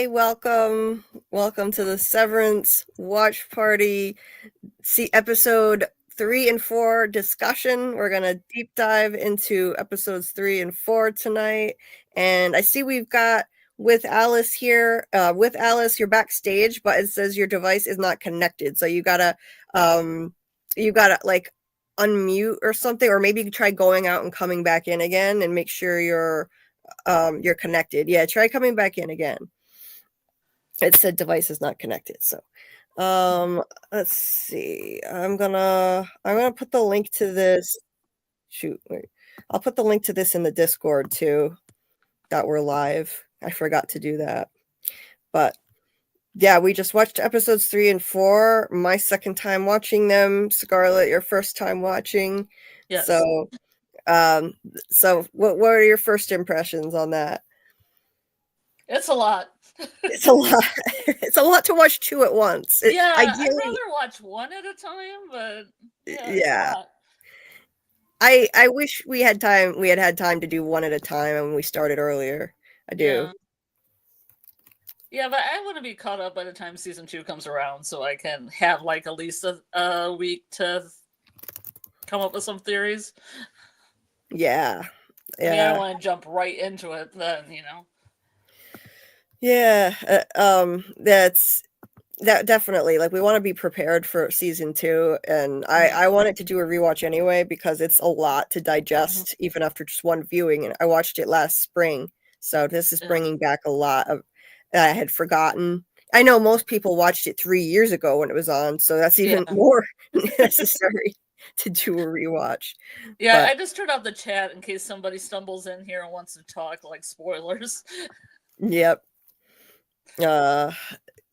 Hey, welcome. Welcome to the Severance Watch Party. See episode 3 and 4 discussion. We're going to deep dive into episodes 3 and 4 tonight. And I see we've got with Alice here. With Alice, you're backstage, but it says your device is not connected. So you gotta like unmute or something, or maybe try going out and coming back in again and make sure you're connected. Yeah, try coming back in again. It said device is not connected. So let's see. I'm gonna put the link to this. Wait. I'll put the link to this in the Discord too, that we're live. I forgot to do that. But yeah, we just watched episodes 3 and 4. My second time watching them. Scarlett, your first time watching. Yes. So what are your first impressions on that? It's a lot. It's a lot. It's a lot to watch two at once. Yeah, I'd rather watch one at a time, but yeah. I wish we had time. We had time to do one at a time, and we started earlier. I do. Yeah, but I want to be caught up by the time season 2 comes around, so I can have like at least a week to come up with some theories. Yeah. I mean, I don't want to jump right into it then, you know. Yeah. That's that definitely. Like, we want to be prepared for season 2, and I wanted to do a rewatch anyway because it's a lot to digest even after just one viewing. And I watched it last spring, so this is bringing back a lot of that I had forgotten. I know most people watched it 3 years ago when it was on, so that's even more necessary to do a rewatch. Yeah, but I just turned off the chat in case somebody stumbles in here and wants to talk like spoilers. Yep.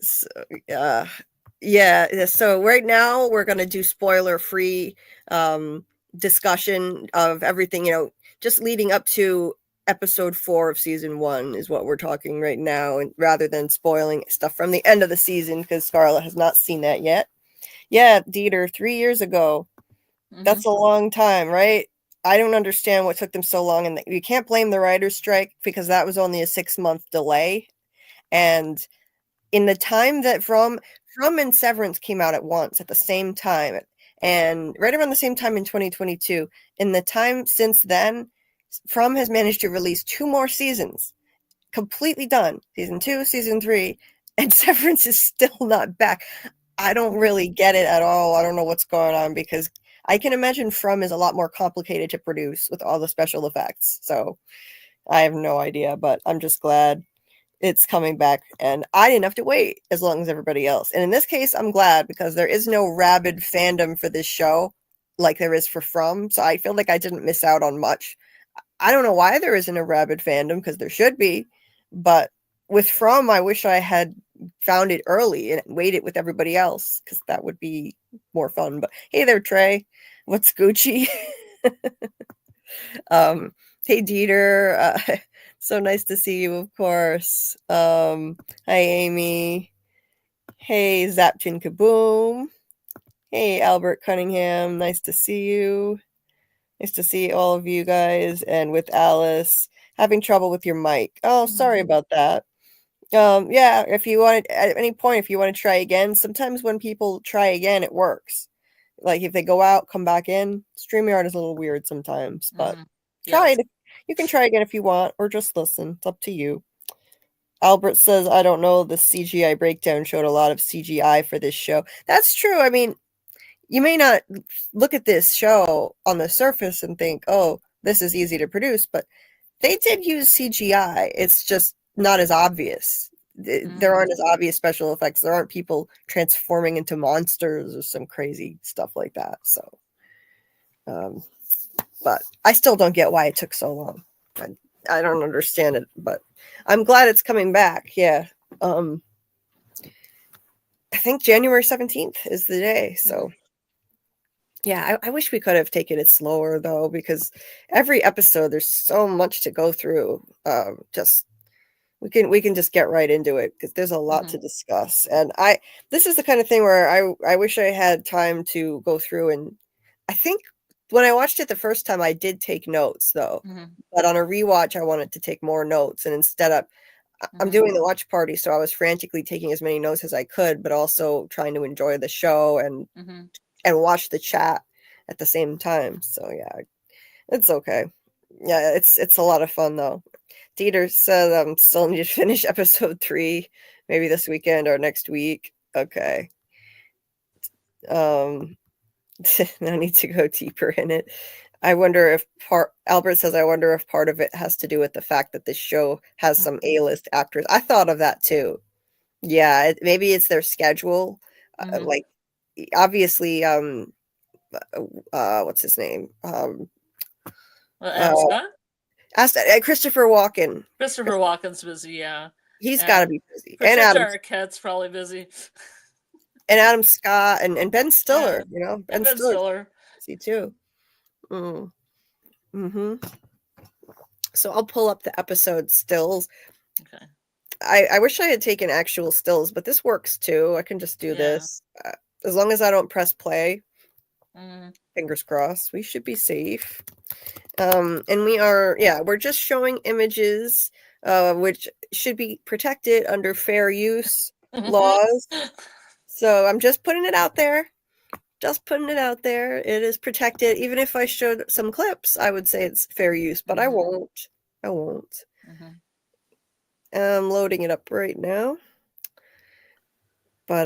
So, yeah. So right now we're gonna do spoiler-free discussion of everything. You know, just leading up to episode 4 of season 1 is what we're talking right now, and rather than spoiling stuff from the end of the season because Scarlett has not seen that yet. Yeah, Dieter, 3 years ago. That's a long time, right? I don't understand what took them so long, and you can't blame the writer's strike because that was only a 6-month delay. And in the time that From and Severance came out at once at the same time, and right around the same time in 2022, in the time since then, From has managed to release 2 more seasons, completely done, season 2, season 3, and Severance is still not back. I don't really get it at all. I don't know what's going on because I can imagine From is a lot more complicated to produce with all the special effects. So I have no idea, but I'm just glad it's coming back, and I didn't have to wait as long as everybody else. And in this case, I'm glad because there is no rabid fandom for this show like there is for From, so I feel like I didn't miss out on much. I don't know why there isn't a rabid fandom because there should be, but with From, I wish I had found it early and waited with everybody else because that would be more fun. But hey there, Trey. What's Gucci? Hey, Dieter. So nice to see you, of course. Hi, Amy. Hey, Zapchin Kaboom. Hey, Albert Cunningham. Nice to see you. Nice to see all of you guys. And with Alice, having trouble with your mic. Oh, sorry about that. Yeah, if you want at any point, if you want to try again, sometimes when people try again, it works. Like if they go out, come back in. StreamYard is a little weird sometimes, but try it. You can try again if you want, or just listen. It's up to you. Albert says, I don't know, the CGI breakdown showed a lot of CGI for this show. That's true. I mean, you may not look at this show on the surface and think, oh, this is easy to produce, but they did use CGI. It's just not as obvious. There aren't as obvious special effects. There aren't people transforming into monsters or some crazy stuff like that. So, but I still don't get why it took so long. I don't understand it, but I'm glad it's coming back. Yeah. I think January 17th is the day. So yeah, I wish we could have taken it slower though, because every episode there's so much to go through. Just we can just get right into it because there's a lot to discuss. And this is the kind of thing where I wish I had time to go through, and I think when I watched it the first time I did take notes though. But on a rewatch I wanted to take more notes, and instead of I'm doing the watch party, so I was frantically taking as many notes as I could, but also trying to enjoy the show and watch the chat at the same time. So yeah, it's okay. Yeah, it's a lot of fun though. Dieter said I'm still need to finish episode 3, maybe this weekend or next week. Okay. No need to go deeper in it. I wonder if Albert says, I wonder if part of it has to do with the fact that this show has some A-list actors. I thought of that too. Yeah, maybe it's their schedule. Like, obviously, what's his name? Christopher Walken. Christopher Walken's busy, yeah. He's got to be busy. And Adam Arquette's probably busy. And Adam Scott and Ben Stiller, Ben Stiller. See too. So I'll pull up the episode stills. Okay. I wish I had taken actual stills, but this works too. I can just do this. As long as I don't press play. Fingers crossed. We should be safe. And we're just showing images, which should be protected under fair use laws. So I'm just putting it out there. It is protected. Even if I showed some clips, I would say it's fair use, but I won't. I'm loading it up right now. But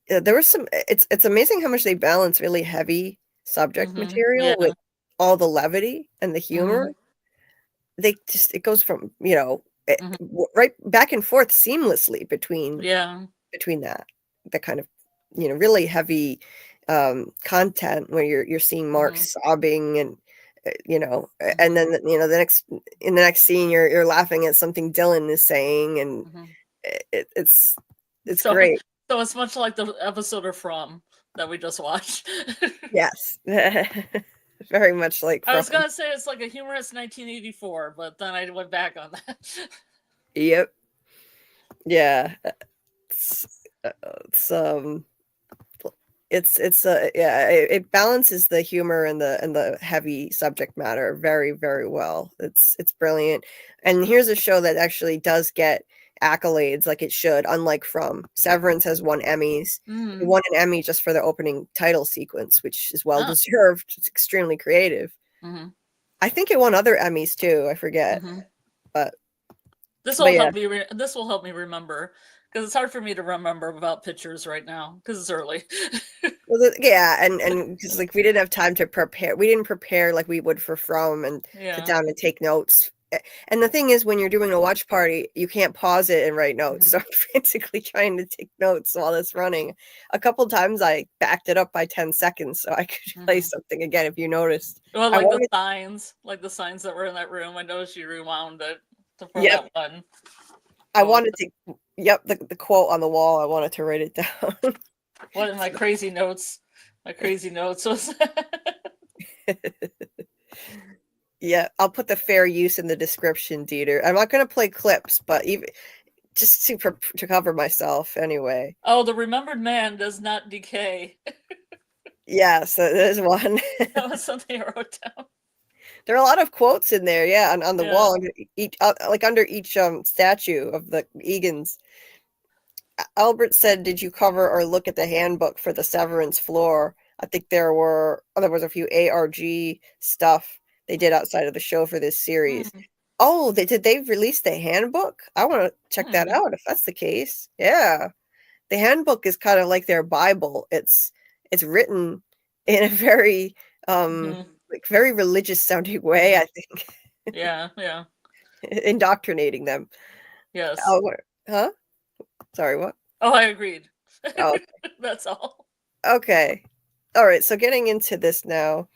there was some. It's amazing how much they balance really heavy subject material with all the levity and the humor. It goes from right back and forth seamlessly between that, the kind of really heavy content where you're seeing Mark sobbing and and then in the next scene you're laughing at something Dylan is saying, and it's great. So it's much like the episode of From that we just watched. Yes. Very much like From. I was gonna say it's like a humorous 1984, but then I went back on that. Yep. Yeah. It balances the humor and the heavy subject matter very, very well. It's brilliant. And here's a show that actually does get accolades like it should, unlike From. Severance has won Emmys. It won an Emmy just for the opening title sequence, which is well deserved. It's extremely creative. I think it won other Emmys too. I forget. But this will help me. This will help me remember, because it's hard for me to remember about pictures right now because it's early. and because we didn't have time to prepare. We didn't prepare like we would for From and sit down and take notes. And the thing is, when you're doing a watch party, you can't pause it and write notes. So I'm frantically trying to take notes while it's running. A couple times I backed it up by 10 seconds so I could play something again, if you noticed. Well, the signs that were in that room. I noticed you rewound it for that one. I wanted to, the quote on the wall, I wanted to write it down. What in my crazy notes? My crazy notes was... Yeah, I'll put the fair use in the description, Dieter. I'm not going to play clips, but even just to cover myself anyway. Oh, the remembered man does not decay. Yeah, so there's one. That was something I wrote down. There are a lot of quotes in there, on the wall, under each statue of the Egans. Albert said, "Did you cover or look at the handbook for the Severance floor?" I think there was a few ARG stuff they did outside of the show for this series. Oh, they've released the handbook? I want to check that out if that's the case. Yeah. The handbook is kind of like their Bible. It's written in a very very religious sounding way, I think. Yeah. Indoctrinating them. Yes. Huh? Sorry, what? Oh, I agreed. Oh. That's all. Okay. All right, so getting into this now,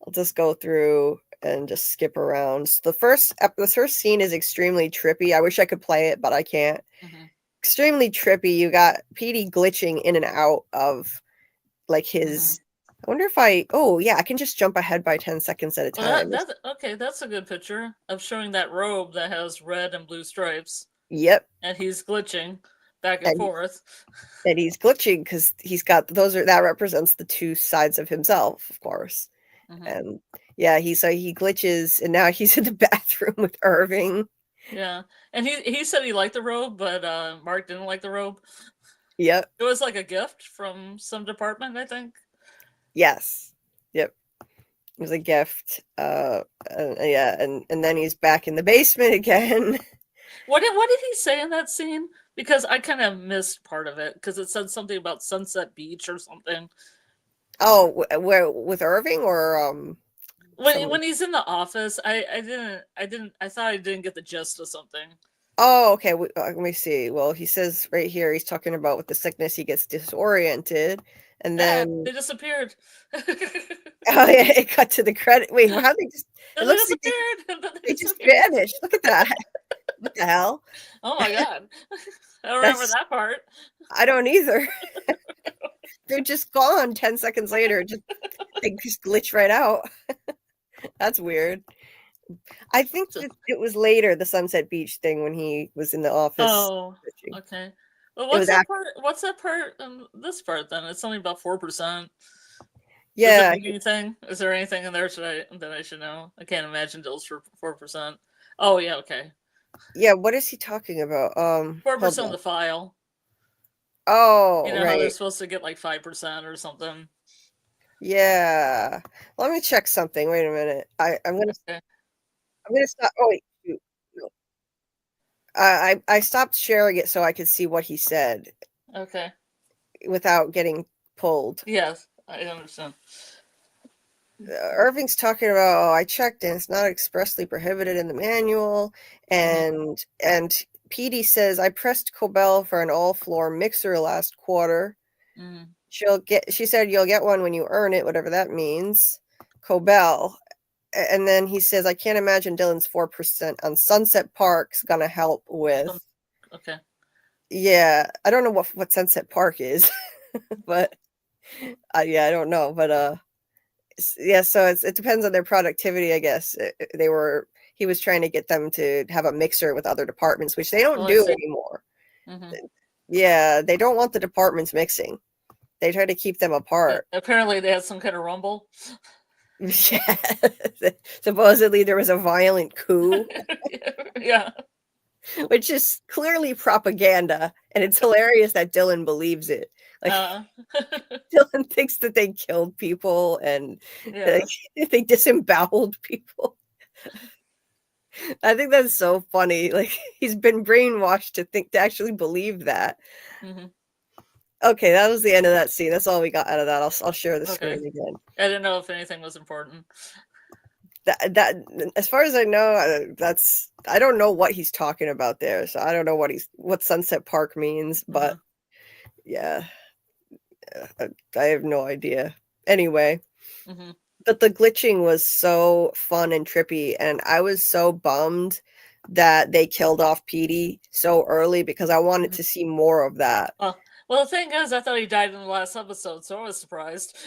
I'll just go through and just skip around. So the first scene is extremely trippy. I wish I could play it, but I can't. Extremely trippy. You got Petey glitching in and out of his... I wonder if I can just jump ahead by 10 seconds at a time. That's a good picture of showing that robe that has red and blue stripes. Yep. And he's glitching back and forth. And he's glitching because he's got that represents the two sides of himself, of course. And he glitches, and now he's in the bathroom with Irving. Yeah, and he said he liked the robe, but Mark didn't like the robe. Yep. It was like a gift from some department, I think. Yes. Yep. It was a gift. Yeah, and then he's back in the basement again. What did he say in that scene? Because I kind of missed part of it because it said something about Sunset Beach or something. Oh, where with Irving or When he's in the office, I thought I didn't get the gist of something. Oh, okay. Let me see. Well, he says right here he's talking about with the sickness he gets disoriented, and then They disappeared. oh yeah, it cut to the credit. Wait, how they just? It They looks like disappeared. they just vanished. Look at that. What the hell? Oh my god! I don't remember That's that part. I don't either. They're just gone 10 seconds later. They just glitch right out. That's weird. I think that it was later, the Sunset Beach thing, when he was in the office. Oh, glitching. okay. Well, It was part? What's that part? This part then? It's only about 4%. Yeah. Does it mean anything? Is there anything in there that I should know? I can't imagine Dill's for 4%. Oh yeah, okay. Yeah, what is he talking about? 4% of the file. Oh, You know right. how they're supposed to get like 5% or something. Yeah. Let me check something. Wait a minute. I'm gonna Okay. I'm gonna stop. Oh wait, shoot. No. I stopped sharing it so I could see what he said Okay. without getting pulled. Yes, I understand. Irving's talking about, oh, I checked and it's not expressly prohibited in the manual. And Petey says, I pressed Cobell for an all-floor mixer last quarter. She said, you'll get one when you earn it, whatever that means. Cobell. And then he says, I can't imagine Dylan's 4% on Sunset Park's gonna help with. Okay. Yeah, I don't know what Sunset Park is, but yeah, I don't know. But yeah, so it depends on their productivity, I guess. He was trying to get them to have a mixer with other departments, which they don't do anymore. Yeah, they don't want the departments mixing. They try to keep them apart. Apparently they had some kind of rumble. Yeah. Supposedly there was a violent coup. Yeah. Which is clearly propaganda, and it's hilarious that Dylan believes it. Like Dylan thinks that they killed people and they disemboweled people. I think that's so funny. Like he's been brainwashed to actually believe that. Okay, that was the end of that scene. That's all we got out of that. I'll share the screen again. I didn't know if anything was important. That as far as I know, I don't know what he's talking about there. So I don't know what Sunset Park means, but yeah, I have no idea. Anyway, but the glitching was so fun and trippy, and I was so bummed that they killed off Petey so early because I wanted to see more of that. Well, the thing is, I thought he died in the last episode, so I was surprised.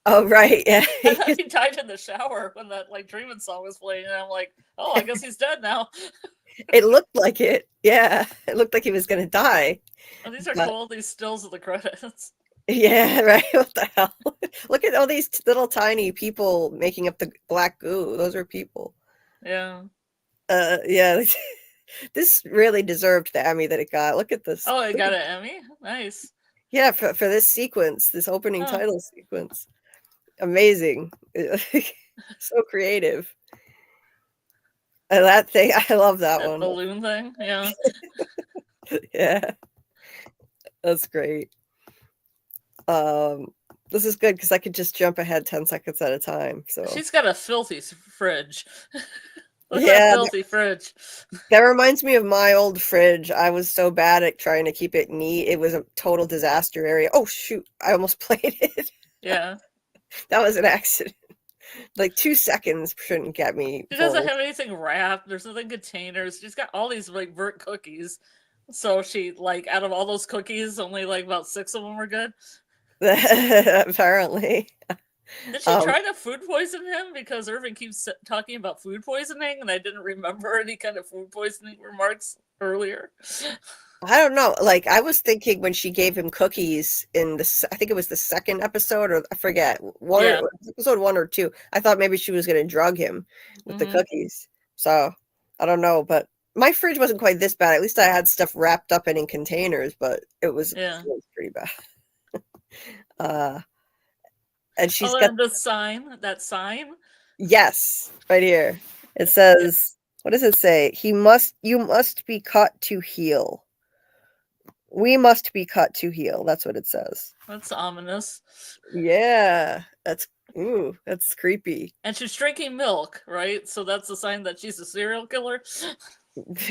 Oh, right, yeah. I thought he died in the shower when that dreaming song was playing, and I'm like, oh, I guess he's dead now. It looked like it. Yeah, it looked like he was going to die. Oh, these are cool, these stills of the credits. Yeah, right. What the hell? Look at all these little tiny people making up the black goo. Those are people. Yeah. Yeah. This really deserved the Emmy that it got. Look at this. Oh, it got an Emmy? Nice. Yeah, for this sequence, this opening title sequence. Amazing. So creative. And that thing, I love that one. Balloon thing, yeah. Yeah. That's great. This is good because I could just jump ahead 10 seconds at a time. So she's got a filthy fridge. Yeah, filthy fridge. That reminds me of my old fridge. I was so bad at trying to keep it neat. It was a total disaster area. Oh shoot, I almost played it. Yeah. That was an accident. Like 2 seconds shouldn't get me. She doesn't have anything wrapped. There's nothing containers. She's got all these burnt cookies. So she out of all those cookies, only about 6 of them were good. Apparently. Did she try to food poison him? Because Irving keeps talking about food poisoning, and I didn't remember any kind of food poisoning remarks earlier. I don't know. I was thinking when she gave him cookies in I think it was the second episode, or I forget, episode 1 or 2. I thought maybe she was going to drug him with the cookies. So I don't know, but my fridge wasn't quite this bad. At least I had stuff wrapped up and in containers, but it was pretty bad. And she's got and the sign, that sign. Yes, right here. It says, what does it say? You must be cut to heal. We must be cut to heal. That's what it says. That's ominous. Yeah, that's creepy. And she's drinking milk, right? So that's a sign that she's a serial killer.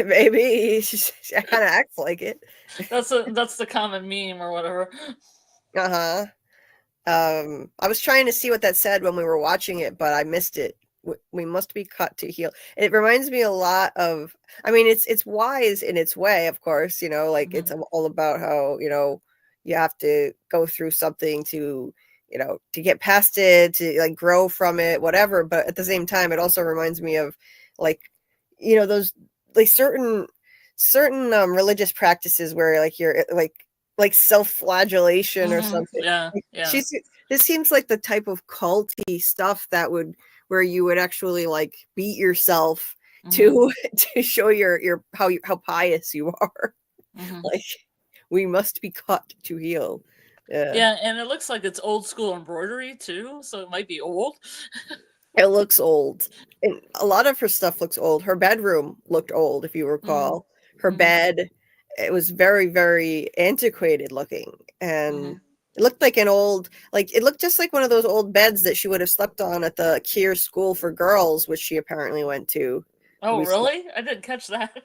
Maybe she kind of acts like it. That's the common meme or whatever. Uh-huh. I was trying to see what that said when we were watching it, but I missed it. We must be cut to heal. It reminds me a lot of, I mean, it's wise in its way, of course, you know, like it's all about how, you know, you have to go through something to, you know, to get past it, to like grow from it, whatever. But at the same time, it also reminds me of like, you know, those like certain religious practices where like you're like self-flagellation or something. Yeah. This seems like the type of culty stuff that would where you would actually like beat yourself to show your how pious you are. Like we must be cut to heal. Yeah, and it looks like it's old school embroidery too, so it might be old. It looks old. And a lot of her stuff looks old. Her bedroom looked old, if you recall. Her bed, it was very, very antiquated looking. And it looked like an old, like, it looked just like one of those old beds that she would have slept on at the Keir School for Girls, which she apparently went to. Oh, really? I didn't catch that.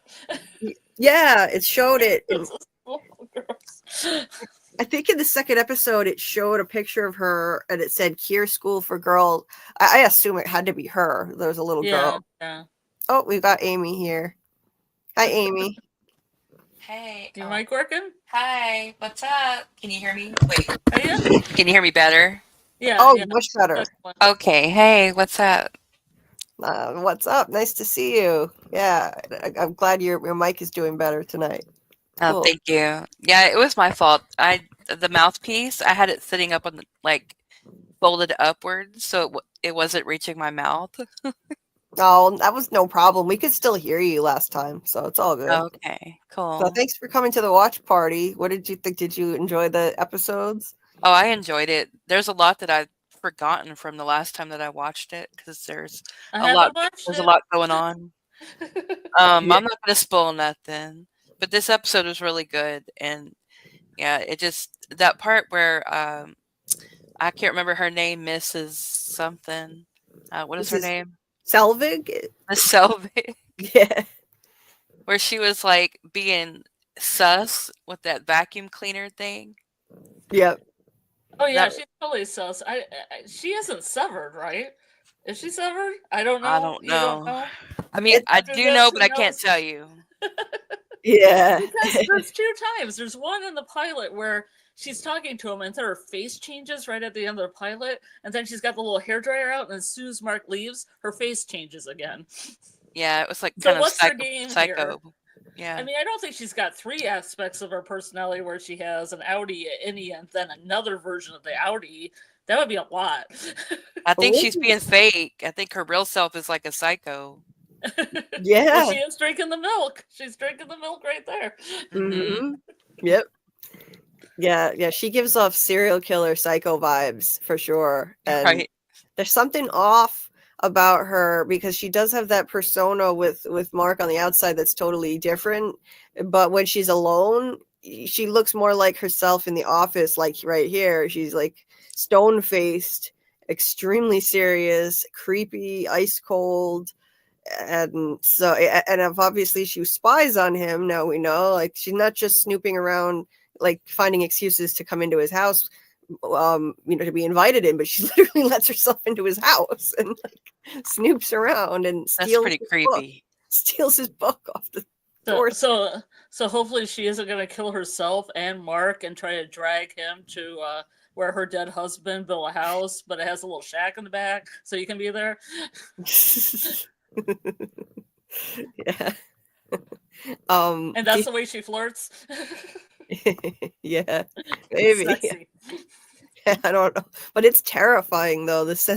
Yeah, it showed it. I think in the second episode, it showed a picture of her and it said Keir School for Girls. I assume it had to be her. There was a little girl. Yeah. Oh, we've got Amy here. Hi, Amy. Hey. Your mic working? Hi. What's up? Can you hear me? Wait. Can you hear me better? Yeah. Oh, much better. Okay. Hey, what's up? What's up? Nice to see you. Yeah, I'm glad your mic is doing better tonight. Cool. Oh, thank you. Yeah, it was my fault. The mouthpiece, I had it sitting up on the, like folded upwards, so it wasn't reaching my mouth. Oh, that was no problem. We could still hear you last time, so it's all good. Okay, cool. So thanks for coming to the watch party. What did you think? Did you enjoy the episodes? Oh, I enjoyed it. There's a lot that I've forgotten from the last time that I watched it because there's a lot going on. I'm not going to spoil nothing, but this episode was really good, and yeah, it just that part where I can't remember her name, Mrs. something. What is her name? Selvig? Miss Selvig. Yeah. Where she was like being sus with that vacuum cleaner thing. Yep. Oh yeah, she's totally sus. She isn't severed, right? Is she severed? I don't know. I don't know. You don't know? I mean, I do know, but I can't tell you. Yeah. Because there's two times. There's one in the pilot where she's talking to him and then her face changes right at the end of the pilot, and then she's got the little hairdryer out, and as soon as Mark leaves, her face changes again. Yeah, it was like so kind what's of her game psycho. Here? Yeah. I mean, I don't think she's got three aspects of her personality where she has an Audi innie and then another version of the Audi. That would be a lot. I think she's being fake. I think her real self is like a psycho. Yeah. Well, she is drinking the milk. She's drinking the milk right there. Mm-hmm. Yep. Yeah. She gives off serial killer psycho vibes for sure. And there's something off about her because she does have that persona with Mark on the outside that's totally different. But when she's alone, she looks more like herself in the office, like right here. She's like stone-faced, extremely serious, creepy, ice cold. And so, and if obviously she spies on him, now we know, like she's not just snooping around, like finding excuses to come into his house, to be invited in, but she literally lets herself into his house and like snoops around and steals his book off the door. So hopefully she isn't going to kill herself and Mark and try to drag him to where her dead husband built a house, but it has a little shack in the back, so you can be there. Yeah. And that's the way she flirts. Yeah, maybe. I don't know, but it's terrifying though. This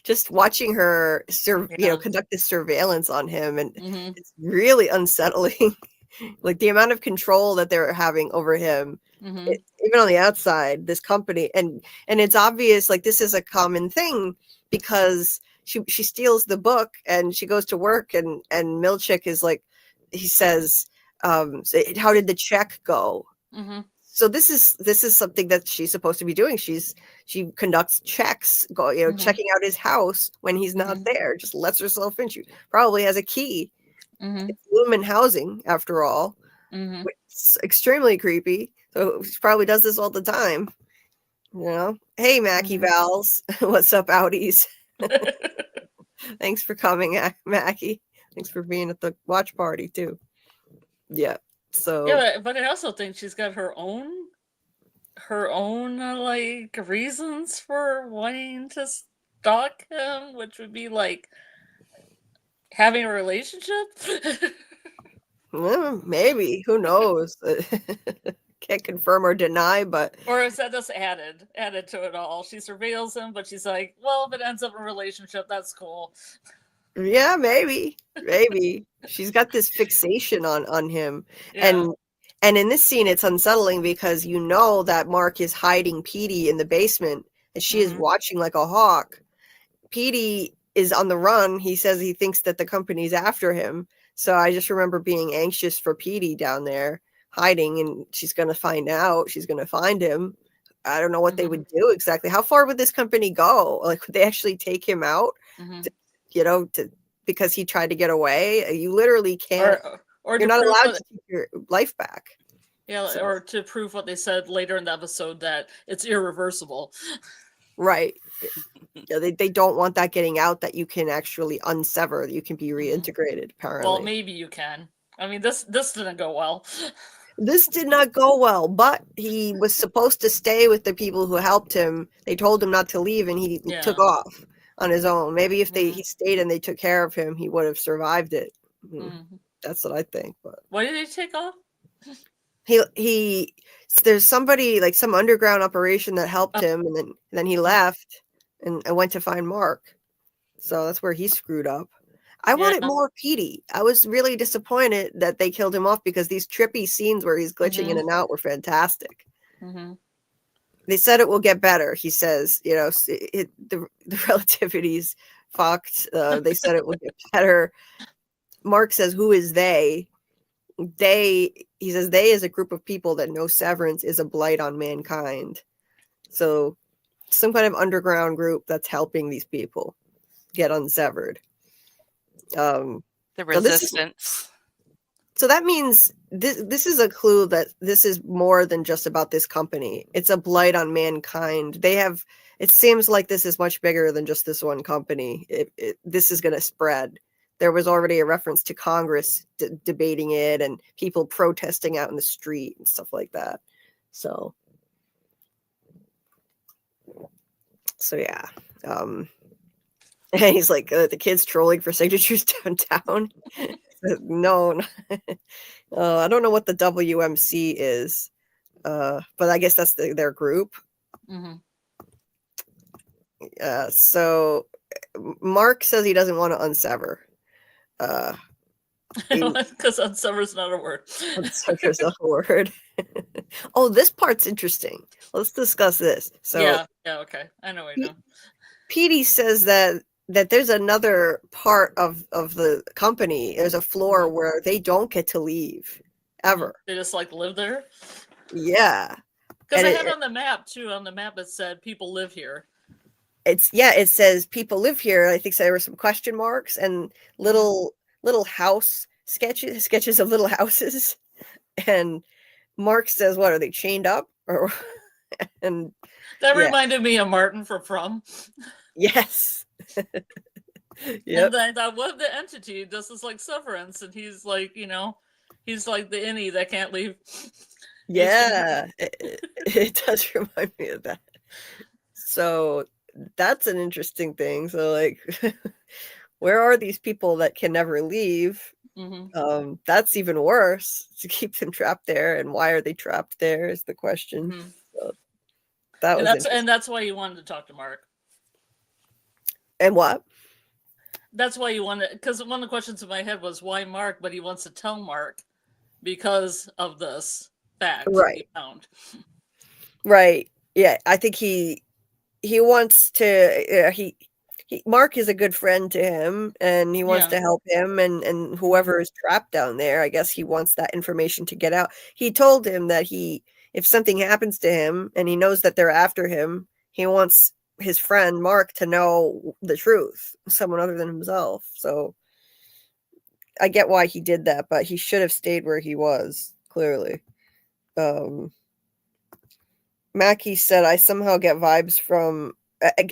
just watching her, conduct this surveillance on him, and Mm-hmm. it's really unsettling. Like the amount of control that they're having over him, Mm-hmm. even on the outside, this company, and it's obvious, like this is a common thing because she steals the book and she goes to work, and Milchick is like, he says, how did the check go? Mm-hmm. So this is something that she's supposed to be doing. She conducts checks, checking out his house when he's not there. Just lets herself in. She probably has a key. It's Lumen housing, after all. It's extremely creepy. So she probably does this all the time. Hey, Mackie Vals, what's up, Outies? Thanks for coming, Mackie. Thanks for being at the watch party too. Yeah. So yeah, but I also think she's got her own like reasons for wanting to stalk him, which would be like having a relationship. Maybe, who knows? Can't confirm or deny, but or is that just added to it all? She surveils him, but she's like, well, if it ends up in a relationship, that's cool. Yeah, maybe she's got this fixation on him. Yeah. And in this scene it's unsettling because that Mark is hiding Petey in the basement and she is watching like a hawk. Petey is on the run. He says he thinks that the company's after him. So I just remember being anxious for Petey down there hiding, and she's going to find out. She's going to find him. I don't know what they would do exactly. How far would this company go? Like, would they actually take him out? Because he tried to get away? You literally can't. Or you're not allowed to take your life back. Yeah, so. Or to prove what they said later in the episode, that it's irreversible. Right. They don't want that getting out, that you can actually unsever, you can be reintegrated, apparently. Well, maybe you can. I mean, this didn't go well. This did not go well, but he was supposed to stay with the people who helped him. They told him not to leave, and he took off on his own. Maybe if he stayed and they took care of him, he would have survived it. That's what I think. But why did he take off? There's somebody, like some underground operation that helped him, and then he left and went to find Mark. So that's where he screwed up. I wanted more Petey. I was really disappointed that they killed him off, because these trippy scenes where he's glitching in and out were fantastic. They said it will get better. He says, the relativity's fucked. They said it will get better. Mark says, who is they? He says they is a group of people that know Severance is a blight on mankind. So some kind of underground group that's helping these people get unsevered. The resistance. So that means this is a clue that this is more than just about this company. It's a blight on mankind. It seems like this is much bigger than just this one company. This is going to spread. There was already a reference to Congress debating it, and people protesting out in the street and stuff like that. So yeah. And he's like, the kids trolling for signatures downtown. No. I don't know what the WMC is, but I guess that's their group. So Mark says he doesn't want to unsever. Because unsever is not a word. Unsever is not a word. Oh, this part's interesting. Let's discuss this. So yeah, okay. I know what you know. Petey says that there's another part of the company. There's a floor where they don't get to leave ever. They just like live there. Yeah, because I had on the map too. On the map, it said people live here. It says people live here. I think there were some question marks and little house sketches of little houses. And Mark says, "What are they chained up?" And that reminded me of Martin from. Yes. Yep. And I thought, what if the entity does this like Severance, and he's like, he's like the innie that can't leave. Yeah, it does remind me of that. So that's an interesting thing. So like, where are these people that can never leave? That's even worse, to keep them trapped there. And why are they trapped there is the question. So that's why you wanted to talk to Mark. And what? That's why you want to, because one of the questions in my head was why Mark, but he wants to tell Mark because of this fact he Right. found. Right. Yeah, I think he wants to Mark is a good friend to him, and he wants to help him and whoever is trapped down there. I guess he wants that information to get out. He told him that if something happens to him and he knows that they're after him, he wants his friend Mark to know the truth, someone other than himself. So I get why he did that, but he should have stayed where he was, clearly. Mackie said, I somehow get vibes from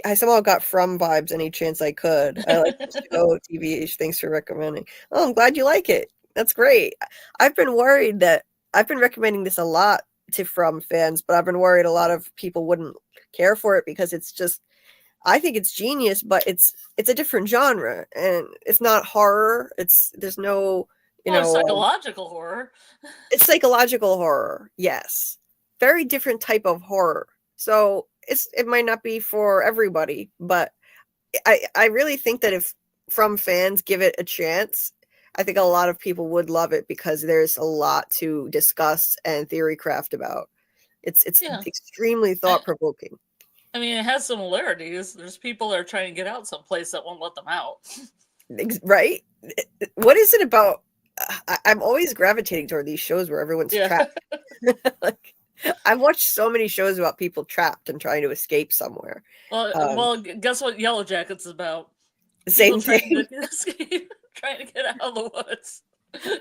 I somehow got from vibes any chance I could. I like the show, TV. Thanks for recommending. Oh, I'm glad you like it. That's great. I've been worried that I've been recommending this a lot to From fans, but I've been worried a lot of people wouldn't care for it because it's just, I think it's genius, but it's a different genre and it's not horror. There's no, psychological horror. It's psychological horror. Yes. Very different type of horror. So it might not be for everybody, but I really think that if From fans give it a chance, I think a lot of people would love it because there's a lot to discuss and theory craft about. It's extremely thought provoking. I mean, it has similarities. There's people that are trying to get out someplace that won't let them out. Right? What is it about? I'm always gravitating toward these shows where everyone's trapped. Like, I've watched so many shows about people trapped and trying to escape somewhere. Well, guess what Yellow Jackets is about? The same thing. Trying to get out of the woods.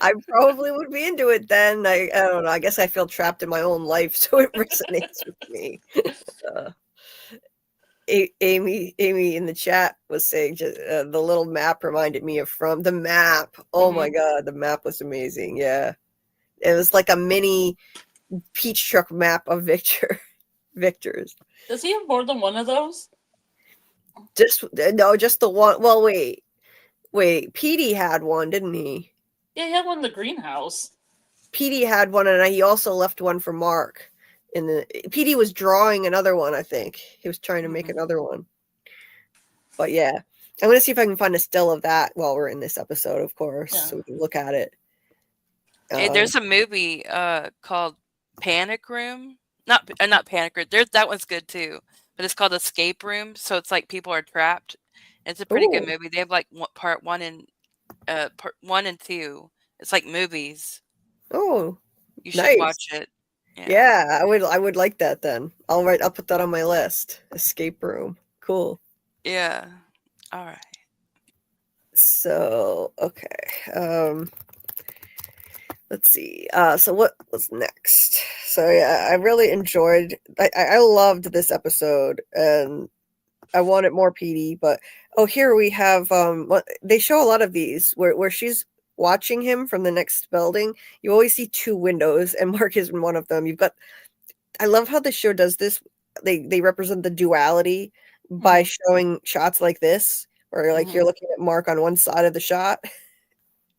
I probably would be into it then. I don't know. I guess I feel trapped in my own life, so it resonates with me. Amy in the chat was saying the little map reminded me of From the map. Oh my god, the map was amazing. Yeah, it was like a mini peach truck map of Victor's. Does he have more than one of those? Just the one. Well, wait. Petey had one, didn't he? Yeah, he had one in the greenhouse. Petey had one, and he also left one for Mark. Petey was drawing another one, I think. He was trying to make another one. But yeah, I'm going to see if I can find a still of that while we're in this episode, of course, so we can look at it. Hey, there's a movie called Panic Room. Not Panic Room. That one's good too, but it's called Escape Room. So it's like people are trapped. It's a pretty good movie. They have like part 1 and 2. It's like movies. Oh, you should watch it. Yeah, I would like that then. I'll put that on my list. Escape Room. Cool. Yeah. All right. So, okay. Let's see. So what was next? So yeah, I really enjoyed I loved this episode and I wanted more PD, but here we have they show a lot of these where she's watching him from the next building. You always see 2 windows and Mark is in one of them. I love how the show does this. They represent the duality by showing shots like this, where like you're looking at Mark on one side of the shot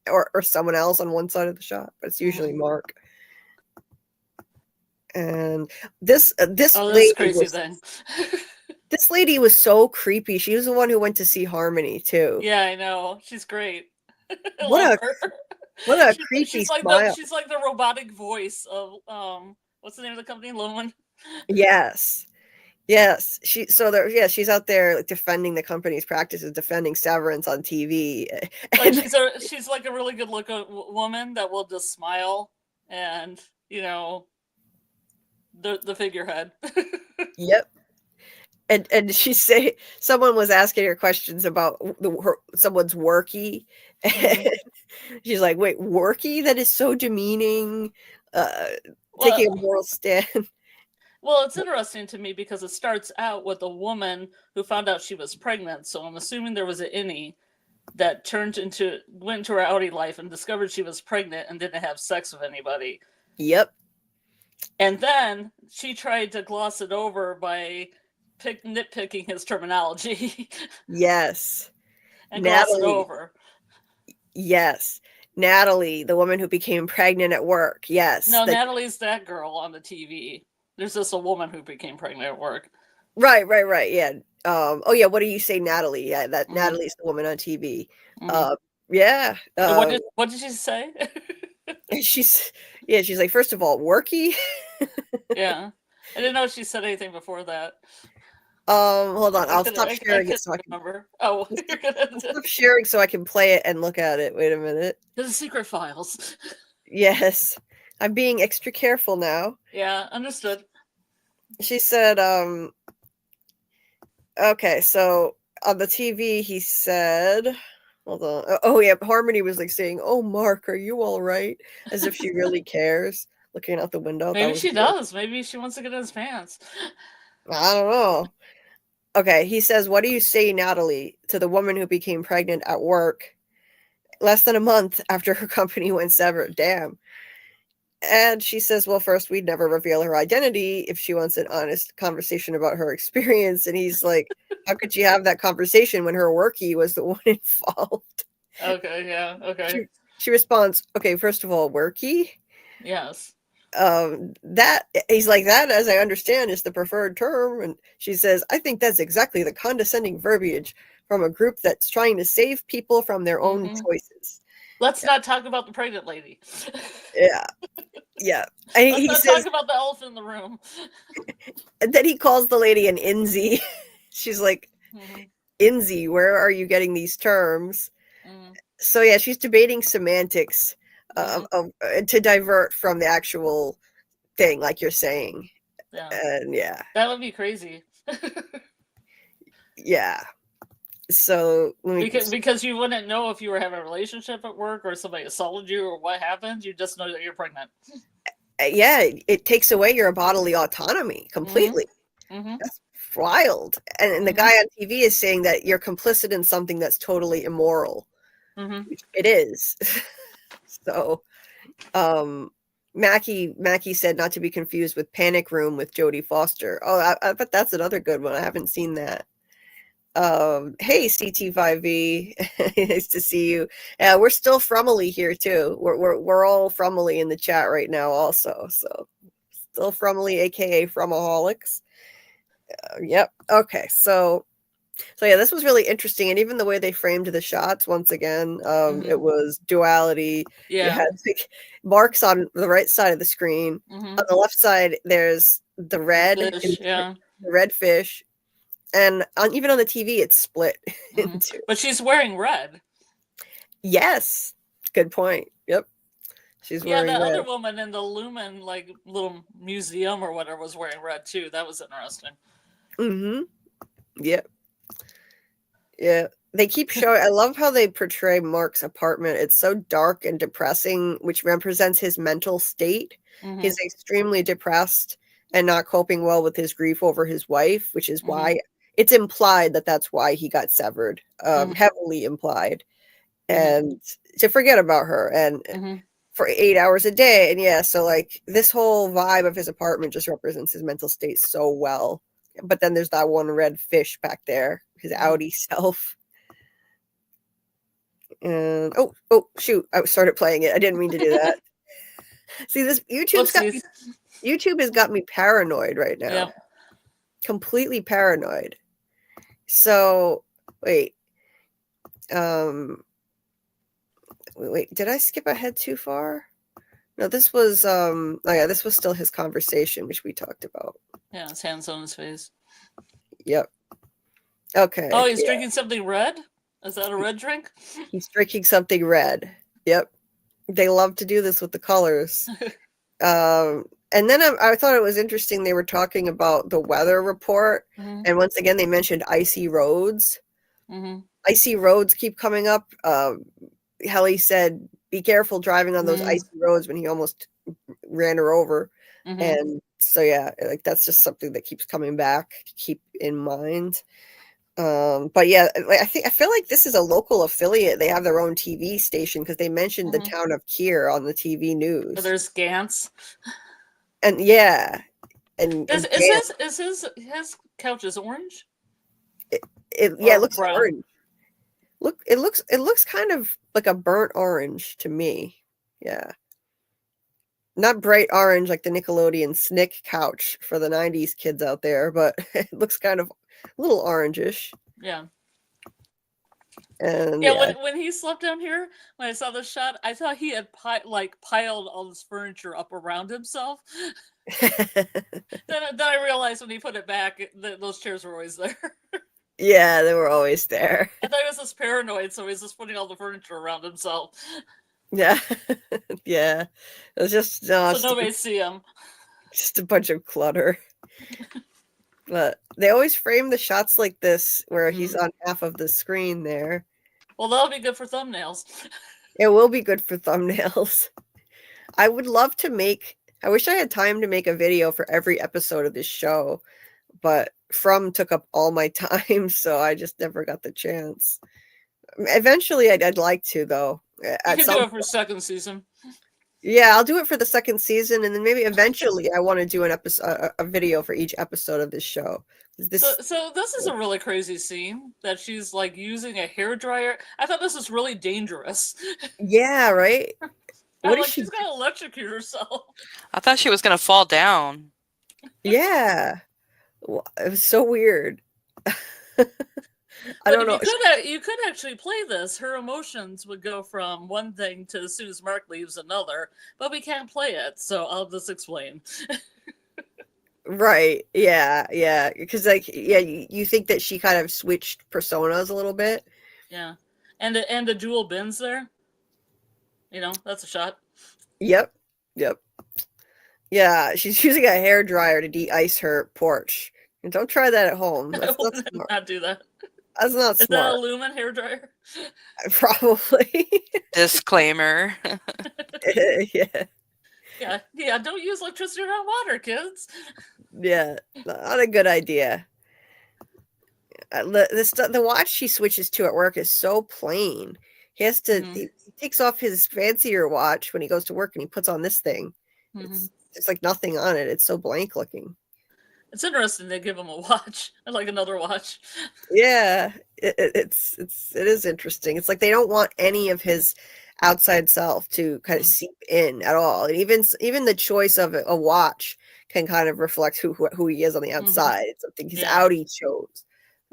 or someone else on one side of the shot, but it's usually Mark. And this lady crazy thing. This lady was so creepy. She was the one who went to see Harmony too. Yeah, I know. She's great. What a creepy smile. She's like the robotic voice of what's the name of the company? Lumen. Yes. She's out there defending the company's practices, defending Severance on TV. Like she's like a really good looking woman that will just smile and the figurehead. Yep. And she say someone was asking her questions about someone's worky. She's like, "Wait, worky? That is so demeaning." Taking a moral stand. Well, it's interesting to me because it starts out with a woman who found out she was pregnant. So I'm assuming there was an innie that went into her outie life and discovered she was pregnant and didn't have sex with anybody. Yep. And then she tried to gloss it over by nitpicking his terminology. Yes. And gloss it over. Yes. Natalie, the woman who became pregnant at work. Yes. No, Natalie's that girl on the TV. There's just a woman who became pregnant at work. Right. Yeah. Oh yeah. What do you say, Natalie? Yeah, that Mhm. Natalie's the woman on TV. Mhm. Yeah. And what did she say? She's like, first of all, worky. Yeah, I didn't know if she said anything before that. Hold on. I'll stop I sharing it couldn't so I can. remember. Oh, you're gonna I'll stop sharing so I can play it and look at it. Wait a minute. the secret files. Yes, I'm being extra careful now. Yeah, understood. She said, okay, so on the TV, he said, hold on. Oh, yeah, Harmony was like saying, "Oh, Mark, are you all right?" As if she really cares, looking out the window. That Maybe was she good. does. Maybe she wants to get in his pants. I don't know. Okay, he says, "What do you say, Natalie, to the woman who became pregnant at work less than a month after her company went severed?" Damn. And she says, "Well, first, we'd never reveal her identity if she wants an honest conversation about her experience." And he's like, "How could she have that conversation when her workie was the one involved?" Okay, yeah, okay. She responds, "Okay, first of all, workie." Yes. That he's like, "That, as I understand, is the preferred term." And she says, "I think that's exactly the condescending verbiage from a group that's trying to save people from their own choices." Let's not talk about the pregnant lady. Yeah. Let's He not says, talk about the elephant in the room. and then he calls the lady an Inzi. She's like, "Inzi, where are you getting these terms?" So yeah, she's debating semantics to divert from the actual thing, like you're saying. Yeah. And yeah. That would be crazy. Yeah. So because you wouldn't know if you were having a relationship at work or somebody assaulted you or what happened. You just know that you're pregnant. Yeah, it takes away your bodily autonomy completely. That's wild. And the guy on TV is saying that you're complicit in something that's totally immoral. It is. So Mackie said not to be confused with Panic Room with Jodie Foster. Oh, I bet that's another good one. I haven't seen that. Hey CT5V, nice to see you. Yeah, we're still Frumily here too. We're all Frumily in the chat right now also. So still Frumily, aka Frumaholics. Yep. Okay. So yeah, this was really interesting, and even the way they framed the shots once again, it was duality. You had like marks on the right side of the screen. On the left side, there's the red, fish, the red fish, and even on the TV, it's split into. But she's wearing red. Yes, good point. Yep, she's wearing that red. other woman in the Lumen like little museum or whatever was wearing red too. That was interesting. Yep. Yeah. They keep showing. I love how they portray Mark's apartment. It's so dark and depressing, which represents his mental state. He's extremely depressed and not coping well with his grief over his wife, which is why it's implied that that's why he got severed, heavily implied, and to forget about her and for 8 hours a day. And yeah, so like this whole vibe of his apartment just represents his mental state so well. But then there's that one red fish back there, his outie self. And oh shoot, I started playing it. I didn't mean to do that. See, this YouTube has got me paranoid right now. Yep. Completely paranoid. So wait, did I skip ahead too far? No, this was oh yeah, this was still his conversation, which we talked about. Yeah, his hands on his face. Yep. Okay. Oh, he's drinking something red? Is that a red drink? He's drinking something red. Yep. They love to do this with the colors. And then I thought it was interesting they were talking about the weather report. And once again, they mentioned icy roads. Icy roads keep coming up. Helly said, "Be careful driving on those icy roads," when he almost ran her over. And so, yeah, like that's just something that keeps coming back. Keep in mind. But yeah, I feel like this is a local affiliate. They have their own TV station because they mentioned the town of Kier on the TV news. So there's Gantz. And yeah, and is his couch is orange? It looks brown. Orange. It looks kind of like a burnt orange to me. Yeah. not bright orange like the Nickelodeon Snick couch for the 90s kids out there, but it looks kind of a little orangish. Yeah. And yeah, when he slept down here, when I saw the shot, I thought he had piled all this furniture up around himself. then I realized when he put it back, those chairs were always there. Yeah, they were always there. I thought he was just paranoid, so he was just putting all the furniture around himself. Yeah, yeah. It was just so nobody see him. Just a bunch of clutter. But they always frame the shots like this, where he's on half of the screen there. Well, that'll be good for thumbnails. It will be good for thumbnails. I would love to make. I wish I had time to make a video for every episode of this show, but From took up all my time, so I just never got the chance. Eventually, I'd like to, though. You can do it for second season. Yeah, I'll do it for the second season, and then maybe eventually I want to do an episode, a video for each episode of this show. So this is a really crazy scene that she's like using a hairdryer. I thought this was really dangerous. Yeah, right. What is she's gonna electrocute herself. I thought she was gonna fall down. Yeah, it was so weird. I don't know. You could actually play this. Her emotions would go from one thing to as soon as Mark leaves another, but we can't play it, so I'll just explain. Right. Yeah. Because you think that she kind of switched personas a little bit. Yeah, and the dual bins there. That's a shot. Yep. Yeah, she's using a hairdryer to de-ice her porch. And don't try that at home. That's not smart. Not do that. That's not smart. Is that a Lumen hairdryer? Probably. Disclaimer. Yeah. Don't use electricity around water, kids. Yeah, not a good idea. The watch she switches to at work is so plain. He has to. He takes off his fancier watch when he goes to work, and he puts on this thing. It's like nothing on it. It's so blank looking. It's interesting they give him a watch, like another watch. Yeah, it is interesting. It's like they don't want any of his outside self to kind of seep in at all. And even the choice of a watch can kind of reflect who he is on the outside. It's something his Audi chose.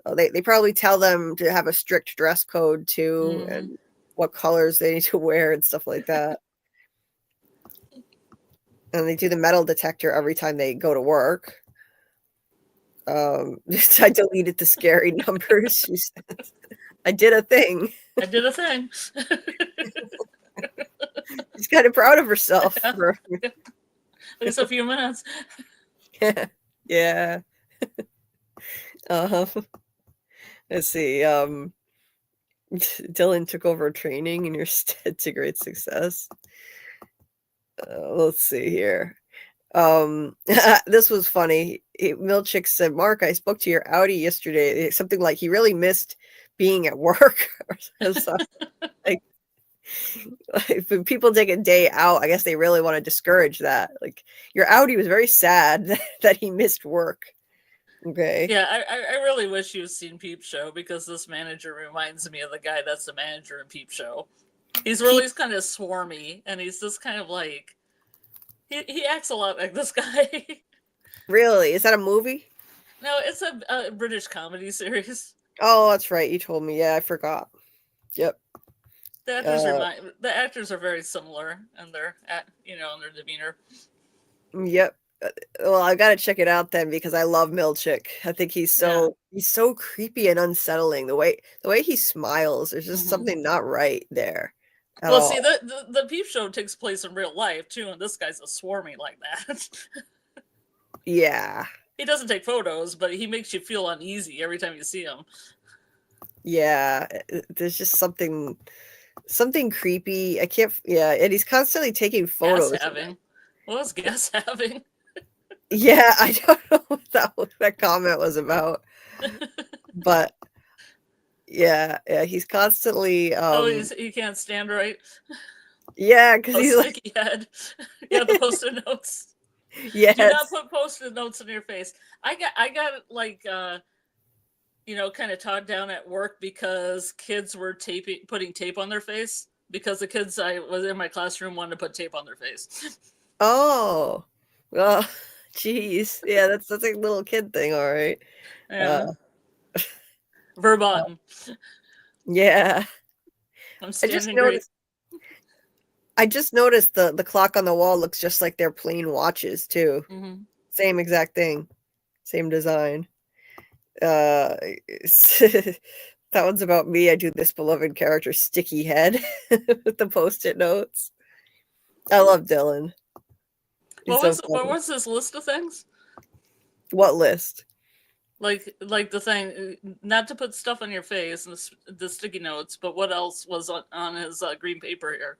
So they probably tell them to have a strict dress code too, and what colors they need to wear and stuff like that. And they do the metal detector every time they go to work. I deleted the scary numbers. She says, I did a thing. She's kind of proud of herself for at least a few minutes. Yeah. Let's see. Dylan took over training in your stead to great success. Let's see here. This was funny. Milchick said, Mark, I spoke to your Audi yesterday. Something like he really missed being at work. Like when people take a day out, I guess they really want to discourage that. Like your Audi was very sad that he missed work. Okay. Yeah, I really wish you'd seen Peep Show, because this manager reminds me of the guy that's the manager in Peep Show. He's really kind of swarmy, and he's just kind of like he acts a lot like this guy. Really? Is that a movie? No, it's a British comedy series. Oh, that's right. You told me. Yeah, I forgot. Yep. The actors are very similar in their in their demeanor. Yep. Well, I gotta check it out then, because I love Milchick. I think he's so creepy and unsettling. The way he smiles, there's just something not right there. Well, see, the Peep Show takes place in real life too, and this guy's a swarmy like that. Yeah. He doesn't take photos, but he makes you feel uneasy every time you see him. Yeah, there's just something creepy. I can't. Yeah, and he's constantly taking photos. What was Gas having? Yeah, I don't know what that comment was about. But yeah, he's constantly. He can't stand right. Yeah, because he's like, he had the post-it notes. Yes. Do not put post-it notes in your face. I got like kind of taught down at work because kids were putting tape on their face, because the kids I was in my classroom wanted to put tape on their face. Oh, well, jeez. Yeah, that's a little kid thing, all right. Yeah. Verboten. Yeah. I'm standing great. I just noticed the clock on the wall looks just like their plain watches too. Mm-hmm. Same exact thing. Same design. That one's about me. I do this beloved character, Sticky Head, with the post-it notes. I love Dylan. What was this list of things? What list? Like the thing, not to put stuff on your face and the sticky notes, but what else was on his green paper here?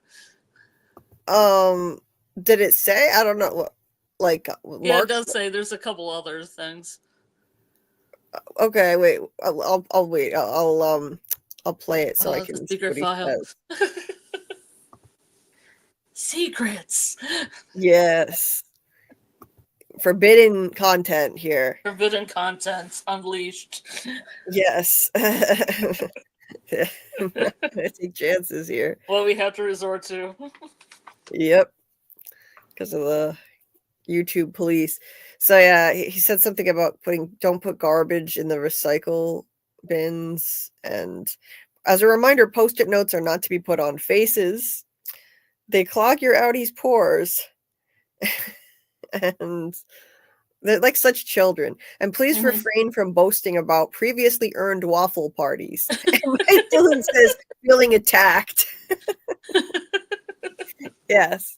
Did it say? I don't know. Like, yeah, it does say there's a couple other things. Okay, wait. I'll wait. I'll play it so I can the secret file. Secrets. Yes. Forbidden content here. Forbidden content unleashed. Yes. I take chances here. What we have to resort to. Yep. Because of the YouTube police. So yeah, he said something about don't put garbage in the recycle bins. And as a reminder, post-it notes are not to be put on faces. They clog your outies pores. And they're like such children. And please refrain from boasting about previously earned waffle parties. And Mike Dylan says, feeling attacked. Yes.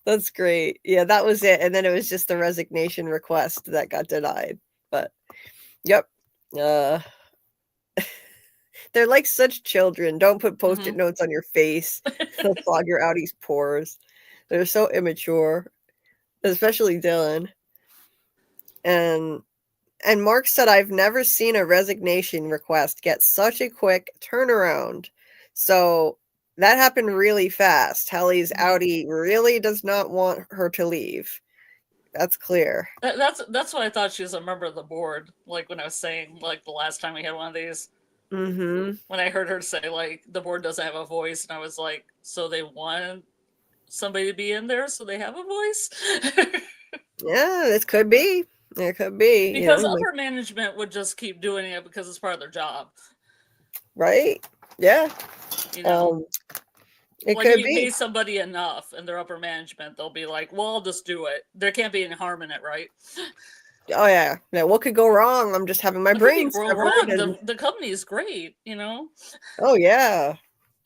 That's great. Yeah, that was it. And then it was just the resignation request that got denied. But, yep. They're like such children. Don't put post-it notes on your face. They'll clog your outies pores. They're so immature. Especially Dylan. And Mark said, I've never seen a resignation request get such a quick turnaround. So that happened really fast. Helly's outie really does not want her to leave. That's clear. That's what I thought she was a member of the board. Like when I was saying, like the last time we had one of these. When I heard her say, like, the board doesn't have a voice, and I was like, so they want somebody to be in there so they have a voice? Yeah, it could be. It could be. Because upper management would just keep doing it because it's part of their job. Right? Yeah. You know? It could be. Pay somebody enough in their upper management, they'll be like, well, I'll just do it. There can't be any harm in it, right? Oh, yeah. Now, what could go wrong? I'm just having my brain wrong. The company is great, you know? Oh, yeah.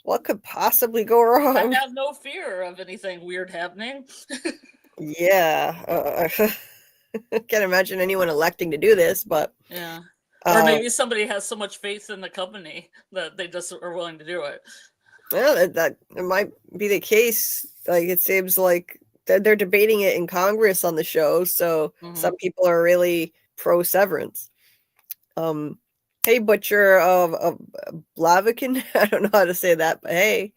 What could possibly go wrong? I have no fear of anything weird happening. Yeah. I can't imagine anyone electing to do this, but... Yeah. Or maybe somebody has so much faith in the company that they just are willing to do it. Well, that might be the case. Like, it seems like they're debating it in Congress on the show, so some people are really pro Severance. Hey, Butcher of Blaviken, I don't know how to say that, but hey,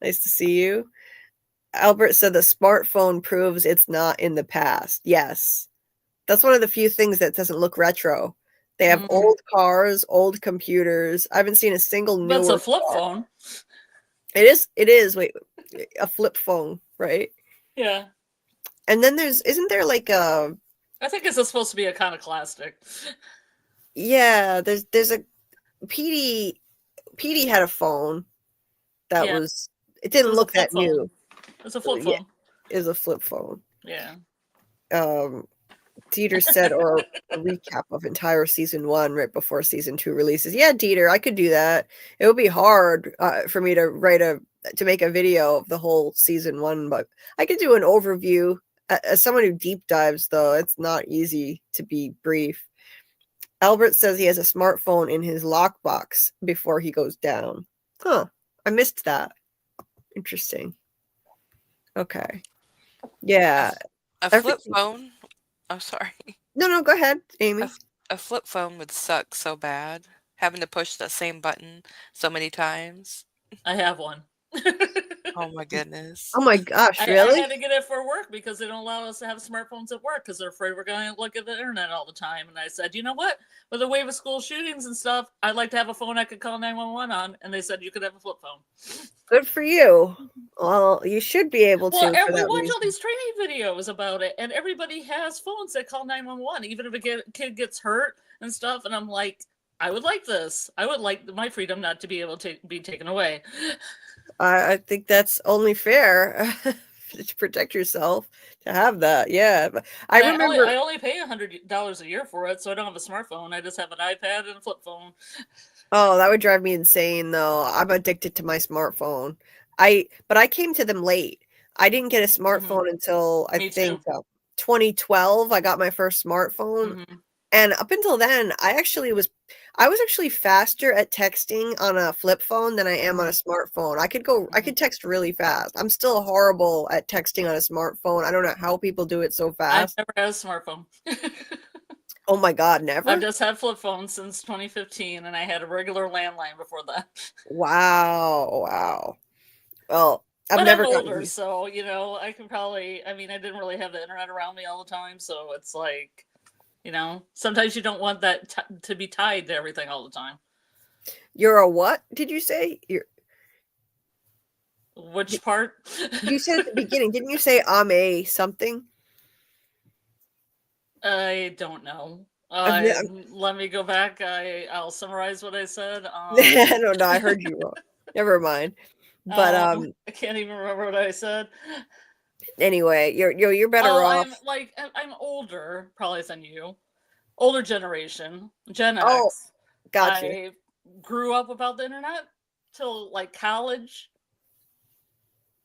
nice to see you. Albert said the smartphone proves it's not in the past. Yes, that's one of the few things that doesn't look retro. They have old cars, old computers. I haven't seen a single new. That's a flip phone. It is. Wait, a flip phone, right? Yeah. And then isn't there like a... I think it's supposed to be iconoclastic. Yeah, there's a... PD had a phone that was... It didn't look that new. It's a flip phone. Yeah, it was a flip phone. Yeah. Dieter said, or a recap of entire season 1 right before season 2 releases. Yeah, Dieter, I could do that. It would be hard for me to make a video of the whole season 1, but I could do an overview. As someone who deep dives, though, it's not easy to be brief. Albert says he has a smartphone in his lockbox before he goes down. Huh. I missed that. Interesting. Okay. Yeah. A flip phone? I'm sorry. No, go ahead, Amy. A flip phone would suck so bad. Having to push the same button so many times. I have one. Oh my goodness. Oh my gosh, I really? had to get it for work because they don't allow us to have smartphones at work because they're afraid we're going to look at the internet all the time. And I said, you know what? With the wave of school shootings and stuff, I'd like to have a phone I could call 911 on. And they said you could have a flip phone. Good for you. Well, you should be able to. Well, and for we that watch reason. all these training videos about it, and everybody has phones that call 911, even if a kid gets hurt and stuff. And I'm like, I would like this. I would like my freedom not to be able to be taken away. I think that's only fair to protect yourself to have that. Yeah, but I remember I only pay $100 a year for it, so I don't have a smartphone. I just have an iPad and a flip phone. Oh, that would drive me insane though. I'm addicted to my smartphone. But I came to them late. I didn't get a smartphone until I think 2012. I got my first smartphone. And up until then, I was actually faster at texting on a flip phone than I am on a smartphone. I could text really fast. I'm still horrible at texting on a smartphone. I don't know how people do it so fast. I've never had a smartphone. Oh my God, never? I've just had flip phones since 2015, and I had a regular landline before that. Wow. Well, I'm older, so, you know, I can probably, I mean, I didn't really have the internet around me all the time, so it's like, you know, sometimes you don't want that to be tied to everything all the time. You're a what? Did you say? Which part? You said at the beginning, didn't you say I'm a something? I don't know. Let me go back. I'll summarize what I said. No, I heard you wrong. Never mind. But I can't even remember what I said. Anyway, you're better off. I'm older probably than you. Older generation, Gen X. Oh, gotcha. I grew up without the internet till like college.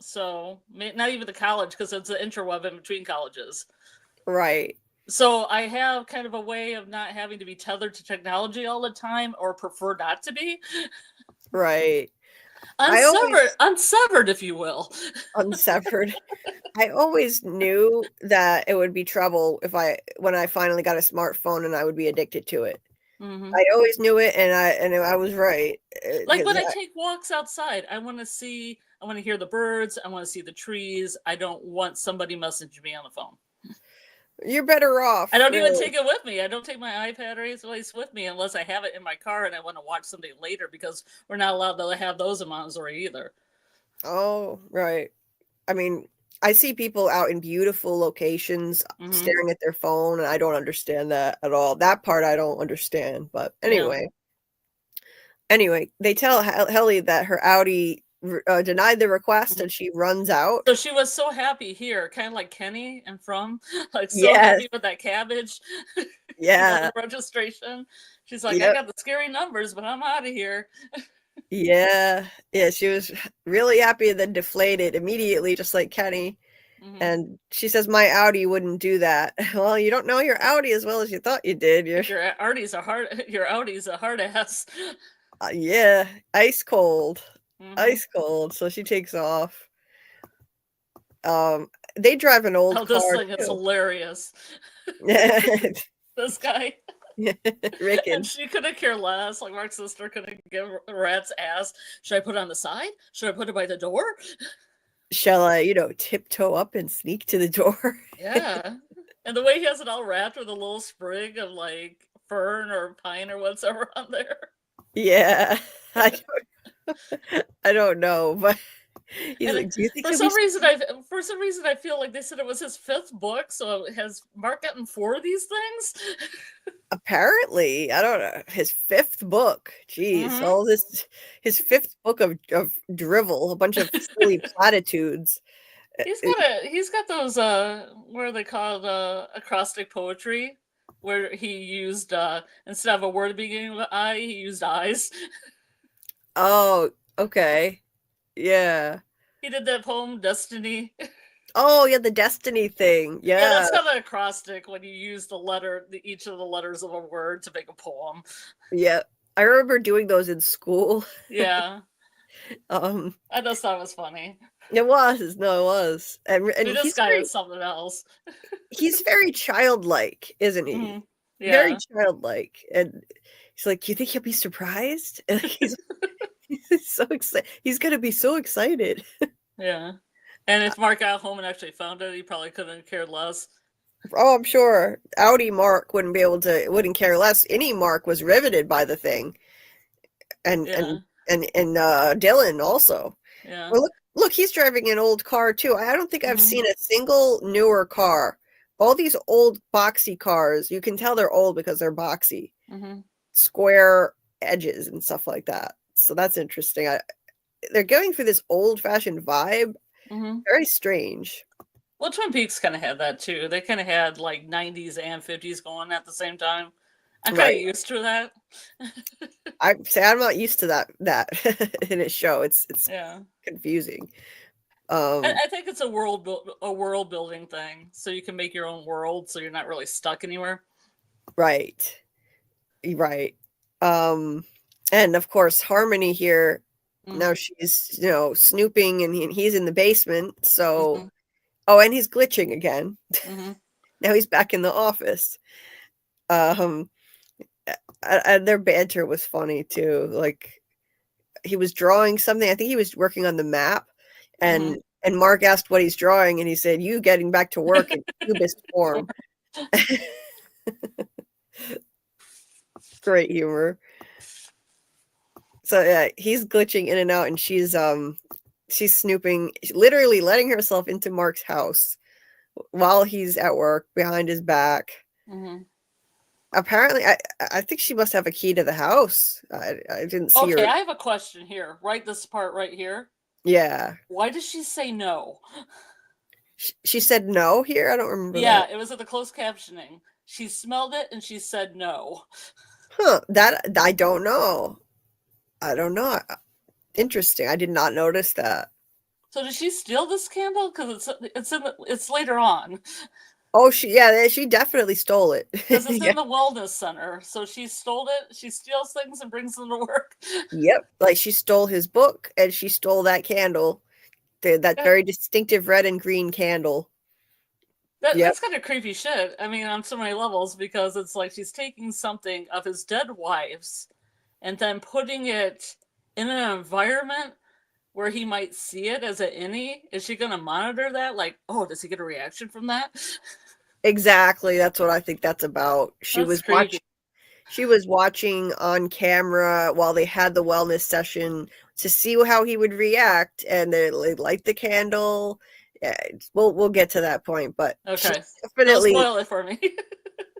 So not even the college, because it's the interweb in between colleges. Right. So I have kind of a way of not having to be tethered to technology all the time, or prefer not to be. Right. Unsevered, if you will. Unsevered. I always knew that it would be trouble when I finally got a smartphone and I would be addicted to it. I always knew it, and I was right. Like when I take walks outside, I want to hear the birds. I want to see the trees. I don't want somebody messaging me on the phone. You're better off. I don't even take it with me. I don't take my iPad or anything with me unless I have it in my car and I want to watch something later, because we're not allowed to have those in Monterey either. Oh, right. I mean, I see people out in beautiful locations staring at their phone, and I don't understand that at all. That part I don't understand. But anyway. Anyway, they tell Helly that her Audi denied the request and she runs out. So she was so happy here, kind of like Kenny and From, like so happy with that cabbage. Yeah. Registration. She's like, I got the scary numbers, but I'm out of here. Yeah. She was really happy and then deflated immediately, just like Kenny. And she says, my Audi wouldn't do that. Well, you don't know your Audi as well as you thought you did. Your Audi's a hard ass. Yeah, ice cold. Ice cold. So she takes off. They drive an old car. This thing is hilarious. This guy. Rick and she couldn't care less. Like Mark's sister couldn't give a rat's ass. Should I put it on the side? Should I put it by the door? Shall I, tiptoe up and sneak to the door? Yeah. And the way he has it all wrapped with a little sprig of like fern or pine or whatever on there. Yeah. I don't know, but he's like, do you think for some reason I feel like they said it was his 5th book, so has Mark gotten 4 of these things? Apparently, I don't know. His 5th book. Jeez, all this, his 5th book of drivel, a bunch of silly platitudes. He's got those what are they called, acrostic poetry, where he used instead of a word beginning with I, he used eyes. Oh, okay. Yeah. He did that poem, Destiny. Oh, yeah, the Destiny thing. Yeah. Yeah, that's kind of acrostic when you use each of the letters of a word to make a poem. Yeah. I remember doing those in school. Yeah. I just thought it was funny. It was. No, it was. And this guy is something else. He's very childlike, isn't he? Yeah. Very childlike. And he's like, you think he'll be surprised? And he's so excited. He's going to be so excited. Yeah. And if Mark got home and actually found it, he probably couldn't have cared less. Oh, I'm sure Audi Mark wouldn't care less. Any Mark was riveted by the thing. And Yeah. Dylan also. Yeah. Well, look, he's driving an old car too. I don't think I've Mhm. seen a single newer car. All these old boxy cars, you can tell they're old because they're boxy, Mhm. square edges and stuff like that. So that's interesting. They're going for this old-fashioned vibe. Mhm. Very strange. Well, Twin Peaks kind of had that too. They kind of had like 90s and 50s going at the same time. I'm kind of Right. used to that. I'm not used to that in a show. It's Yeah. confusing. I think it's a world building thing, so you can make your own world, so you're not really stuck anywhere. Right. Right. And of course, Harmony here, now she's, snooping and he's in the basement. So, and he's glitching again. Now he's back in the office. And their banter was funny too. Like, he was drawing something. I think he was working on the map, and Mark asked what he's drawing, and he said, "You getting back to work in cubist form." Great humor. So yeah, he's glitching in and out, and she's snooping, literally letting herself into Mark's house while he's at work behind his back. Apparently, I think she must have a key to the house. I didn't see her. Okay, I have a question here. Right, this part right here. Yeah. Why does she say no? She said no here? I don't remember that. Yeah, it was at the closed captioning. She smelled it and she said no. Huh, that I don't know. I don't know. Interesting. I did not notice that. So did she steal this candle? Because it's later on. Oh, she definitely stole it. Because it's Yeah. in the wellness center. So she stole it. She steals things and brings them to work. Yep. Like she stole his book and she stole that candle. That very distinctive red and green candle. Yep. That's kind of creepy shit. I mean, on so many levels, because it's like she's taking something of his dead wife's and then putting it in an environment where he might see it as an innie. Is she going to monitor that? Like, oh, does he get a reaction from that? Exactly. That's what I think that's about. She was watching on camera while they had the wellness session to see how he would react, and they light the candle. Yeah, we'll get to that point, but okay, definitely don't spoil it for me.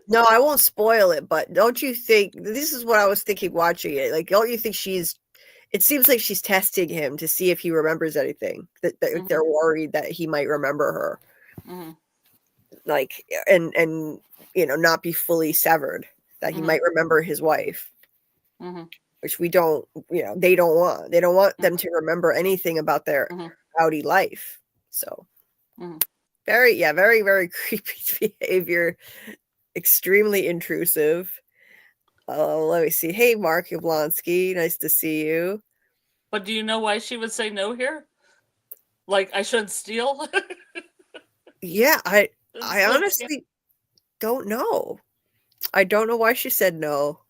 No, I won't spoil it, but don't you think this is what I was thinking watching it? Like, don't you think it seems like she's testing him to see if he remembers anything. That they're worried that he might remember her. Like, and not be fully severed, that he might remember his wife. Which we don't, they don't want. They don't want them to remember anything about their rowdy life. So very, very creepy behavior. Extremely intrusive. Let me see. Hey, Mark Yablonsky. Nice to see you. But do you know why she would say no here? Like, I should steal? Yeah, I honestly don't know. I don't know why she said no.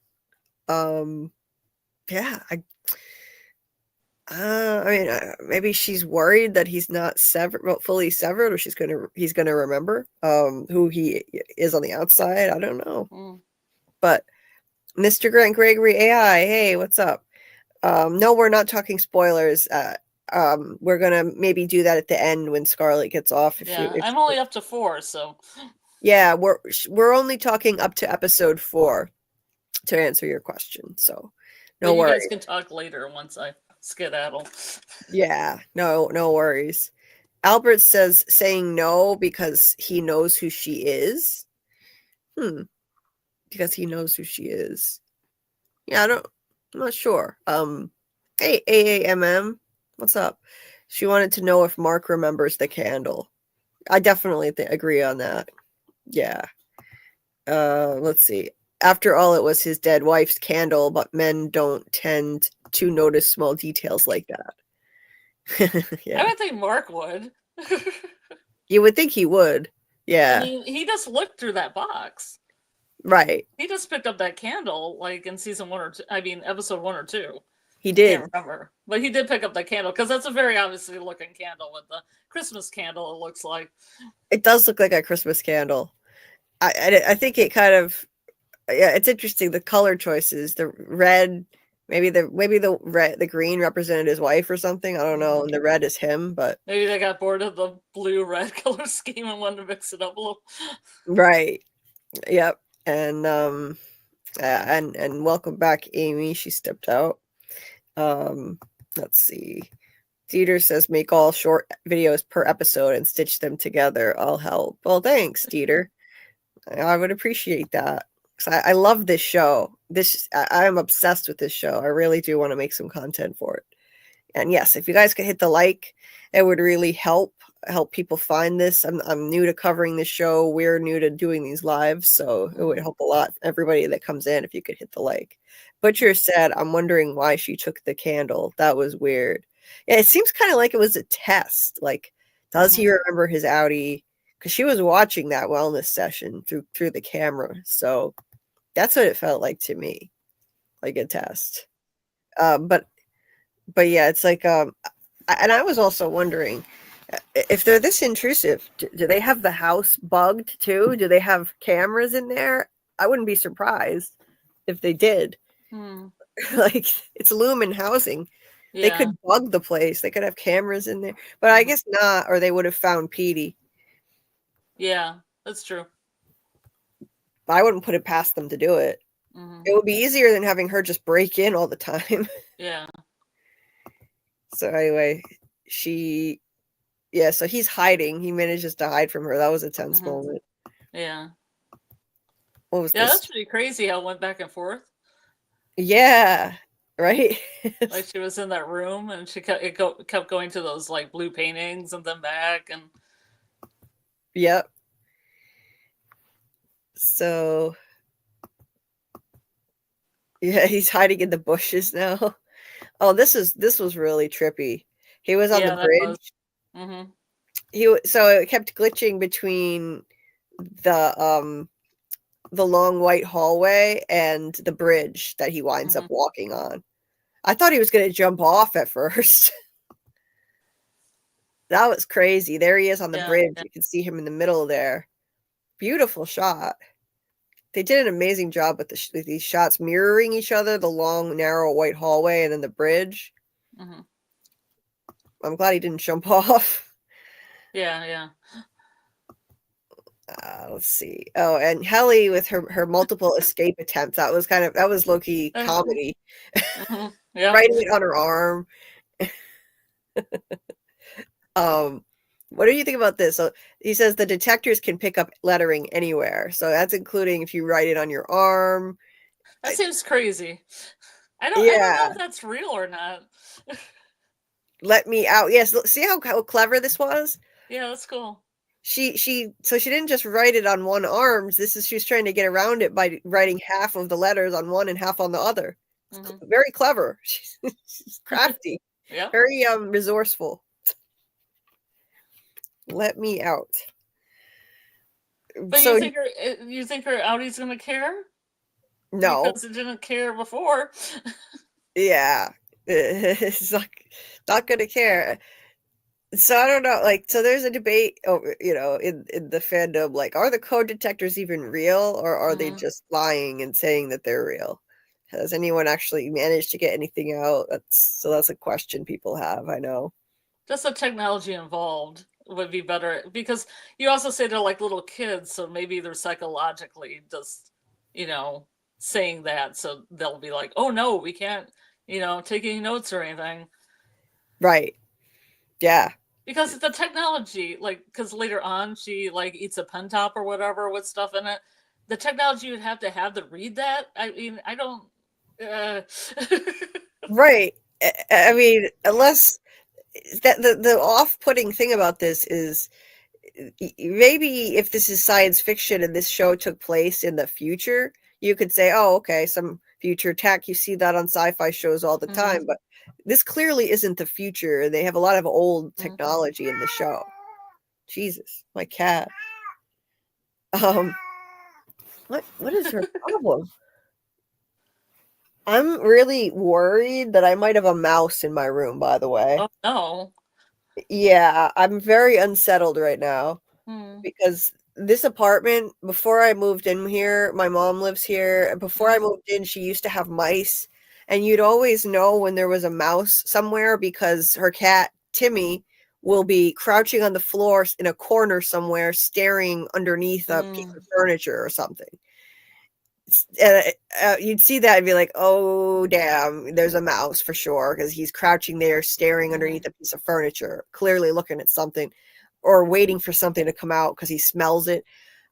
Yeah, I mean, maybe she's worried that he's not fully severed, or he's gonna remember who he is on the outside. I don't know. But Mr. Grant Gregory AI, hey, what's up? No, we're not talking spoilers. We're gonna maybe do that at the end when Scarlet gets off. I'm only up to 4, so yeah, we're only talking up to episode 4 to answer your question. So no worries. You guys can talk later once I skedaddle. Yeah, no worries. Albert says saying no because he knows who she is. Because he knows who she is. Yeah, I'm not sure. Hey, AAMM, what's up? She wanted to know if Mark remembers the candle. I definitely agree on that. Yeah. Let's see. After all, it was his dead wife's candle, but men don't tend to notice small details like that. Yeah. I would think Mark would. You would think he would. Yeah. I mean, he just looked through that box. Right. He just picked up that candle, like in season 1 or 2. I mean, episode 1 or 2. He did. Can't remember, but he did pick up the candle because that's a very obviously looking candle with the Christmas candle. It looks like it does look like a Christmas candle. I think it kind of, yeah, it's interesting. The color choices, the red, maybe the red, the green represented his wife or something. I don't know. And the red is him, but maybe they got bored of the blue-red color scheme and wanted to mix it up a little. Right. Yep. And welcome back, Amy. She stepped out. Let's see. Dieter says make all short videos per episode and stitch them together. I'll help. Well, thanks, Dieter. I would appreciate that. I love this show. I am obsessed with this show. I really do want to make some content for it. And yes, if you guys could hit the like, it would really help people find this. I'm new to covering this show. We're new to doing these lives, so it would help a lot. Everybody that comes in, if you could hit the like. Butcher said, I'm wondering why she took the candle. That was weird. Yeah, it seems kind of like it was a test. Like, does he remember his outie? Because she was watching that wellness session through the camera. So that's what it felt like to me, like a test. But yeah, it's like, and I was also wondering, if they're this intrusive, do they have the house bugged too? Do they have cameras in there? I wouldn't be surprised if they did. Like, it's Lumen housing. Yeah. They could bug the place. They could have cameras in there, but I guess not, or they would have found Petey. Yeah, that's true. I wouldn't put it past them to do it. It would be easier than having her just break in all the time. Yeah. So anyway, so he's hiding. He manages to hide from her. That was a tense moment. Yeah. What was this? That's pretty crazy how it went back and forth. Yeah. Right? Like she was in that room and she kept going to those like blue paintings and then back and. Yep. So yeah, he's hiding in the bushes now. Oh, this was really trippy. He was on the bridge. So it kept glitching between the long white hallway and the bridge that he winds up walking on. I thought he was going to jump off at first. That was crazy. There he is on the bridge. You can see him in the middle there. Beautiful shot. They did an amazing job with these shots mirroring each other, the long, narrow white hallway and then the bridge. I'm glad he didn't jump off. Yeah. Let's see. Oh, and Helly with her multiple escape attempts. That was low-key comedy. Writing it on her arm. What do you think about this? So he says the detectors can pick up lettering anywhere. So that's including if you write it on your arm. That seems crazy. I don't know if that's real or not. Let me out. Yes. See how clever this was? Yeah, that's cool. She didn't just write it on one arm. She's trying to get around it by writing half of the letters on one and half on the other. Very clever. She's crafty. Yeah. Very resourceful. Let me out. But so, you think her outie's gonna care? No, because it didn't care before. Yeah, it's not gonna care. So I don't know. Like, so there's a debate, in the fandom. Like, are the code detectors even real, or are they just lying and saying that they're real? Has anyone actually managed to get anything out? That's a question people have. I know. Just the technology involved would be better, because you also say they're like little kids, so maybe they're psychologically just, saying that, so they'll be like, oh no, we can't, take any notes or anything. Right. Yeah. Because the technology, because later on she eats a pen top or whatever with stuff in it. The technology would have to read that. I mean, I don't. Right. I mean, unless that the off-putting thing about this is maybe if this is science fiction and this show took place in the future, you could say, oh, okay, some future tech. You see that on sci-fi shows all the time, but this clearly isn't the future. They have a lot of old technology in the show. Jesus, my cat. What is her problem? I'm really worried that I might have a mouse in my room, by the way. Oh no. Yeah, I'm very unsettled right now Hmm. because this apartment, before I moved in here, my mom lives here, and before I moved in, she used to have mice, and you'd always know when there was a mouse somewhere because her cat, Timmy, will be crouching on the floor in a corner somewhere, staring underneath a piece of furniture or something. You'd see that and be like, oh, damn, there's a mouse for sure, because he's crouching there, staring underneath a piece of furniture, clearly looking at something or waiting for something to come out because he smells it.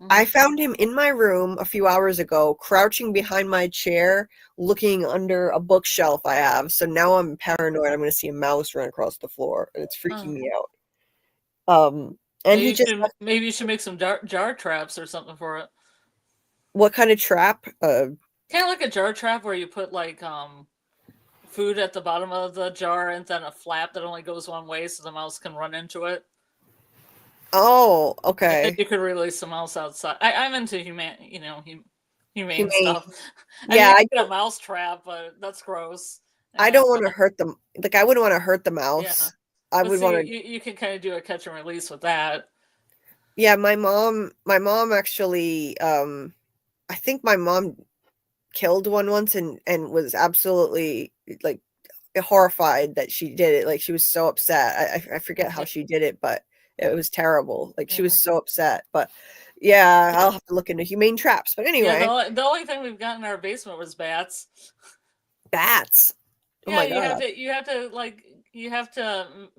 I found him in my room a few hours ago, crouching behind my chair, looking under a bookshelf I have. So now I'm paranoid I'm going to see a mouse run across the floor, and it's freaking me out. And he just, Maybe you should make some jar traps or something for it. what kind of trap? Kind of like a jar trap where you put like food at the bottom of the jar and then a flap that only goes one way so the mouse can run into it. Oh, And then okay. you could release the mouse outside. I'm into humane stuff. Yeah, I get a mouse trap, but that's gross. I don't want to hurt them. Like, I wouldn't want to hurt the mouse. I would want to. You can kind of do a catch and release with that. Yeah, my mom actually, I think my mom killed one once and was absolutely like horrified that she did it. Like, she was so upset. I forget how she did it, but it was terrible. Like, she was so upset. But yeah, I'll have to look into humane traps. But anyway, the only thing we've got in our basement was bats. Bats. Oh my god. You have to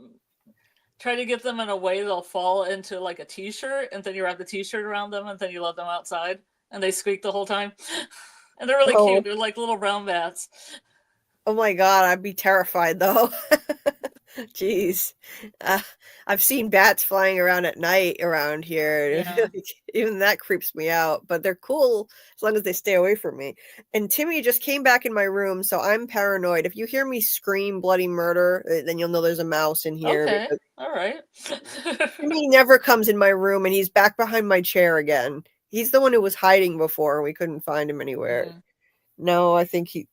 try to get them in a way they'll fall into like a t-shirt, and then you wrap the t-shirt around them, and then you let them outside, and they squeak the whole time. And they're really cute. They're like little brown bats. Oh my god, I'd be terrified though. Jeez. I've seen bats flying around at night around here. Yeah. Even that creeps me out, but they're cool as long as they stay away from me. And Timmy just came back in my room, so I'm paranoid. If you hear me scream bloody murder, then you'll know there's a mouse in here. Okay. All right. Timmy never comes in my room, and he's back behind my chair again. He's the one who was hiding before, and we couldn't find him anywhere. No, I think he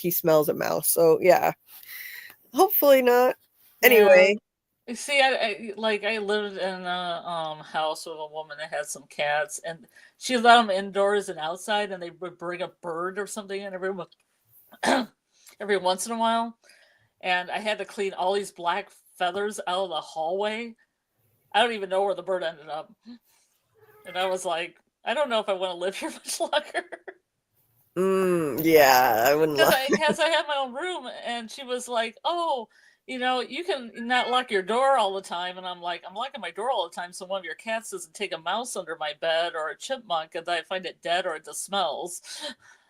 smells a mouse. So yeah. Hopefully not. Anyway. You see, I lived in a house with a woman that had some cats, and she let them indoors and outside, and they would bring a bird or something in every once in a while. And I had to clean all these black feathers out of the hallway. I don't even know where the bird ended up. And I was like, I don't know if I want to live here much longer. Yeah, I wouldn't. Because I had my own room, and she was like, "Oh, you can not lock your door all the time." And I'm like, "I'm locking my door all the time, so one of your cats doesn't take a mouse under my bed or a chipmunk, and I find it dead or it just smells."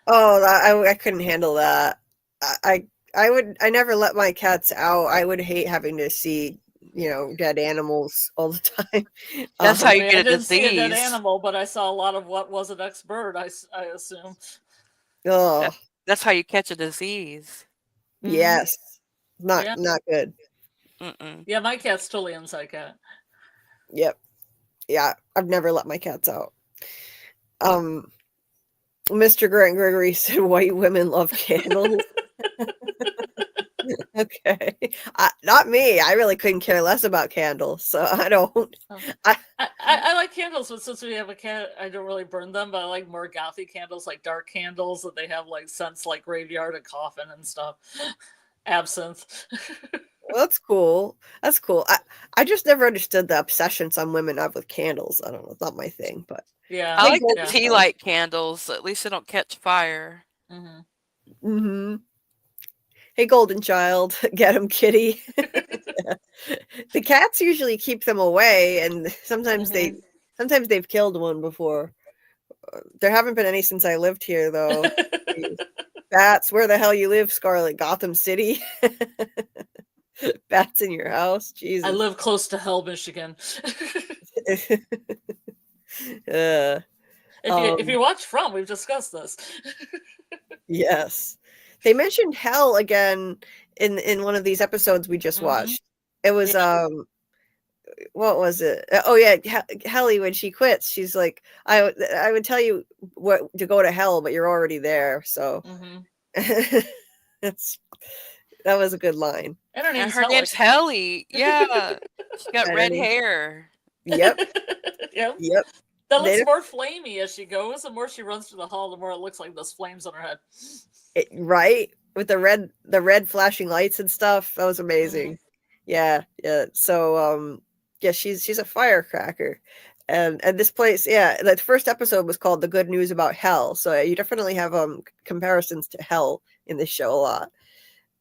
Oh, I couldn't handle that. I never let my cats out. I would hate having to see dead animals all the time. That's how you get a disease. I didn't see a dead animal, but I saw a lot of what was an ex-bird, I assume. Oh, that's how you catch a disease. Yes, not good. Yeah, my cat's totally inside cat. Yep. Yeah, I've never let my cats out. Mr. Grant Gregory said white women love candles. Okay. Not me. I really couldn't care less about candles, so I don't. I like candles, but since we have a cat, I don't really burn them, but I like more gothy candles, like dark candles that they have like scents like graveyard and coffin and stuff. Absinthe. Well, that's cool. That's cool. I just never understood the obsession some women have with candles. I don't know. It's not my thing, but yeah. I like the tea light candles. At least they don't catch fire. Hey, golden child, get him, kitty. The cats usually keep them away, and sometimes they've killed one before. There haven't been any since I lived here, though. Bats, where the hell you live, Scarlet? Gotham City? Bats in your house? Jesus. I live close to Hell, Michigan. If you watch From, we've discussed this. Yes. They mentioned hell again in one of these episodes we just watched. It was what was it? Oh yeah, Helly, when she quits, she's like, I would tell you what to go to hell, but you're already there. So That was a good line. And her name's Helly. Yeah. She got red hair. Yep. Yep. Yep. That looks more flamey as she goes. The more she runs through the hall, the more it looks like there's flames on her head. Right? With the red flashing lights and stuff. That was amazing. Mm-hmm. Yeah. So yeah, she's a firecracker. And this place, yeah, the first episode was called The Good News About Hell. So you definitely have comparisons to hell in this show a lot.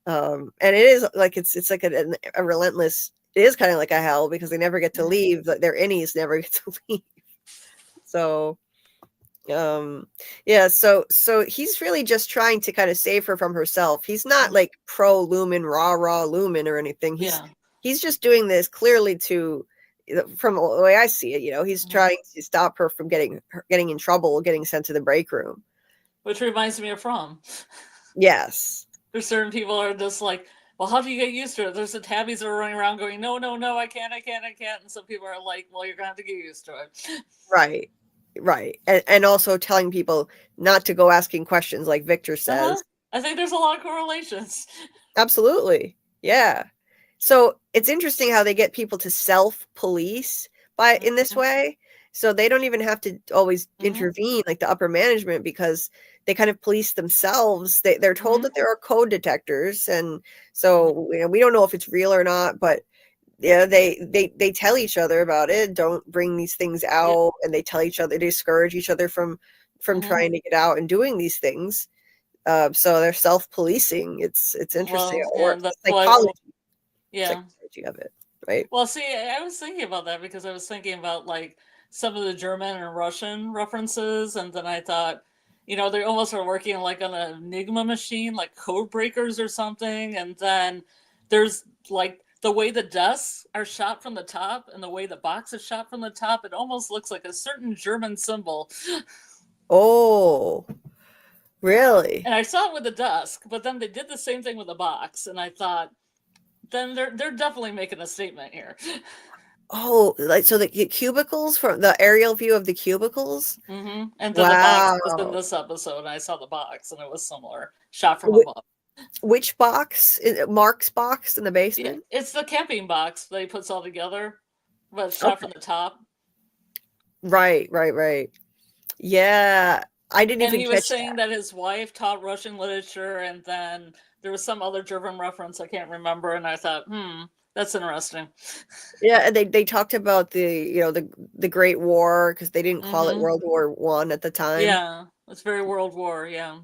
And it is like it's like a relentless, it is kind of like a hell because they never get to leave. Their innies never get to leave. So yeah, so he's really just trying to kind of save her from herself. He's not like pro Lumen, rah Lumen or anything. He's just doing this clearly to, from the way I see it, he's trying to stop her from getting in trouble, getting sent to the break room. Which reminds me of From. Yes. There's certain people are just like, well, how do you get used to it? There's the tabbies that are running around going, no, I can't. And some people are like, well, you're going to have to get used to it. Right. And also telling people not to go asking questions like Victor says. I think there's a lot of correlations. Absolutely. Yeah. So it's interesting how they get people to self-police in this way. So they don't even have to always intervene like the upper management because they kind of police themselves. They're told that there are code detectors. And so we don't know if it's real or not, but yeah, they tell each other about it. Don't bring these things out, and they tell each other, they discourage each other from trying to get out and doing these things. So they're self-policing. It's interesting how it works. The psychology, psychology of it, right? Well, see, I was thinking about that because I was thinking about like some of the German and Russian references, and then I thought, they almost are working like on an Enigma machine, like code breakers or something, and then there's like the way the desks are shot from the top and the way the box is shot from the top, it almost looks like a certain German symbol. Oh, really? And I saw it with the desk, but then they did the same thing with the box, and I thought, then they're definitely making a statement here. Oh, like so the cubicles, from the aerial view of the cubicles? And then the box was in this episode, and I saw the box, and it was similar, shot from above. Which box? Mark's box in the basement? Yeah, it's the camping box that he puts all together, but shot from the top. Right. Yeah, I didn't even catch that. And he was saying that his wife taught Russian literature, and then there was some other German reference I can't remember, and I thought, that's interesting. Yeah, and they talked about the Great War because they didn't call it World War I at the time. Yeah, it's very World War. Yeah.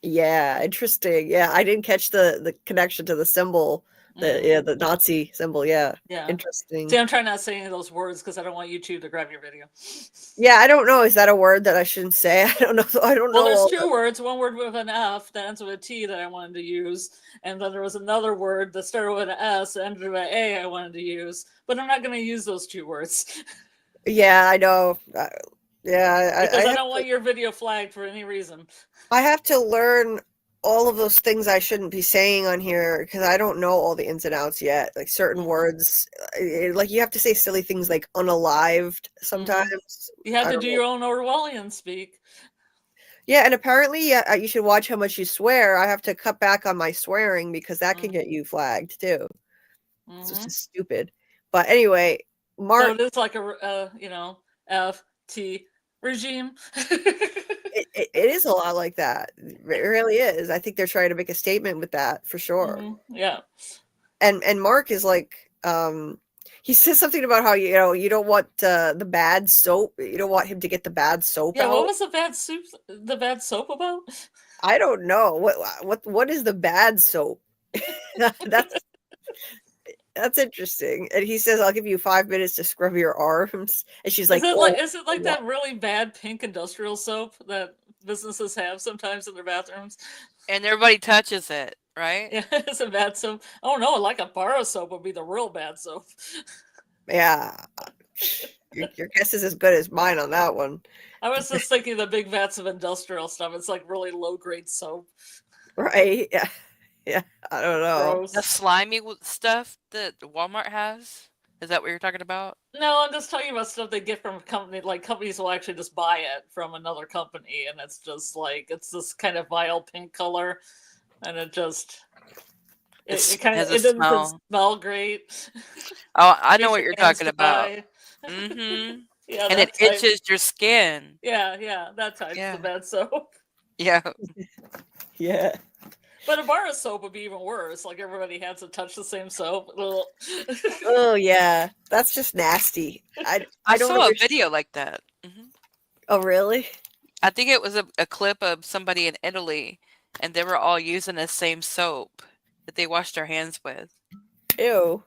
Yeah, interesting. Yeah, I didn't catch the connection to the symbol, the Nazi symbol. Yeah, interesting. See, I'm trying not to say any of those words because I don't want YouTube to grab your video. Yeah, I don't know. Is that a word that I shouldn't say? I don't know. Well, there's two words. One word with an F that ends with a T that I wanted to use, and then there was another word that started with an S and ended with an A I wanted to use, but I'm not going to use those two words. Yeah, I know. Yeah, because I don't want your video flagged for any reason. I have to learn all of those things I shouldn't be saying on here because I don't know all the ins and outs yet. Like certain words, like you have to say silly things like unalived sometimes. You have to do your own Orwellian speak. Yeah, and apparently, you should watch how much you swear. I have to cut back on my swearing because that can get you flagged too. It's just stupid. But anyway, Mark. So it is like a FT regime. it is a lot like that. It really is. I think they're trying to make a statement with that for sure. Yeah. And Mark is like, he says something about how you don't want the bad soap. You don't want him to get the bad soap. Yeah, what was the bad soap about? I don't know. What is the bad soap? That's interesting. And he says, I'll give you 5 minutes to scrub your arms. And she's like, is it like that really bad pink industrial soap that businesses have sometimes in their bathrooms? And everybody touches it, right? Yeah, it's a bad soap. Oh no, like a bar of soap would be the real bad soap. Yeah. Your guess is as good as mine on that one. I was just thinking the big vats of industrial stuff. It's like really low grade soap. Right. Yeah. Yeah, I don't know. Gross. The slimy stuff that Walmart has. Is that what you're talking about? No, I'm just talking about stuff they get from a company. Like, companies will actually just buy it from another company, and it's just like, it's this kind of vile pink color, and it just it kind of, has a it doesn't smell. smell great. Oh, I know Makes what your you're hands talking about. dry. Mm-hmm. Yeah, And it that type. itches your skin. Yeah, that type's the Yeah. bad soap. Yeah. Yeah. But a bar of soap would be even worse. Like, everybody has to touch the same soap. Oh yeah, that's just nasty. I I don't saw a understand. video like that. Oh really? I think it was a clip of somebody in Italy, and they were all using the same soap that they washed their hands with. Ew.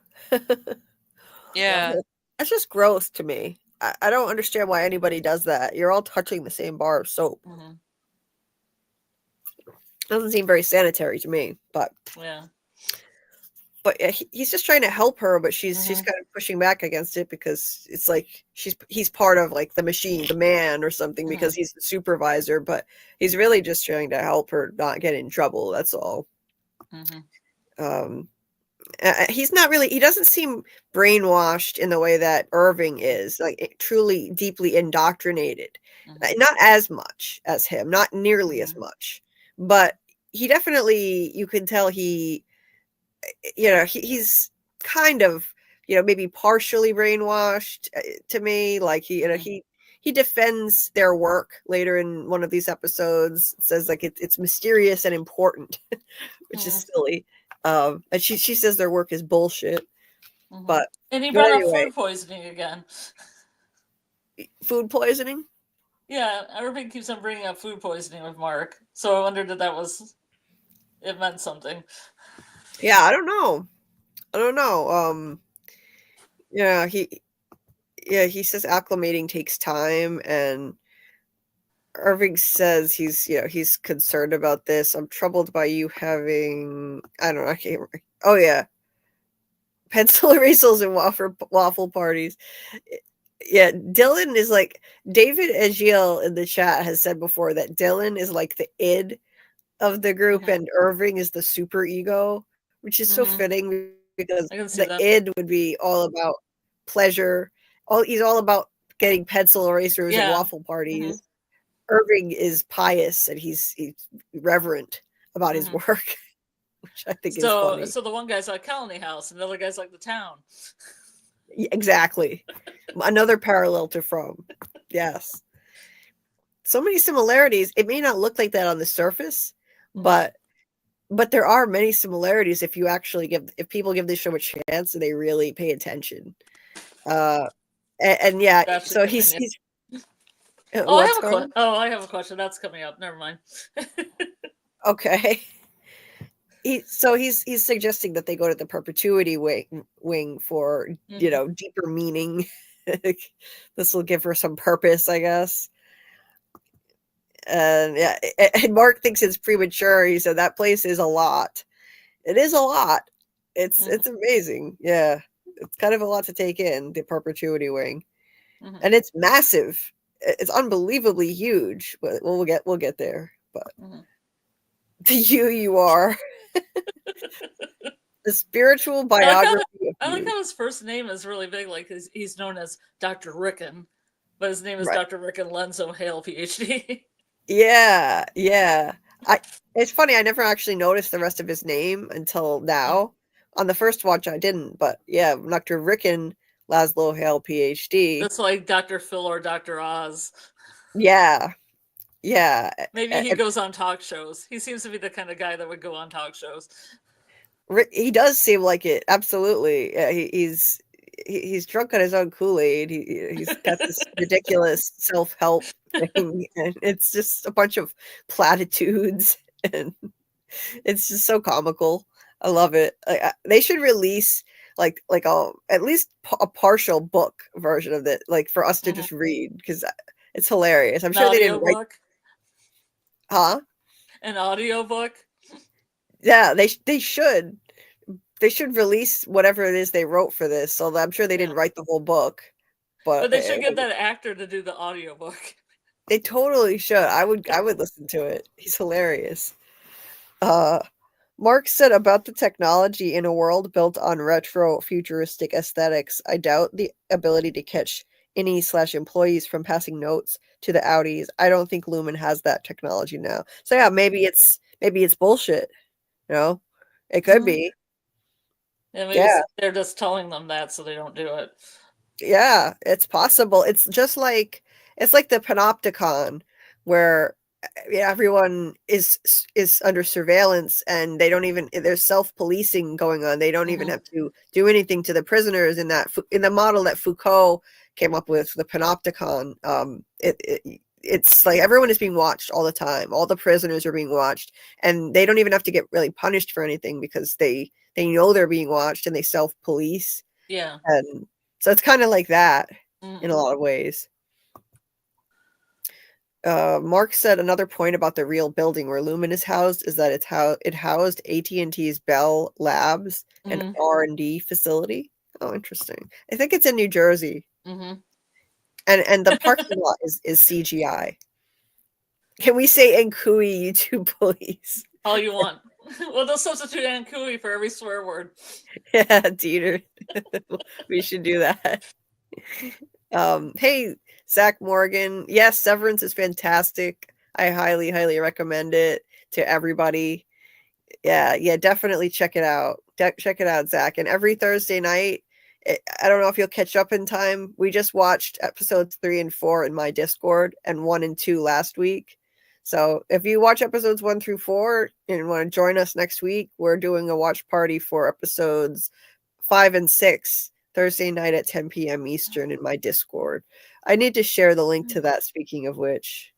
Yeah. That's just gross to me. I don't understand why anybody does that. You're all touching the same bar of soap. Mm-hmm. Doesn't seem very sanitary to me. But Yeah. yeah, he's just trying to help her, but she's Mm-hmm. kind of pushing back against it because it's like he's part of like the machine, the man or something, Mm-hmm. because he's the supervisor. But he's really just trying to help her not get in trouble. That's all. Mm-hmm. He's not really, he doesn't seem brainwashed in the way that Irving is, like truly deeply indoctrinated. Mm-hmm. Not as much as him, not nearly as much, but he definitely, you can tell he's kind of, maybe partially brainwashed to me. Like he defends their work later in one of these episodes. It says like it's mysterious and important, which is silly. And she says their work is bullshit. But and he brought up anyway, food poisoning again. Food poisoning? Yeah, Irving keeps on bringing up food poisoning with Mark. So I wondered if it meant something. Yeah, I don't know. Yeah, he says acclimating takes time, and Irving says he's concerned about this. I'm troubled by you having, I don't know, I can't remember. Oh yeah, pencil erasers and waffle parties. Yeah, Dylan is like, David Agiel in the chat has said before that Dylan is like the id of the group, and Irving is the super ego, which is so fitting because the id would be all about pleasure. He's all about getting pencil erasers and waffle parties. Irving is pious, and he's reverent about his work, which I think is funny. So the one guy's like Colony House, and the other guy's like the town. Exactly. Another parallel to From. Yes. So many similarities. It may not look like that on the surface, but there are many similarities if people give this show a chance and they really pay attention. And yeah, so he's I have a question. That's coming up. Never mind. Okay. He's suggesting that they go to the Perpetuity Wing for deeper meaning. This will give her some purpose, I guess. And yeah, and Mark thinks it's premature. He said that place is a lot. It is a lot. It's amazing. Yeah, it's kind of a lot to take in, the Perpetuity Wing, and it's massive. It's unbelievably huge. But we'll get there. But the you are the spiritual biography. I like how his first name is really big. Like he's known as Dr. Rickon, but his name is Dr. Rickon Lenzo Hale, PhD. Yeah. It's funny. I never actually noticed the rest of his name until now. On the first watch, I didn't. But yeah, Dr. Rickon Laszlo Hale, PhD. That's like Dr. Phil or Dr. Oz. Yeah. Maybe he goes on talk shows. He seems to be the kind of guy that would go on talk shows. He does seem like it. Absolutely. Yeah, he's drunk on his own Kool-Aid. He's got this ridiculous self-help thing, and it's just a bunch of platitudes, and it's just so comical. I love it. They should release like at least a partial book version of it, like for us to just read, because it's hilarious. I'm sure they didn't write. Huh? An audiobook? Yeah, they should. They should release whatever it is they wrote for this. Although I'm sure they didn't write the whole book. But they should get that actor to do the audiobook. They totally should. I would listen to it. He's hilarious. Mark said about the technology in a world built on retro futuristic aesthetics, I doubt the ability to catch any/employees from passing notes to the Audis. I don't think Lumen has that technology now. So yeah, maybe it's bullshit. You know, it could be. Yeah, maybe they're just telling them that so they don't do it. Yeah, it's possible. It's just like the panopticon where everyone is under surveillance and they don't even there's self-policing going on. They don't even have to do anything to the prisoners in the model that Foucault came up with, the panopticon. It's like everyone is being watched all the time. All the prisoners are being watched and they don't even have to get really punished for anything because they know they're being watched and they self-police. Yeah. And so it's kind of like that in a lot of ways. Mark said another point about the real building where Lumen is housed is that it housed AT&T's Bell Labs, an R&D facility. Oh, interesting. I think it's in New Jersey. And the parking lot is CGI. Can we say Nkui, YouTube police? All you want. Well, they'll substitute Nkui for every swear word. Yeah, Dieter. We should do that. Hey, Zach Morgan. Yes, Severance is fantastic. I highly, highly recommend it to everybody. Yeah, definitely check it out. Check it out, Zach. And every Thursday night, I don't know if you'll catch up in time. We just watched episodes 3 and 4 in my Discord and 1 and 2 last week. So if you watch episodes 1 through 4 and want to join us next week, we're doing a watch party for episodes 5 and 6 Thursday night at 10 p.m. Eastern in my Discord. I need to share the link to that, speaking of which.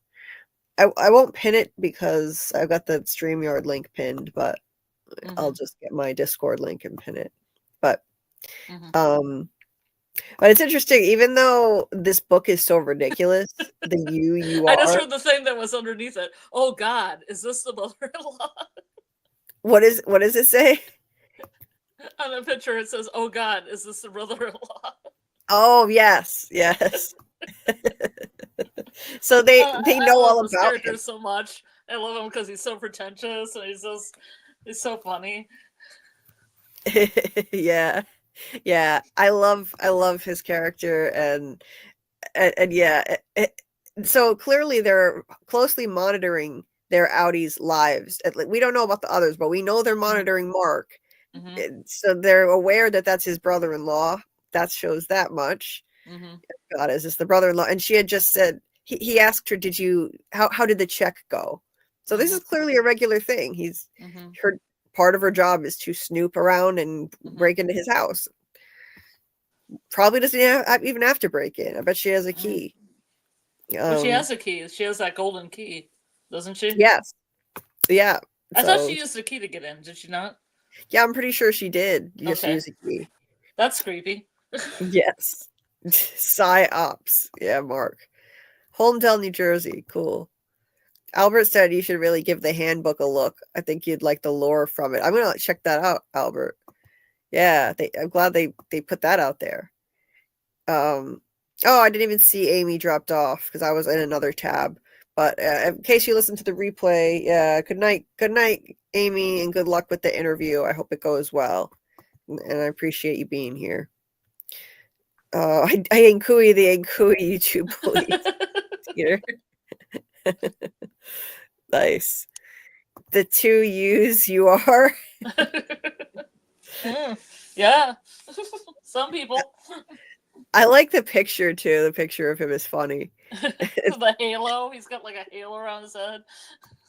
I won't pin it because I've got the StreamYard link pinned, but I'll just get my Discord link and pin it. But but it's interesting, even though this book is so ridiculous, the you I are. just heard the thing that was underneath it. Oh God, is this the mother-in-law? What does it say? On the picture it says, "Oh God, is this the brother-in-law?" Oh yes. So they know all about character him so much. I love him because he's so pretentious and he's so funny. Yeah. I love his character and yeah. So clearly they're closely monitoring their Audi's lives. We don't know about the others, but we know they're monitoring Mark. So they're aware that that's his brother-in-law. That shows that much. God, is this the brother-in-law? And she had just said, he asked her, how did the check go? So this is clearly a regular thing. Her part of her job is to snoop around and break into his house. Probably doesn't even have to break in. I bet she has a key. But she has a key. She has that golden key, doesn't she? Yes. Yeah. I thought she used the key to get in. Did she not? Yeah, I'm pretty sure she did. Just use a key. That's creepy. Yes. Psyops. Yeah, Mark. Holmdel, New Jersey. Cool. Albert said you should really give the handbook a look. I think you'd like the lore from it. I'm gonna check that out, Albert. Yeah, I'm glad they put that out there. Oh, I didn't even see Amy dropped off because I was in another tab. But in case you listen to the replay, yeah, good night, Amy, and good luck with the interview. I hope it goes well, and I appreciate you being here. I Nkui the Nkui YouTube police. Peter. Nice. The 2 U's you are. Yeah. Some people. I like the picture too. The picture of him is funny. The halo. He's got like a halo around his head.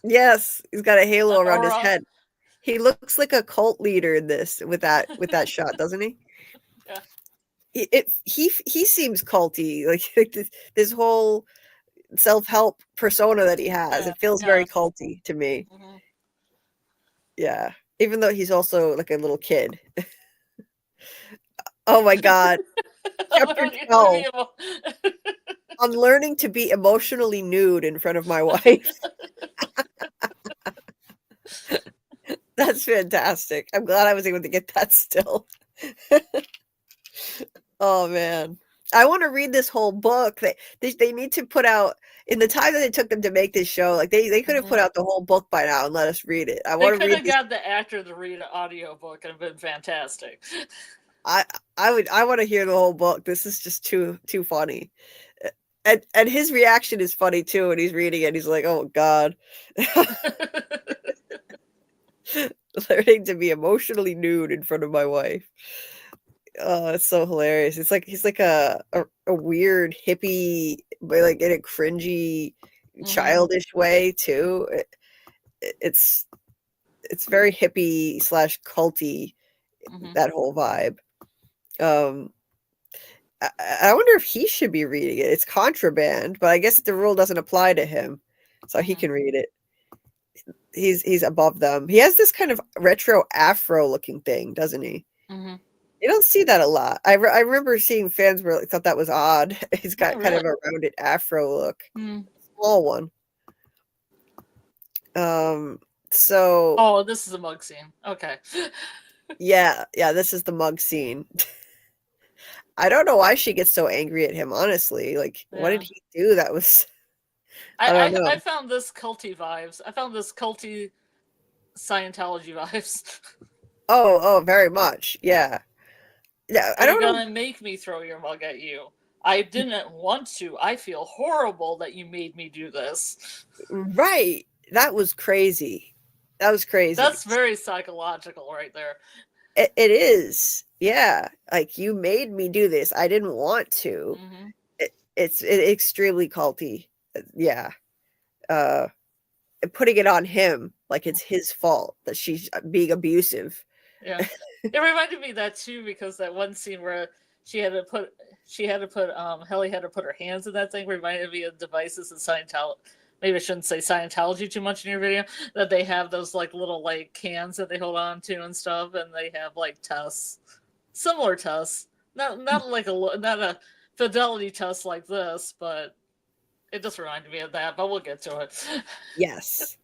Yes, he's got a halo around his head. He looks like a cult leader in this with that shot, doesn't he? Yeah. He seems culty. Like this whole self-help persona that he has. It feels very culty to me. Yeah. Even though he's also like a little kid. Oh my God. Chapter 12. I'm learning to be emotionally nude in front of my wife. That's fantastic. I'm glad I was able to get that still. Oh man. I want to read this whole book. They need to put out, in the time that it took them to make this show, like they could have put out the whole book by now and let us read it. I want to read. They could have got the actor to read an audio book and have been fantastic. I want to hear the whole book. This is just too funny. And his reaction is funny too when he's reading it. He's like, "Oh God." Learning to be emotionally nude in front of my wife. Oh, it's so hilarious. It's like he's like a weird hippie, but like in a cringy, childish way too. It's very hippie / culty, that whole vibe. I wonder if he should be reading it. It's contraband, but I guess the rule doesn't apply to him, so he can read it. He's above them. He has this kind of retro afro looking thing, doesn't he? You don't see that a lot. I remember seeing fans where thought that was odd. He's got kind of a rounded afro look, small one. So. Oh, this is a mug scene. Okay. yeah, this is the mug scene. I don't know why she gets so angry at him, honestly. Like, what did he do that was... I don't know. I found this culty vibes. I found this culty Scientology vibes. Oh, very much. Yeah. Yeah, I don't know. You're gonna make me throw your mug at you. I didn't want to. I feel horrible that you made me do this. Right. That was crazy. That's very psychological right there. It is. Yeah. Like, you made me do this. I didn't want to. It's extremely culty. Yeah. Putting it on him like it's his fault that she's being abusive. Yeah. It reminded me of that too, because that one scene where Helly had to put her hands in that thing reminded me of devices in Scientology. Maybe I shouldn't say Scientology too much in your video, that they have those like little like cans that they hold on to and stuff, and they have like tests, similar tests, not a fidelity test like this, but it just reminded me of that. But we'll get to it. Yes.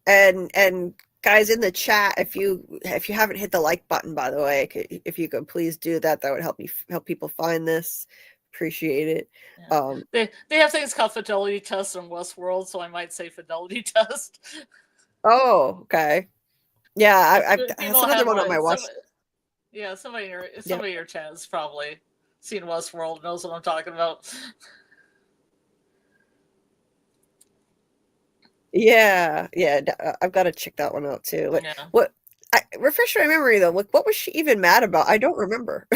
And guys in the chat, if you haven't hit the like button, by the way, if you could please do that, that would help people find this. Appreciate it. Yeah. They have things called fidelity tests in Westworld, so I might say fidelity test. Oh, okay. Yeah, that's another one on my watch. Somebody in your chat has probably seen Westworld, knows what I'm talking about. Yeah, I've got to check that one out too. What? Refresh my memory though. Like, what was she even mad about? I don't remember.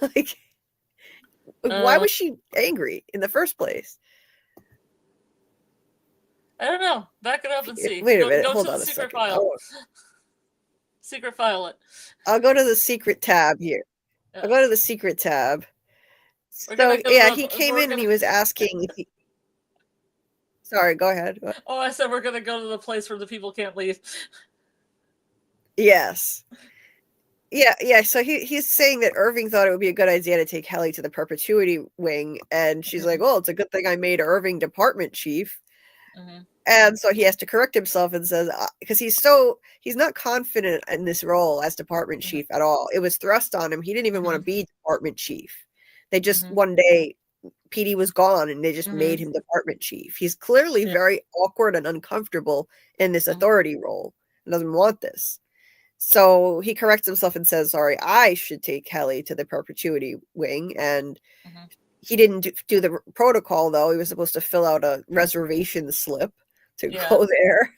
Like, why was she angry in the first place? I don't know. Back it up and see. Wait a minute. Go Hold to on the a secret second. file. Secret file it. I'll go to the secret tab here. Yeah. I'll go to the secret tab. So yeah, he came in and he was asking if he... Sorry, go ahead. Oh, I said we're gonna go to the place where the people can't leave. Yes. Yeah. So he's saying that Irving thought it would be a good idea to take Helly to the Perpetuity Wing, and she's like, "Well, it's a good thing I made Irving department chief." And so he has to correct himself and says, because he's not confident in this role as department chief at all. It was thrust on him. He didn't even want to be department chief. They just one day, PD was gone and they just made him department chief. He's clearly very awkward and uncomfortable in this authority role and doesn't want this. So he corrects himself and says, sorry, I should take Helly to the Perpetuity Wing. And he didn't do the protocol, though. He was supposed to fill out a reservation slip to go there.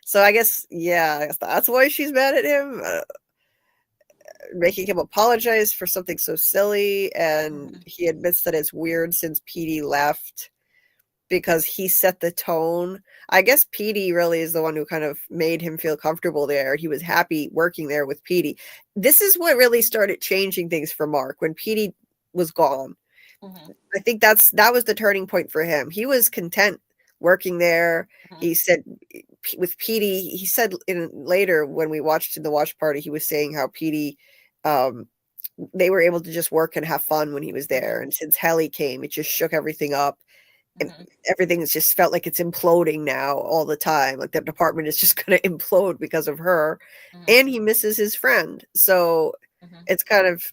So I guess that's why she's mad at him. Making him apologize for something so silly. And he admits that it's weird since PD left because he set the tone. I guess PD really is the one who kind of made him feel comfortable there. He was happy working there with PD. This is what really started changing things for Mark when PD was gone. I think that was the turning point for him. He was content working there. He said with PD, he said later when we watched in the watch party, he was saying how PD, they were able to just work and have fun when he was there. And since Helly came, it just shook everything up. And everything just felt like it's imploding now all the time. Like the department is just going to implode because of her. And he misses his friend. So it's kind of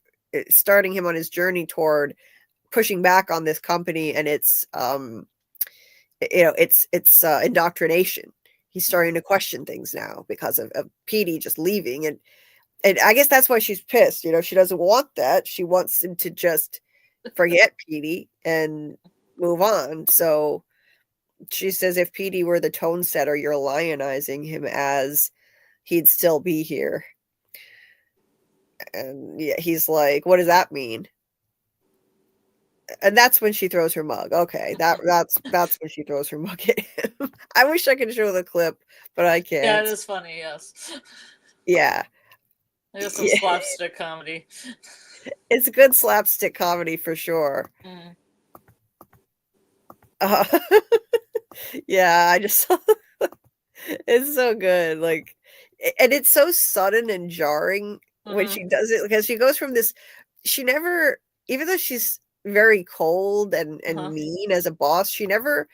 starting him on his journey toward pushing back on this company and its indoctrination. He's starting to question things now because of Petey just leaving, and I guess that's why she's pissed. She doesn't want that. She wants him to just forget Petey and move on. So she says, if Petey were the tone setter, you're lionizing him as he'd still be here. And yeah, he's like, what does that mean? And that's when she throws her mug. Okay, that's when she throws her mug at him. I wish I could show the clip, but I can't. Yeah, it is funny, yes. Yeah. I guess some slapstick comedy. It's a good slapstick comedy for sure. Yeah, I just saw it's so good. Like, and it's so sudden and jarring when she does it, because she goes from this, she never, even though she's very cold and mean as a boss, she never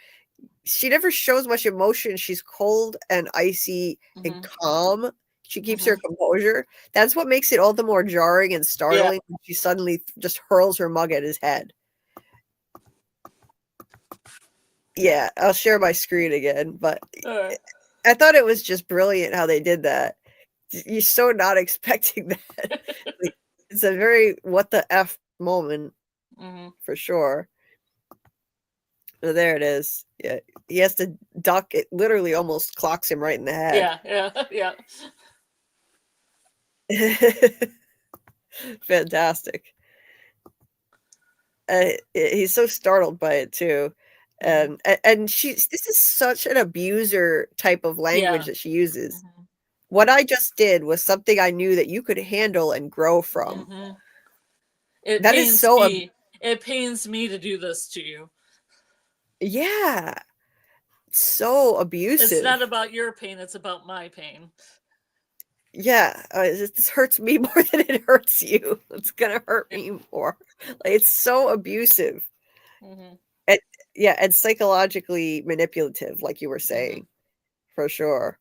shows much emotion. She's cold and icy and calm. She keeps her composure. That's what makes it all the more jarring and startling when she suddenly just hurls her mug at his head. Yeah, I'll share my screen again, but I thought it was just brilliant how they did that. You're so not expecting that. Like, it's a very what the F moment for sure. So there it is. Yeah, he has to duck. It literally almost clocks him right in the head. Yeah. Fantastic. He's so startled by it too. And this is such an abuser type of language that she uses. What I just did was something I knew that you could handle and grow from. It pains me to do this to you. Yeah. So abusive. It's not about your pain, it's about my pain. Yeah, this hurts me more than it hurts you. It's gonna hurt me more. Like, it's so abusive. And psychologically manipulative, like you were saying, for sure.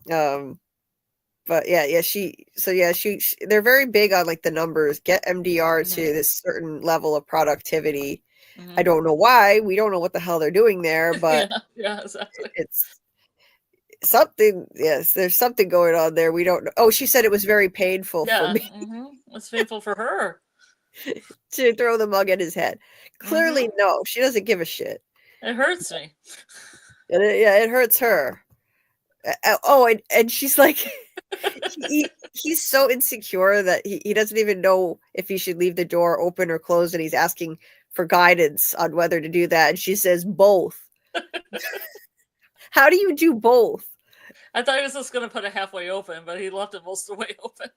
But they're very big on like the numbers. Get MDR to this certain level of productivity. I don't know why. We don't know what the hell they're doing there, but exactly. It's something. Yes, there's something going on there. We don't know. Oh, she said it was very painful for me. It's painful for her to throw the mug at his head. Clearly, no, she doesn't give a shit. It hurts me. It hurts her. And she's like, he's so insecure that he doesn't even know if he should leave the door open or closed, and he's asking for guidance on whether to do that. And she says both. How do you do both? I thought he was just going to put it halfway open, but he left it most of the way open.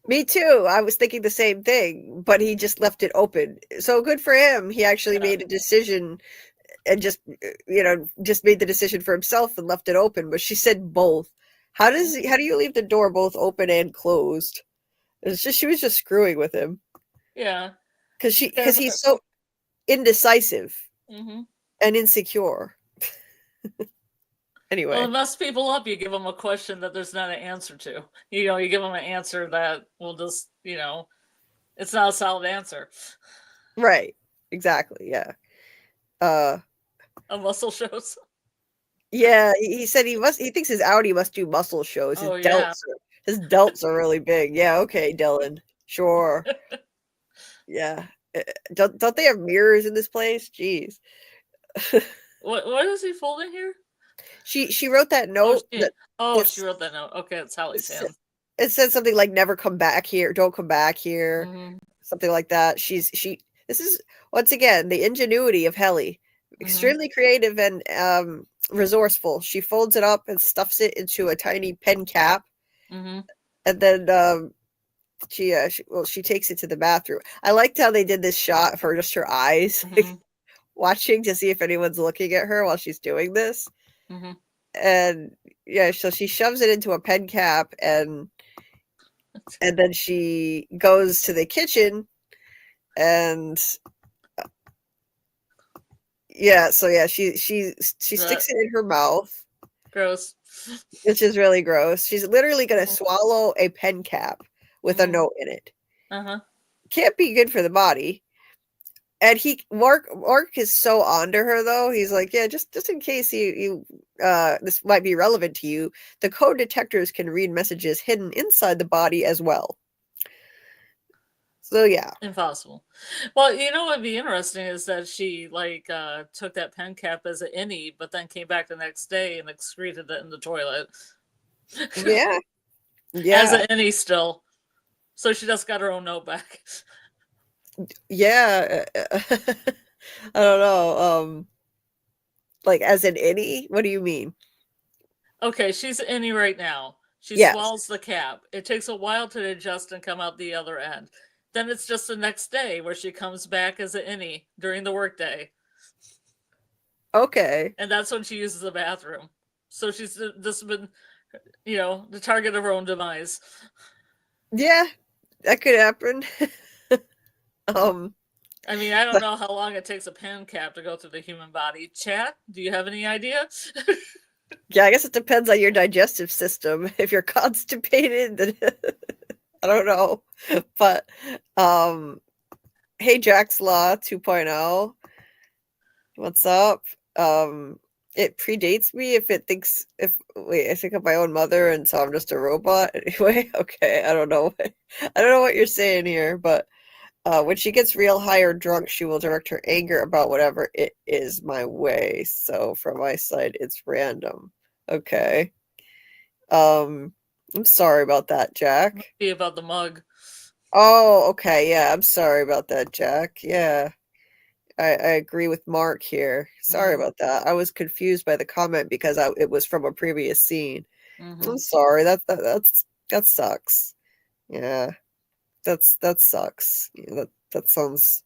Me too. I was thinking the same thing, but he just left it open. So good for him. He actually made a decision and just made the decision for himself and left it open. But she said both. How do you leave the door both open and closed? She was just screwing with him. Yeah. Because he's so indecisive and insecure. Anyway. Well, to mess people up, you give them a question that there's not an answer to. You give them an answer that will just, it's not a solid answer. Right. Exactly. Yeah. On muscle shows. Yeah, he said he thinks his Audi must do muscle shows. His delts are really big. Yeah, okay, Dylan. Sure. Yeah. Don't they have mirrors in this place? Jeez. What is he folding here? She wrote that note. She wrote that note. Okay, it's Hallie's hand. It said something like "Never come back here. Don't come back here." Something like that. This is once again the ingenuity of Helly. Extremely creative and resourceful. She folds it up and stuffs it into a tiny pen cap, and then she takes it to the bathroom. I liked how they did this shot of just her eyes, watching to see if anyone's looking at her while she's doing this. And so she shoves it into a pen cap, and then she goes to the kitchen, and she sticks it in her mouth. Gross. Which is really gross. She's literally going to swallow a pen cap with a note in it. can't be good for the body. And Mark is so onto her though. He's like, yeah, just in case you this might be relevant to you, the code detectors can read messages hidden inside the body as well. So yeah. Impossible. Well, you know what would be interesting is that she like took that pen cap as an innie, but then came back the next day and excreted it in the toilet. Yeah. As Yeah. an innie still. So she just got her own note back. Yeah. I don't know. Like as an innie? What do you mean? Okay, she's an innie right now. She Yes. swallows the cap. It takes a while to adjust and come out the other end. Then it's just the next day where she comes back as an innie during the workday. Okay. And that's when she uses the bathroom. So she's just been, the target of her own demise. Yeah, that could happen. I mean, I don't know how long it takes a pen cap to go through the human body. Chat, do you have any idea? Yeah, I guess it depends on your digestive system. If you're constipated, then I don't know. But hey Jack's Law 2.0. What's up? It predates me if it thinks I think of my own mother and so I'm just a robot anyway. Okay, I don't know. I don't know what you're saying here, but when she gets real high or drunk, she will direct her anger about whatever it is my way. So from my side, it's random. Okay. I'm sorry about that, Jack. Be about the mug. Oh, okay. Yeah, I'm sorry about that, Jack. Yeah. I agree with Mark here. Sorry about that. I was confused by the comment because it was from a previous scene. I'm sorry. That sucks. Yeah. That sucks. Yeah, that sounds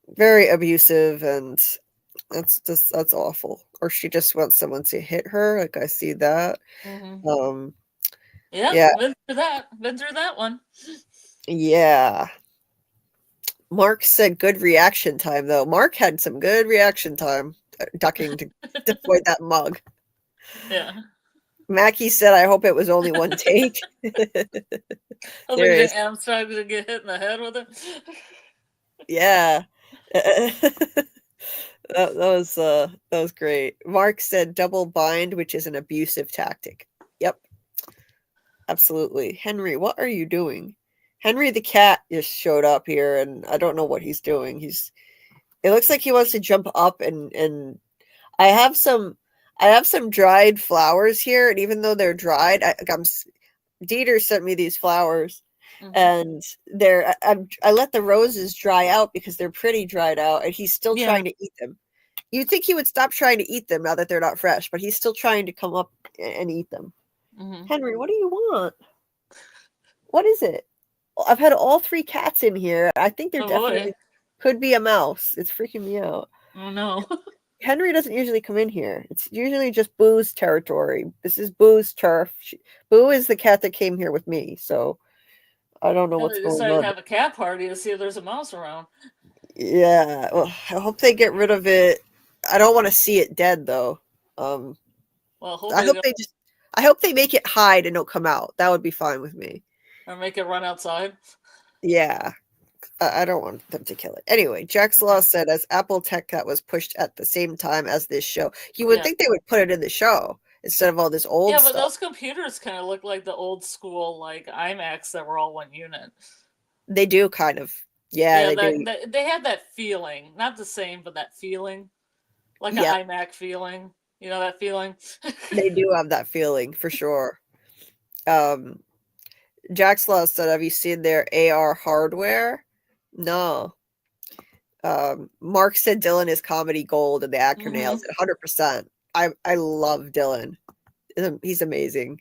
very abusive and that's awful. Or she just wants someone to hit her. Like I see that. Yeah, been through that one. Yeah. Mark said good reaction time though. Mark had some good reaction time ducking to avoid that mug. Yeah. Mackie said, I hope it was only one take. Hoping the am's trying to get hit in the head with it. Yeah. That was great. Mark said double bind, which is an abusive tactic. Yep. Absolutely. Henry, what are you doing? Henry the cat just showed up here and I don't know what he's doing. It looks like he wants to jump up and I have some dried flowers here, and even though they're dried, Dieter sent me these flowers, and I let the roses dry out because they're pretty dried out, and he's still trying to eat them. You'd think he would stop trying to eat them now that they're not fresh, but he's still trying to come up and eat them. Henry, what do you want? What is it? I've had all 3 cats in here. I think there definitely could be a mouse. It's freaking me out. Oh no. Henry doesn't usually come in here. It's usually just Boo's territory. This is Boo's turf. Boo is the cat that came here with me, so I don't know what's going on. They decided to have a cat party to see if there's a mouse around. Yeah, well, I hope they get rid of it. I don't want to see it dead though. Well, I hope they make it hide and don't come out. That would be fine with me. Or make it run outside. Yeah. I don't want them to kill it. Anyway, Jack's Law said as Apple Tech that was pushed at the same time as this show. You would think they would put it in the show instead of all this old stuff. Yeah, but those computers kind of look like the old school like iMacs that were all one unit. They do kind of. Yeah, they had that feeling. Not the same, but that feeling. Like an iMac feeling. You know that feeling? They do have that feeling for sure. Jack's Law said, have you seen their AR hardware? No. Mark said Dylan is comedy gold and the actor nails it 100%. I love Dylan. He's amazing.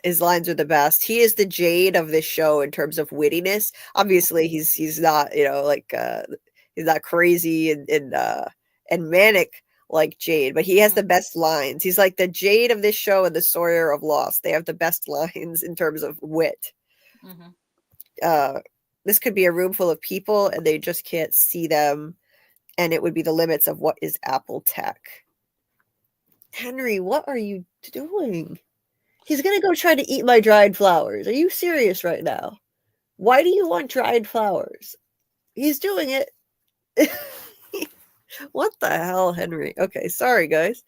His lines are the best. He is the Jade of this show in terms of wittiness. Obviously, he's not, he's not crazy and manic like Jade, but he has the best lines. He's like the Jade of this show and the Sawyer of Lost. They have the best lines in terms of wit. This could be a room full of people and they just can't see them, and it would be the limits of what is Apple Tech. Henry, what are you doing? He's gonna go try to eat my dried flowers. Are you serious right now? Why do you want dried flowers? He's doing it. What the hell, Henry? Okay, sorry, guys.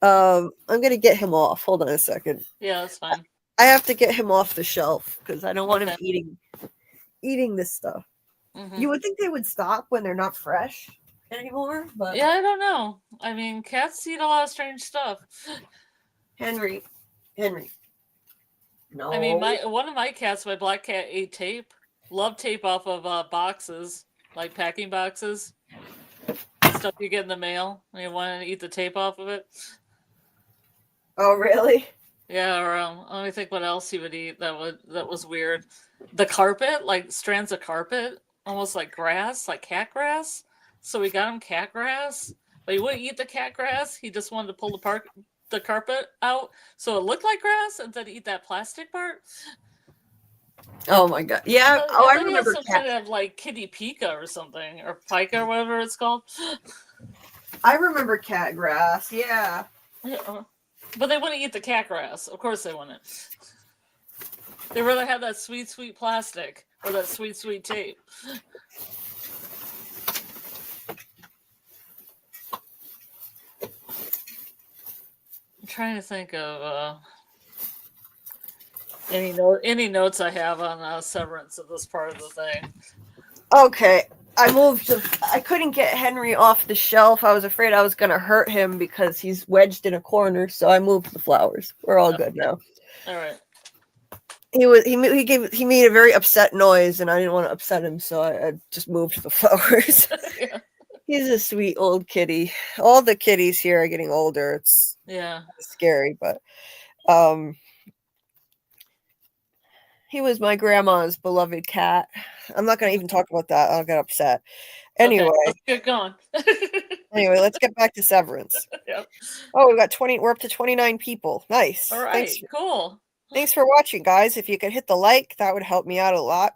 I'm going to get him off. Hold on a second. Yeah, that's fine. I have to get him off the shelf because I don't want Okay. him eating this stuff. Mm-hmm. You would think they would stop when they're not fresh anymore, but yeah, I don't know. I mean, cats eat a lot of strange stuff. Henry, no. I mean, one of my cats, my black cat, ate tape. Loved tape off of boxes, like packing boxes, stuff you get in the mail. And you want to eat the tape off of it. Oh, really? Yeah, or let me think what else he would eat that was weird. The carpet, like strands of carpet, almost like grass, like cat grass. So we got him cat grass, but he wouldn't eat the cat grass. He just wanted to pull the carpet out so it looked like grass and then eat that plastic part. Oh my god! Yeah. I remember some kind of like kitty pica or something, or pica or whatever it's called. I remember cat grass. Yeah. But they wouldn't eat the cat grass. Of course they wouldn't. They rather have that sweet, sweet plastic or that sweet, sweet tape. I'm trying to think of any notes I have on Severance of this part of the thing. Okay. I couldn't get Henry off the shelf. I was afraid I was going to hurt him because he's wedged in a corner, so I moved the flowers. We're all good now. All right. He made a very upset noise, and I didn't want to upset him, so I just moved the flowers. Yeah. He's a sweet old kitty. All the kitties here are getting older. It's scary, but he was my grandma's beloved cat. I'm not going to even talk about that. I'll get upset. Anyway, okay, let's get going. Anyway, let's get back to Severance. Yep. Oh, we're up to 29 people. Nice. All right, cool. Thanks for watching, guys. If you could hit the like, that would help me out a lot.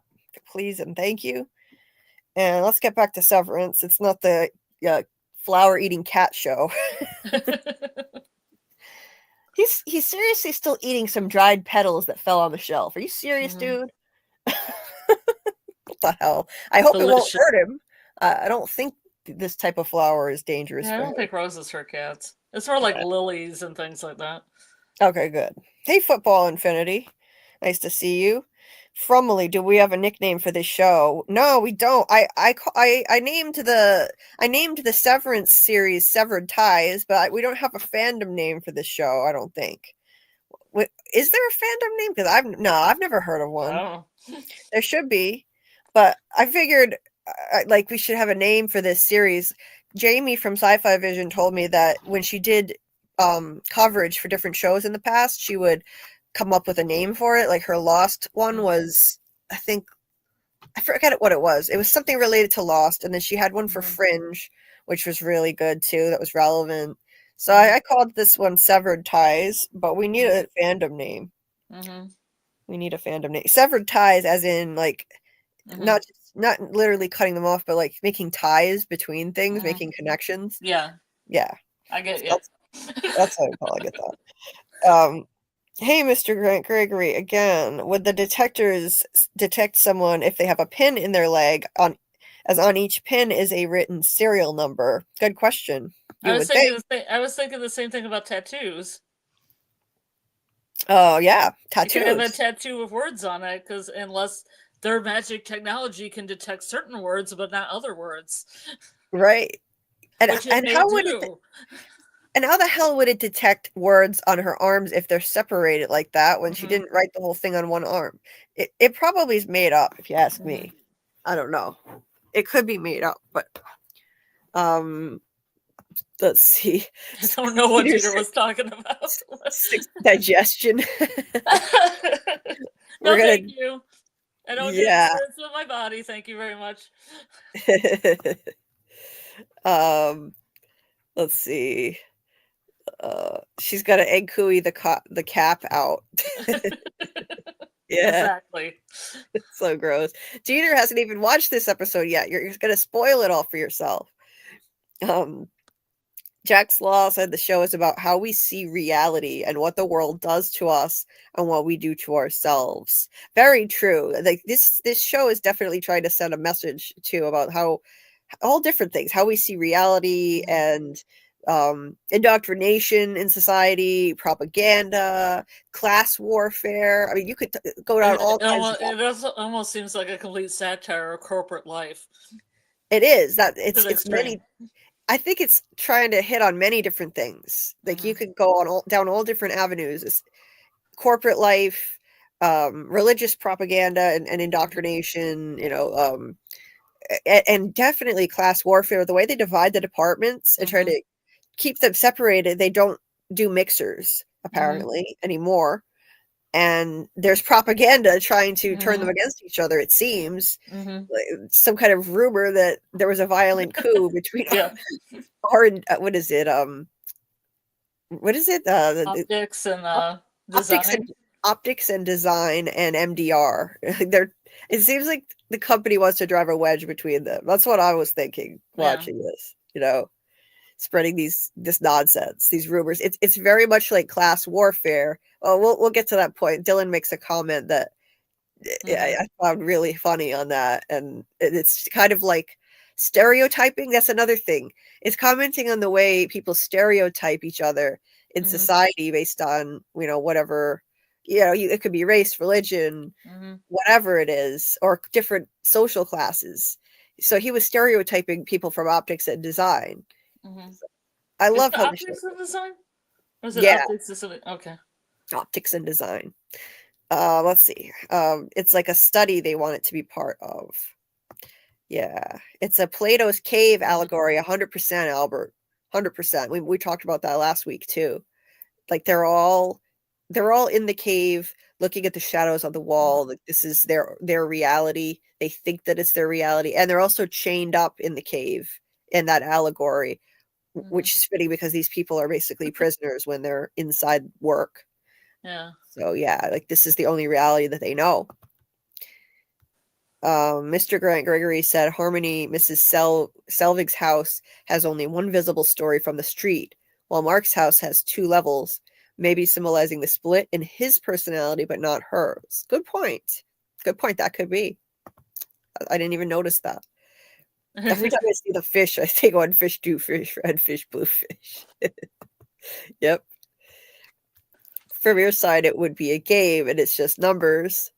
Please and thank you. And let's get back to Severance. It's not the flower-eating cat show. He's seriously still eating some dried petals that fell on the shelf. Are you serious, dude? What the hell? I hope it won't hurt him. I don't think this type of flower is dangerous. Yeah, I don't think roses hurt cats. It's more like lilies and things like that. Okay, good. Hey, Football Infinity. Nice to see you. Frumley, do we have a nickname for this show? No, we don't. I named the Severance series Severed Ties, but we don't have a fandom name for this show. I don't think. Is there a fandom name? Because I've never heard of one. Oh. There should be, but I figured like we should have a name for this series. Jamie from Sci-Fi Vision told me that when she did coverage for different shows in the past, she would come up with a name for it. Like her Lost one was, I forget what it was. It was something related to Lost, and then she had one for Fringe, which was really good too. That was relevant. So I called this one Severed Ties, but we need a fandom name. We need a fandom name. Severed Ties, as in like not literally cutting them off, but like making ties between things, making connections. Yeah. I get it. That's how I get that. Hey, Mr. Grant Gregory, again, would the detectors detect someone if they have a pin in their leg as on each pin is a written serial number? Good question. I was thinking the same thing about tattoos. Oh, yeah. Tattoos. You could have a tattoo with words on it, because unless their magic technology can detect certain words, but not other words. Right. And how would it... And how the hell would it detect words on her arms if they're separated like that when she didn't write the whole thing on one arm? It probably is made up, if you ask me. I don't know. It could be made up, but let's see. I don't know what Peter was talking about. Digestion. Thank you. I don't get words with my body. Thank you very much. Let's see. She's got to egg cooey the cap out. Yeah, exactly. It's so gross. Jeter hasn't even watched this episode yet. You're going to spoil it all for yourself. Jack's Law said the show is about how we see reality and what the world does to us and what we do to ourselves. Very true. Like this show is definitely trying to send a message too about how all different things, how we see reality and indoctrination in society, propaganda, class warfare. I mean, you could go down all kinds of it almost seems like a complete satire of corporate life. It is that it's many. I think it's trying to hit on many different things. Like you could go on down all different avenues. It's corporate life, religious propaganda and indoctrination, and definitely class warfare. The way they divide the departments and try to keep them separated, they don't do mixers apparently anymore. And there's propaganda trying to turn them against each other, it seems. Like some kind of rumor that there was a violent coup between what is it? Optics and design. Optics and design and MDR. It seems like the company wants to drive a wedge between them. That's what I was thinking watching this, spreading this nonsense, these rumors. It's very much like class warfare. Well, we'll get to that point. Dylan makes a comment that I found really funny on that, and it's kind of like stereotyping. That's another thing. It's commenting on the way people stereotype each other in society based on whatever it could be race, religion, whatever it is, or different social classes. So he was stereotyping people from optics and design. I love how optics and design. Or is it optics and design? Okay. Optics and design. Let's see. It's like a study they want it to be part of. Yeah, it's a Plato's cave allegory. 100%, Albert. 100%. We talked about that last week too. Like they're all in the cave looking at the shadows on the wall. Like this is their reality. They think that it's their reality, and they're also chained up in the cave in that allegory, which is fitting because these people are basically prisoners when they're inside work. Yeah. So yeah, like this is the only reality that they know. Mr. Grant Gregory said Harmony, Mrs. Selvig's house has only one visible story from the street, while Mark's house has 2 levels, maybe symbolizing the split in his personality, but not hers. Good point. Good point. That could be. I didn't even notice that. Every time I see the fish, I think one fish, 2 fish, red fish, blue fish. Yep. From your side, it would be a game, and it's just numbers,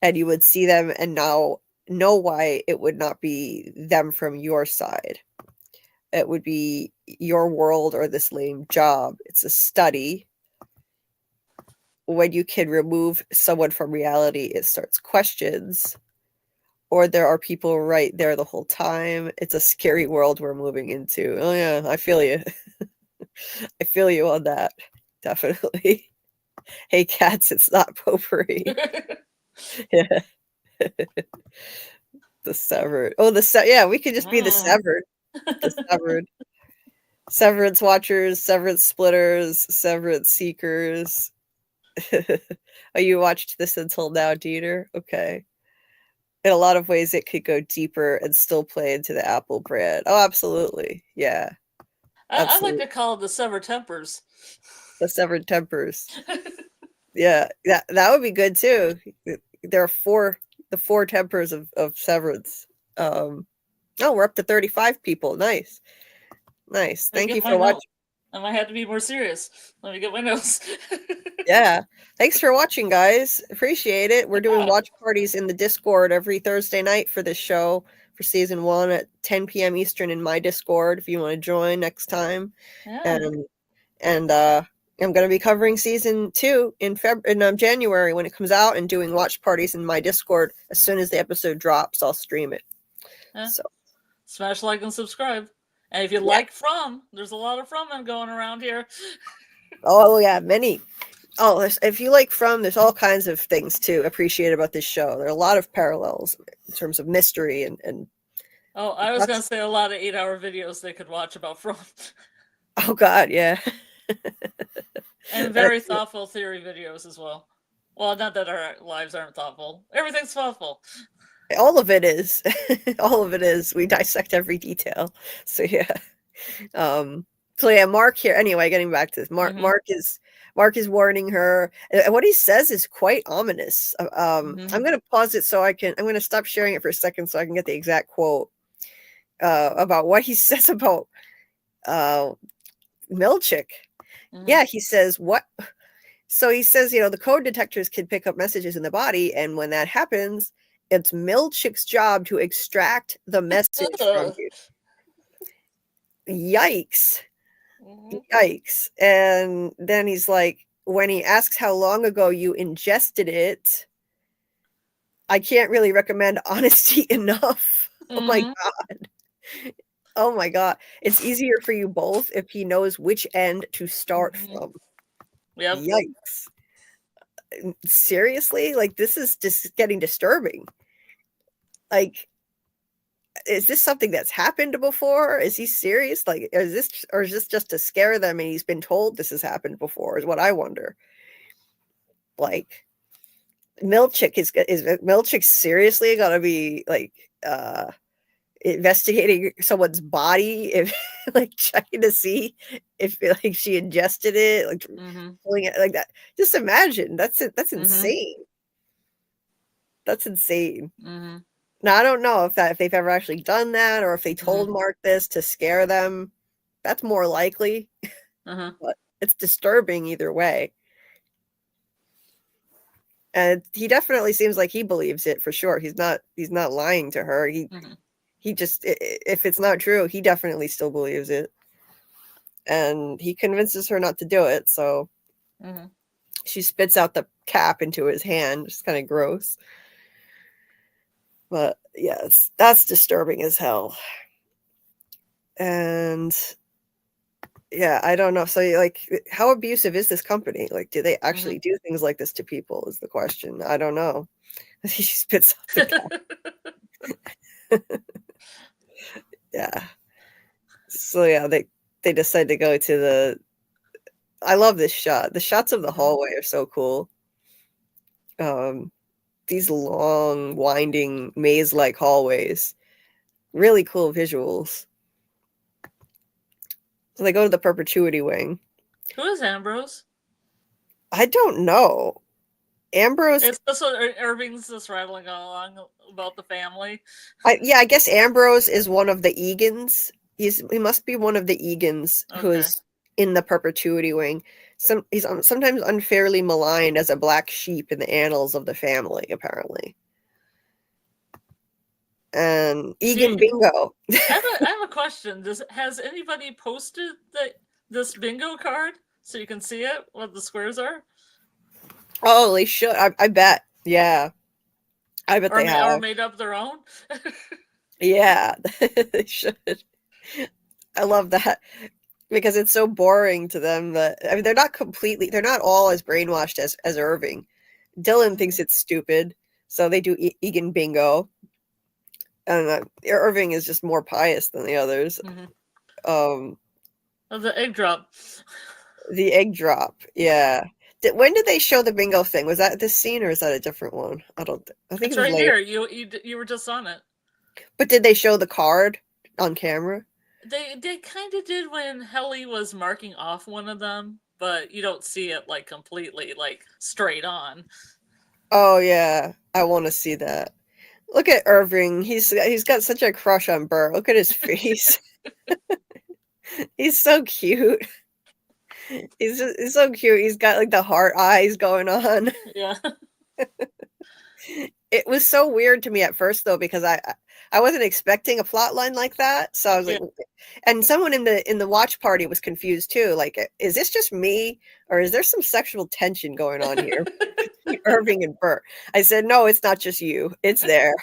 and you would see them and now know why it would not be them from your side. It would be your world or this lame job. It's a study. When you can remove someone from reality, it starts questions. Or there are people right there the whole time. It's a scary world we're moving into. Oh yeah, I feel you. I feel you on that. Definitely. Hey cats, it's not potpourri. Yeah. The severed. Oh, yeah, we could just be the severed. The severed. Severance watchers, severance splitters, severance seekers. Oh, you watched this until now, Dieter? Okay. In a lot of ways, it could go deeper and still play into the Apple brand. Oh, absolutely. Yeah. I like to call it the severed tempers. The severed tempers. Yeah, that would be good too. There are the 4 tempers of Severance. We're up to 35 people. Nice. Thank you for watching. I might have to be more serious. Let me get my notes. Yeah. Thanks for watching, guys. Appreciate it. We're doing watch parties in the Discord every Thursday night for this show for season 1 at 10 p.m. Eastern in my Discord if you want to join next time. Yeah. And I'm going to be covering season 2 in January when it comes out and doing watch parties in my Discord. As soon as the episode drops, I'll stream it. Yeah. So smash like and subscribe. And if you like From, there's a lot of From going around here. Oh yeah, many. Oh, if you like From, there's all kinds of things to appreciate about this show. There are a lot of parallels in terms of mystery and Oh, I was going to say a lot of 8-hour videos they could watch about From. Oh God, yeah. And very thoughtful theory videos as well. Well, not that our lives aren't thoughtful. Everything's thoughtful. All of it is. All of it is. We dissect every detail. So yeah. So yeah, Mark here. Anyway, getting back to this, Mark is warning her, and what he says is quite ominous. I'm going to pause it so I'm going to stop sharing it for a second so I can get the exact quote about what he says about Milchick. Yeah, he says what. So he says, the code detectors can pick up messages in the body, and when that happens, it's Milchick's job to extract the message from you. Yikes. Yikes. And then he's like, when he asks how long ago you ingested it, I can't really recommend honesty enough. Oh my God. Oh my God. It's easier for you both if he knows which end to start from. Yep. Yikes. Seriously? Like, this is just getting disturbing. Like, is this something that's happened before? Is he serious? Like, is this just to scare them and he's been told this has happened before, is what I wonder. Like, Milchick is Milchick seriously gonna be like investigating someone's body, if like checking to see if like she ingested it, like pulling it like that? Just imagine. That's insane. That's insane. Now, I don't know if they've ever actually done that or if they told Mark this to scare them. That's more likely. But it's disturbing either way. And he definitely seems like he believes it for sure. He's not lying to her. He just, if it's not true, he definitely still believes it. And he convinces her not to do it. So she spits out the cap into his hand, which is kind of gross. But yes, that's disturbing as hell. And yeah, I don't know. So like, how abusive is this company? Like, do they actually do things like this to people is the question. I don't know. She spits out the cap. Yeah. So yeah, they decide to go to the, I love this shot. The shots of the hallway are so cool. These long, winding, maze-like hallways. Really cool visuals. So they go to the Perpetuity Wing. Who is Ambrose? I don't know. Ambrose. It's just what Irving's just rattling along about the family. I guess Ambrose is one of the Egans. He must be one of the Egans who's in the Perpetuity Wing. He's sometimes unfairly maligned as a black sheep in the annals of the family, apparently. And Egan bingo. I have a question. Has anybody posted this bingo card so you can see it, what the squares are? Oh, they should. I bet. Yeah. I bet they have. Or made up their own? Yeah, they should. I love that. Because it's so boring to them that, I mean, they're not all as brainwashed as Irving. Dylan thinks it's stupid, so they do Egan bingo. And Irving is just more pious than the others. The egg drop. The egg drop, yeah. When did they show the bingo thing? Was that this scene or is that a different one? I think it's right here. You were just on it. But did they show the card on camera? They kind of did when Helly was marking off one of them, but you don't see it like completely like straight on. Oh yeah, I want to see that. Look at Irving. He's got such a crush on Burr. Look at his face. He's so cute. He's so cute. He's got like the heart eyes going on. Yeah. It was so weird to me at first though, because I wasn't expecting a plot line like that. So I was like, and someone in the watch party was confused too. Like, is this just me or is there some sexual tension going on here between Irving and Burr? I said, no, it's not just you. It's there.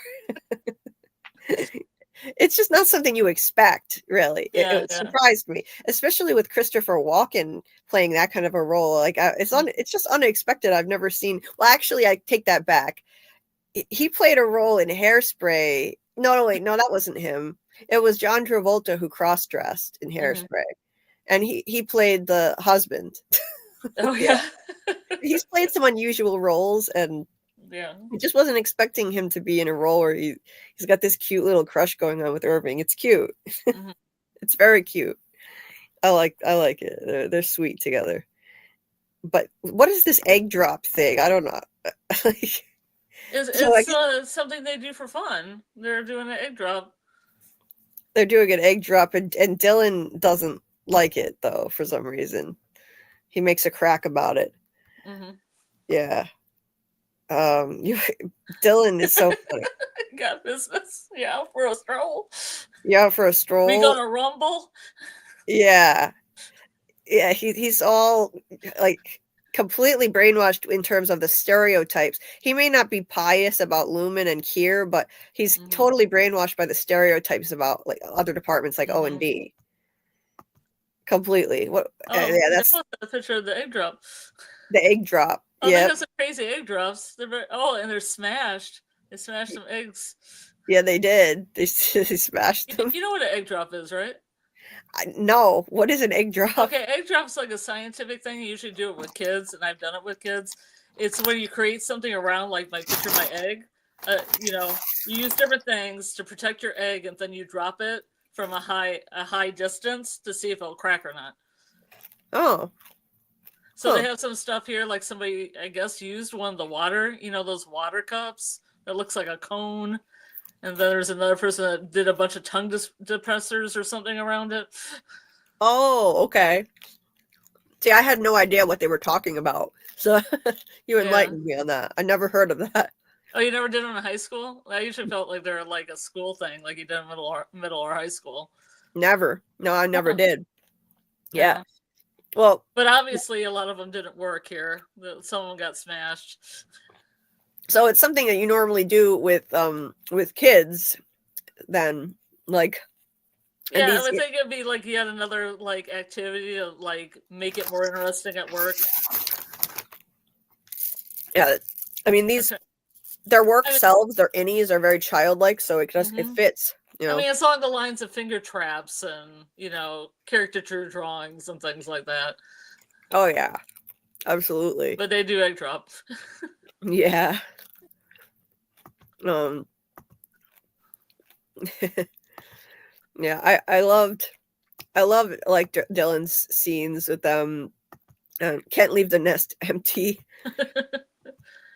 It's just not something you expect, really. It surprised me, especially with Christopher Walken playing that kind of a role. Like, it's just unexpected. I've never seen. Well, actually, I take that back. He played a role in Hairspray. No, wait, no, that wasn't him. It was John Travolta who cross-dressed in Hairspray, and he played the husband. Oh yeah. He's played some unusual roles, and I just wasn't expecting him to be in a role where he's got this cute little crush going on with Irving. It's cute. It's very cute. I like it. They're sweet together. But what is this egg drop thing? I don't know. It's something they do for fun. They're doing an egg drop. They're doing an egg drop, and Dylan doesn't like it though for some reason. He makes a crack about it. Mm-hmm. Yeah. Dylan is so funny. Got business. Yeah, for a stroll. Yeah, for a stroll. We gonna rumble. Yeah. Yeah, he's all like completely brainwashed in terms of the stereotypes. He may not be pious about Lumen and Kier, but he's totally brainwashed by the stereotypes about like other departments like O&D. Completely. What? Oh, yeah, that's a picture of the egg drop. The egg drop. Oh, they got some crazy egg drops. And they're smashed. They smashed some eggs. Yeah, they did. They smashed them. You know what an egg drop is, right? No. What is an egg drop? Okay, egg drop's like a scientific thing. You usually do it with kids, and I've done it with kids. It's when you create something around, like my picture, my egg. You use different things to protect your egg, and then you drop it from a high distance to see if it'll crack or not. Oh. So they have some stuff here, like somebody, I guess, used one of the water, those water cups that looks like a cone. And then there's another person that did a bunch of tongue depressors or something around it. Oh, okay. See, I had no idea what they were talking about. So you enlightened me on that. I never heard of that. Oh, you never did them in high school? I usually felt like they're like a school thing, like you did in middle or high school. Never. No, I never did. Yeah. Well, but obviously a lot of them didn't work here. Some of them got smashed. So it's something that you normally do with kids, then, like. Yeah, I would think it'd be like yet another like activity to like make it more interesting at work. Yeah, I mean their work selves, their innies are very childlike, so it fits. I mean, it's along the lines of finger traps and caricature drawings and things like that. Oh yeah, absolutely. But they do egg drop. Yeah. Yeah, I love like Dylan's scenes with them. Can't leave the nest empty.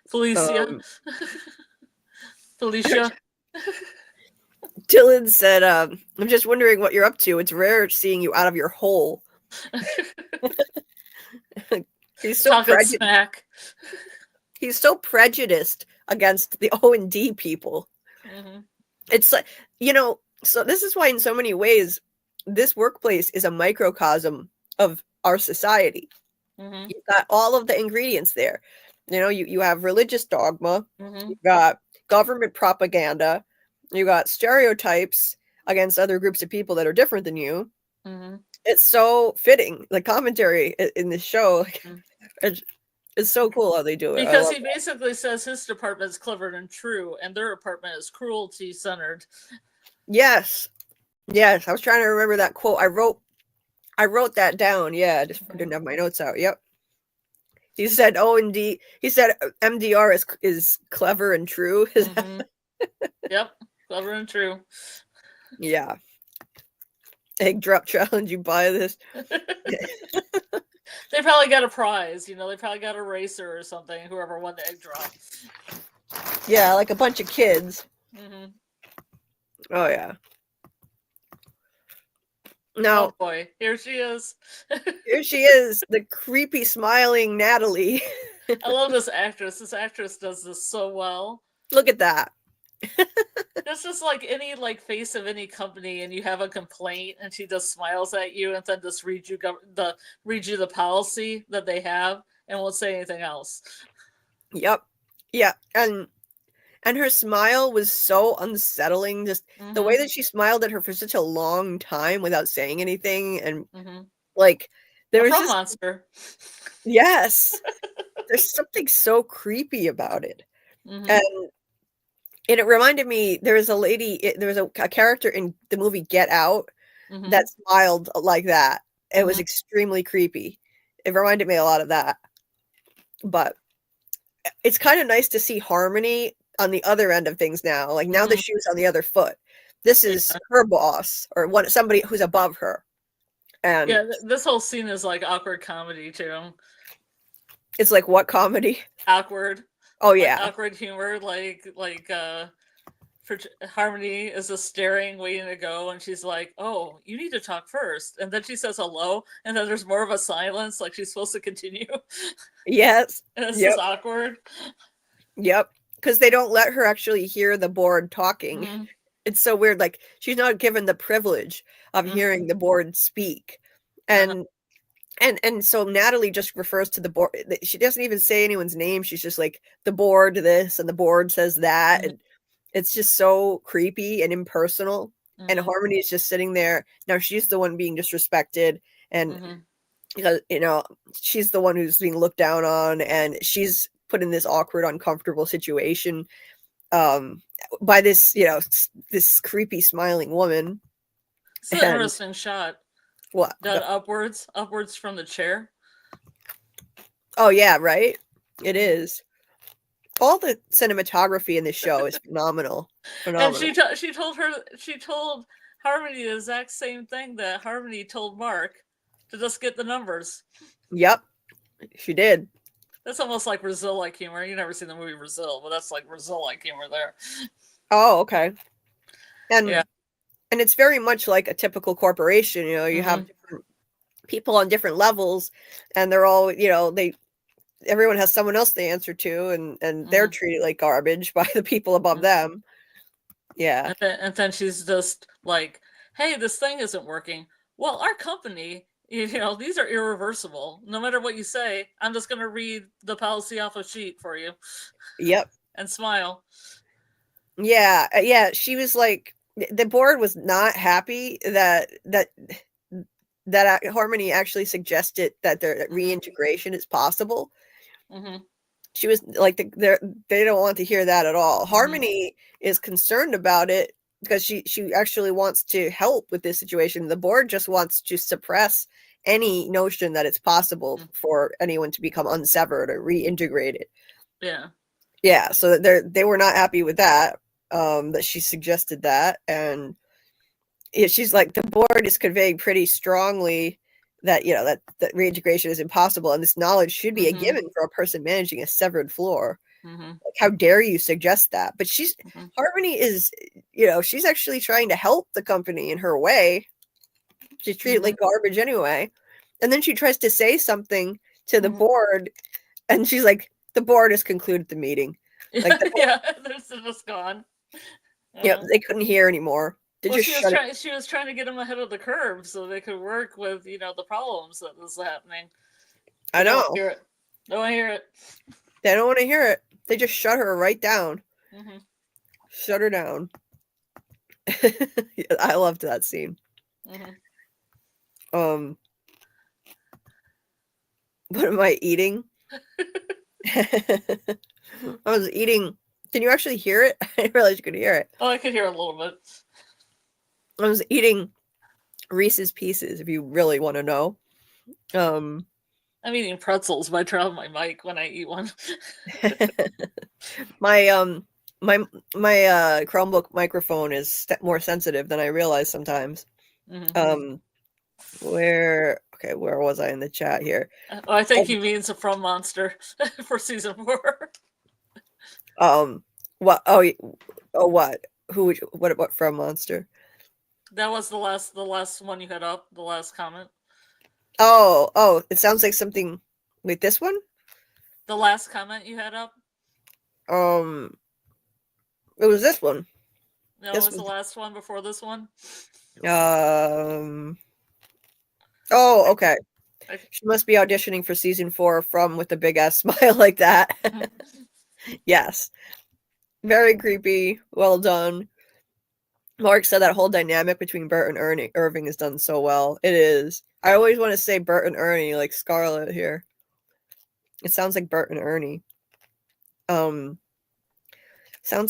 Felicia. Dylan said, I'm just wondering what you're up to. It's rare seeing you out of your hole. He's so prejudiced. He's so prejudiced against the O&D people. Mm-hmm. It's like, so this is why in so many ways this workplace is a microcosm of our society. Mm-hmm. You've got all of the ingredients there. You have religious dogma, you've got government propaganda, you got stereotypes against other groups of people that are different than you. Mm-hmm. It's so fitting. The commentary in this show, it's so cool how they do it. Because he basically says his department is clever and true, and their department is cruelty-centered. Yes. I was trying to remember that quote. I wrote that down. Yeah, I just didn't have my notes out. Yep. He said O&D. He said MDR is clever and true. Mm-hmm. Yep, clever and true. Yeah. Egg drop challenge. You buy this? They probably got a prize. They probably got a racer or something. Whoever won the egg drop. Yeah, like a bunch of kids. Mm-hmm. Oh yeah. No. Oh boy, here she is. Here she is, the creepy smiling Natalie. I love this actress. This actress does this so well. Look at that. It's just like any face of any company, and you have a complaint, and she just smiles at you, and then just reads you the policy that they have, and won't say anything else. Yep. Yeah, and her smile was so unsettling. Just the way that she smiled at her for such a long time without saying anything, and like there was this monster. Yes, there's something so creepy about it, and it reminded me. There was a character in the movie Get Out that smiled like that. It was extremely creepy. It reminded me a lot of that, but it's kind of nice to see harmony on the other end of things now. Like now the shoe's on the other foot. This is her boss or somebody who's above her. And yeah, this whole scene is like awkward comedy too. It's like what comedy? Awkward. Oh like yeah. Awkward humor. Harmony is just staring, waiting to go, and she's like, "Oh, you need to talk first." And then she says hello, and then there's more of a silence, like she's supposed to continue. Yes. And it's just awkward. Yep. Because they don't let her actually hear the board talking. Mm-hmm. It's so weird. Like she's not given the privilege of hearing the board speak. And and so Natalie just refers to the board. She doesn't even say anyone's name. She's just like the board this and the board says that. And it's just so creepy and impersonal. And Harmony is just sitting there. Now she's the one being disrespected. And, you know, she's the one who's being looked down on. And she's put in this awkward, uncomfortable situation by this, you know, this creepy smiling woman. It's an interesting shot. What? That upwards from the chair. Oh yeah, right? It is. All the cinematography in this show is phenomenal. And she told Harmony the exact same thing that Harmony told Mark, to just get the numbers. Yep, she did. That's almost like Brazil-like humor. You never seen the movie Brazil, but that's like Brazil-like humor there. Oh, okay. And and it's very much like a typical corporation. You know, you have different people on different levels, and they're all, you know, everyone has someone else they answer to, and they're treated like garbage by the people above them. Yeah. And then she's just like, "Hey, this thing isn't working. Well, our company, you know, these are irreversible. No matter what you say, I'm just going to read the policy off a sheet for you." Yep. And smile. Yeah. Yeah. She was like, the board was not happy that Harmony actually suggested that their reintegration is possible. She was like, they don't want to hear that at all. Harmony is concerned about it because she actually wants to help with this situation. The board just wants to suppress any notion that it's possible for anyone to become unsevered or reintegrated. Yeah. Yeah. So they were not happy with that, that she suggested that. And she's like, the board is conveying pretty strongly that, you know, that reintegration is impossible, and this knowledge should be a given for a person managing a severed floor. Like, how dare you suggest that? But Harmony is, you know, she's actually trying to help the company in her way. She's treated like garbage anyway. And then she tries to say something to the board, and she's like, the board has concluded the meeting. Like, yeah, they're just gone. Yeah, they couldn't hear anymore. She was trying to get them ahead of the curve so they could work with, you know, the problems that was happening. I know. Don't hear it. Don't want to hear it. They don't want to hear it. They just shut her right down. Shut her down. I loved that scene. What am I eating? I was eating. Can you actually hear it? I didn't realize you could hear it. Oh, I could hear a little bit. I was eating Reese's Pieces, if you really want to know. I'm eating pretzels, but I turn off my mic when I eat one. my Chromebook microphone is more sensitive than I realize sometimes. Where was I in the chat here? Oh, I think he means a From Monster for season 4. What? Oh, what? What From Monster? That was the last one you had up, the last comment. Oh, it sounds like something. Wait, this one? The last comment you had up? It was this one. No, it was the last one before this one? Oh, okay. She must be auditioning for season 4 from with a big ass smile like that. Yes. Very creepy. Well done. Mark said that whole dynamic between Bert and Irving is done so well. It is. I always want to say Bert and Ernie, like Scarlett here. It sounds like Bert and Ernie. Sounds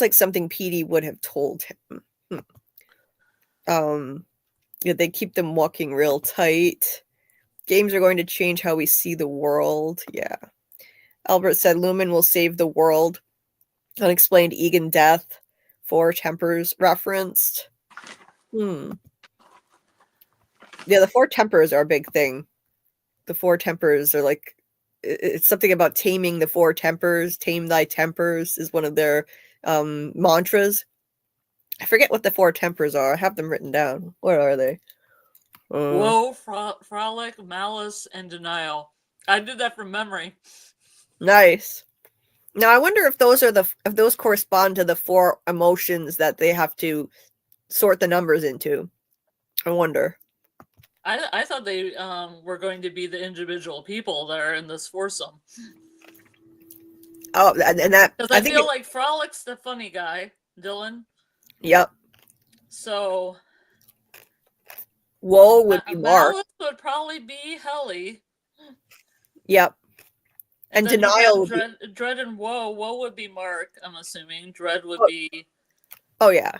like something Petey would have told him. Yeah, they keep them walking real tight. Games are going to change how we see the world. Yeah. Albert said Lumen will save the world. Unexplained Egan death. 4 Tempers referenced. Yeah, the four tempers are a big thing. The four tempers are like, it's something about taming the four tempers. Tame thy tempers is one of their mantras. I forget what the four tempers are. I have them written down. What are they? Woe, frolic, malice, and denial. I did that from memory. Nice. Now I wonder if those correspond to the four emotions that they have to sort the numbers into. I wonder. I thought they were going to be the individual people that are in this foursome. Oh, and that because I feel like Frolic's the funny guy, Dylan. Yep. So Woe would be Mark. Malice would probably be Helly. Yep. And denial would be... Dread and Woe. Woe would be Mark, I'm assuming. Dread would be... Oh, yeah.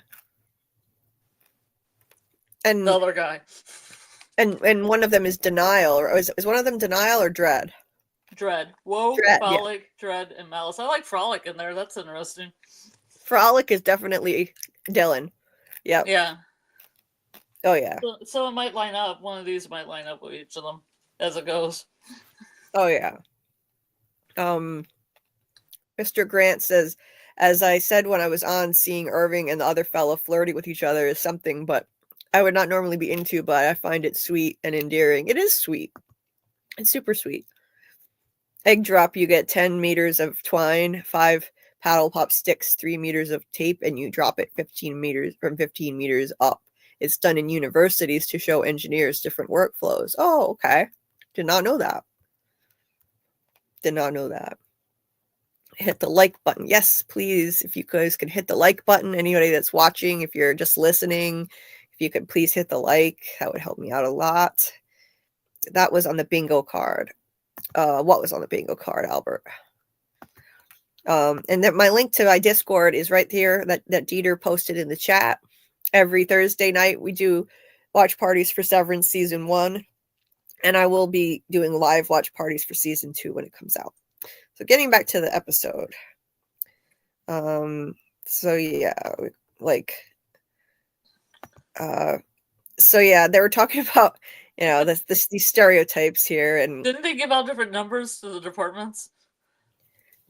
And the other guy. And one of them is Denial. Or is one of them Denial or Dread? Dread. Woe, Dread, Frolic, yeah. Dread, and Malice. I like Frolic in there. That's interesting. Frolic is definitely Dylan. Yep. Yeah. Oh, yeah. So it might line up. One of these might line up with each of them as it goes. Oh, yeah. Mr. Grant says, as I said when I was on, seeing Irving and the other fella flirty with each other is something, but I would not normally be into, but I find it sweet and endearing. It is sweet. It's super sweet. Egg drop, you get 10 meters of twine, 5 paddle pop sticks, 3 meters of tape, and you drop it 15 meters up. It's done in universities to show engineers different workflows. Oh, okay. Did not know that. Did not know that. Hit the like button. Yes, please. If you guys could hit the like button. Anybody that's watching, if you're just listening, if you could please hit the like, that would help me out a lot. That was on the bingo card. What was on the bingo card, Albert? And then my link to my Discord is right there that Dieter posted in the chat. Every Thursday night we do watch parties for Severance Season 1. And I will be doing live watch parties for Season 2 when it comes out. So getting back to the episode. So yeah, so yeah, they were talking about, these stereotypes here. And didn't they give out different numbers to the departments?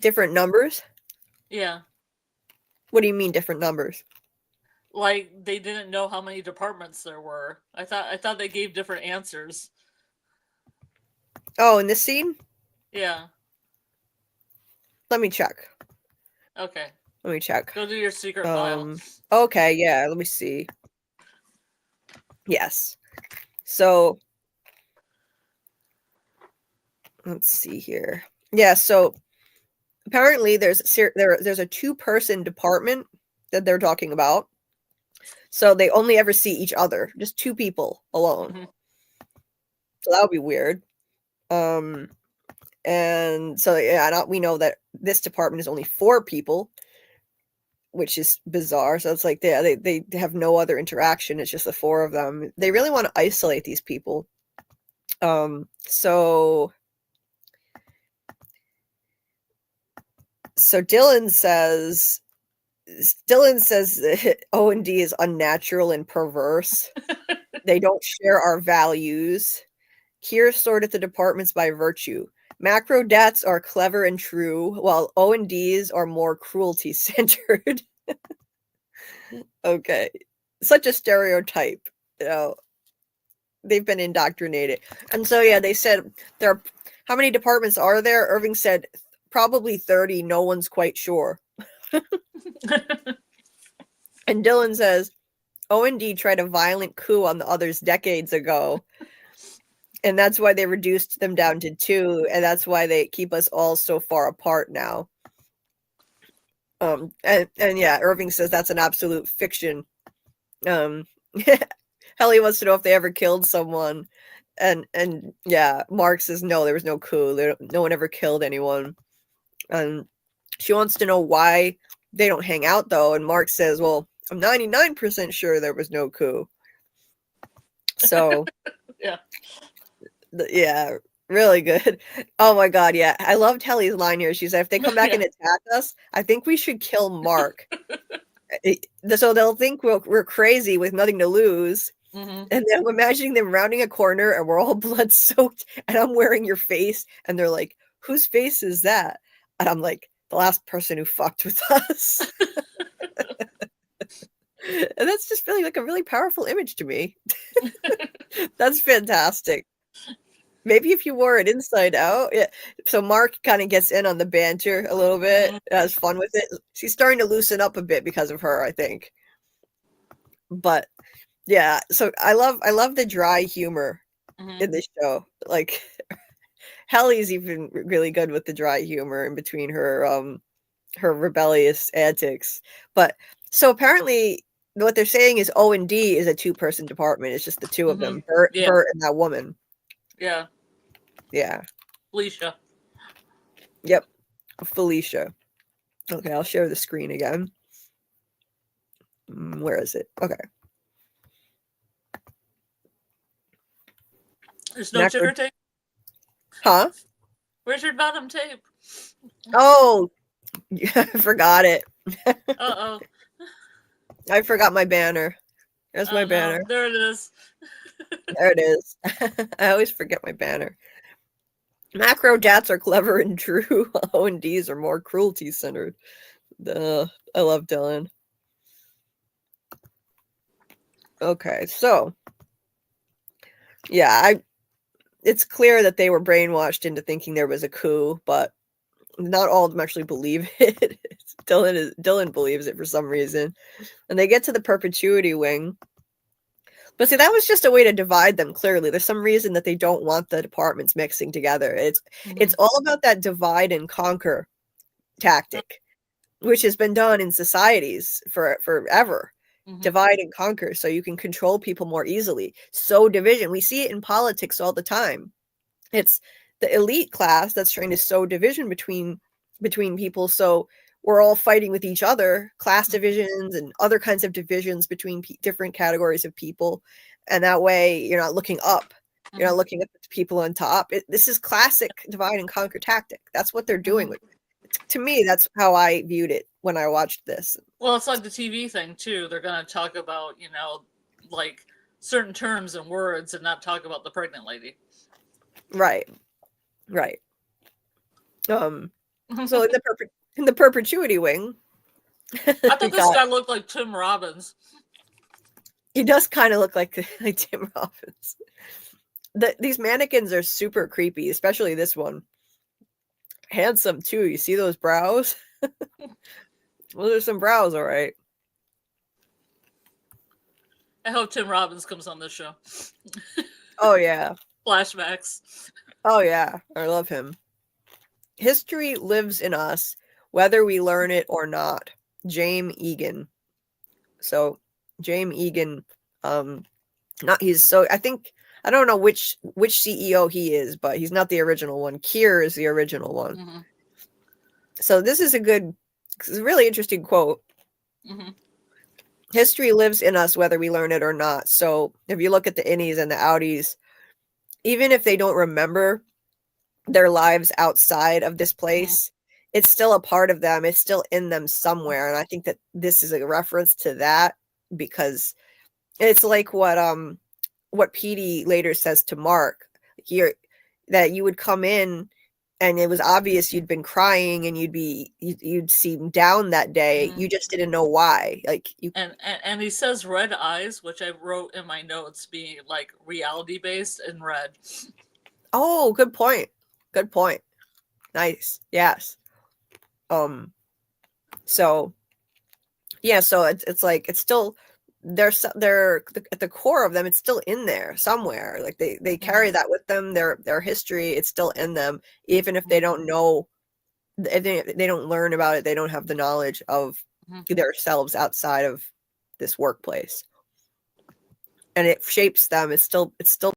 Different numbers? Yeah. What do you mean different numbers? Like they didn't know how many departments there were. I thought they gave different answers. Oh, in this scene? Yeah. Let me check. Okay. Let me check. Go do your secret file. Okay, yeah, let me see. Yes. So let's see here. Yeah, so apparently there's a 2-person department that they're talking about. So they only ever see each other, just 2 people alone. Mm-hmm. So that would be weird. And so yeah, we know that this department is only 4 people, which is bizarre. So it's like they have no other interaction. It's just the 4 of them. They really want to isolate these people. So Dylan says O&D is unnatural and perverse. They don't share our values. Here sorted the departments by virtue. Macro debts are clever and true, while O&Ds are more cruelty-centered. Okay. Such a stereotype. They've been indoctrinated. And so, yeah, they said, how many departments are there? Irving said, probably 30. No one's quite sure. And Dylan says, O&D tried a violent coup on the others decades ago. And that's why they reduced them down to 2. And that's why they keep us all so far apart now. And yeah, Irving says that's an absolute fiction. Helly wants to know if they ever killed someone. And yeah, Mark says, no, there was no coup. No one ever killed anyone. And she wants to know why they don't hang out, though. And Mark says, well, I'm 99% sure there was no coup. So, yeah. Yeah, really good. Oh my god, yeah. I loved Helly's line here. She said, if they come back and attack us, I think we should kill Mark. So they'll think we're crazy with nothing to lose. Mhm. And then I'm imagining them rounding a corner and we're all blood soaked and I'm wearing your face and they're like, whose face is that? And I'm like, the last person who fucked with us. And that's just feeling like a really powerful image to me. That's fantastic. Maybe if you wore it inside out. Yeah. So Mark kind of gets in on the banter a little bit, has fun with it. She's starting to loosen up a bit because of her, I think. But yeah, so I love the dry humor in this show. Like Helly's even really good with the dry humor in between her rebellious antics. But so apparently what they're saying is O&D is a 2-person department. It's just the two of them, Bert and that woman. Yeah. Yeah. Felicia. Yep. Felicia. Okay, I'll share the screen again. Where is it? Okay. There's no ticker tape? Huh? Where's your bottom tape? Oh, I forgot it. Uh-oh. I forgot my banner. There's my banner. No. There it is. There it is. I always forget my banner. Macro dats are clever and true. O&Ds are more cruelty-centered. I love Dylan. Okay, so yeah, it's clear that they were brainwashed into thinking there was a coup, but not all of them actually believe it. Dylan believes it for some reason. And they get to the Perpetuity Wing. But see, that was just a way to divide them, clearly. There's some reason that they don't want the departments mixing together. It's all about that divide and conquer tactic, which has been done in societies forever. Divide and conquer so you can control people more easily. Sow division. We see it in politics all the time. It's the elite class that's trying to sow division between people, so we're all fighting with each other, class divisions and other kinds of divisions between different categories of people, and that way you're not looking up, you're not looking at the people on top. This is classic divide and conquer tactic. That's what they're doing with it. To me, that's how I viewed it when I watched this. Well, it's like the TV thing too. They're going to talk about, like certain terms and words and not talk about the pregnant lady. Right. So in the Perpetuity Wing, I thought this guy looked like Tim Robbins. He does kind of look like Tim Robbins. These mannequins are super creepy, especially this one. Handsome too. You see those brows? Well, there's some brows, all right. I hope Tim Robbins comes on this show. Oh yeah. Flashbacks. Oh yeah, I love him. History lives in us, whether we learn it or not. James Egan. So James Egan, I don't know which CEO he is, but he's not the original one. Keir is the original one. So this is a really interesting quote. History lives in us, whether we learn it or not. So if you look at the innies and the outies, even if they don't remember their lives outside of this place, it's still a part of them. It's still in them somewhere. And I think that this is a reference to that, because it's like what Petey later says to Mark here, that you would come in and it was obvious you'd been crying and you'd seem down that day. You just didn't know why. Like and he says red eyes, which I wrote in my notes being like reality based and red. Oh, good point. Nice. Yes. So yeah, so it's like it's still they're at the core of them. It's still in there somewhere. Like they carry that with them. Their history. It's still in them, even if they don't know. If they don't learn about it. They don't have the knowledge of themselves outside of this workplace, and it shapes them. It's still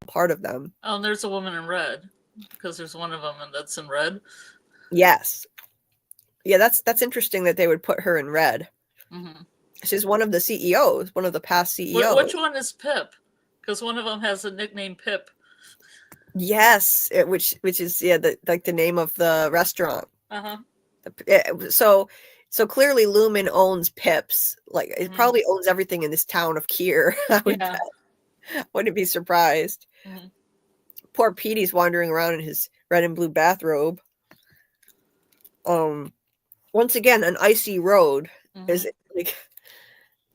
part of them. Oh, and there's a woman in red, because there's one of them and that's in red. Yes. Yeah, that's interesting that they would put her in red. She's one of the CEOs, one of the past CEOs. Which one is Pip? Because one of them has a nickname Pip. Yes, which is the name of the restaurant. So clearly Lumen owns Pips. Like it probably owns everything in this town of Keir. I would bet. Wouldn't be surprised. Mm-hmm. Poor Petey's wandering around in his red and blue bathrobe. Once again, an icy road. Mm-hmm. Is like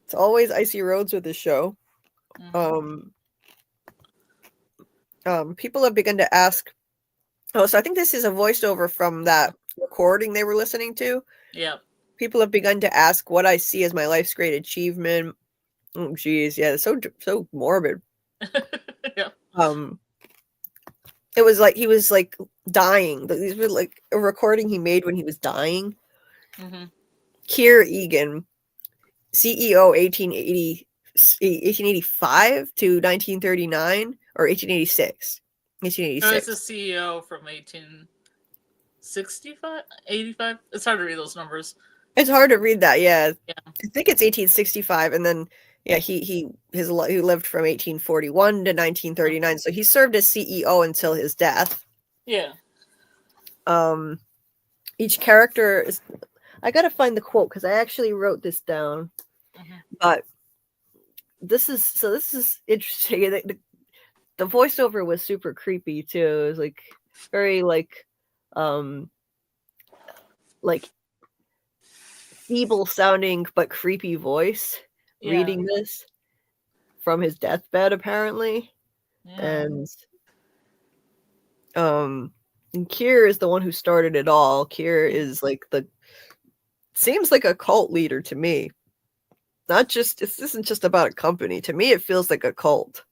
it's always icy roads with this show. Mm-hmm. People have begun to ask. Oh, so I think this is a voiceover from that recording they were listening to. Yeah. People have begun to ask what I see as my life's great achievement. Oh, geez, yeah, so morbid. Yeah. It was like he was like dying. These were like a recording he made when he was dying. Mm-hmm. Keir Egan, CEO 1885 to 1939 or 1886. 1886. Oh, it's a CEO from 1865, 85. It's hard to read those numbers. It's hard to read that, yeah. Yeah. I think it's 1865, and then yeah, he lived from 1841 to 1939, so he served as CEO until his death. Yeah. Each character is. I gotta find the quote because I actually wrote this down, but this is interesting. The voiceover was super creepy too. It was like very like feeble sounding but creepy voice reading this from his deathbed apparently. And Keir is the one who started it all. Keir is like seems like a cult leader to me. This isn't just about a company. To me it feels like a cult.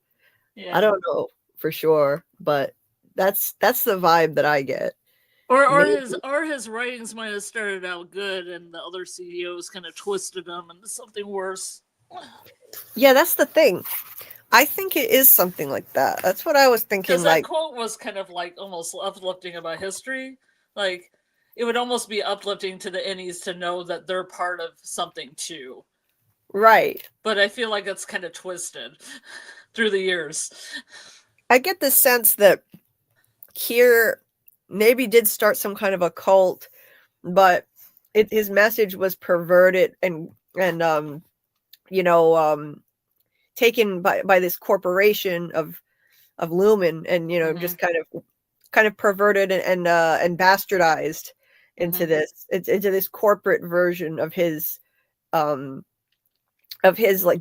I don't know for sure, but that's the vibe that I get. Or his writings might have started out good and the other CEOs kind of twisted them into something worse. Yeah, that's the thing. I think it is something like that. That's what I was thinking. Because that quote was kind of like almost uplifting about history. Like it would almost be uplifting to the innies to know that they're part of something too. Right. But I feel like it's kind of twisted through the years. I get the sense that Keir maybe did start some kind of a cult, but his message was perverted and taken by this corporation of Lumen, and just kind of perverted and bastardized into this corporate version of his like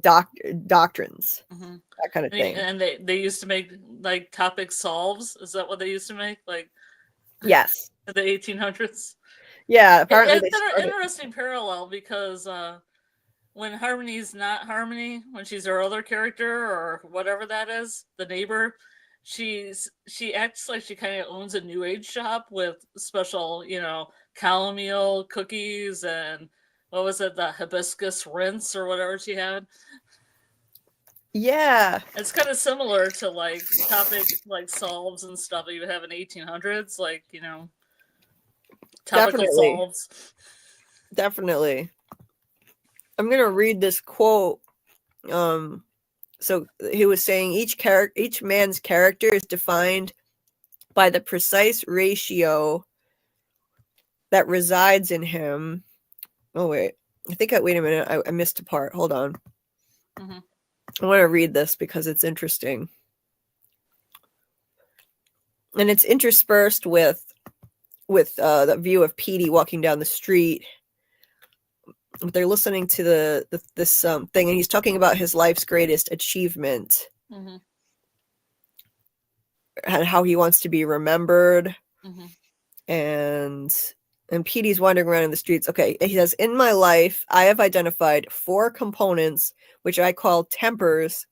doctrines, that kind of thing. And they used to make like topic solves. Is that what they used to make? Like yes, in the 1800s. Yeah, apparently it's an interesting parallel because when Harmony's not Harmony, when she's her other character or whatever that is, the neighbor, she acts like she kind of owns a new age shop with special, chamomile cookies and what was it, the hibiscus rinse or whatever she had. Yeah, it's kind of similar to like topic like solves and stuff that you would have in 1800s, like topical solves. Definitely. I'm gonna read this quote. So he was saying each man's character is defined by the precise ratio that resides in him. Oh wait, wait a minute. I missed a part. Hold on. I want to read this because it's interesting. And it's interspersed with the view of Petey walking down the street. They're listening to this thing, and he's talking about his life's greatest achievement, and how he wants to be remembered. And Petey's wandering around in the streets. Okay, he says, in my life, I have identified 4 components, which I call tempers.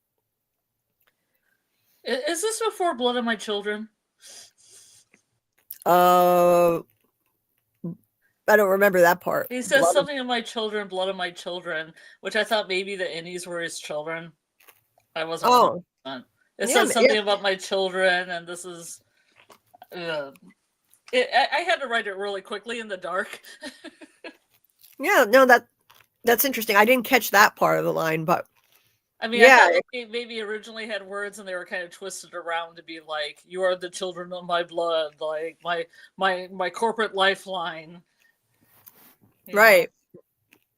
Is this before Blood of My Children? I don't remember that part. He says something of my children, blood of my children, which I thought maybe the innies were his children. I wasn't. Oh, it says something about my children, and this is. I had to write it really quickly in the dark. Yeah, no, that's interesting. I didn't catch that part of the line, but I mean, I thought maybe originally had words and they were kind of twisted around to be like, "You are the children of my blood," like my corporate lifeline. Right.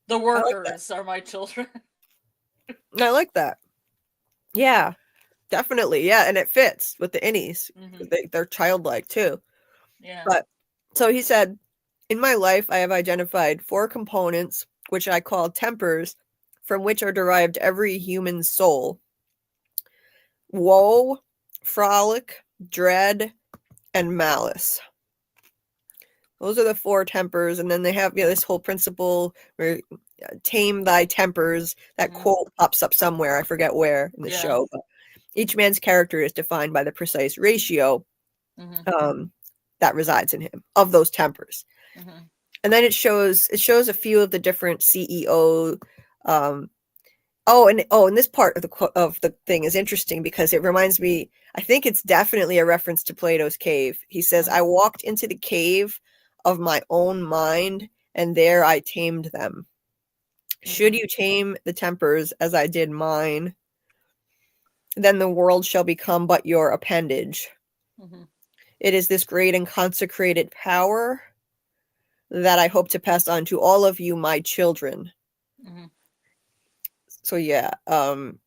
The workers are my children. I like that. Yeah. Definitely, yeah, and it fits with the innies. They're childlike too. Yeah. But so he said, in my life, I have identified 4 components, which I call tempers, from which are derived every human soul: woe, frolic, dread, and malice. Those are the 4 tempers, and then they have this whole principle where tame thy tempers. That quote pops up somewhere. I forget where in the show, but each man's character is defined by the precise ratio that resides in him of those tempers. And then it shows a few of the different CEO. And this part of the thing is interesting because it reminds me. I think it's definitely a reference to Plato's cave. He says, "I walked into the cave of my own mind, and there I tamed them. Should you tame the tempers as I did mine, then the world shall become but your appendage. It is this great and consecrated power that I hope to pass on to all of you, my children." So yeah, and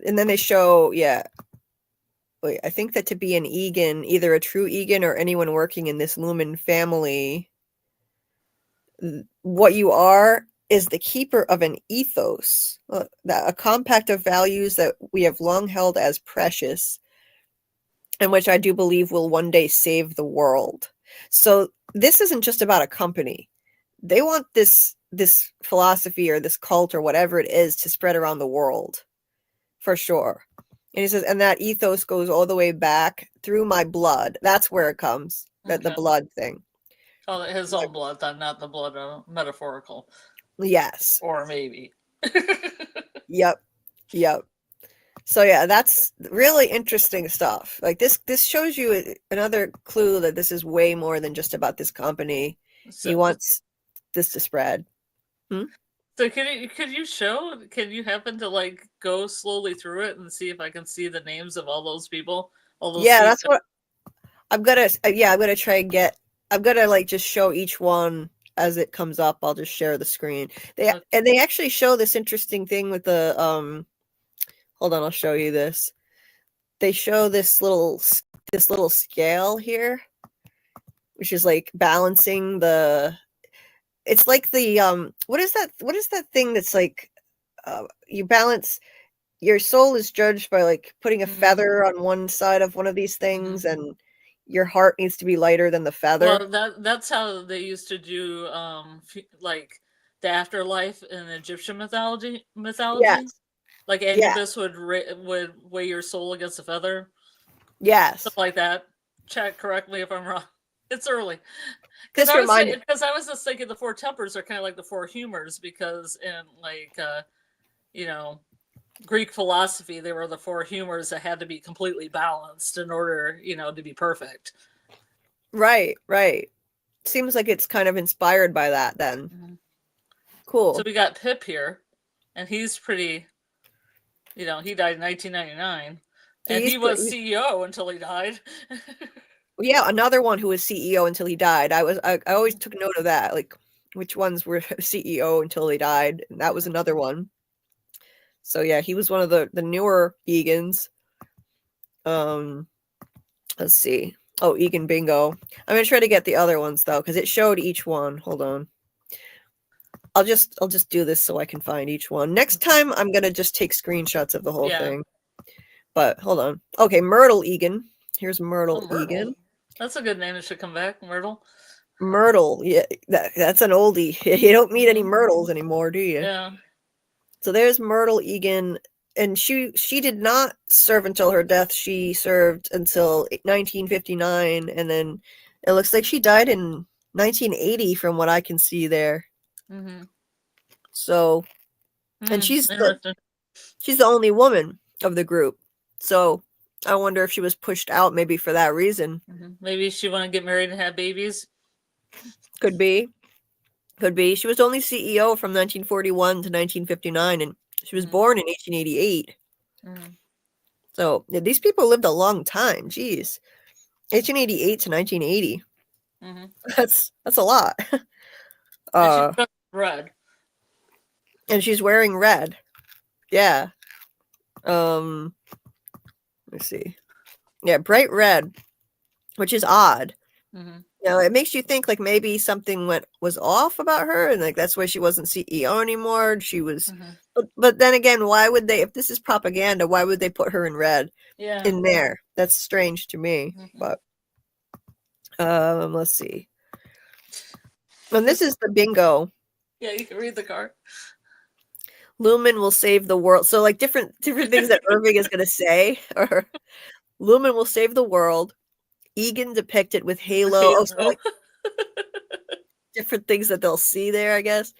then they show, I think that to be an Egan, either a true Egan or anyone working in this Lumen family, what you are is the keeper of an ethos, a compact of values that we have long held as precious, and which I do believe will one day save the world. So this isn't just about a company. They want this philosophy or this cult or whatever it is to spread around the world, for sure. And he says, and that ethos goes all the way back through my blood. That's where it comes, the blood thing. Oh, his own blood, then, not the blood metaphorical. Yes. Or maybe. Yep. So yeah, that's really interesting stuff. Like this shows you another clue that this is way more than just about this company. He wants this to spread. So could you happen to like go slowly through it and see if I can see the names of all those people? That's what I'm gonna try and get. I'm gonna like just show each one as it comes up. I'll just share the screen. They actually show this interesting thing with the hold on, I'll show you this. They show this little scale here, which is like balancing the. It's like the what is that thing that's like you balance. Your soul is judged by like putting a feather on one side of one of these things, and your heart needs to be lighter than the feather. Well, that's how they used to do like the afterlife in Egyptian mythology. Yes. Like Anubis would weigh your soul against a feather. Yes. Stuff like that. Check, correct me if I'm wrong. It's early. Because I was just thinking the 4 tempers are kind of like the 4 humors, because in like Greek philosophy, they were the 4 humors that had to be completely balanced in order, to be perfect. Right. Seems like it's kind of inspired by that then. Cool. So we got Pip here, and he's pretty, he died in 1999, and he was CEO until he died. Yeah, another one who was CEO until he died. I always took note of that, like which ones were CEO until they died, and that was another one. So yeah, he was one of the newer Egans. Let's see. Oh, Egan bingo. I'm gonna try to get the other ones though, because it showed each one. Hold on. I'll just do this so I can find each one. Next time I'm gonna just take screenshots of the whole thing. But hold on. Okay, Myrtle Egan. Here's Myrtle Egan. That's a good name. It should come back, Myrtle. Myrtle, yeah, that's an oldie. You don't meet any Myrtles anymore, do you? Yeah. So there's Myrtle Egan, and she did not serve until her death. She served until 1959, and then it looks like she died in 1980, from what I can see there. So, and she's the only woman of the group. So I wonder if she was pushed out maybe for that reason. Maybe she wanted to get married and have babies. Could be. She was only CEO from 1941 to 1959, and she was born in 1888. So these people lived a long time. Jeez, 1888 to 1980. That's a lot. And she's red. And she's wearing red. Yeah. Let's see. Yeah, bright red, which is odd. Mm-hmm. You know, it makes you think like maybe something was off about her, and like that's why she wasn't CEO anymore. She was, but then again, why would they? If this is propaganda, why would they put her in red? Yeah. In there, that's strange to me. But let's see. And this is the bingo. Yeah, you can read the card. Lumen will save the world. So like different things that Irving is going to say. Or Lumen will save the world. Egan depicted with Halo. Oh, so like different things that they'll see there, I guess.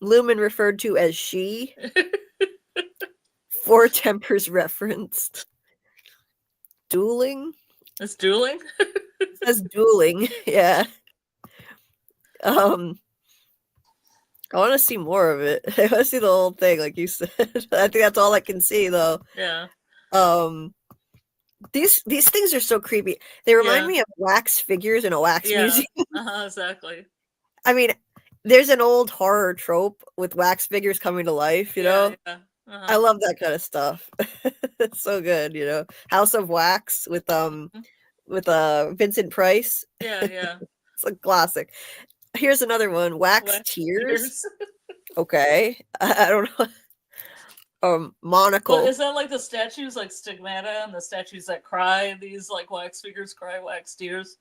Lumen referred to as she. Four tempers referenced. Dueling? It's dueling? It says dueling, yeah. I want to see more of it. I want to see the whole thing, like you said. I think that's all I can see, though. Yeah. These things are so creepy. They remind me of wax figures in a wax museum. Exactly. I mean, there's an old horror trope with wax figures coming to life, you know? Yeah. I love that kind of stuff. It's so good, you know. House of Wax with Vincent Price. Yeah. It's a classic. Here's another one. Wax tears. Okay. I don't know. Monocle. But is that like the statues like Stigmata and the statues that cry? These like wax figures cry wax tears?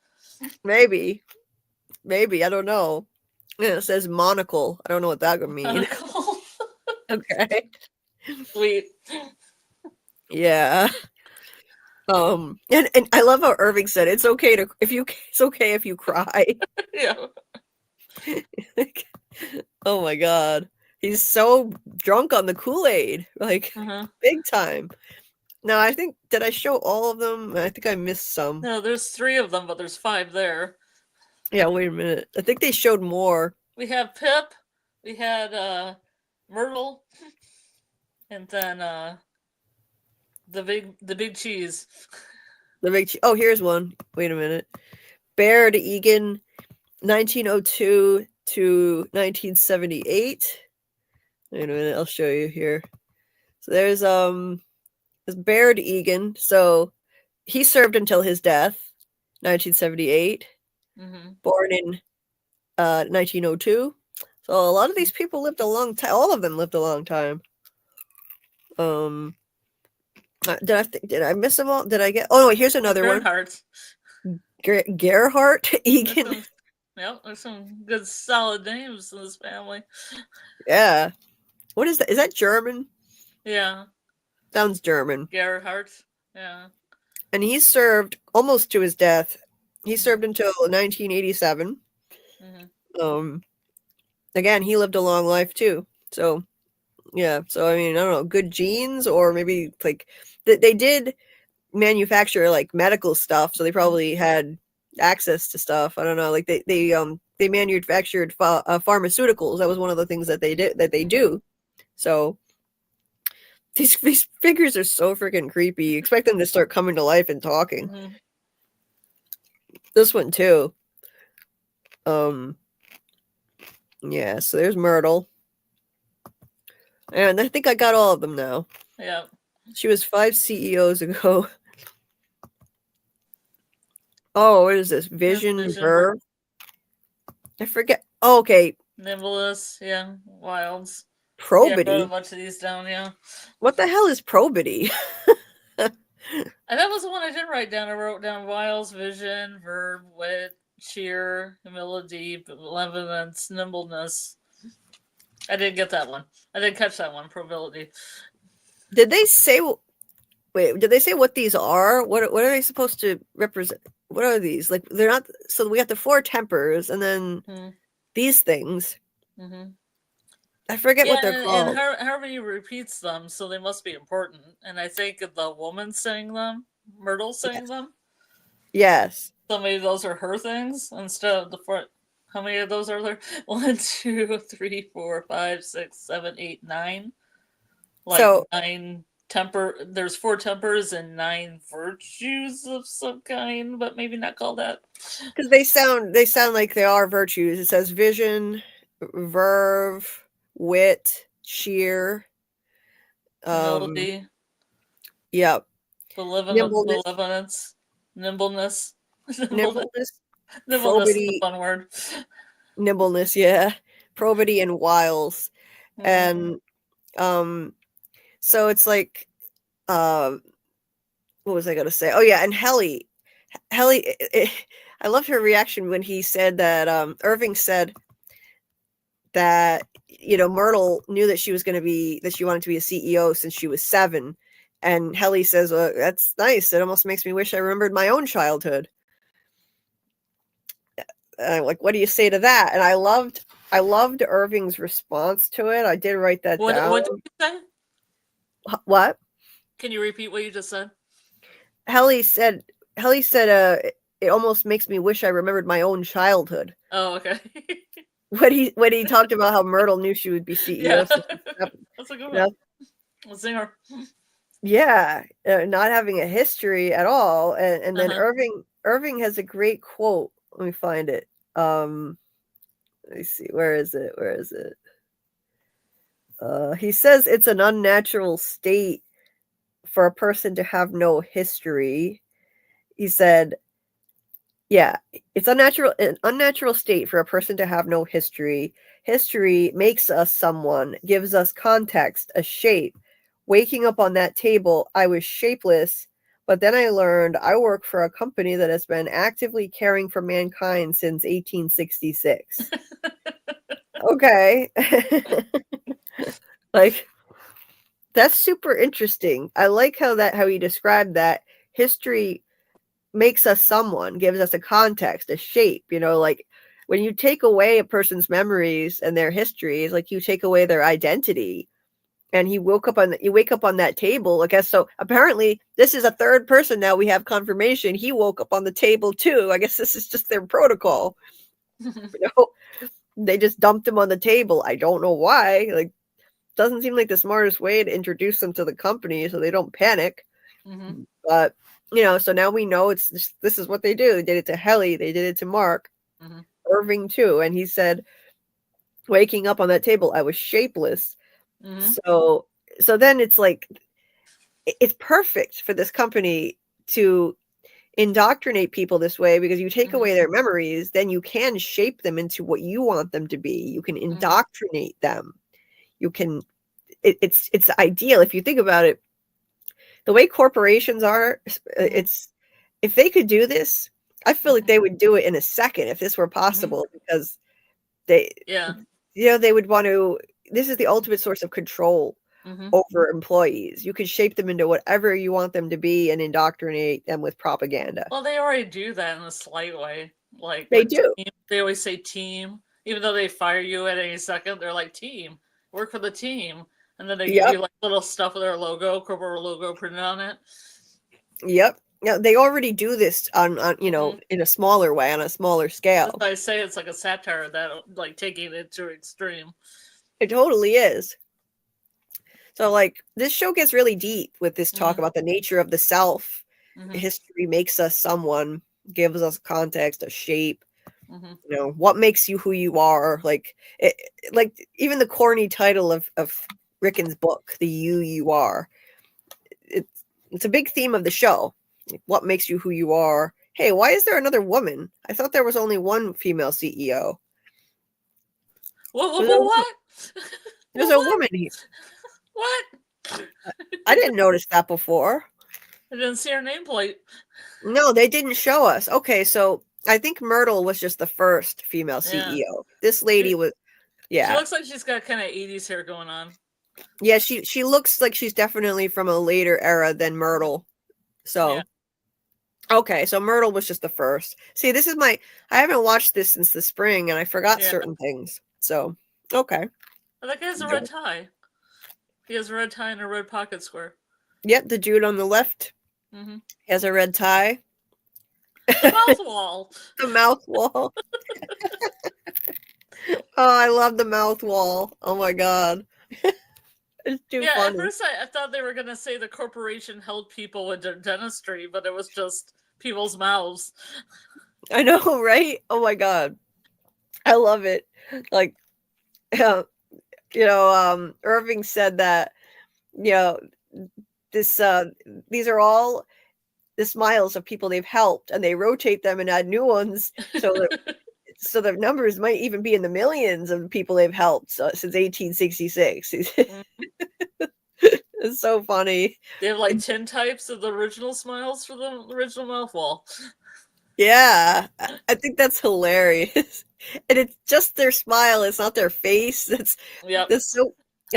Maybe. I don't know. Yeah, it says monocle. I don't know what that would mean. Monocle. Okay. Sweet. Yeah. And I love how Irving said it's okay if you cry. Yeah. Oh my god. He's so drunk on the Kool-Aid. Like big time. Now did I show all of them? I think I missed some. No, there's 3 of them, but there's 5 there. Yeah, wait a minute. I think they showed more. We have Pip, we had Myrtle, and then the big cheese. Oh, here's one. Wait a minute. Baird Egan, 1902 to 1978. Wait a minute, I'll show you here. So there's Baird Egan. So he served until his death, 1978. Born in 1902. So a lot of these people lived a long time. All of them lived a long time. Did I miss them all? Did I get? Oh no, here's another one. Gerhardt Egan. There's some good solid names in this family. Yeah. What is that? Is that German? Yeah. Sounds German. Gerhardt. Yeah. And he served almost to his death. He served until 1987. Again, he lived a long life too. So, yeah. So I mean, I don't know, good genes, or maybe like they did manufacture like medical stuff, so they probably had access to stuff. I don't know. Like they manufactured pharmaceuticals. That was one of the things that they do. So these figures are so freaking creepy. You expect them to start coming to life and talking. This one too. Yeah, so there's Myrtle. And I think I got all of them now. Yeah. She was 5 CEOs ago. Oh, what is this? Vision, Verve? I forget. Oh, okay. Nimbulus, yeah. Wilds. Probity. Yeah, I wrote a bunch of these down, yeah. What the hell is probity? And that was the one I didn't write down. I wrote down Wiles, Vision, Verb, Wit, Cheer, Humility, Benevolence, Nimbleness. I didn't get that one. I didn't catch that one, Probability. Did they say... Wait, did they say what these are? What are they supposed to represent? What are these? Like, they're not... So we got the 4 tempers, and then these things. I forget what they're called. And Harmony repeats them, so they must be important. And I think the woman saying them, Myrtle saying them. Yes. So maybe those are her things instead of the 4. How many of those are there? 1, 2, 3, 4, 5, 6, 7, 8, 9. Like so, 9 temper. There's 4 tempers and 9 virtues of some kind, but maybe not called that. Because they sound like they are virtues. It says vision, verve, wit, cheer, humility. Yep. Malevolence, nimbleness. Nimbleness, Nimbleness is a probity, fun word. nimbleness, yeah, probity and wiles, and so it's like, what was I gonna say? Oh yeah, and Helly, I loved her reaction when he said that Irving said that Myrtle knew that she wanted to be a CEO since she was 7, and Helly says, well, that's nice. It almost makes me wish I remembered my own childhood. Like, what do you say to that? And I loved Irving's response to it. I did write that down. What did you say? What? Can you repeat what you just said? Helly said, it almost makes me wish I remembered my own childhood. Oh, okay. when he talked about how Myrtle knew she would be CEO. Yeah. That's a good one. Let's sing her. Yeah, not having a history at all, and then Irving has a great quote. Let me find it. Let me see. Where is it? He says it's an unnatural state for a person to have no history. He said, yeah, it's an unnatural state for a person to have no history. History makes us someone, gives us context, a shape. Waking up on that table, I was shapeless, but then I learned I work for a company that has been actively caring for mankind since 1866. Okay. Like, that's super interesting. I like how he described that history makes us someone, gives us a context, a shape, like when you take away a person's memories and their histories, like you take away their identity. And you wake up on that table, I guess. So apparently this is a third person now. We have confirmation he woke up on the table too. I guess this is just their protocol. They just dumped him on the table. I don't know why. Like, doesn't seem like the smartest way to introduce them to the company so they don't panic. But so now we know this is what they do. They did it to Helly. They did it to Mark. Irving too. And he said, waking up on that table, I was shapeless. So then it's like, it's perfect for this company to indoctrinate people this way, because you take away their memories, then you can shape them into what you want them to be. You can indoctrinate them. You can, it's ideal if you think about it. The way corporations are, it's, if they could do this, I feel like they would do it in a second if this were possible, because they would want to. This is the ultimate source of control over employees. You can shape them into whatever you want them to be and indoctrinate them with propaganda. Well, they already do that in a slight way. Like, they do. They always say team, even though they fire you at any second. They're like, team, work for the team, and then they give you like little stuff with their logo, corporate logo printed on it. Yep. Yeah, they already do this on in a smaller way, on a smaller scale. I say it's like a satire that, like, taking it to extreme. It totally is. So, like, this show gets really deep with this talk about the nature of the self. History makes us someone, gives us context, a shape. What makes you who you are. Like, even the corny title of Ricken's book, The You Are. It's a big theme of the show. Like, what makes you who you are? Hey, why is there another woman? I thought there was only one female CEO. What? There's a woman here. What? I didn't notice that before. I didn't see her nameplate. No, they didn't show us. Okay, so I think Myrtle was just the first female CEO. This lady was, She looks like she's got kind of 80s hair going on. Yeah, she looks like she's definitely from a later era than Myrtle. So, okay, so Myrtle was just the first. See, I haven't watched this since the spring, and I forgot certain things. So, okay. That guy has a red tie. He has a red tie and a red pocket square. Yep, the dude on the left has a red tie. The mouth wall. The mouth wall. Oh, I love the mouth wall. Oh my god. It's too funny. At first I thought they were going to say the corporation helped people with their dentistry, but it was just people's mouths. I know, right? Oh my god. I love it. Like, Irving said that, these are all the smiles of people they've helped, and they rotate them and add new ones, so the numbers might even be in the millions of people they've helped since 1866. It's so funny. They have like 10 types of the original smiles for the original mouth wall. Yeah, I think that's hilarious. And it's just their smile, it's not their face. It's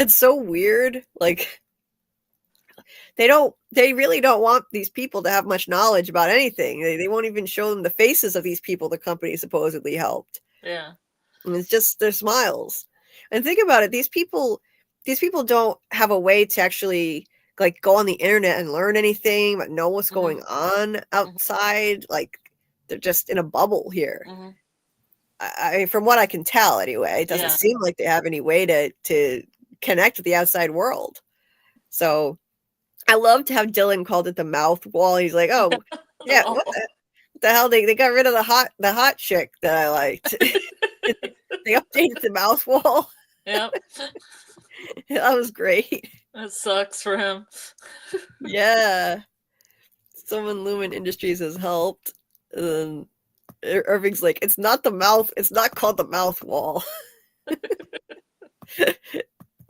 so weird. Like they really don't want these people to have much knowledge about anything. They won't even show them the faces of these people the company supposedly helped. Yeah. And it's just their smiles. And think about it, these people don't have a way to actually like go on the internet and learn anything, but know what's going on outside. Like they're just in a bubble here. I mean, from what I can tell anyway, it doesn't seem like they have any way to connect with the outside world. So I love to have Dylan called it the mouth wall. He's like, oh yeah, what the hell? They got rid of the hot chick that I liked. They updated the mouth wall. Yep. That was great. That sucks for him. Yeah. Someone Lumen Industries has helped. And Irving's like, it's not called the mouth wall.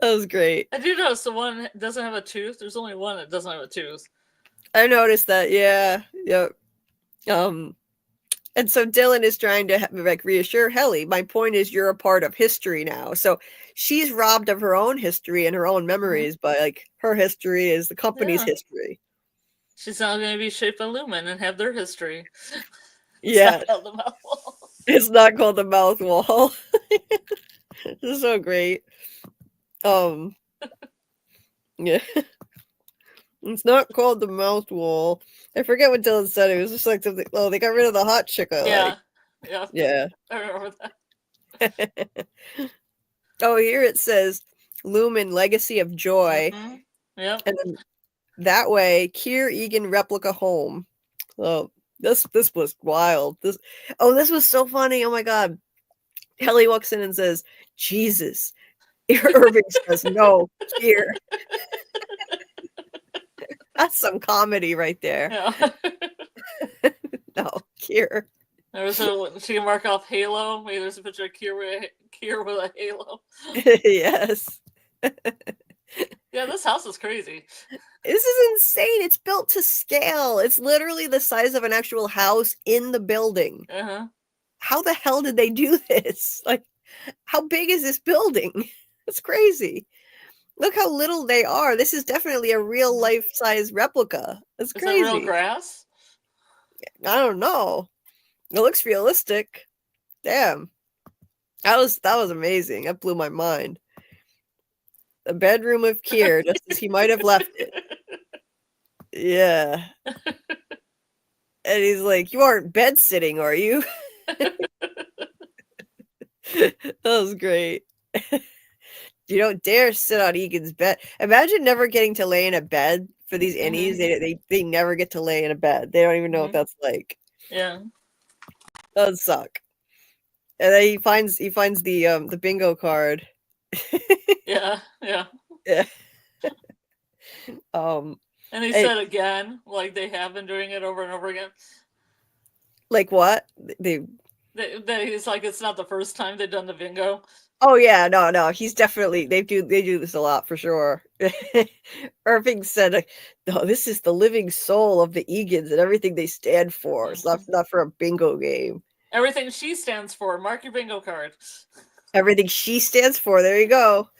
That was great. I do notice the one doesn't have a tooth. There's only one that doesn't have a tooth. I noticed that, yeah. Yep. And so Dylan is trying to like reassure Helly. My point is, you're a part of history now. So she's robbed of her own history and her own memories, but like her history is the company's history. She's not going to be shaped by Lumen and have their history. Yeah, it's not called the mouth wall. This is so great. Yeah. It's not called the mouth wall. I forget what Dylan said. It was just like something. Oh, they got rid of the hot chick. Yeah. I remember that. Oh, here it says Lumen Legacy of Joy. Yeah. And then that way, Kier Egan replica home. Oh, this was wild. This was so funny. Oh my god. Helly walks in and says, Jesus. Irving says, no, Kier. That's some comedy right there. Yeah. No, Kier. She can mark off Halo. Maybe there's a picture of Kier with a halo. Yes. Yeah, this house is crazy. This is insane. It's built to scale. It's literally the size of an actual house in the building. How the hell did they do this? Like, how big is this building? It's crazy. Look how little they are. This is definitely a real life size replica. It's crazy. Is it real grass? I don't know. It looks realistic. Damn. That was amazing. That blew my mind. The bedroom of Kier, just as he might have left it. Yeah. And he's like, you aren't bed sitting, are you? That was great. You don't dare sit on Egan's bed. Imagine never getting to lay in a bed for these innies. They never get to lay in a bed. They don't even know what that's like. Yeah. That would suck. And then he finds the bingo card. Yeah. Yeah. And he said again, like they have been doing it over and over again. Like what? He's like, it's not the first time they've done the bingo. Oh yeah, no. He's definitely they do this a lot for sure. Irving said, "No, this is the living soul of the Egans and everything they stand for. It's not for a bingo game. Everything she stands for. Mark your bingo card. Everything she stands for. There you go."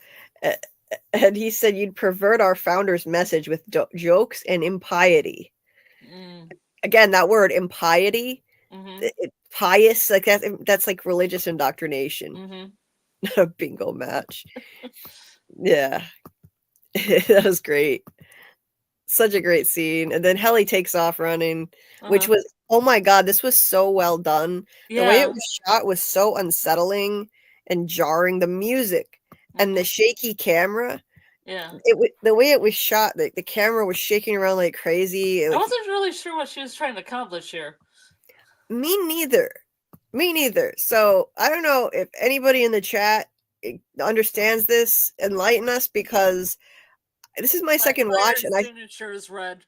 And he said, "You'd pervert our founder's message with jokes and impiety." Again, that word impiety, pious, like that's like religious indoctrination. Not a bingo match. Yeah. That was great. Such a great scene. And then Helly takes off running, which was, oh my god, this was so well done. The way it was shot was so unsettling and jarring. The music and the shaky camera. Yeah. The way it was shot, the camera was shaking around like crazy. I wasn't really sure what she was trying to accomplish here. Me neither. So I don't know if anybody in the chat understands this. Enlighten us, because This is my second watch, and signature is red.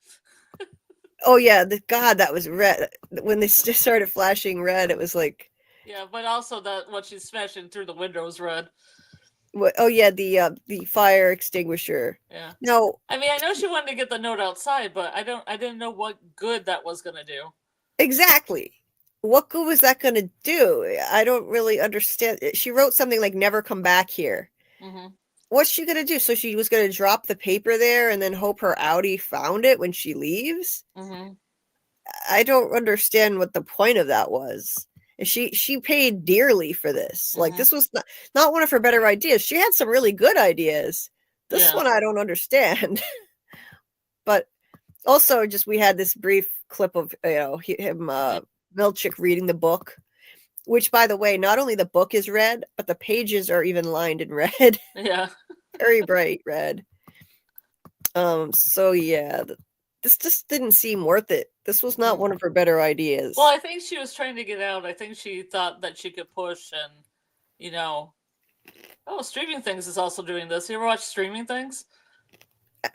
Oh yeah, God, that was red. When they just started flashing red, it was like. Yeah, but also that what she's smashing through the window is red. What? Oh yeah, the fire extinguisher. Yeah. No. I mean, I know she wanted to get the note outside, but I didn't know what good that was gonna do. Exactly. What good was that gonna do? I don't really understand. She wrote something like "Never come back here." Mm-hmm. What's she gonna do? So she was gonna drop the paper there and then hope her Audi found it when she leaves? Mm-hmm. I don't understand what the point of that was. She paid dearly for this. Mm-hmm. Like, this was not one of her better ideas. She had some really good ideas. This one I don't understand. But also, just we had this brief clip of him Milchick reading the book, which, by the way, not only the book is red, but the pages are even lined in red. Yeah. Very bright red. So yeah, this just didn't seem worth it. This was not one of her better ideas. Well, I think she was trying to get out. I think she thought that she could push and, Oh, Streaming Things is also doing this. You ever watch Streaming Things?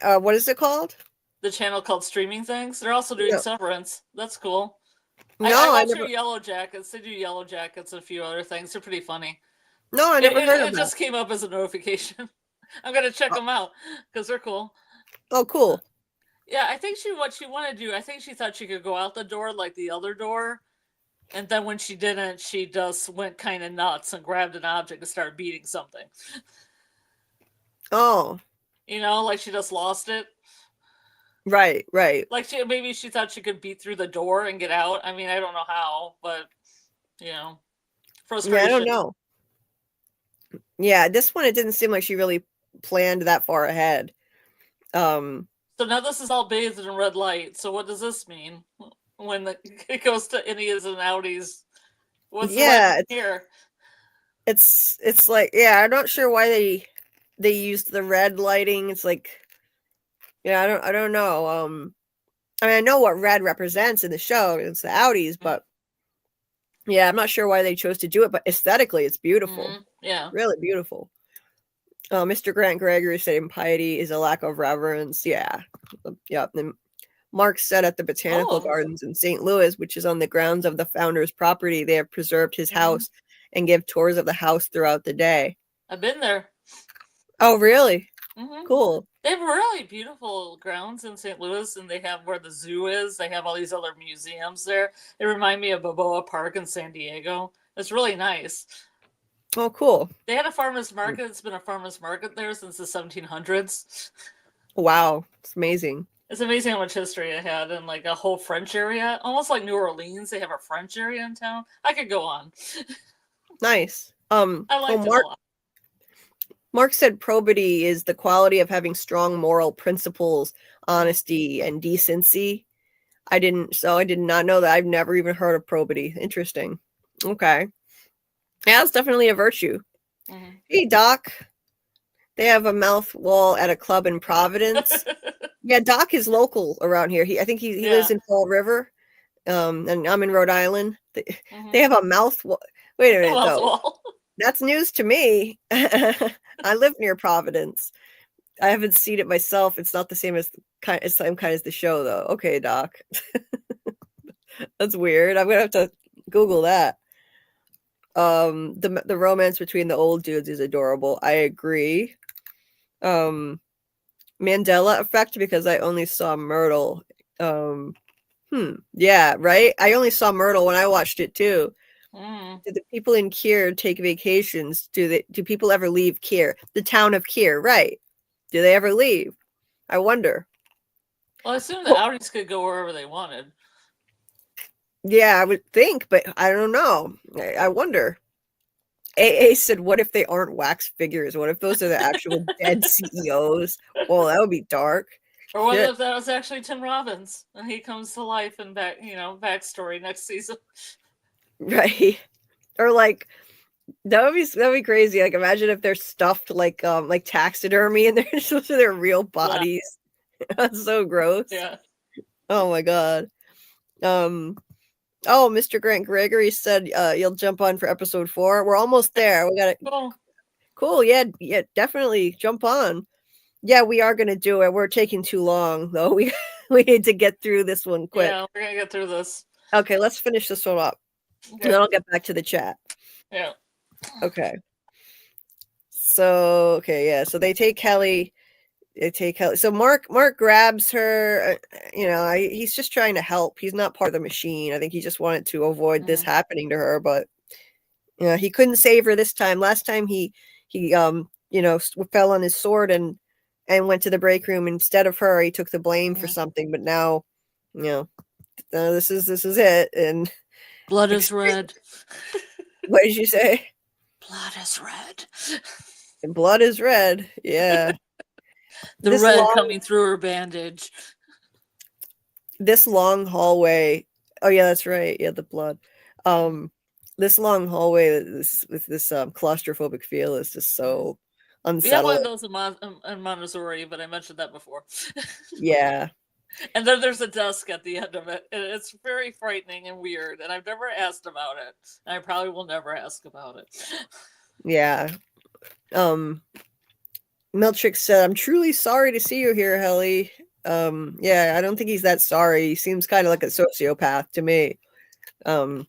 What is it called? The channel called Streaming Things. They're also doing Severance. That's cool. No, I watch your Yellow Jackets. They do Yellow Jackets and a few other things. They're pretty funny. No, I never heard of it. It just came up as a notification. I'm gonna check them out because they're cool. Oh, cool. Yeah, I think what she wanted to do. I think she thought she could go out the door like the other door, and then when she didn't, she just went kind of nuts and grabbed an object and started beating something. Oh. Like she just lost it. Right. Like maybe she thought she could beat through the door and get out. I mean, I don't know how, but frustration. Yeah, I don't know. Yeah, this one, it didn't seem like she really planned that far ahead. So now this is all bathed in red light. So what does this mean when it goes to Innies and Outies? What's red here? It's like, yeah, I'm not sure why they used the red lighting. It's like, yeah, I don't know. I mean, I know what red represents in the show. It's the Outies, but yeah, I'm not sure why they chose to do it. But aesthetically, it's beautiful. Mm-hmm. Yeah, really beautiful. Mr. Grant Gregory said impiety is a lack of reverence. Yeah. And Mark said at the Botanical Gardens in St. Louis, which is on the grounds of the founder's property, they have preserved his house and give tours of the house throughout the day. I've been there. Oh, really? Mm-hmm. Cool. They have really beautiful grounds in St. Louis, and they have where the zoo is. They have all these other museums there. They remind me of Balboa Park in San Diego. It's really nice. Oh, cool. They had a farmer's market. It's been a farmer's market there since the 1700s. Wow. It's amazing. It's amazing how much history it had in like a whole French area. Almost like New Orleans. They have a French area in town. I could go on. Nice. I like it a lot. Mark said probity is the quality of having strong moral principles, honesty, and decency. I did not know that. I've never even heard of probity. Interesting. Okay. Yeah, it's definitely a virtue. Mm-hmm. Hey, Doc. They have a mouth wall at a club in Providence. Yeah, Doc is local around here. I think he lives in Fall River. And I'm in Rhode Island. They have a mouth wall. Wait a minute, though. That's news to me. I live near Providence. I haven't seen it myself. It's not the same as the show, though. Okay, Doc. That's weird. I'm gonna have to Google that. The romance between the old dudes is adorable. I agree. Mandela effect because I only saw Myrtle. Yeah, right. I only saw Myrtle when I watched it too. Do the people in Kier take vacations? Do people ever leave Kier? The town of Kier, right? Do they ever leave? I wonder. Well, I assume the Outies could go wherever they wanted. Yeah, I would think, but I don't know. I wonder. AA said, what if they aren't wax figures? What if those are the actual dead CEOs? Well, that would be dark. Or what if that was actually Tim Robbins and he comes to life and backstory next season? Right. Or like that'd be crazy. Like imagine if they're stuffed like taxidermy and they're supposed to their real bodies. Yeah. That's so gross. Yeah. Oh my god. Oh, Mr. Grant Gregory said you'll jump on for episode 4. We're almost there. We got it. Cool. Cool. Yeah, definitely jump on. Yeah, we are going to do it. We're taking too long, though. We need to get through this one quick. Yeah, we're going to get through this. Okay, let's finish this one up. Okay. And then I'll get back to the chat. Yeah. Okay. So, okay, yeah. So they take Kelly. So Mark grabs her. He's just trying to help. He's not part of the machine. I think he just wanted to avoid this happening to her, but he couldn't save her this time. Last time he fell on his sword and went to the break room instead of her. He took the blame for something, but now, this is it. And blood is red. What did you say? Blood is red. And blood is red. Yeah. The red coming through her bandage. This long hallway. Oh yeah, that's right. Yeah, the blood. This long hallway with this claustrophobic feel is just so unsettling. We have one of those in Montessori, but I mentioned that before. Yeah. And then there's a desk at the end of it. And it's very frightening and weird. And I've never asked about it. And I probably will never ask about it. Yeah. Meltrix said, "I'm truly sorry to see you here, Helly." Yeah, I don't think he's that sorry. He seems kind of like a sociopath to me. So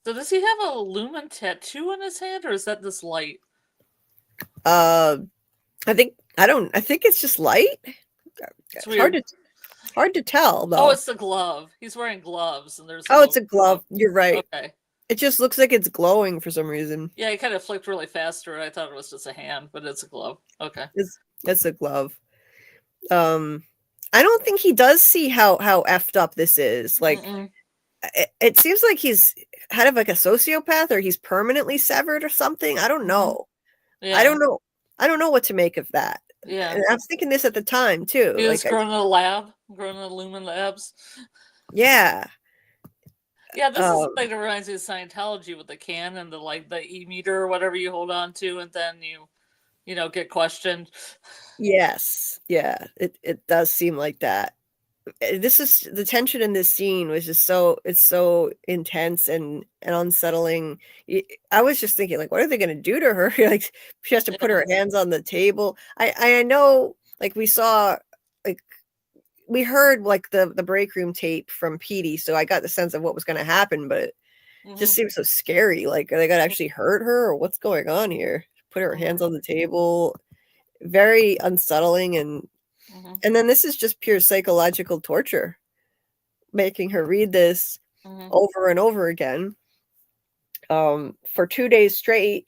does he have a lumen tattoo on his hand, or is that this light? I think it's just light. It's hard to tell though. Oh, it's the glove. He's wearing gloves, and there's. Oh, it's a glove. You're right. Okay. It just looks like it's glowing for some reason. Yeah, he kind of flicked really fast through it. I thought it was just a hand, but it's a glove. Okay. It's a glove. I don't think he does see how effed up this is. Like, it seems like he's kind of like a sociopath, or he's permanently severed or something. I don't know. Yeah. I don't know what to make of that. Yeah. And I was thinking this at the time too. He was grown in a lab, grown in the Lumen Labs. Yeah. Yeah, this is like it reminds me of Scientology with the can and the e-meter or whatever you hold on to, and then you get questioned. Yes. Yeah. It does seem like that. This is the tension in this scene was just so intense and unsettling. I was just thinking, like, what are they going to do to her? Like, she has to put her hands on the table. I know, like, we saw, like, we heard like the break room tape from Petey, so I got the sense of what was going to happen, but it just seems so scary. Like, are they going to actually hurt her, or what's going on here? Put her hands on the table. Very unsettling, and then this is just pure psychological torture, making her read this over and over again for 2 days straight.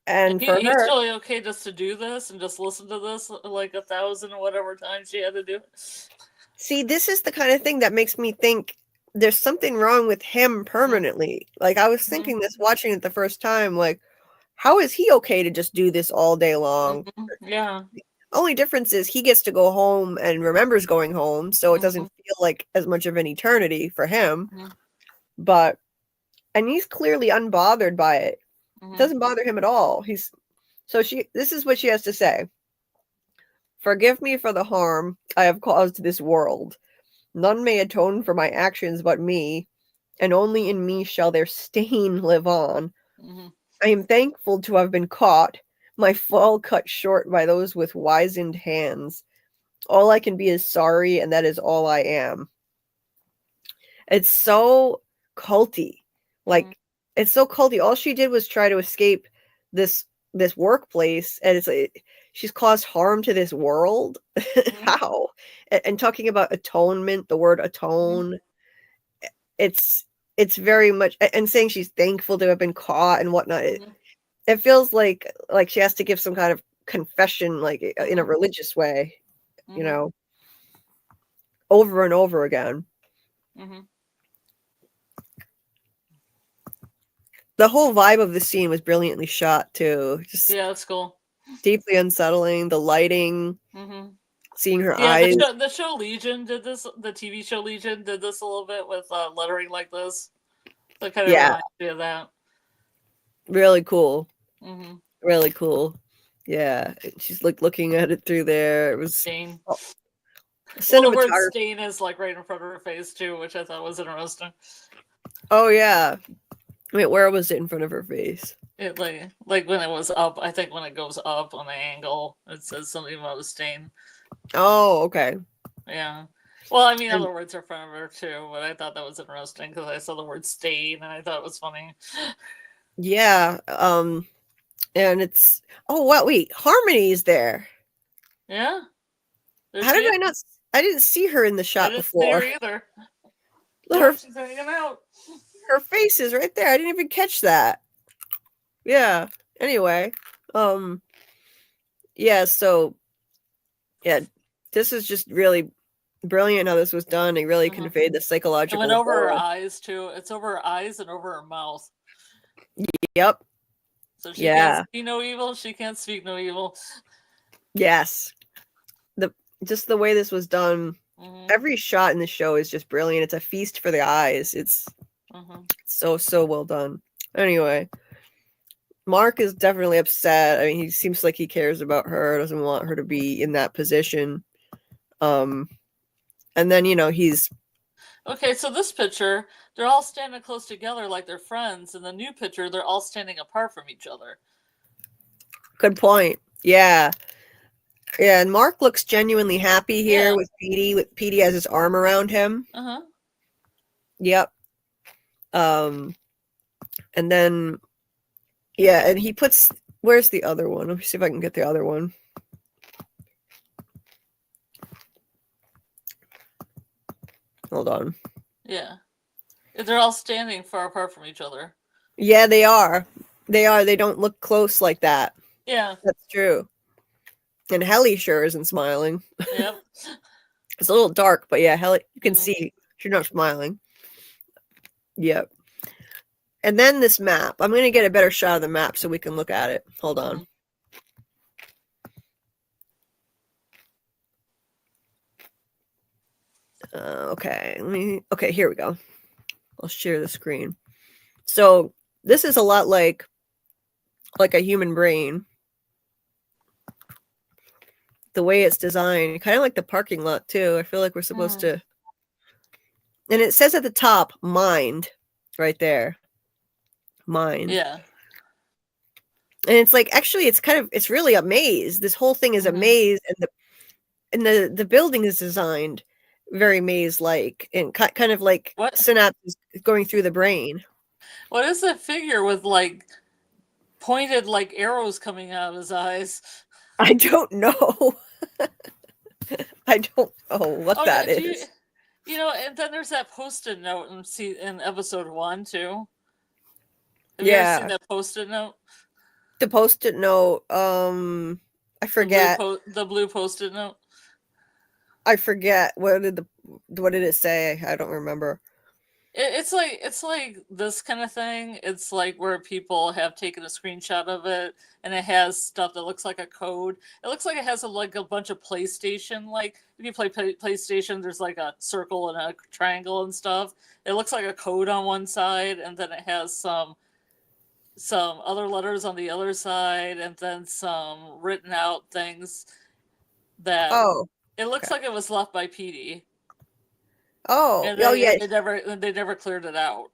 And for he's her, totally okay just to do this and just listen to this like 1,000 or whatever times she had to do it. See, this is the kind of thing that makes me think there's something wrong with him permanently. Like, I was thinking this watching it the first time, like, how is he okay to just do this all day long? Yeah. The only difference is he gets to go home and remembers going home, so it doesn't feel like as much of an eternity for him. And he's clearly unbothered by it. It doesn't bother him at all. This is what she has to say. "Forgive me for the harm I have caused this world. None may atone for my actions but me, and only in me shall their stain live on. I am thankful to have been caught, my fall cut short by those with wizened hands. All I can be is sorry, and that is all I am." It's so culty. Like, it's so culty. All she did was try to escape this workplace, and it's like she's caused harm to this world. How? And talking about atonement, the word atone, it's very much, and saying she's thankful to have been caught and whatnot. It feels like she has to give some kind of confession, like in a religious way, over and over again. The whole vibe of the scene was brilliantly shot too. Just that's cool. Deeply unsettling. The lighting, seeing her eyes. The show Legion did this. The TV show Legion did this a little bit with lettering like this. So it kind of reminds me of that. Really cool. Really cool. Yeah, she's like looking at it through there. It was stain. The word stain is like right in front of her face too, which I thought was interesting. Oh yeah. Wait, where was it in front of her face? It like when it was up. I think when it goes up on the angle, it says something about a stain. Oh, okay. Yeah. Well, I mean, other words are front of her too, but I thought that was interesting because I saw the word stain and I thought it was funny. Yeah. And it's wait, Harmony's there. Yeah. There How she did is. I not? I didn't see her in the I shot didn't see before. her either. Her Oh, she's hanging out. her face is right there. I didn't even catch that. Yeah. Anyway, yeah. So, yeah, this is just really brilliant how this was done. It really conveyed the It psychological went over her horror. eyes too. It's over her eyes and over her mouth. Yep. So she can't see no evil. She can't speak no evil. Yes. Just the way this was done. Every shot in the show is just brilliant. It's a feast for the eyes. It's so well done. Anyway, Mark is definitely upset. I mean, he seems like he cares about her, doesn't want her to be in that position. And then, he's okay. So this picture, they're all standing close together like they're friends. In the new picture, they're all standing apart from each other. Good point. Yeah. Yeah, and Mark looks genuinely happy here with Petey. With Petey has his arm around him. Yep. And then, yeah, and he puts. Where's the other one? Let me see if I can get the other one. Hold on. Yeah, they're all standing far apart from each other. Yeah, they are. They are. They don't look close like that. Yeah, that's true. And Helly sure isn't smiling. Yep. It's a little dark, but yeah, Helly, you can see she's not smiling. Yep. And then this map. I'm going to get a better shot of the map so we can look at it. Hold on. Okay. Okay, here we go. I'll share the screen. So this is a lot like a human brain. The way it's designed, kind of like the parking lot too. I feel like we're supposed to. And it says at the top, mind, right there. Mind. Yeah. And it's like, actually, it's really a maze. This whole thing is a maze, and the building is designed very maze-like and kind of like synapses going through the brain. What is that figure with like pointed like arrows coming out of his eyes? I don't know. I don't know what that is. And then there's that post-it note in episode 1 too. Have Yeah. you ever seen that post-it note? The post-it note, I forget. The blue post-it note. I forget. What did it say? I don't remember. It's like this kind of thing. It's like where people have taken a screenshot of it, and it has stuff that looks like a code. It looks like it has a bunch of PlayStation. Like if you play PlayStation, there's like a circle and a triangle and stuff. It looks like a code on one side, and then it has some other letters on the other side, and then some written out things that. Oh. It looks like it was left by Petey. Oh, and yeah. They never cleared it out.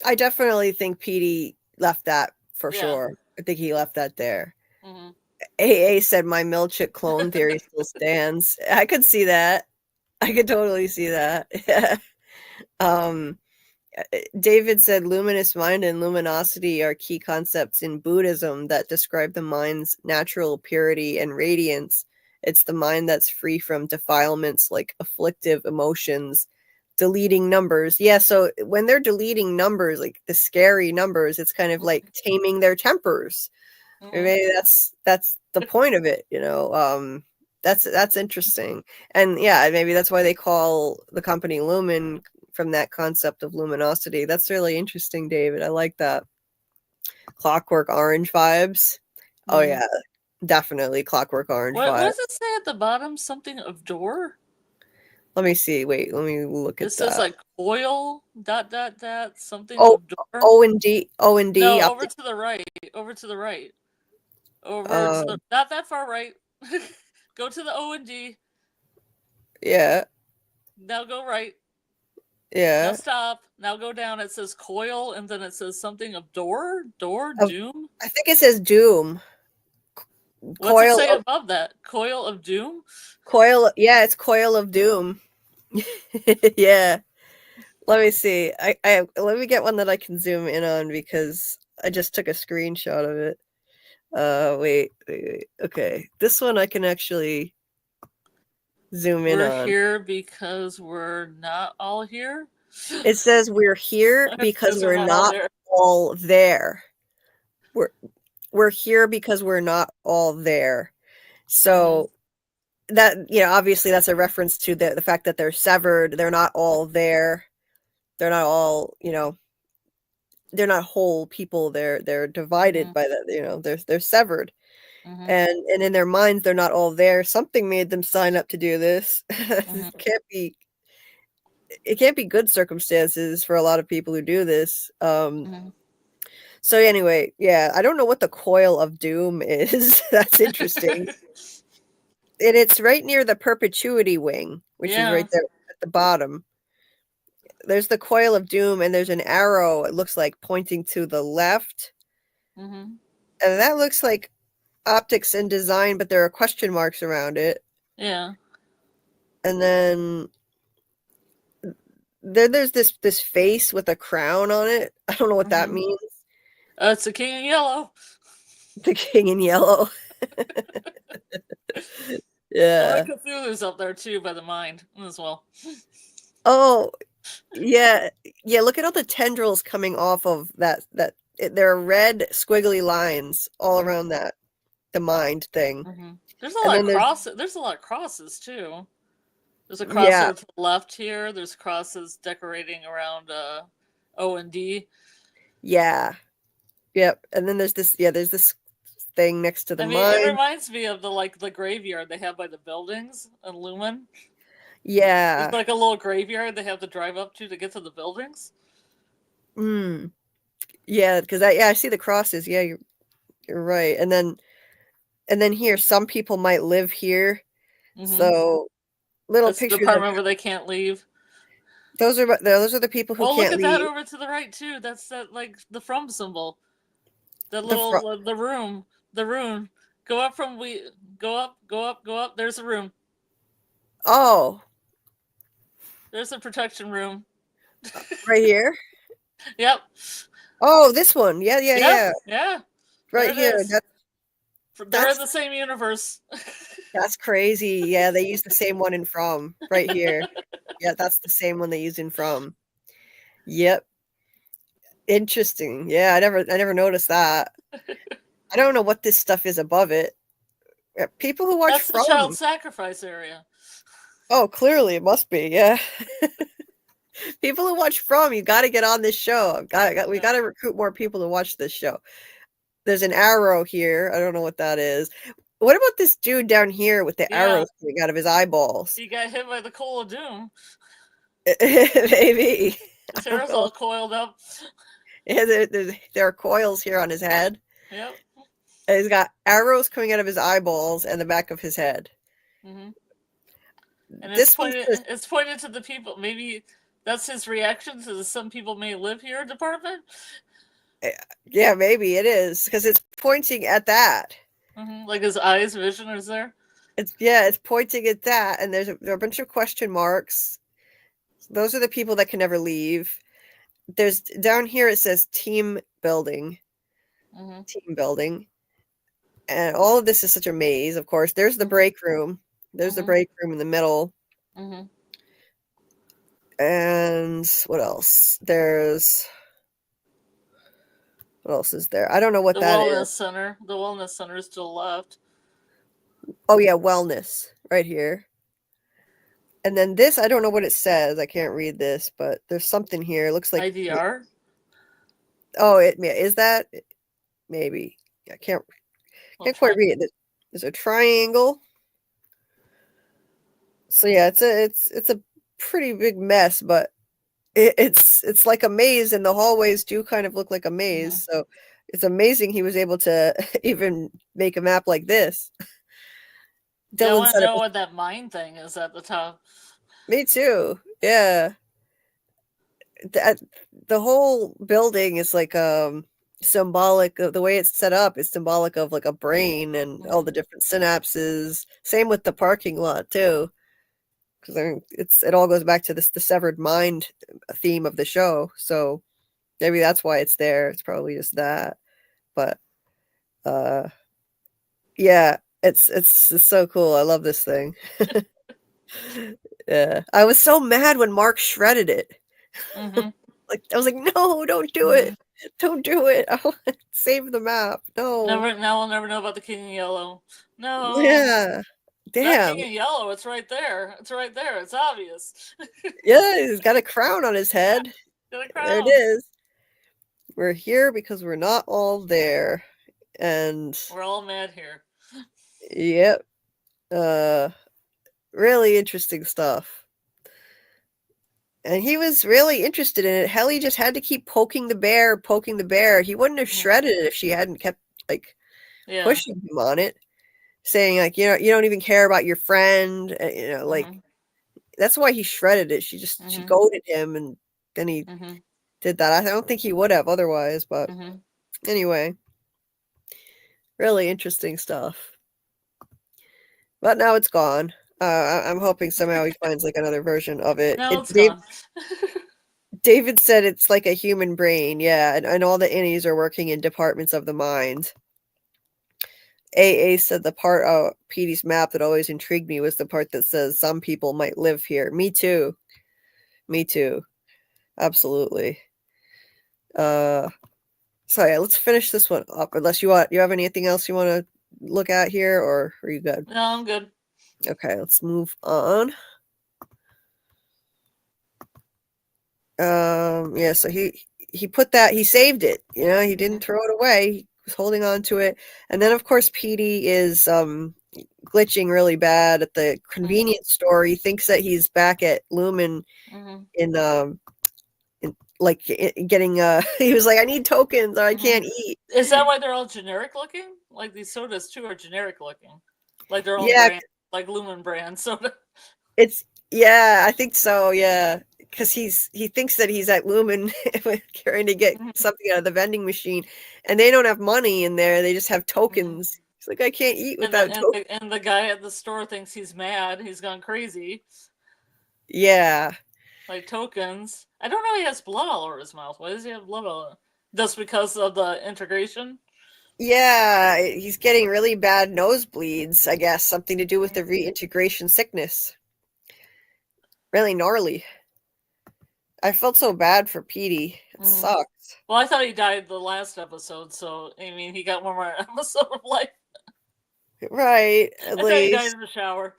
I definitely think Petey left that for sure. I think he left that there. AA said my Milchik clone theory still stands. I could see that. I could totally see that. David said luminous mind and luminosity are key concepts in Buddhism that describe the mind's natural purity and radiance. It's the mind that's free from defilements like afflictive emotions, deleting numbers. Yeah, so when they're deleting numbers, like the scary numbers, it's kind of like taming their tempers. Maybe that's the point of it, That's interesting. And yeah, maybe that's why they call the company Lumen, from that concept of luminosity. That's really interesting, David. I like that. Clockwork Orange vibes. Oh yeah, definitely Clockwork Orange vibes. What does it say at the bottom? Something of door? Let me see. Wait, let me look at that. It says like oil, ... something of door. O&D. No, over to the right. Over to the right. Not that far right. Go to the O&D. Yeah. Now go right. Yeah. Now stop. Now go down. It says coil, and then it says something of door, doom. I think it says doom. What's it say above that? Coil of doom? Coil. Yeah, it's coil of doom. Yeah. Let me see. I let me get one that I can zoom in on because I just took a screenshot of it. Wait. Okay. This one I can actually zoom in on. We're here because we're not all here? It says we're here because we're not all there. We're here because we're not all there. So that, obviously that's a reference to the fact that they're severed. They're not all there. They're not all, they're not whole people. They're divided by that, they're severed. And in their minds, they're not all there. Something made them sign up to do this. It can't be good circumstances for a lot of people who do this. So anyway, yeah, I don't know what the coil of doom is. That's interesting. And it's right near the Perpetuity Wing, which is right there at the bottom. There's the coil of doom, and there's an arrow, it looks like, pointing to the left. And that looks like optics and design, but there are question marks around it. Yeah. And then there's this face with a crown on it. I don't know what that means. It's the king in yellow. The king in yellow. Yeah. Well, Cthulhu's up there too by the mind as well. Oh, yeah. Yeah, look at all the tendrils coming off of that. There are red squiggly lines all around the mind thing. There's a lot of crosses. There's a lot of crosses too. There's a cross over to the left here. There's crosses decorating around O and D. Yeah. Yep. And then there's this thing next to the mind. It reminds me of the graveyard they have by the buildings in Lumen. Yeah. It's like a little graveyard they have to drive up to get to the buildings. Yeah, because I see the crosses. Yeah, you're right. And then here, some people might live here. So little pictures. The department where they can't leave. Those are the people who can't leave. Oh, look at that over to the right too. That's the from symbol. That little the room. The room. Go up go up. There's a room. Oh. There's a protection room. Right here? Yep. Oh, this one. Yeah. Yeah. Right here. They're in the same universe. That's crazy. Yeah, they use the same one in From right here. Yeah, that's the same one they used in From. Yep. Interesting. Yeah, I never noticed that. I don't know what this stuff is above it. People who watch From. That's the child sacrifice area. Oh, clearly it must be. Yeah. People who watch From, you got to get on this show. We got to recruit more people to watch this show. There's an arrow here. I don't know what that is. What about this dude down here with the arrows coming out of his eyeballs? He got hit by the coal of doom. Maybe. His hair's all coiled up. Yeah, there are coils here on his head. Yep. And he's got arrows coming out of his eyeballs and the back of his head. And it's pointed to the people. Maybe that's his reaction to the some people may live here department. Yeah, maybe it is because it's pointing at that. Like his eyes vision is there. It's pointing at that, and there are a bunch of question marks. Those are the people that can never leave. There's down here it says team building. Team building. And all of this is such a maze, of course. There's the break room. There's the break room in the middle. And what else? What else is there? I don't know what that is. The wellness center is to the left. Oh yeah, wellness right here. And then this, I don't know what it says. I can't read this, but there's something here. It looks like IDR. Oh, is that? Maybe. I can't quite read it. There's a triangle. So yeah, it's a pretty big mess, but it's like a maze, and the hallways do kind of look like a maze. So it's amazing he was able to even make a map like this. I want to know what that mine thing is at the top. Me too. Yeah. the whole building is like symbolic of the way it's set up is symbolic of like a brain and all the different synapses. Same with the parking lot too, because I mean it all goes back to the severed mind theme of the show. So maybe that's why it's there. It's probably just that, but yeah, it's so cool. I love this thing. Yeah, I was so mad when Mark shredded it. Like I was like, no, don't do it. Don't do it. I want to save the map. No. Now we'll never know about the King in Yellow. No. Yeah. Damn. That King in Yellow, it's right there. It's right there. It's obvious. Yeah, he's got a crown on his head. Got a crown. There it is. We're here because we're not all there. And we're all mad here. Yep. Really interesting stuff. And he was really interested in it. Hell, he just had to keep poking the bear. He wouldn't have shredded it if she hadn't kept like pushing him on it, saying like, you don't even care about your friend. Like that's why he shredded it. She goaded him, and then he did that. I don't think he would have otherwise, but anyway, really interesting stuff. But now it's gone. I'm hoping somehow he finds like another version of it. No, it's gone. David said it's like a human brain, yeah, and all the innies are working in departments of the mind. AA said the part of Petey's map that always intrigued me was the part that says some people might live here. Me too. Absolutely. So yeah, let's finish this one up. Unless you have anything else you want to look at here, or are you good? No, I'm good. Okay, let's move on. Yeah, so he put that, he saved it, he didn't throw it away. He was holding on to it. And then of course Petey is glitching really bad at the convenience store. He thinks that he's back at Lumen in getting he was like, I need tokens or I can't eat. Is that why they're all generic looking? Like these sodas too are generic looking. Like their own brand, like Lumen brand soda. I think so, yeah. Because he thinks that he's at Lumen trying to get something out of the vending machine, and they don't have money in there. They just have tokens. He's like, I can't eat without tokens. And the guy at the store thinks he's mad. He's gone crazy. Yeah. Like tokens. I don't know. He has blood all over his mouth. Why does he have blood all over? Just because of the integration? Yeah, he's getting really bad nosebleeds, I guess. Something to do with the reintegration sickness. Really gnarly. I felt so bad for Petey. It sucks. Well, I thought he died the last episode, so I mean, he got one more episode of life. Right. I thought he died in the shower.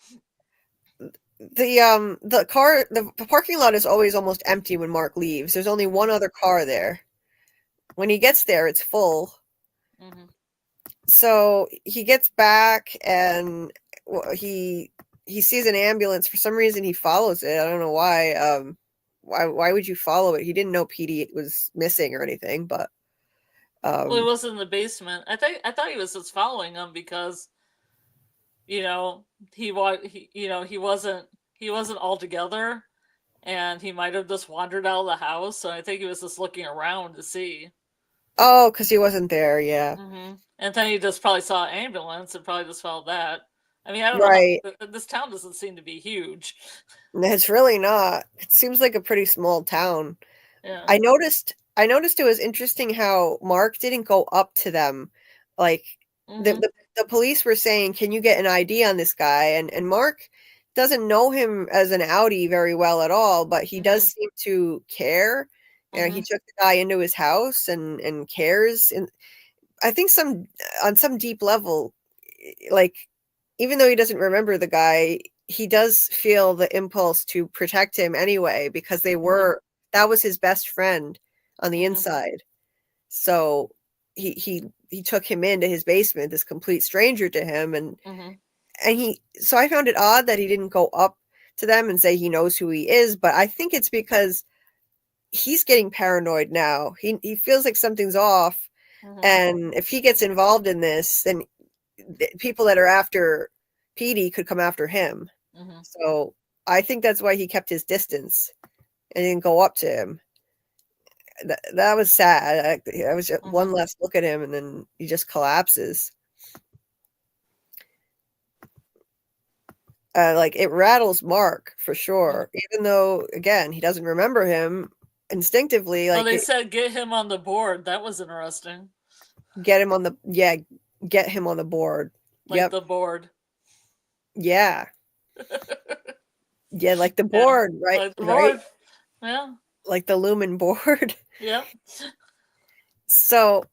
The parking lot is always almost empty when Mark leaves. There's only one other car there. When he gets there, it's full. So he gets back and he sees an ambulance. For some reason, he follows it. I don't know why. Why would you follow it? He didn't know Petey was missing or anything, but well, he was in the basement. I thought he was just following him because he wasn't all together, and he might have just wandered out of the house. So I think he was just looking around to see. Oh, because he wasn't there, yeah. And then he just probably saw an ambulance and probably just followed that. I mean, I don't know. This town doesn't seem to be huge. It's really not. It seems like a pretty small town. Yeah. I noticed it was interesting how Mark didn't go up to them. Like the police were saying, can you get an ID on this guy? And Mark doesn't know him as an outie very well at all, but he does seem to care. He took the guy into his house and cares. And I think on some deep level, like, even though he doesn't remember the guy, he does feel the impulse to protect him anyway, because that was his best friend on the inside. So he took him into his basement, this complete stranger to him. And so I found it odd that he didn't go up to them and say he knows who he is. But I think it's because he's getting paranoid now. He feels like something's off. And if he gets involved in this, then people that are after Petey could come after him. So I think that's why he kept his distance and didn't go up to him. that was sad. I was just one last look at him, and then he just collapses. Like it rattles Mark for sure, even though again he doesn't remember him instinctively. Like they said, get him on the board. That was interesting. Get him on the get him on the board. Like the board. Yeah. Yeah, like the board, right? Like the right? board. Yeah. Like the Lumen board. Yeah. So,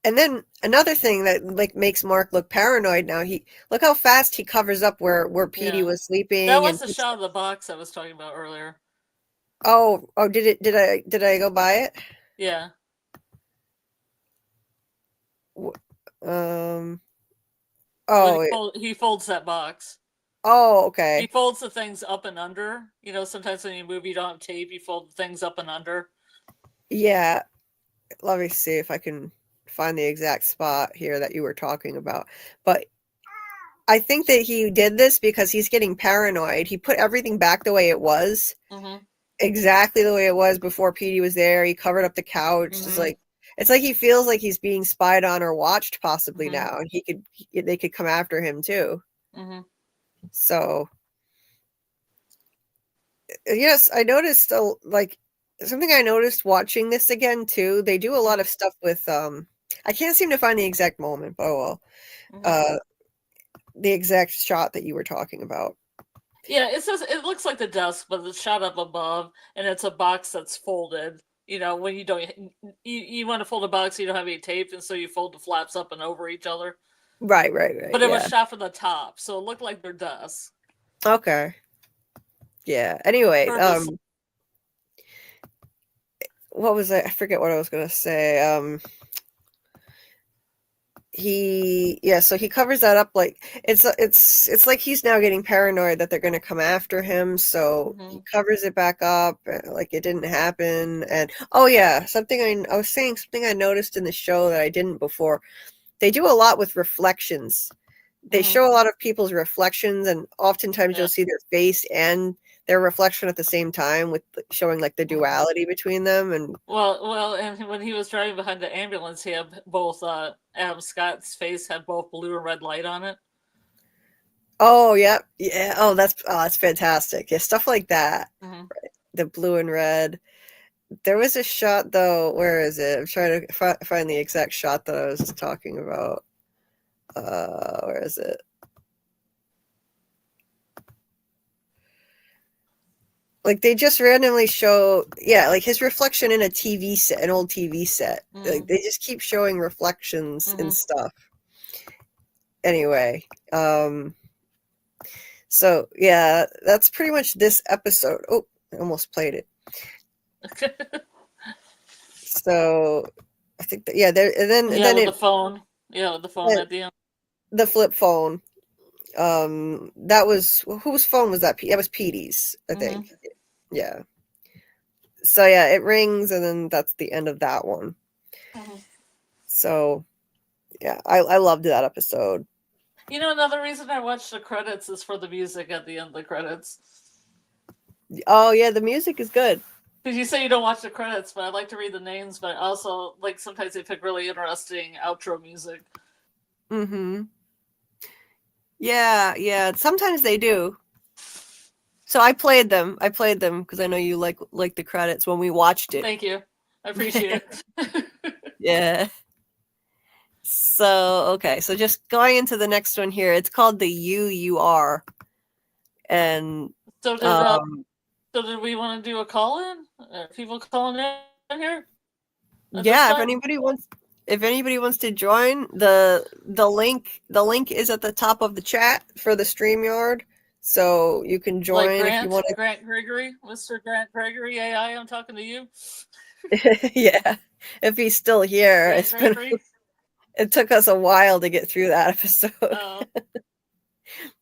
and then another thing that like makes Mark look paranoid now. Look how fast he covers up where Petey was sleeping. That was the shot of the box I was talking about earlier. Oh, did I go by it? Yeah. Oh, he folds that box. Oh, okay. He folds the things up and under. You know, sometimes when you move, you don't have tape. You fold things up and under. Yeah. Let me see if I can find the exact spot here that you were talking about. But I think that he did this because he's getting paranoid. He put everything back the way it was. Exactly the way it was before Petey was there. He covered up the couch. It's like he feels like he's being spied on or watched possibly now, and they could come after him too. So yes, I noticed like something I noticed watching this again too. They do a lot of stuff with I can't seem to find the exact moment, but oh well. The exact shot that you were talking about. Yeah, it looks like the desk, but it's shot up above, and it's a box that's folded. You know, when you want to fold a box, you don't have any tape, and so you fold the flaps up and over each other. Right. But it was shot from the top, so it looked like their desk. Okay. Yeah. Anyway, what was I forget what I was gonna say. So he covers that up like it's like he's now getting paranoid that they're going to come after him, so he covers it back up like it didn't happen. And something I was saying something I noticed in the show that I didn't before. They do a lot with reflections. They show a lot of people's reflections, and oftentimes you'll see their face and their reflection at the same time, with showing like the duality between them. And and when he was driving behind the ambulance, he had both Adam Scott's face had both blue and red light on it. Oh yeah. Oh, that's fantastic. Yeah, stuff like that. Right. The blue and red. There was a shot though. Where is it? I'm trying to find the exact shot that I was talking about. Where is it? Like they just randomly show, like his reflection in a TV set, an old TV set. Like they just keep showing reflections and stuff. Anyway, so yeah, that's pretty much this episode. Oh, I almost played it. So I think that then the phone. Yeah, the phone at the end. The flip phone. That was whose phone was that? That was Petey's, I think. Yeah. So yeah, it rings, and then that's the end of that one. So yeah, I loved that episode. You know, another reason I watched the credits is for the music at the end of the credits. Oh yeah, the music is good. Because you say you don't watch the credits, but I like to read the names, but also like sometimes they pick really interesting outro music. Yeah. Sometimes they do. So I played them because I know you like the credits when we watched it. Thank you. I appreciate it. Yeah. So, okay. So just going into the next one here, it's called the UUR. And so did we want to do a call-in? Are people calling in here? Yeah, if anybody wants to join, the link is at the top of the chat for the StreamYard. So you can join if you want to. Grant Gregory, Mr. Grant Gregory AI, I'm talking to you. Yeah, if he's still here. It took us a while to get through that episode. Oh.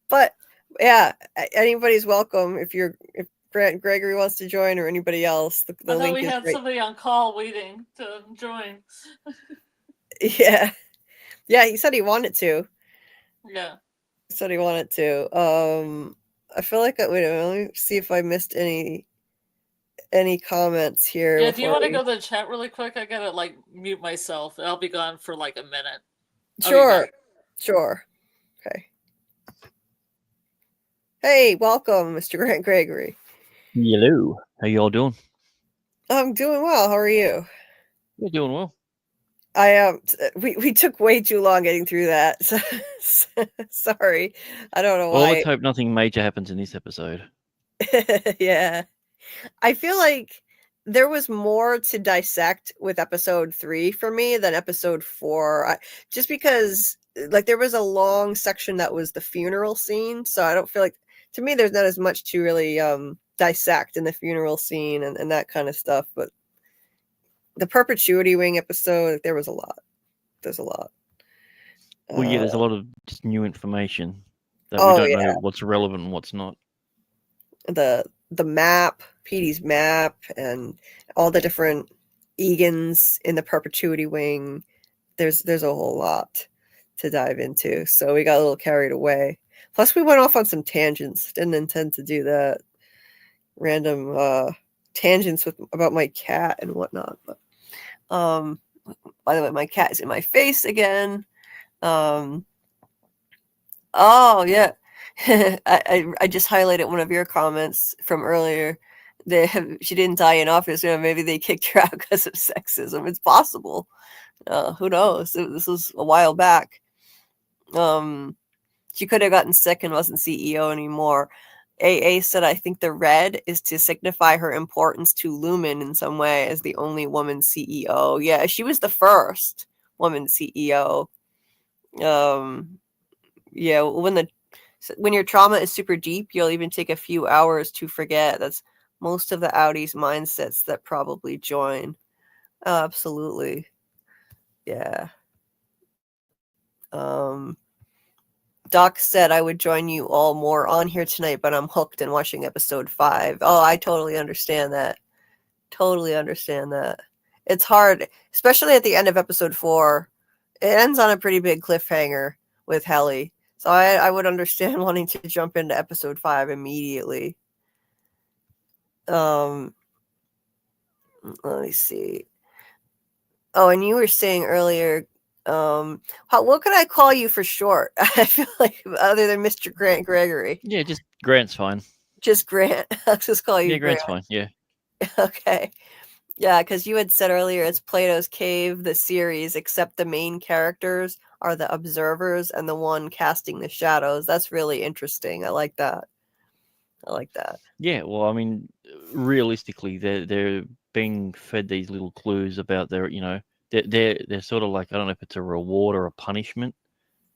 But yeah, anybody's welcome if Grant Gregory wants to join, or anybody else. The link we had somebody on call waiting to join. Yeah, he said he wanted to. Yeah. Said he wanted to. I feel like let me see if I missed any comments here. Yeah, do you want to go to the chat really quick? I gotta like mute myself. I'll be gone for like a minute. Sure. Sure. Okay. Hey, welcome, Mr. Grant Gregory. Hello. How you all doing? I'm doing well. How are you? You're doing well. We took way too long getting through that. Sorry. I don't know why. Well, let's hope nothing major happens in this episode. Yeah. I feel like there was more to dissect with episode 3 for me than episode 4. Just because like there was a long section that was the funeral scene, so I don't feel like, to me, there's not as much to really dissect in the funeral scene and that kind of stuff. But the Perpetuity Wing episode, there was a lot. There's a lot. Well, yeah, there's a lot of just new information that we don't know what's relevant and what's not. The map, Petey's map, and all the different Egans in the Perpetuity Wing. There's a whole lot to dive into. So we got a little carried away. Plus, we went off on some tangents. Didn't intend to do that. Random tangents about my cat and whatnot. But by the way, my cat is in my face again. Oh yeah. I just highlighted one of your comments from earlier. She didn't die in office. Maybe they kicked her out because of sexism. It's possible. Who knows? This was a while back. She could have gotten sick and wasn't CEO anymore. AA said, I think the red is to signify her importance to Lumen in some way as the only woman CEO. Yeah, she was the first woman CEO. Yeah, when your trauma is super deep, you'll even take a few hours to forget. That's most of the Audis' mindsets that probably join. Absolutely. Yeah. Doc said I would join you all more on here tonight, but I'm hooked and watching episode 5. Oh, I totally understand that. Totally understand that. It's hard, especially at the end of episode 4. It ends on a pretty big cliffhanger with Helly. So I would understand wanting to jump into episode 5 immediately. Let me see. Oh, and you were saying earlier, what could I call you for short? I feel like other than Mr. Grant Gregory. Yeah, just Grant's fine. Just Grant. I'll just call you Grant. Grant's fine. Yeah. Okay. Yeah, because you had said earlier it's Plato's Cave, the series, except the main characters are the observers and the one casting the shadows. That's really interesting. I like that. Yeah, well, I mean, realistically, they're being fed these little clues about their, they're sort of like, I don't know if it's a reward or a punishment.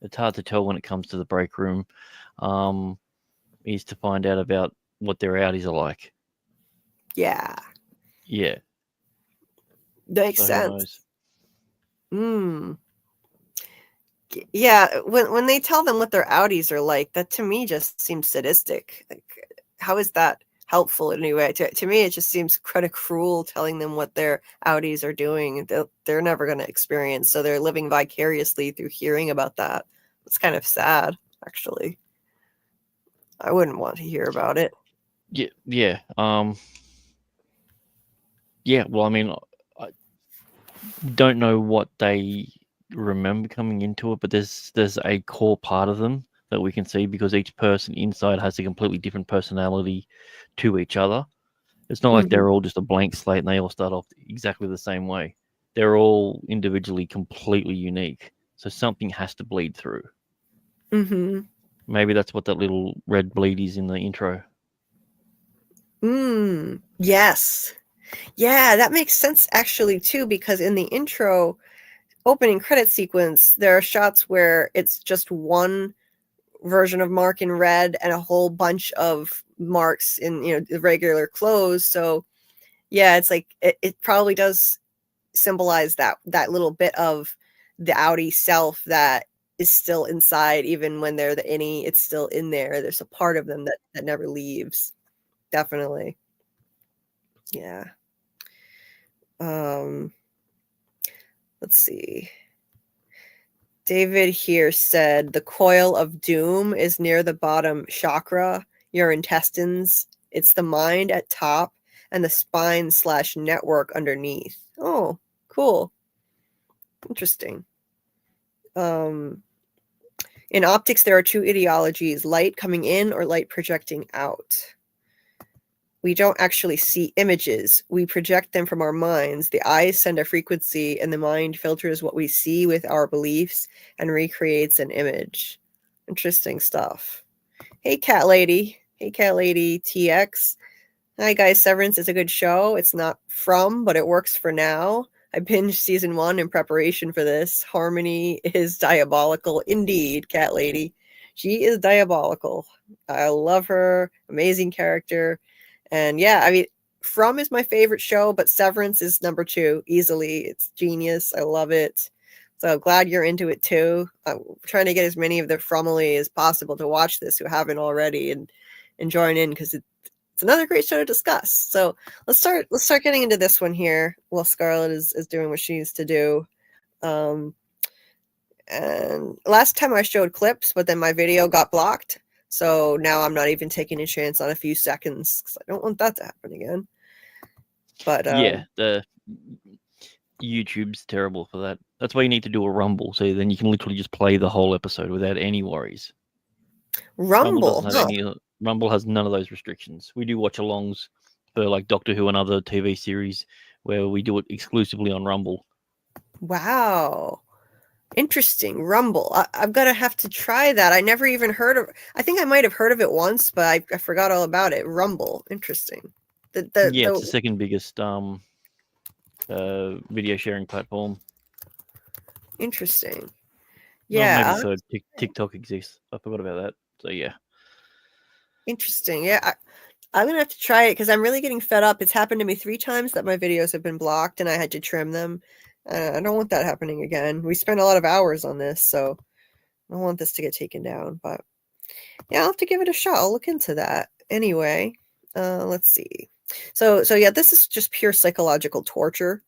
It's hard to tell when it comes to the break room. Is to find out about what their outies are like. Yeah. Yeah. Makes sense. Yeah, when they tell them what their outies are like, that to me just seems sadistic. Like, how is that helpful in any way? To me, it just seems kind of cruel telling them what their outies are doing. They're never going to experience, so they're living vicariously through hearing about that. It's kind of sad, actually. I wouldn't want to hear about it. Yeah. Yeah, well, I mean, I don't know what they remember coming into it, but there's a core part of them that we can see because each person inside has a completely different personality to each other. It's not like they're all just a blank slate and they all start off exactly the same way. They're all individually completely unique. So something has to bleed through. Maybe that's what that little red bleed is in the intro. Yes. Yeah, that makes sense actually too, because in the intro opening credit sequence, there are shots where it's just one version of Mark in red and a whole bunch of Marks in the regular clothes. So yeah, it's like it probably does symbolize that little bit of the outie self that is still inside, even when they're the innie, it's still in there. There's a part of them that never leaves. Definitely. Yeah. Let's see. David here said the coil of doom is near the bottom chakra, your intestines. It's the mind at top, and the spine/network underneath. Oh, cool. Interesting. In optics, there are two ideologies, light coming in or light projecting out. We don't actually see images. We project them from our minds. The eyes send a frequency, and the mind filters what we see with our beliefs and recreates an image. Interesting stuff. Hey, Cat Lady. Hey, Cat Lady TX. Hi, guys. Severance is a good show. It's not from, but it works for now. I binged season 1 in preparation for this. Harmony is diabolical. Indeed, Cat Lady. She is diabolical. I love her. Amazing character. And yeah, I mean, From is my favorite show, but Severance is number 2 easily. It's genius. I love it. So glad you're into it too. I'm trying to get as many of the Fromily as possible to watch this who haven't already and join in because it's another great show to discuss. So let's start getting into this one here while Scarlett is doing what she needs to do. And last time I showed clips, but then my video got blocked. So now I'm not even taking a chance on a few seconds because I don't want that to happen again. But yeah, the YouTube's terrible for that. That's why you need to do a Rumble, so then you can literally just play the whole episode without any worries. Rumble Rumble has none of those restrictions. We do watch-alongs for like Doctor Who and other TV series where we do it exclusively on Rumble. Wow. Interesting. Rumble. I'm going to have to try that. I never even heard of I think I might have heard of it once, but I forgot all about it. Rumble. Interesting. It's the second biggest video sharing platform. Interesting. Yeah. Maybe third. TikTok exists. I forgot about that. So yeah. Interesting. Yeah. I'm going to have to try it because I'm really getting fed up. It's happened to me 3 times that my videos have been blocked and I had to trim them. I don't want that happening again. We spent a lot of hours on this, so I don't want this to get taken down. But yeah, I'll have to give it a shot. I'll look into that. Anyway, let's see. So yeah, this is just pure psychological torture.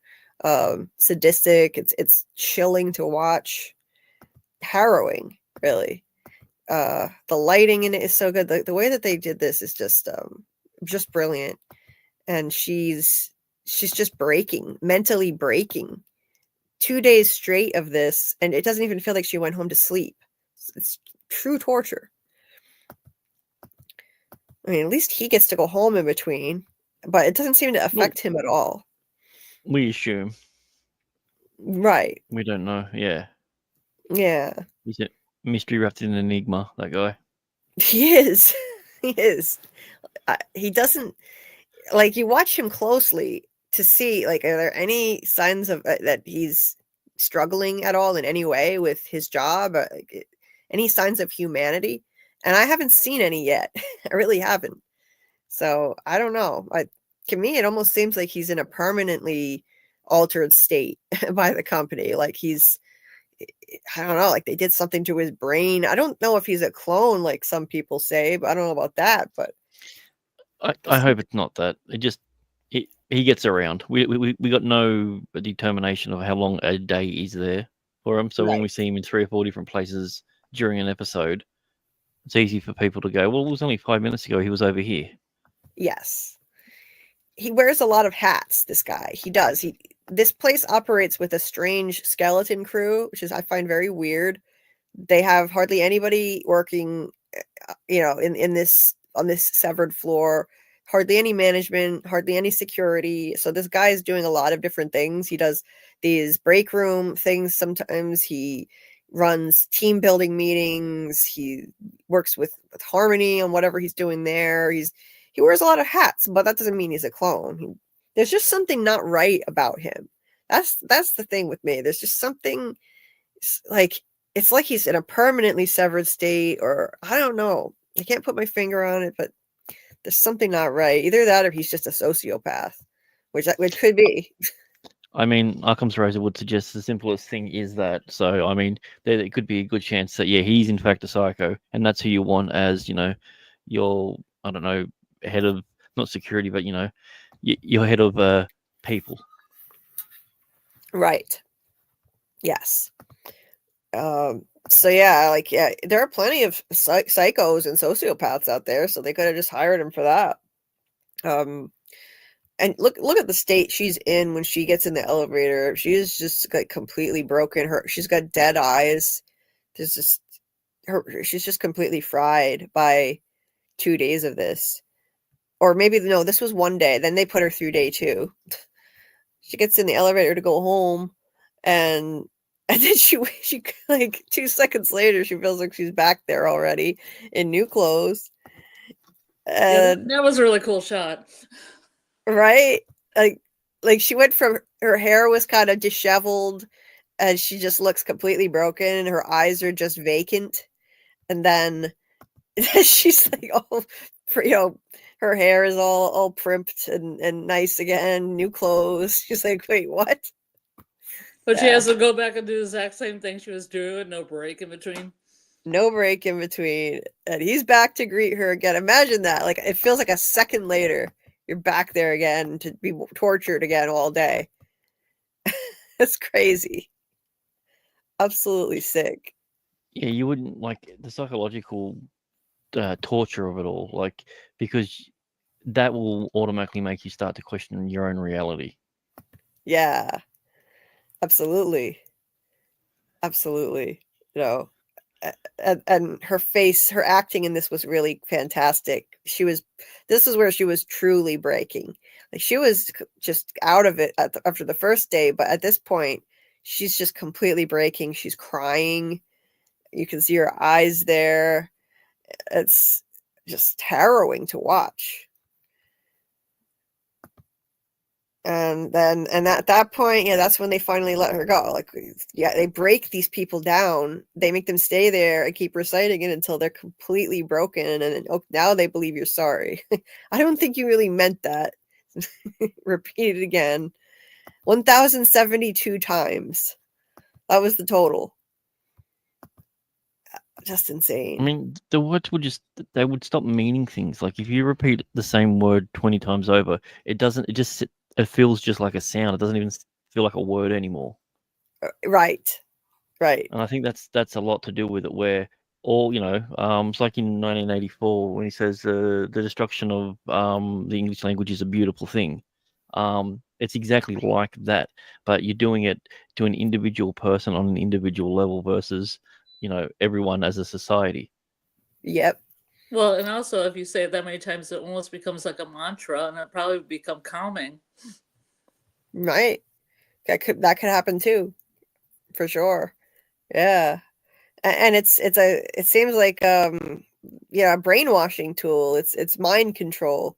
Sadistic. It's chilling to watch. Harrowing, really. The lighting in it is so good. The way that they did this is just brilliant. And she's just mentally breaking. 2 days straight of this, and it doesn't even feel like she went home to sleep. It's true torture. I mean, at least he gets to go home in between, but it doesn't seem to affect him at all. We assume. Right. We don't know. Yeah. Yeah. He's a mystery wrapped in an enigma, that guy. He is. He is. He doesn't, like, you watch him closely to see, like, are there any signs of that he's struggling at all in any way with his job? Any signs of humanity? And I haven't seen any yet. I really haven't. So I don't know. To me, it almost seems like he's in a permanently altered state by the company. Like I don't know, like they did something to his brain. I don't know if he's a clone, like some people say, but I don't know about that. But I hope it's not that. He gets around. We got no determination of how long a day is there for him. So when we see him in 3 or 4 different places during an episode, it's easy for people to go, well, it was only 5 minutes ago he was over here. Yes. He wears a lot of hats, this guy. He does. This place operates with a strange skeleton crew, which I find very weird. They have hardly anybody working, in this on this severed floor. Hardly any management, hardly any security. So this guy is doing a lot of different things. He does these break room things. Sometimes he runs team building meetings. He works with Harmony on whatever he's doing there. He wears a lot of hats, but that doesn't mean he's a clone. There's just something not right about him. That's the thing with me. There's just something like it's like he's in a permanently severed state, or I don't know. I can't put my finger on it, but there's something not right. Either that or he's just a sociopath, which could be. I mean, Occam's razor would suggest the simplest thing is that. So, I mean, there could be a good chance that, yeah, he's in fact a psycho, and that's who you want as, your, I don't know, head of, not security, but, your head of people. Right. Yes. So yeah, there are plenty of psychos and sociopaths out there, so they could have just hired him for that. And look at the state she's in when she gets in the elevator. She is just like completely broken. She's got dead eyes. There's just she's just completely fried by 2 days of this. Or maybe no, this was 1 day. Then they put her through day 2. She gets in the elevator to go home, and then she like 2 seconds later she feels like she's back there already in new clothes. And that was a really cool shot. Right? Like she went from her hair was kind of disheveled and she just looks completely broken. Her eyes are just vacant. And then she's like, oh, her hair is all primped and nice again, new clothes. She's like, wait, what? But she has to go back and do the exact same thing she was doing, no break in between. No break in between. And he's back to greet her again. Imagine that. Like, it feels like a second later, you're back there again to be tortured again all day. That's crazy. Absolutely sick. Yeah, you wouldn't like the psychological torture of it all, like, because that will automatically make you start to question your own reality. Yeah, absolutely. Absolutely. And her face, her acting in this was really fantastic. This is where she was truly breaking. Like, she was just out of it after the first day, but at this point, she's just completely breaking. She's crying. You can see her eyes there. It's just harrowing to watch. And at that point, yeah, that's when they finally let her go. Like, yeah, they break these people down. They make them stay there and keep reciting it until they're completely broken. And then, now they believe you're sorry. I don't think you really meant that. Repeat it again. 1,072 times. That was the total. Just insane. I mean, the words they would stop meaning things. Like, if you repeat the same word 20 times over, it feels just like a sound. It doesn't even feel like a word anymore. Right. And I think that's a lot to do with it, where it's like in 1984 when he says the destruction of the English language is a beautiful thing. It's exactly like that, but you're doing it to an individual person on an individual level versus, everyone as a society. Yep. Well, and also if you say it that many times, it almost becomes like a mantra, and it probably would become calming. Right. That could happen too, for sure. Yeah. And it seems like a brainwashing tool. It's mind control,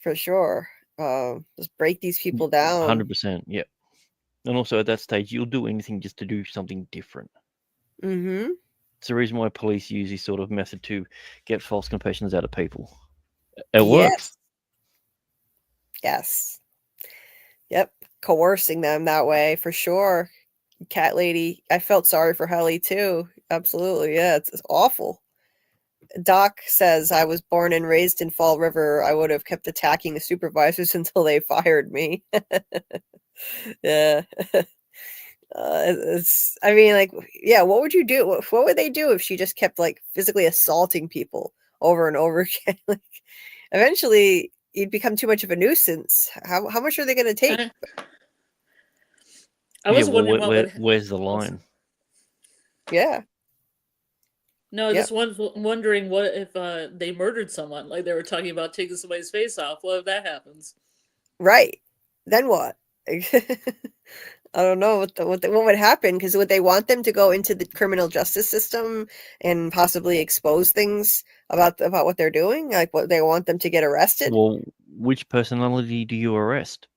for sure. Just break these people down. 100%. Yeah. And also at that stage, you'll do anything just to do something different. Mm-hmm. It's the reason why police use this sort of method to get false confessions out of people. It works. Yes. Yep. Coercing them that way, for sure. Cat lady, I felt sorry for Helly too. Absolutely. Yeah, it's awful. Doc says, I was born and raised in Fall River. I would have kept attacking the supervisors until they fired me. Yeah. I mean, like, yeah, what would you do? What would they do if she just kept like physically assaulting people over and over again? Like, eventually you'd become too much of a nuisance. How much are they going to take? I was wondering where's the line? Yeah. No, just wondering what if they murdered someone, like they were talking about taking somebody's face off. What if that happens? Right. Then what? I don't know what would happen, because would they want them to go into the criminal justice system and possibly expose things about what they're doing? Like, what they want them to get arrested? Well, which personality do you arrest?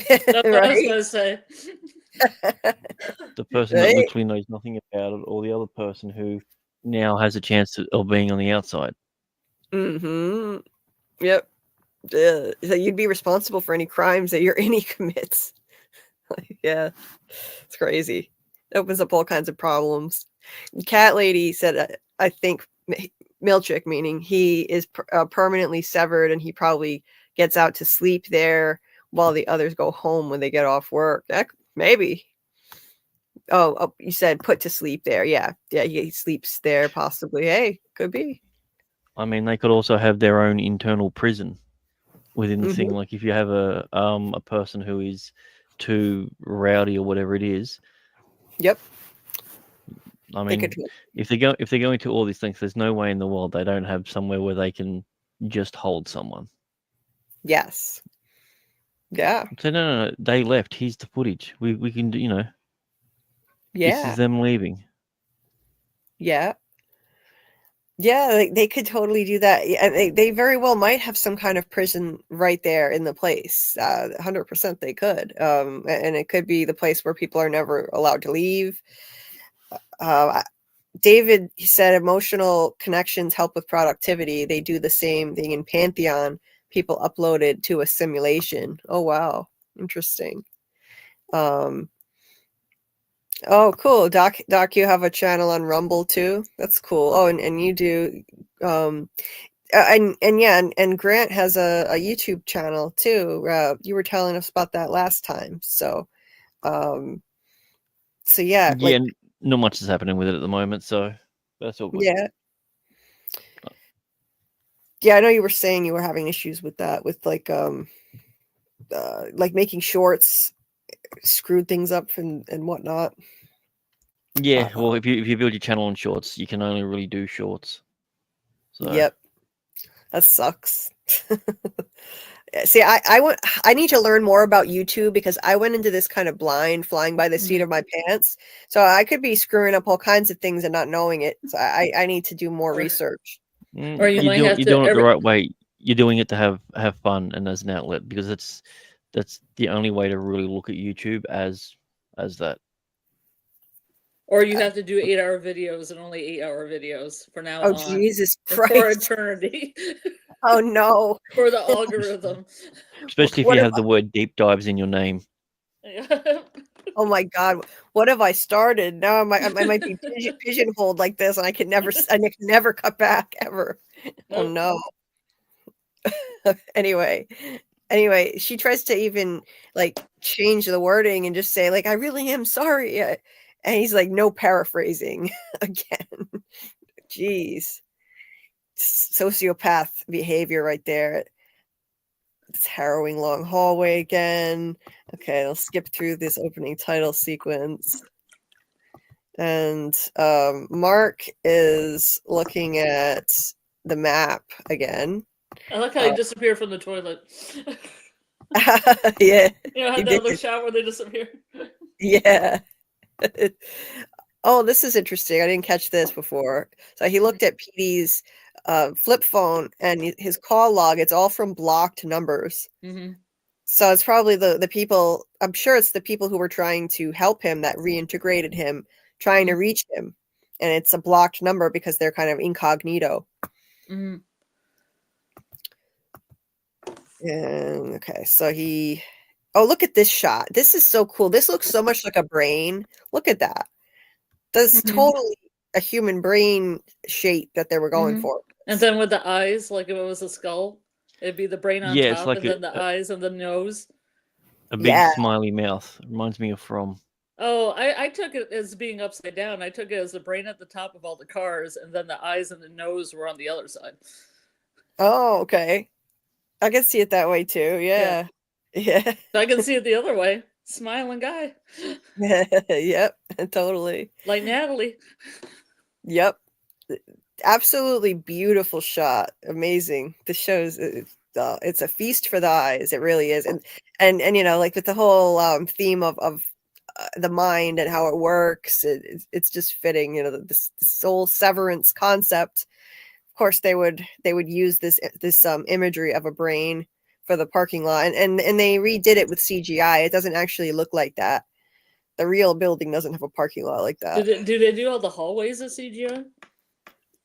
That's what I was going to say. The person that literally knows nothing about it, or the other person who now has a chance of being on the outside? Mm-hmm. Yep. So you'd be responsible for any crimes that your innie commits. Yeah, it's crazy. It opens up all kinds of problems. Cat lady said, I think Milchick, meaning he is permanently severed, and he probably gets out to sleep there while the others go home when they get off work. Maybe. Oh, you said put to sleep there. Yeah, he sleeps there possibly. Hey, could be. I mean, they could also have their own internal prison. within the thing. Like if you have a person who is too rowdy or whatever it is. Yep. I mean, if they're going to all these lengths, there's no way in the world they don't have somewhere where they can just hold someone. Yes. Yeah. So no, they left. Here's the footage. We can do, Yeah. This is them leaving. Yeah. Yeah, they could totally do that. They very well might have some kind of prison right there in the place. 100% they could. And it could be the place where people are never allowed to leave. David said emotional connections help with productivity. They do the same thing in Pantheon. People uploaded to a simulation. Oh, wow. Interesting. Oh, cool. Doc, you have a channel on Rumble too. That's cool. Oh, and you do, and Grant has a YouTube channel too. You were telling us about that last time. So yeah. Yeah, not much is happening with it at the moment, so that's all good. Yeah. Yeah, I know you were saying you were having issues with that, with like making shorts screwed things up and whatnot. Yeah, well, if you build your channel on shorts, you can only really do shorts. So. Yep, that sucks. See, I need to learn more about YouTube because I went into this kind of blind, flying by the seat of my pants. So I could be screwing up all kinds of things and not knowing it. So I need to do more research. Or you're doing it the right way. You're doing it to have fun and as an outlet, because that's the only way to really look at YouTube as that. Or you have to do 8-hour videos and only 8-hour videos for now on. Oh, Jesus Christ. For eternity. Oh, no. For the algorithm. Especially if you have the word deep dives in your name. Oh, my God. What have I started? Now I might be pigeonholed like this, and I can never cut back, ever. Oh, no. Anyway, she tries to even like change the wording and just say like, I really am sorry. And he's like, no paraphrasing again. Jeez. Sociopath behavior right there. This harrowing long hallway again. Okay, I'll skip through this opening title sequence. And Mark is looking at the map again. I like how he disappeared from the toilet. Yeah. You know, had that other shot where they disappear. Yeah. Oh, this is interesting. I didn't catch this before. So he looked at PD's flip phone and his call log. It's all from blocked numbers. Mm-hmm. So it's probably the people. I'm sure it's the people who were trying to help him that reintegrated him, trying to reach him, and it's a blocked number because they're kind of incognito. Mm-hmm. And okay, so oh, look at this shot. This is so cool. This looks so much like a brain. Look at that. That's totally a human brain shape that they were going for. And then with the eyes, like if it was a skull, it'd be the brain on top, like and then the eyes and the nose. A big smiley mouth. Reminds me of From. Oh, I took it as being upside down. I took it as the brain at the top of all the cars, and then the eyes and the nose were on the other side. Oh, okay. I can see it that way too. Yeah. Yeah. I can see it the other way. Smiling guy. Yep, totally. Like Natalie. Yep. Absolutely beautiful shot. Amazing. The show's it's a feast for the eyes. It really is. And you know, like with the whole theme of the mind and how it works, it's just fitting, you know, this whole severance concept. Of course, they would use this imagery of a brain for the parking lot, and they redid it with CGI. It doesn't actually look like that. The real building doesn't have a parking lot like that. Do they do all the hallways as CGI?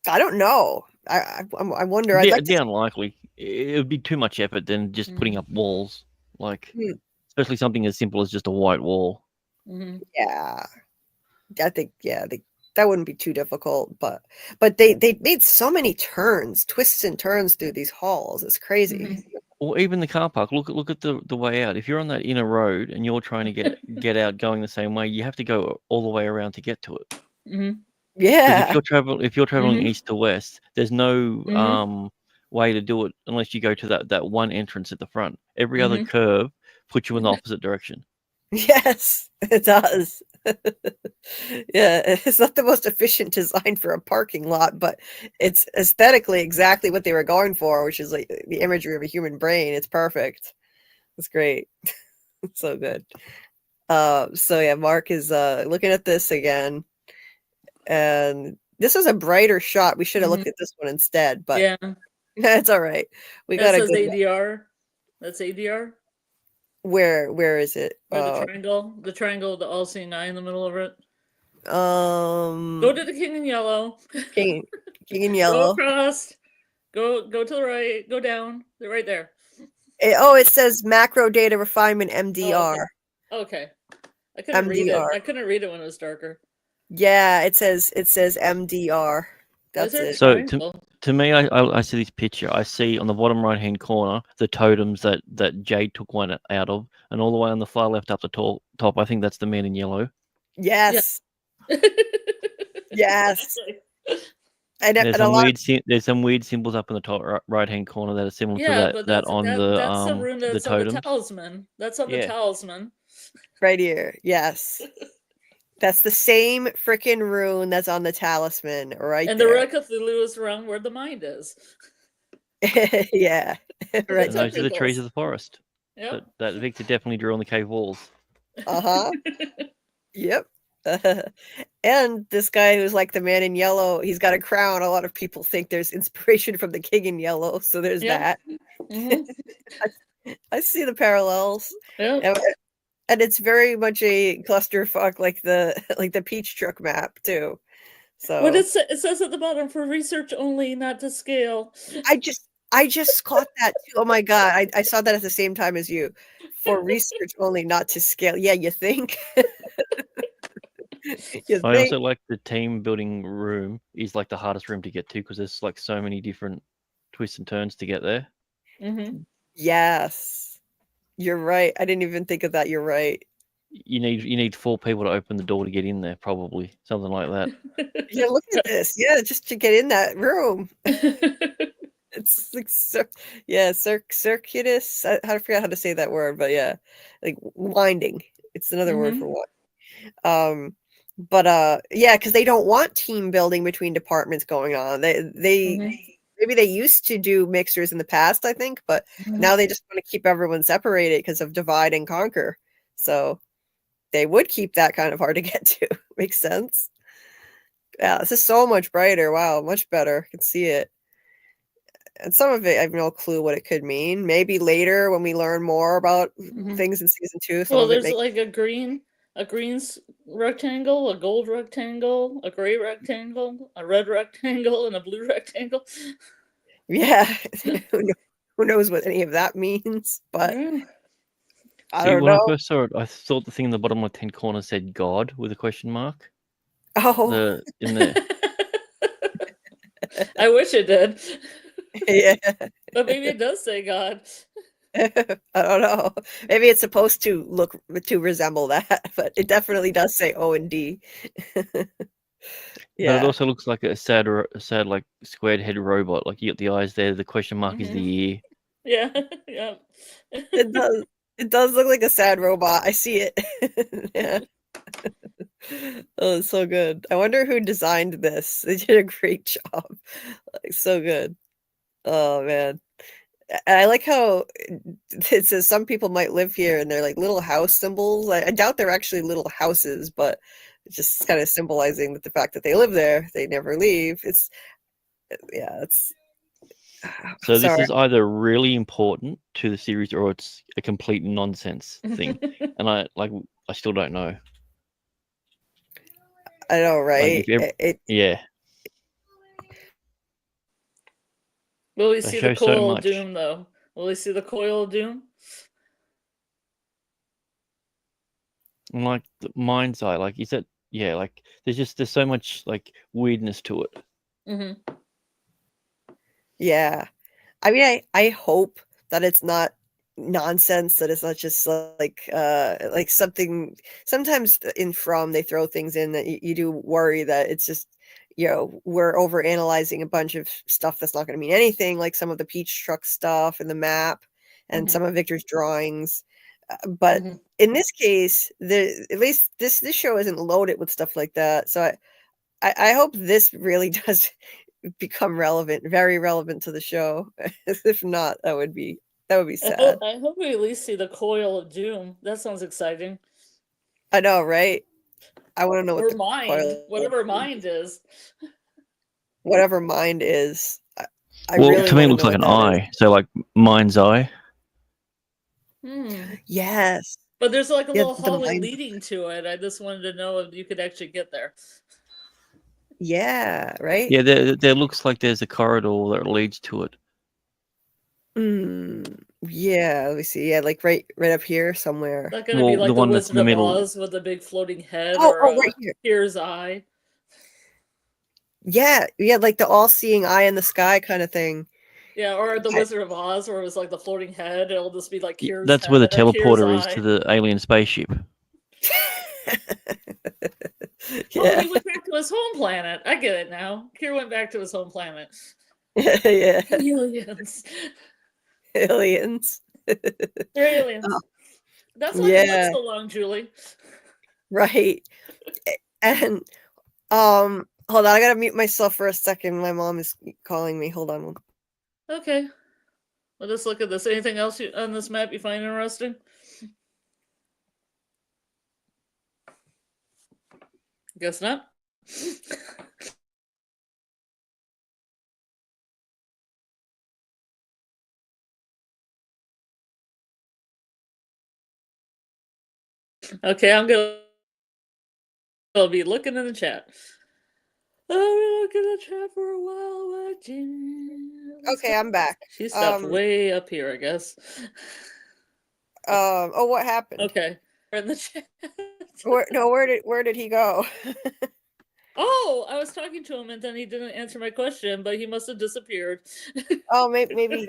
I don't know. I wonder. They're unlikely. It would be too much effort than just putting up walls, like especially something as simple as just a white wall. Mm-hmm. Yeah, I think that wouldn't be too difficult, but they made so many twists and turns through these halls. It's crazy. Mm-hmm. Or even the car park. Look at the way out. If you're on that inner road and you're trying to get out going the same way, you have to go all the way around to get to it. Mm-hmm. Yeah. If you're traveling east to west, there's no way to do it unless you go to that one entrance at the front. Every other curve puts you in the opposite direction. Yes, it does. Yeah, it's not the most efficient design for a parking lot, but it's aesthetically exactly what they were going for, which is like the imagery of a human brain. It's perfect. It's great. It's so good. So yeah, Mark is looking at this again, and this was a brighter shot. We should have looked at this one instead, but yeah, it's all right. We got that a says good ADR. That's ADR. Where is it? Or the triangle, the all-seeing eye in the middle of it. Go to the king in yellow. King in yellow. Go across. Go to the right. Go down. They're right there. It says macro data refinement MDR. Oh, okay. I couldn't read it. MDR. I couldn't read it when it was darker. Yeah, it says MDR. That's it. So to me, I see this picture. I see on the bottom right hand corner the totems that Jade took one out of, and all the way on the far left up the top. I think that's the man in yellow. Yes. Yeah. Yes. And there's some weird symbols up in the top right hand corner that are similar to that on that's the rune that's the on totems. the talisman. That's on the talisman. Right here. Yes. That's the same freaking rune that's on the talisman, right? And the Red Cthulhu is around where the mind is. Yeah. Right. And those are the trees of the forest. Yep. That Victor definitely drew on the cave walls. Yep. And this guy who's like the man in yellow, he's got a crown. A lot of people think there's inspiration from the king in yellow, so there's that. I see the parallels. Yeah. And it's very much a clusterfuck, like the Peach Truck map too. So what it says at the bottom, for research only, not to scale. I just caught that too. Oh my god, I saw that at the same time as you. For research only, not to scale. Yeah, you think? I also like the team building room is like the hardest room to get to because there's like so many different twists and turns to get there. Yes. You're right. I didn't even think of that. You're right. You need 4 people to open the door to get in there, probably something like that. Yeah, look at this. Yeah, just to get in that room. It's like circuitous. I forgot how to say that word, but yeah, like winding. It's another word for what. But yeah, because they don't want team building between departments going on. They maybe they used to do mixers in the past, I think, but now they just want to keep everyone separated because of divide and conquer. So they would keep that kind of hard to get to. Makes sense. Yeah, this is so much brighter. Wow, much better. I can see it. And some of it, I have no clue what it could mean. Maybe later when we learn more about things in season 2. Well, there's like a green rectangle, a gold rectangle, a gray rectangle, a red rectangle, and a blue rectangle. Yeah. Who knows what any of that means, but I don't know. When I first saw it, I thought the thing in the bottom left-hand corner said God with a question mark. Oh. In there. I wish it did. Yeah. But maybe it does say God. I don't know. Maybe it's supposed to resemble that, but it definitely does say O and D. Yeah. But it also looks like a sad like squared head robot. Like you got the eyes there. The question mark is the ear. Yeah. Yeah. It does. It does look like a sad robot. I see it. Yeah. Oh, it's so good. I wonder who designed this. They did a great job. Like, so good. Oh man. And I like how it says some people might live here and they're like little house symbols. I doubt they're actually little houses, but it's just kind of symbolizing that the fact that they live there, they never leave. It's so this is either really important to the series or it's a complete nonsense thing. And I still don't know. I know, right? Yeah. Will we see the coil of doom, though? Will we see the coil of doom? Like the mind's eye, like is it? Yeah, like there's so much like weirdness to it. Mm-hmm. Yeah, I mean, I hope that it's not nonsense, that it's not just like something. Sometimes in From they throw things in that you do worry that it's just we're over analyzing a bunch of stuff that's not going to mean anything, like some of the Peach Truck stuff and the map and some of Victor's drawings. But in this case, at least this show isn't loaded with stuff like that. So I hope this really does become relevant, very relevant to the show. If not, that would be sad. I hope we at least see the coil of doom. That sounds exciting. I know, right? I want to know what whatever mind is. Whatever mind is. Well, really to me, it looks like an eye. So, like mind's eye. Yes. But there's like a little hallway leading to it. I just wanted to know if you could actually get there. Yeah, right? Yeah, there looks like there's a corridor that leads to it. Yeah, let me see. Yeah, like right up here somewhere. Not gonna be like the one Wizard in the middle. Of Oz with the big floating head or right here. Here's eye. Yeah, like the all-seeing eye in the sky kind of thing. Yeah, or the Wizard of Oz, where it was like the floating head. It'll just be like here's. That's where the teleporter is to the alien spaceship. Oh, he went back to his home planet. I get it now. Kier went back to his home planet. Yeah. Aliens. Aliens. They're aliens. Oh. That's why it took so long, Julie. Right. And hold on, I gotta mute myself for a second. My mom is calling me. Hold on. Okay. Let us look at this. Anything else on this map you find interesting? Guess not. Okay, I'm gonna be looking in the chat. I'll be looking in the chat for a while watching. Okay, I'm back. She stopped way up here, I guess. Oh, what happened? Okay, we're in the chat. Where did he go? Oh, I was talking to him and then he didn't answer my question, but he must have disappeared. Oh, maybe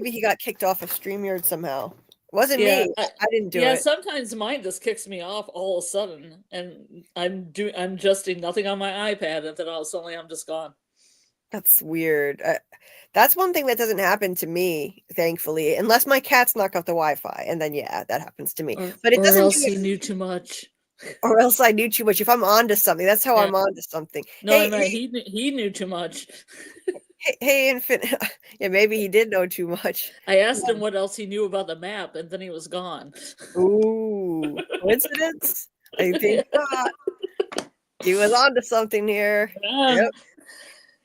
he got kicked off of StreamYard somehow. Wasn't me. I didn't do it. Yeah, sometimes mine just kicks me off all of a sudden, and I'm just doing nothing on my iPad, and then all of a sudden I'm just gone. That's weird. That's one thing that doesn't happen to me, thankfully, unless my cats knock off the Wi-Fi, and then that happens to me. But it doesn't. Or else he knew too much. Or else I knew too much. If I'm onto something, that's how I'm onto something. No, he knew too much. Hey, Infinite. Yeah, maybe he did know too much. I asked him what else he knew about the map, and then he was gone. Ooh, coincidence? I think not. He was onto something here. Yep.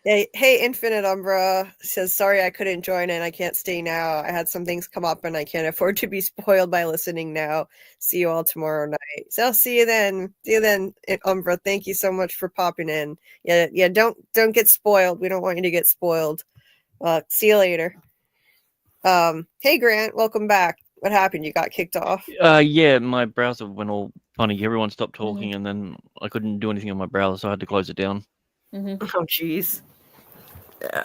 Hey, Infinite Umbra says, sorry I couldn't join and I can't stay now. I had some things come up and I can't afford to be spoiled by listening now. See you all tomorrow night. So I'll see you then. See you then, Umbra. Thank you so much for popping in. Yeah. Don't get spoiled. We don't want you to get spoiled. See you later. Hey, Grant. Welcome back. What happened? You got kicked off? Yeah, my browser went all funny. Everyone stopped talking and then I couldn't do anything on my browser, so I had to close it down. Oh, jeez. Yeah,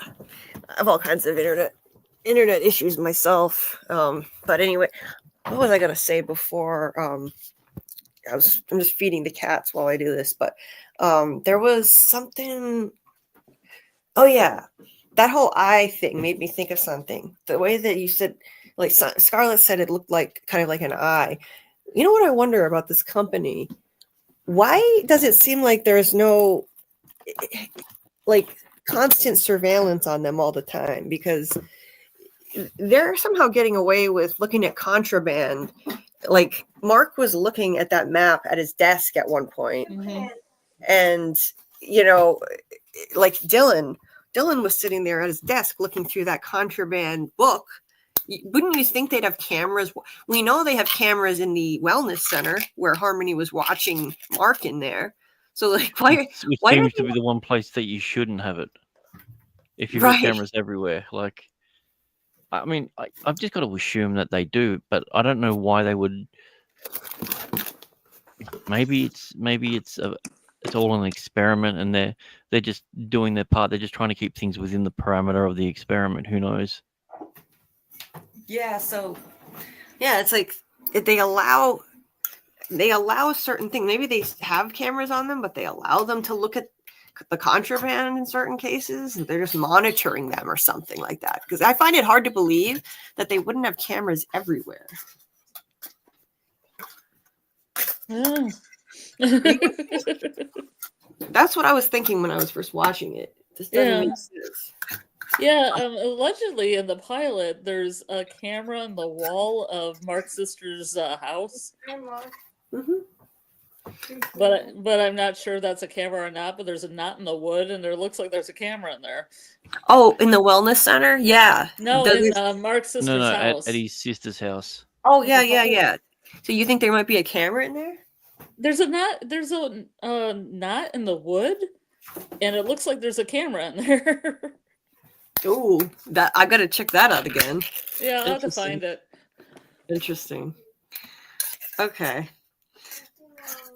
I have all kinds of internet issues myself. But anyway, what was I gonna say before? I'm just feeding the cats while I do this, but there was something. Oh yeah, that whole eye thing made me think of something. The way that you said, like Scarlett said, it looked like kind of like an eye. You know what I wonder about this company? Why does it seem like there's no like constant surveillance on them all the time? Because they're somehow getting away with looking at contraband. Like Mark was looking at that map at his desk at one point. And like Dylan was sitting there at his desk looking through that contraband book. Wouldn't you think they'd have cameras? We know they have cameras in the wellness center where Harmony was watching Mark in there. So, like, why seems to be the one place that you shouldn't have it. If you've got cameras everywhere, like, I mean, I've just got to assume that they do, but I don't know why they would. Maybe it's all an experiment, and they're just doing their part. They're just trying to keep things within the parameter of the experiment. Who knows? Yeah. So, yeah, it's like they allow certain things. Maybe they have cameras on them, but they allow them to look at the contraband in certain cases. They're just monitoring them or something like that. Because I find it hard to believe that they wouldn't have cameras everywhere. Yeah. That's what I was thinking when I was first watching it. This doesn't make sense. Yeah, allegedly in the pilot, there's a camera in the wall of Mark's sister's house. Mm-hmm. But I'm not sure that's a camera or not. But there's a knot in the wood, and there looks like there's a camera in there. Oh, in the wellness center? Yeah. No, in Mark's sister's house. At his sister's house. Oh, yeah. So you think there might be a camera in there? There's a knot. There's a knot in the wood, and it looks like there's a camera in there. Ooh, that I gotta check that out again. Yeah, I'll have to find it. Interesting. Okay.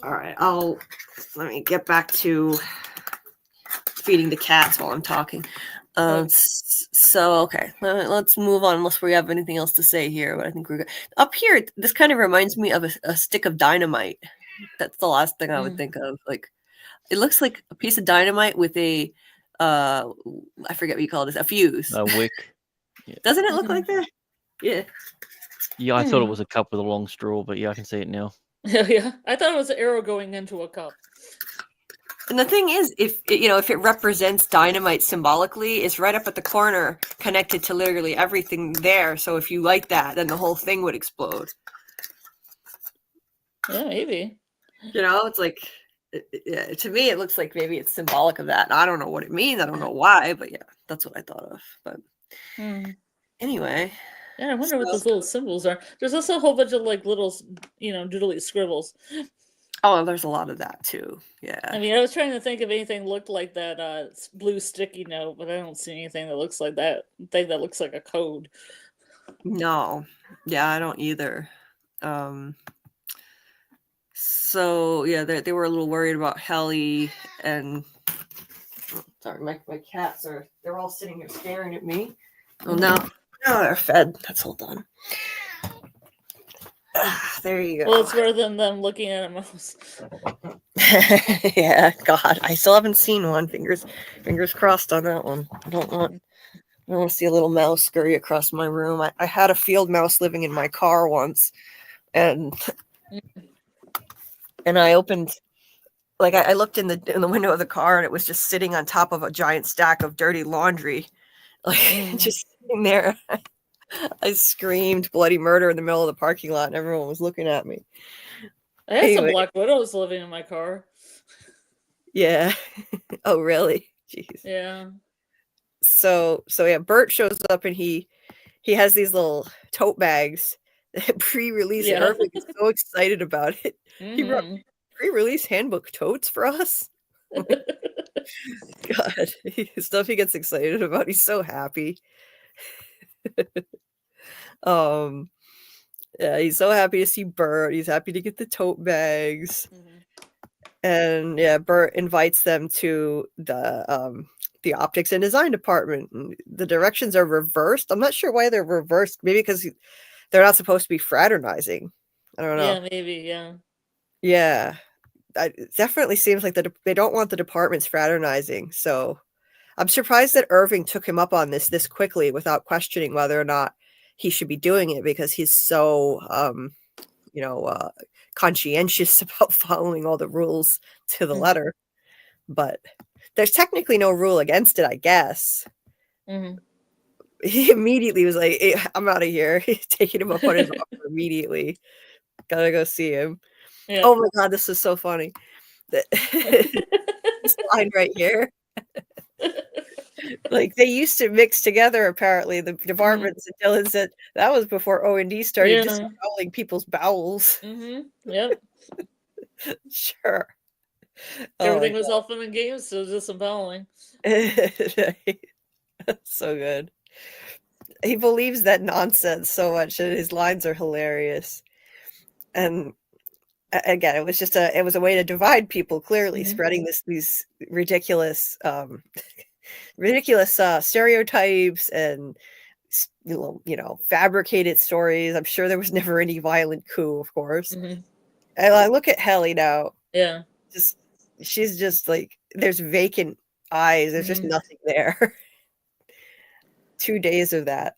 All right. Let me get back to feeding the cats while I'm talking. So okay, let's move on unless we have anything else to say here. But I think we're good. Up here, this kind of reminds me of a stick of dynamite. That's the last thing I would think of. Like, it looks like a piece of dynamite with a I forget what you call this, a fuse. A wick. Yeah. Doesn't it look like that? Yeah. Yeah, I thought it was a cup with a long straw, but yeah, I can see it now. Yeah. I thought it was an arrow going into a cup. And the thing is, if it represents dynamite symbolically, it's right up at the corner, connected to literally everything there. So if you like that, then the whole thing would explode. Yeah, maybe. It's like, to me, it looks like maybe it's symbolic of that. I don't know what it means. I don't know why, but yeah, that's what I thought of. But anyway. Yeah, I wonder what those little symbols are. There's also a whole bunch of like little, doodly scribbles. Oh, there's a lot of that too. Yeah. I mean, I was trying to think if anything looked like that blue sticky note, but I don't see anything that looks like that. Thing that looks like a code. No. Yeah, I don't either. So yeah, they were a little worried about Helly and sorry, my cats they're all sitting here staring at me. Oh no. Now they're fed. That's all done. There you go. Well, it's better than them looking at a mouse. Yeah, God, I still haven't seen one. Fingers crossed on that one. I don't want to see a little mouse scurry across my room. I had a field mouse living in my car once, and I opened, like I looked in the window of the car, and it was just sitting on top of a giant stack of dirty laundry, like just sitting there. I screamed bloody murder in the middle of the parking lot, and everyone was looking at me. I had some black widows living in my car. Yeah. Oh, really? Jeez. Yeah. So yeah, Bert shows up, and he has these little tote bags that pre-release. Yeah. Irving is so excited about it. He brought pre-release handbook totes for us. God, stuff he gets excited about. He's so happy. Yeah, he's so happy to see Bert. He's happy to get the tote bags. And yeah, Bert invites them to the optics and design department. And the directions are reversed. I'm not sure why they're reversed. Maybe because they're not supposed to be fraternizing. I don't know. Yeah, maybe. Yeah. Yeah, it definitely seems like they don't want the departments fraternizing. So I'm surprised that Irving took him up on this quickly without questioning whether or not he should be doing it, because he's so, conscientious about following all the rules to the letter. But there's technically no rule against it, I guess. He immediately was like, hey, I'm out of here. He's taking him up on his offer immediately. Gotta go see him. Yeah. Oh my God, this is so funny. This line right here. Like, they used to mix together, apparently, the departments. And Dylan said that was before O&D started disassembling people's bowels. Yep. Sure. Everything was all fun and games, so disassembling. So good. He believes that nonsense so much, and his lines are hilarious. And again, it was a way to divide people, clearly, spreading these ridiculous stereotypes and fabricated stories. I'm sure there was never any violent coup, of course. And I look at Helly now. Yeah. She's just like there's vacant eyes. There's just nothing there. 2 days of that.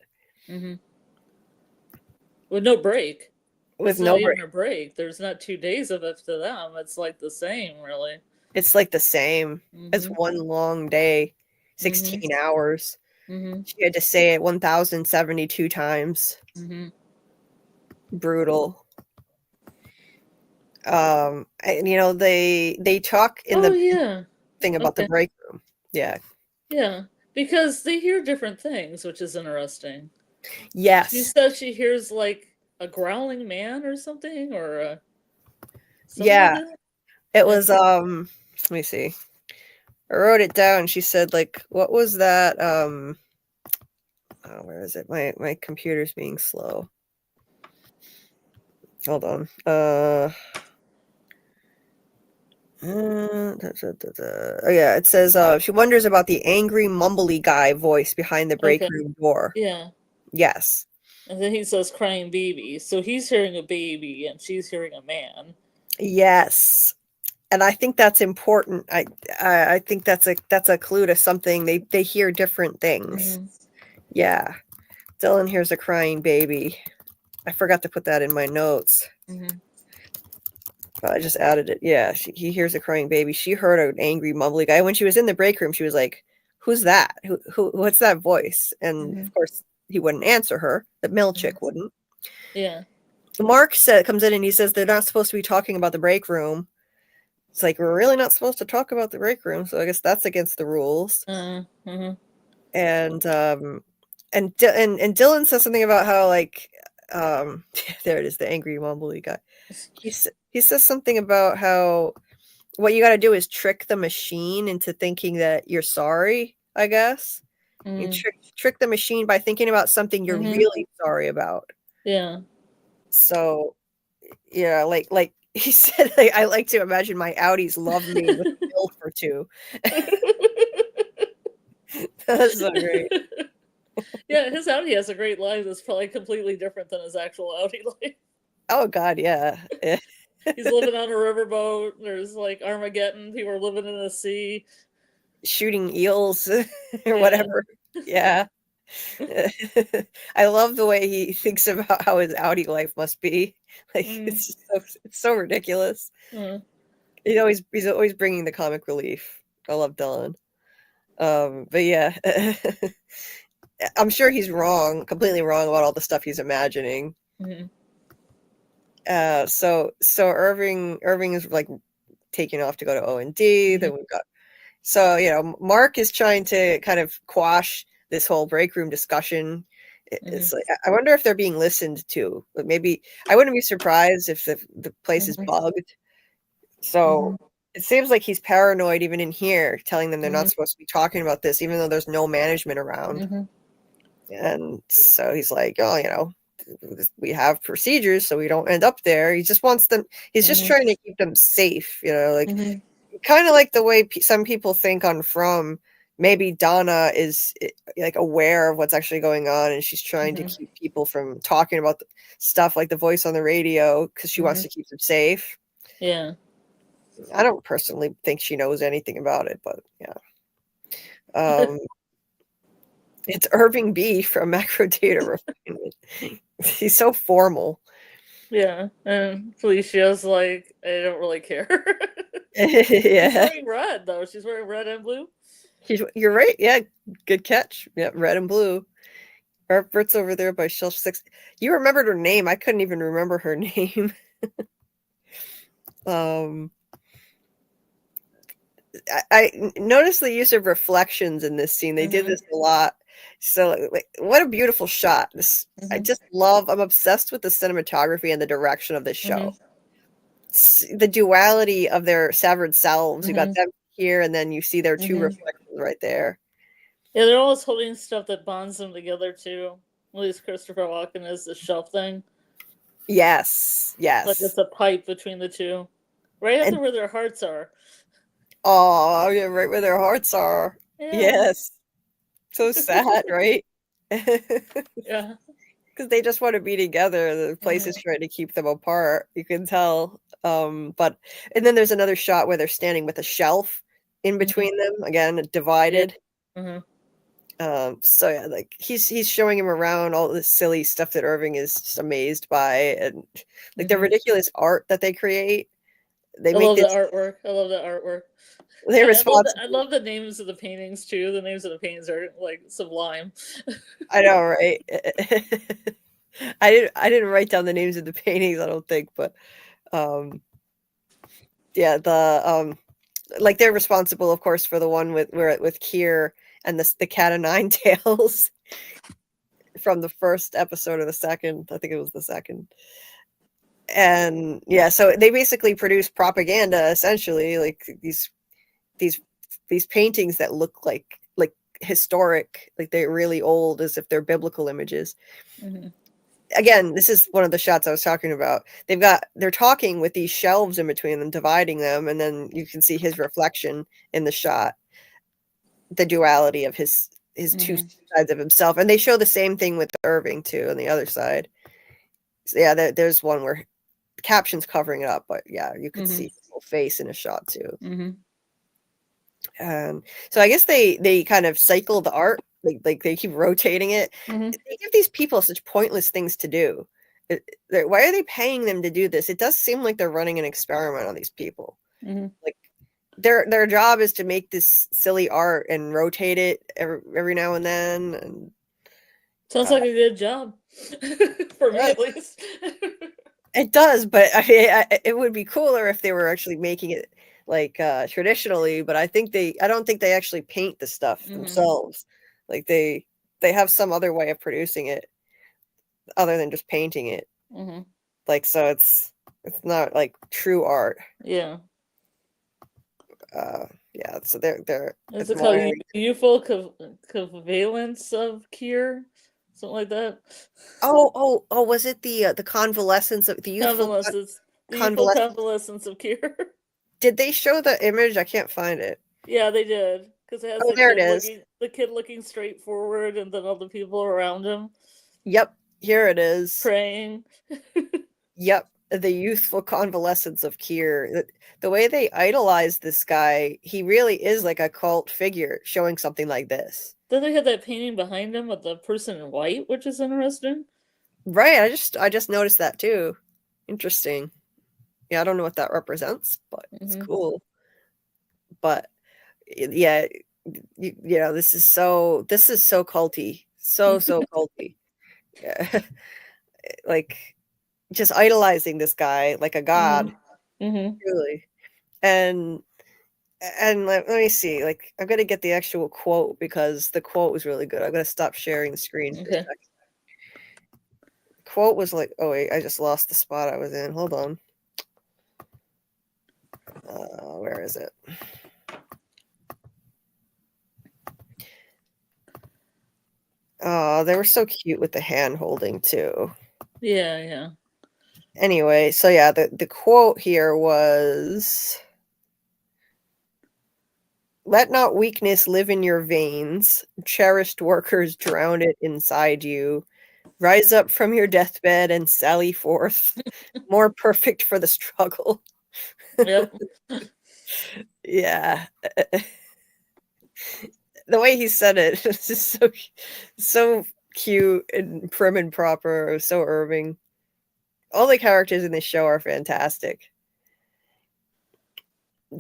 With no break. With it's no not break. even a break. There's not 2 days of it to them. It's like the same, really. It's like the same. It's one long day, 16 hours. She had to say it 1,072 times. Brutal. And, you know, they talk in the thing about the break room. Yeah. Yeah, because they hear different things, which is interesting. Yes. She says she hears like a growling man or something, or yeah. like it was let me see. I wrote it down. She said, like, what was that? Oh, where is it? My computer's being slow. Hold on. Oh yeah, it says she wonders about the angry mumbly guy voice behind the break room door. Yeah. Yes. And then he says crying baby. So he's hearing a baby and she's hearing a man. Yes. And I think that's important. I think that's a clue to something. They hear different things. Yeah. Dylan hears a crying baby. I forgot to put that in my notes. But I just added it. Yeah, he hears a crying baby. She heard an angry, mumbly guy. When she was in the break room, she was like, "Who's that? What's that voice?" And of course, he wouldn't answer her. The male chick wouldn't. Yeah. Mark comes in and he says they're not supposed to be talking about the break room. It's like, we're really not supposed to talk about the break room, so I guess that's against the rules. And Dylan says something about how, like, there it is, the angry mumbly guy. He says something about how what you got to do is trick the machine into thinking that you're sorry, I guess. You trick the machine by thinking about something you're really sorry about. Yeah. So, yeah, like he said, I like to imagine my Audis love me with milk or two. That's so great. Yeah, his Audi has a great line that's probably completely different than his actual Audi life. Oh God, yeah. He's living on a riverboat. There's like Armageddon. People are living in the sea, shooting eels or whatever. Yeah. I love the way he thinks about how his Audi life must be. Like it's so ridiculous. He's always bringing the comic relief. I love Dylan. But yeah, I'm sure he's completely wrong about all the stuff he's imagining. So Irving is like taking off to go to O&D. Then we've got, so, you know, Mark is trying to kind of quash this whole break room discussion. It's like, I wonder if they're being listened to. But maybe I wouldn't be surprised if the place is bugged. So it seems like he's paranoid even in here, telling them they're not supposed to be talking about this, even though there's no management around. And so he's like, oh, you know, we have procedures so we don't end up there. He just wants them. He's just trying to keep them safe, you know, like kind of like the way some people think on From. Maybe Donna is like aware of what's actually going on, and she's trying to keep people from talking about stuff like the voice on the radio because she wants to keep them safe. Yeah. I don't personally think she knows anything about it, but yeah. It's Irving B from Macro Data Refinement. He's so formal. Yeah, and Felicia's like, I don't really care. Yeah. She's wearing red, though. She's wearing red and blue. You're right. Yeah, good catch. Yeah, red and blue. Bert's over there by shelf 6. You remembered her name. I couldn't even remember her name. I noticed the use of reflections in this scene. They did this a lot. So what a beautiful shot. This I'm obsessed with the cinematography and the direction of this show. The duality of their severed selves. You got them here, and then you see their two reflections right there. Yeah, they're always holding stuff that bonds them together too. At least Christopher Walken is the shelf thing. Yes. Like it's a pipe between the two. Right after where their hearts are. Oh, yeah, right where their hearts are. Yeah. Yes. So sad, right? Yeah. Because they just want to be together. The place is trying to keep them apart. You can tell. And then there's another shot where they're standing with a shelf in between them, again, divided. Yeah. So yeah, like he's showing him around all this silly stuff that Irving is just amazed by, and like the ridiculous art that they create. They make love this. the artwork. I love the artwork. They're responsible. I love the names of the paintings too. The names of the paintings are like sublime. I know, right? I didn't write down the names of the paintings, I don't think, but yeah, the like they're responsible, of course, for the one with Kier and the cat o' nine tails from the first episode of the second. I think it was the second. And yeah, so they basically produce propaganda, essentially, like these paintings that look like historic, like they're really old, as if they're biblical images. Again, this is one of the shots I was talking about. They're talking with these shelves in between them, dividing them, and then you can see his reflection in the shot, the duality of his two sides of himself. And they show the same thing with Irving too on the other side. So yeah, there's one where the caption's covering it up, but yeah, you could see his whole face in a shot too. So I guess they kind of cycle the art, like they keep rotating it. They give these people such pointless things to do. Why are they paying them to do this? It does seem like they're running an experiment on these people. Like their job is to make this silly art and rotate it every now and then. And sounds like a good job for me, at least. It does, but it would be cooler if they were actually making it like traditionally. But I don't think they actually paint the stuff themselves. Like they have some other way of producing it other than just painting it. Like, so it's not like true art. Yeah. Yeah. So they're is it called youthful covalence of Kier? Something like that. Oh! Was it the convalescence of the youthful convalescence of Kier? Did they show the image? I can't find it. Yeah, they did, because it has the kid looking straight forward, and then all the people around him. Yep, here it is. Praying. Yep, the youthful convalescence of Kier. The way they idolize this guy, he really is like a cult figure showing something like this. Then they had that painting behind him with the person in white, which is interesting. Right, I just noticed that too. Interesting. Yeah, I don't know what that represents, but it's cool. But yeah, this is so culty, so culty. Yeah. Like just idolizing this guy like a god, really. And let me see, like I'm gonna get the actual quote because the quote was really good. I'm gonna stop sharing the screen for a second. The quote was like, oh wait, I just lost the spot I was in. Hold on. Where is it? Oh, they were so cute with the hand holding too. Yeah. Anyway, so yeah, the quote here was, "Let not weakness live in your veins. Cherished workers drown it inside you. Rise up from your deathbed and sally forth, more perfect for the struggle." Yep. Yeah. The way he said it was just so cute and prim and proper, so Irving. All the characters in this show are fantastic.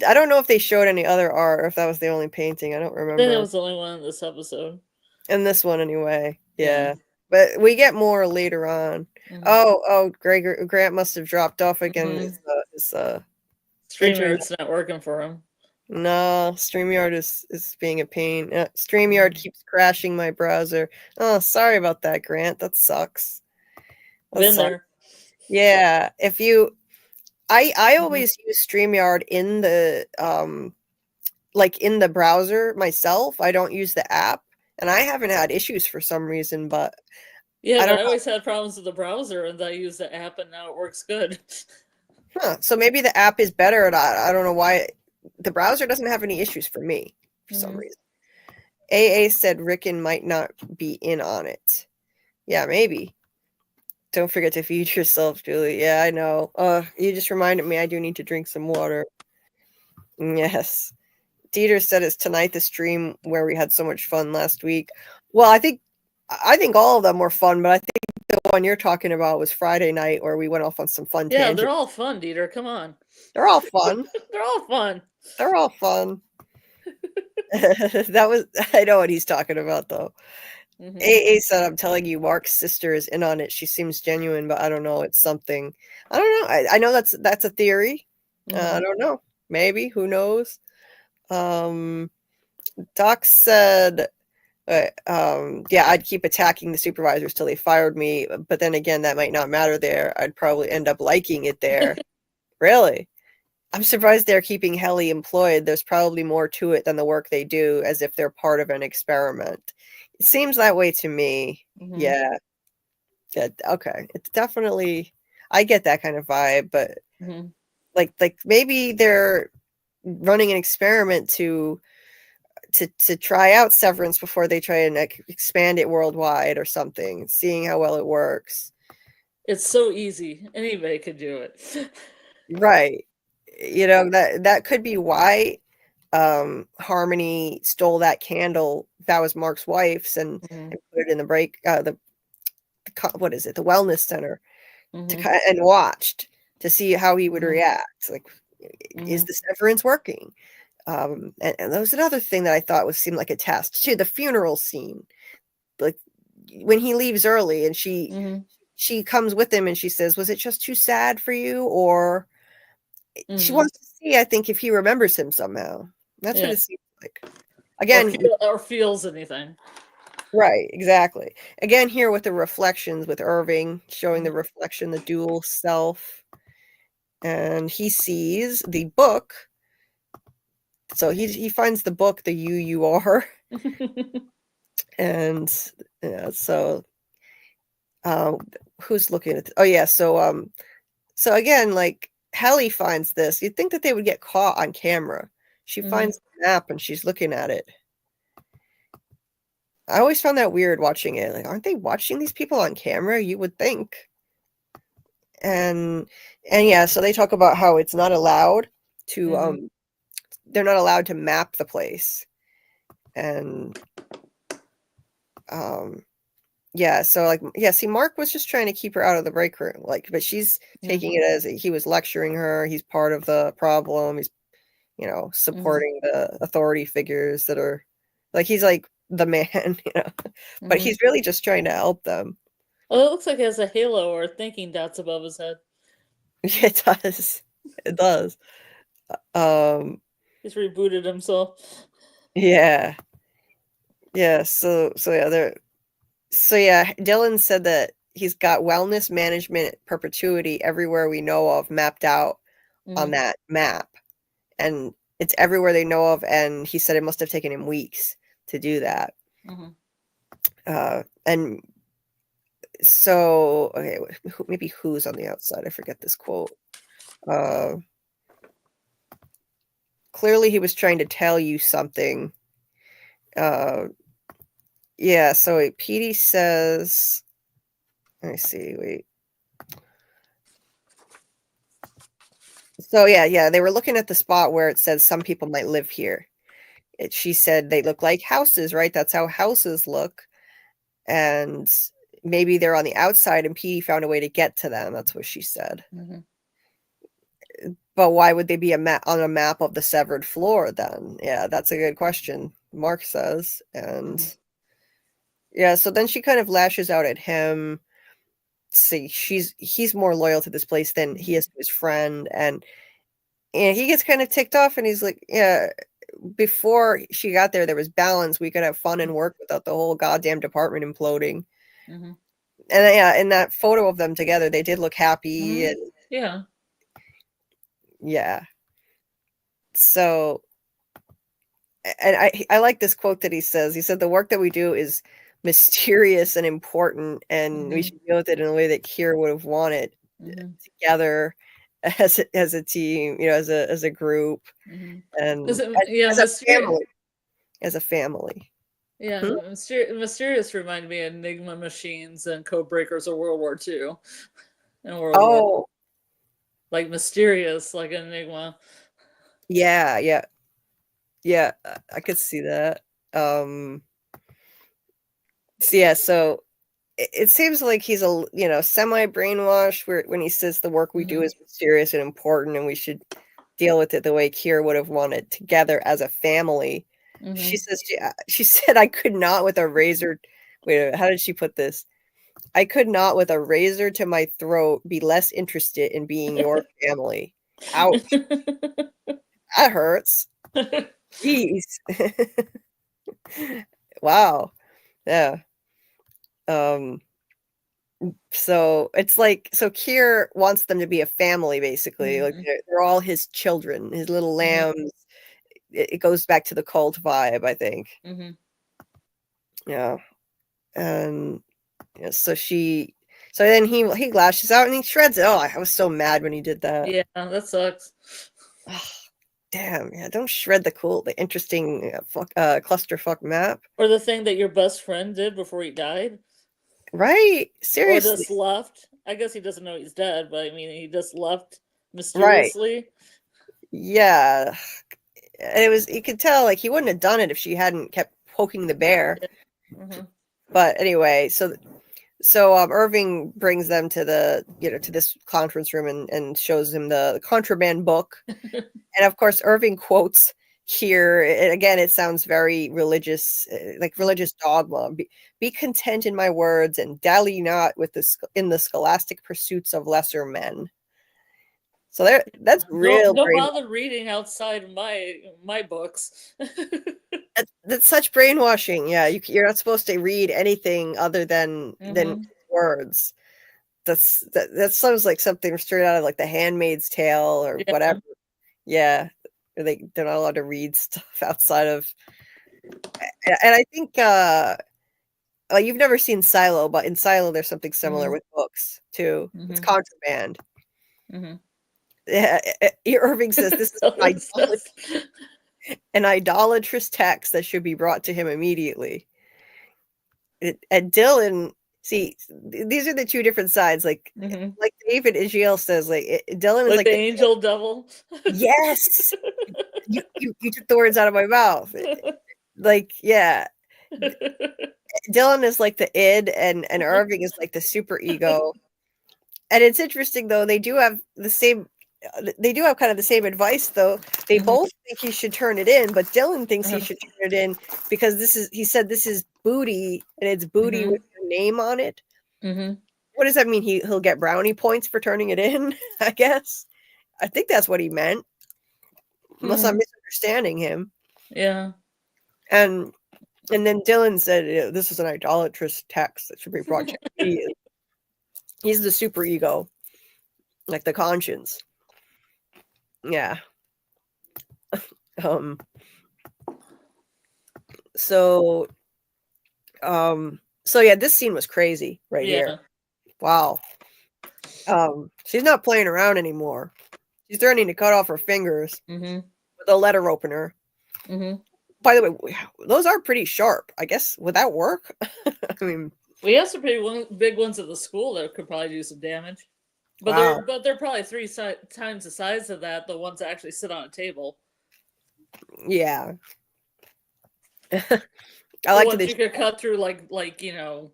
I don't know if they showed any other art or if that was the only painting. I don't remember. I think that was the only one in this episode. In this one, anyway. Yeah. But we get more later on. Oh, Grant must have dropped off again. His StreamYard's not working for him. No, StreamYard is being a pain. StreamYard keeps crashing my browser. Oh, sorry about that, Grant. That sucks. Been there. Yeah, I always use StreamYard in the in the browser myself. I don't use the app, and I haven't had issues for some reason, but yeah, I always had problems with the browser, and I use the app, and now it works good. So maybe the app is better, and I don't know why the browser doesn't have any issues for me for some reason. AA said Rickon might not be in on it. Yeah, maybe. Don't forget to feed yourself, Julie. Yeah, I know. You just reminded me I do need to drink some water. Yes. Dieter said it's tonight the stream where we had so much fun last week. Well, I think all of them were fun, but I think the one you're talking about was Friday night where we went off on some fun tangents. They're all fun, Dieter. Come on. They're all fun. They're all fun. They're all fun. I know what he's talking about though. AA said, I'm telling you, Mark's sister is in on it. She seems genuine, but I don't know. It's something. I don't know. I know that's a theory. I don't know. Maybe. Who knows? Doc said, I'd keep attacking the supervisors till they fired me. But then again, that might not matter there. I'd probably end up liking it there. Really? I'm surprised they're keeping Helly employed. There's probably more to it than the work they do, as if they're part of an experiment. It seems that way to me. Yeah. Okay. It's definitely, I get that kind of vibe, but like maybe they're running an experiment to try out Severance before they try and expand it worldwide or something, seeing how well it works. It's so easy. Anybody could do it. Right. You know, that could be why Harmony stole that candle that was Mark's wife's and put it in the break what is it, the wellness center, and watched to see how he would react. Like, is the Severance working? And that was another thing that I thought seemed like a test too. The funeral scene, like when he leaves early and she comes with him and she says, "Was it just too sad for you?" Or she wants to see, I think, if he remembers him somehow. That's what it seems like. Again, or feels anything. Right, exactly. Again, here with the reflections with Irving, showing the reflection, the dual self. And he sees the book. So he finds the book, the You Are. And yeah, so who's looking at so again, like Helly finds this. You'd think that they would get caught on camera. She finds the map and she's looking at it. I always found that weird watching it. Like, aren't they watching these people on camera? You would think. And yeah, so they talk about how it's not allowed to they're not allowed to map the place. And so like see, Mark was just trying to keep her out of the break room, like, but she's taking it as he was lecturing her. He's part of the problem. He's, you know, supporting the authority figures that are like, he's like the man, you know, but he's really just trying to help them. Well, it looks like it has a halo or thinking dots above his head. It does. It does. He's rebooted himself. Yeah. Yeah. So Dylan said that he's got wellness management perpetuity everywhere we know of mapped out on that map. And it's everywhere they know of. And he said it must have taken him weeks to do that. And so, okay, maybe who's on the outside? I forget this quote. Clearly he was trying to tell you something. Yeah, so Petey says, let me see, wait. So yeah, they were looking at the spot where it says some people might live here. She said they look like houses, right? That's how houses look. And maybe they're on the outside and Petey found a way to get to them. That's what she said. But why would they be on a map of the severed floor then? Yeah, that's a good question, Mark says. And yeah, so then she kind of lashes out at him. See, he's more loyal to this place than he is to his friend. And he gets kind of ticked off and he's like, yeah, before she got there was balance. We could have fun and work without the whole goddamn department imploding. And yeah, in that photo of them together, they did look happy. And yeah. So, and I like this quote that he says. He said, the work that we do is mysterious and important, and we should deal with it in a way that Kira would have wanted, together as a team, you know, as a group, and as a family. Yeah, mysterious reminded me of Enigma machines and code breakers of World War II. War. Like mysterious, like an Enigma. Yeah. Yeah, I could see that. So yeah, so it seems like he's a semi brainwashed when he says the work we do is mysterious and important, and we should deal with it the way Kira would have wanted, together as a family. She says she said, "I could not with a razor." Wait, how did she put this? I could not with a razor to my throat be less interested in being your family. Ouch. That hurts. Jeez. Wow. Yeah. So it's like, so Kier wants them to be a family, basically. Like they're all his children, his little lambs. It goes back to the cult vibe, I think. Yeah. And so then he lashes out and he shreds it. Oh, I was so mad when he did that. Yeah, that sucks. Oh, damn, yeah, don't shred the interesting clusterfuck map. Or the thing that your best friend did before he died. Right, seriously. Or just left. I guess he doesn't know he's dead, but I mean, he just left mysteriously. Right. Yeah. And you could tell, like, he wouldn't have done it if she hadn't kept poking the bear. But anyway, so Irving brings them to to this conference room and shows him the contraband book. And of course, Irving quotes here, and again, it sounds very religious, like religious dogma. Be content in my words and dally not in the scholastic pursuits of lesser men. So that's real. Don't bother reading outside my books. That's such brainwashing. Yeah, you're not supposed to read anything other than words. That sounds like something straight out of like The Handmaid's Tale or whatever. Yeah, they're not allowed to read stuff outside of. And I think you've never seen Silo, but in Silo there's something similar with books too. It's contraband. Yeah, Irving says this is an idolatrous text that should be brought to him immediately. And Dylan, see, these are the two different sides. Like David Israel says, like Dylan is like the angel devil. Yes, you took the words out of my mouth. Like, yeah, Dylan is like the id, and Irving is like the super ego. And it's interesting though; they do have the same. They do have kind of the same advice, though. They both think he should turn it in, but Dylan thinks he should turn it in because he said this is booty, and it's booty with your name on it. What does that mean? He'll get brownie points for turning it in, I guess. I think that's what he meant. Unless I'm misunderstanding him. Yeah. And then Dylan said, this is an idolatrous text that should be brought to him. He's the super ego, like the conscience. Yeah. So yeah, this scene was crazy here. Wow. She's not playing around anymore. She's threatening to cut off her fingers with a letter opener. By the way, those are pretty sharp. I guess would that work? I mean, we have some pretty big ones at the school that could probably do some damage. But they're probably 3 times the size of that. The ones that actually sit on a table. Yeah. I like that you could cut through like a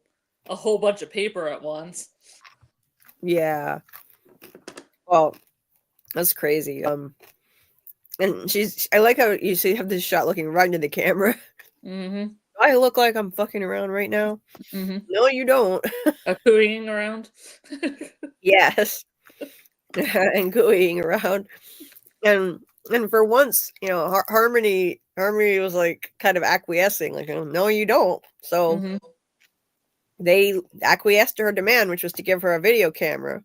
whole bunch of paper at once. Yeah. Well, that's crazy. And I like how you have this shot looking right into the camera. Do I look like I'm fucking around right now? No, you don't. Cooing around. Yes. And gooeying around. And for once, Harmony was like kind of acquiescing, like, no, you don't. So they acquiesced to her demand, which was to give her a video camera.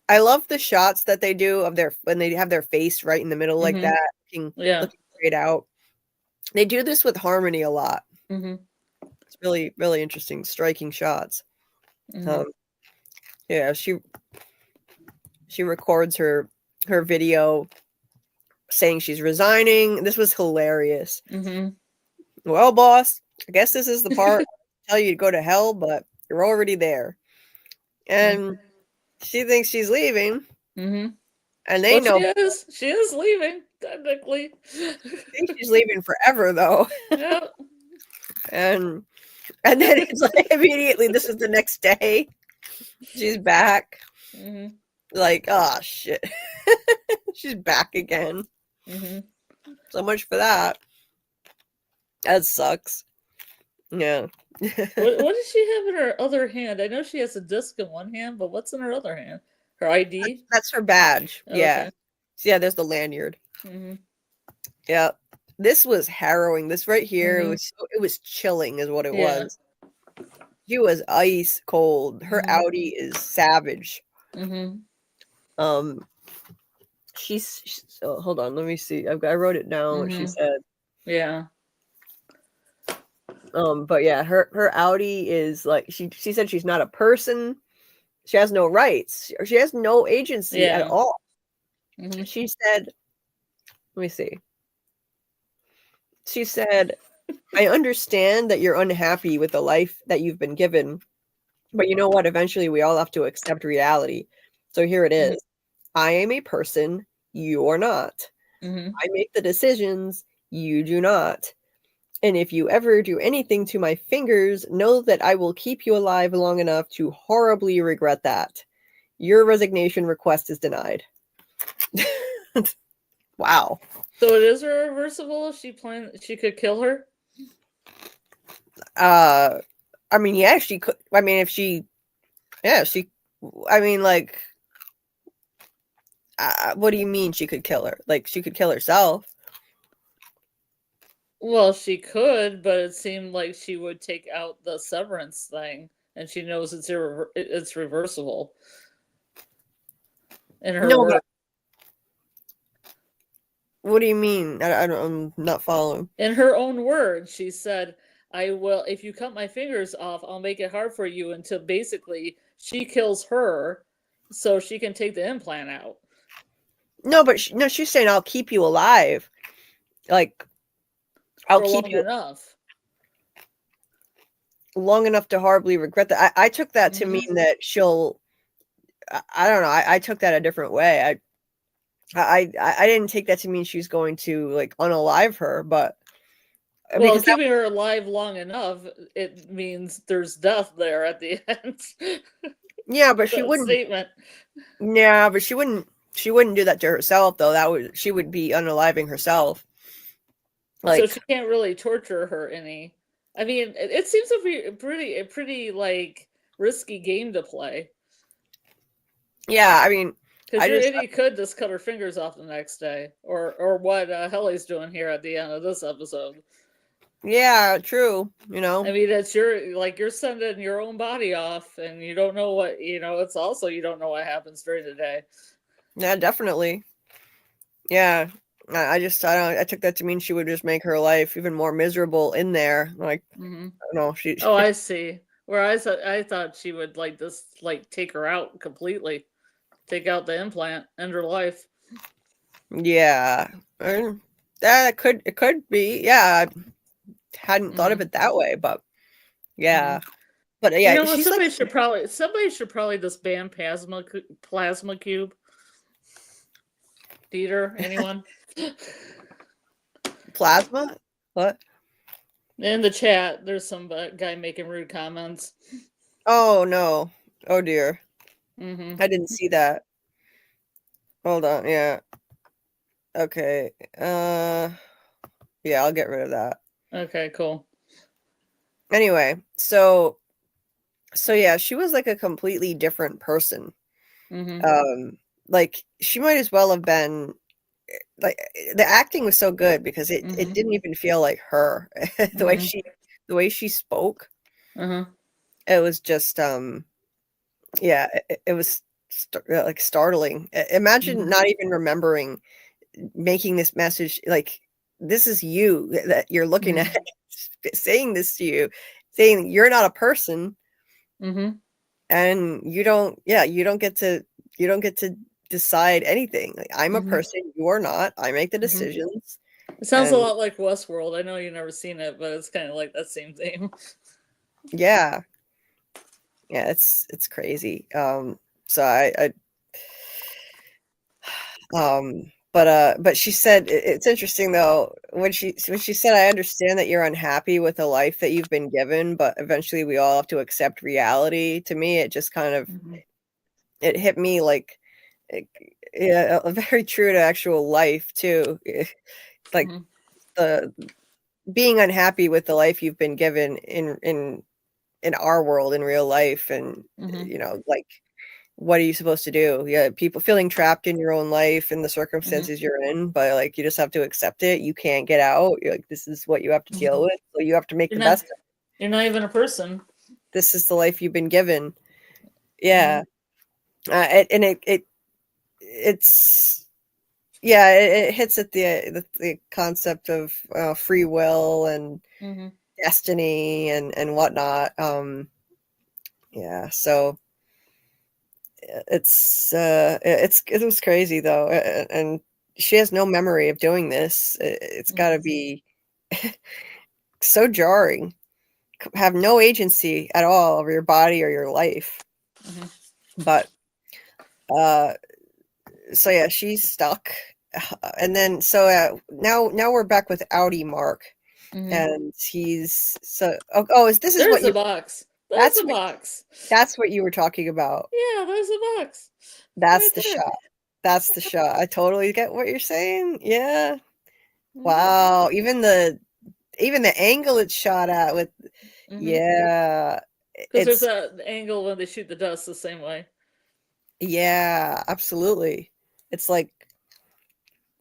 I love the shots that they do of when they have their face right in the middle like that, looking straight out. They do this with Harmony a lot. It's really, really interesting, striking shots. Yeah, she records her video saying she's resigning. This was hilarious. Well, boss, I guess this is the part I tell you to go to hell, but you're already there. And she thinks she's leaving. And they know she is leaving, technically. I think she's leaving forever, though. Yeah. And then it's like immediately, this is the next day. She's back. Mm-hmm. Like, oh shit. She's back again. Mm-hmm. So much for that. That sucks. Yeah. What does she have in her other hand? I know she has a disc in one hand, but what's in her other hand? Her ID? That's her badge. Oh, yeah. okay. So, yeah, there's the lanyard. Mm-hmm. Yeah. This was harrowing. This right here, it was chilling is what it was. She was ice cold. Her Audi is savage. She's oh, hold on, let me see. I wrote it down what she said. Yeah. But yeah, her Audi is like she said she's not a person. She has no rights. She has no agency at all. She said, let me see. She said, I understand that you're unhappy with the life that you've been given, but you know what? Eventually we all have to accept reality. So here it is. I am a person, you're not. I make the decisions, you do not. And if you ever do anything to my fingers, know that I will keep you alive long enough to horribly regret that. Your resignation request is denied. Wow. So it is reversible if she could kill her? I mean, yeah, she could. I mean, I mean, like, what do you mean she could kill her? Like, she could kill herself. Well, she could, but it seemed like she would take out the severance thing, and she knows it's reversible. In her words. What do you mean? I'm not following. In her own words, she said, I will, if you cut my fingers off, I'll make it hard for you until basically she kills her so she can take the implant out. No, but she's saying I'll keep you alive. Like, I'll keep you long enough to horribly regret that. I took that to mean that she'll, I don't know. I took that a different way. I didn't take that to mean she's going to like unalive her, but well, keeping her alive long enough, it means there's death there at the end. Yeah, but she wouldn't. Statement. Yeah, but she wouldn't do that to herself, though. She would be unaliving herself. Like, so she can't really torture her any. I mean, it seems to be a pretty like risky game to play. Yeah, I mean, because your idiot could just cut her fingers off the next day, or what Helly's doing here at the end of this episode. Yeah, true. You know, I mean, it's you're sending your own body off, and you don't know what It's also you don't know what happens during the day. Yeah, definitely. Yeah, I took that to mean she would just make her life even more miserable in there. Like, I don't know. Oh, I see. Whereas I thought she would take her out completely. Take out the implant, end her life. Yeah, it could be. Yeah, I hadn't thought of it that way, but yeah, but yeah, somebody should probably just ban plasma cube. Dieter, anyone? Plasma? What? In the chat, there's some guy making rude comments. Oh no! Oh dear. I didn't see that. Hold on. Yeah. Okay. Yeah, I'll get rid of that. Okay, cool. Anyway, so yeah, she was like a completely different person. Like she might as well have been like the acting was so good because it didn't even feel like her. the way she spoke. It was just yeah, it was like startling. Imagine not even remembering making this message. Like, this is you that you're looking at, saying this to you, saying you're not a person, and you don't get to decide anything. Like, I'm a person, you're not. I make the decisions. It sounds a lot like Westworld. I know you've never seen it, but it's kind of like that same thing. Yeah, it's crazy. So I But she said it's interesting though when she said, I understand that you're unhappy with the life that you've been given, but eventually we all have to accept reality. To me, it just kind of it hit me like yeah, very true to actual life too. Like the being unhappy with the life you've been given in our world in real life, and you know, like what are you supposed to do? Yeah, people feeling trapped in your own life and the circumstances you're in, but like you just have to accept it. You can't get out. You're like, this is what you have to deal with. So you have to make the best of it. You're not even a person. This is the life you've been given. Yeah. And it's yeah, it hits at the concept of free will and destiny and whatnot. Yeah, so it was crazy though, and she has no memory of doing this. It's got to be so jarring. Have no agency at all over your body or your life. But so yeah, she's stuck, and then so now we're back with Audi Mark, and he's so is this is There's what the you box. That's the box. That's what you were talking about. Yeah, there's the box. That's right the there. Shot. That's the shot. I totally get what you're saying. Yeah. Wow. Even the angle it's shot at with yeah. Because there's an angle when they shoot the dust the same way. Yeah, absolutely. It's like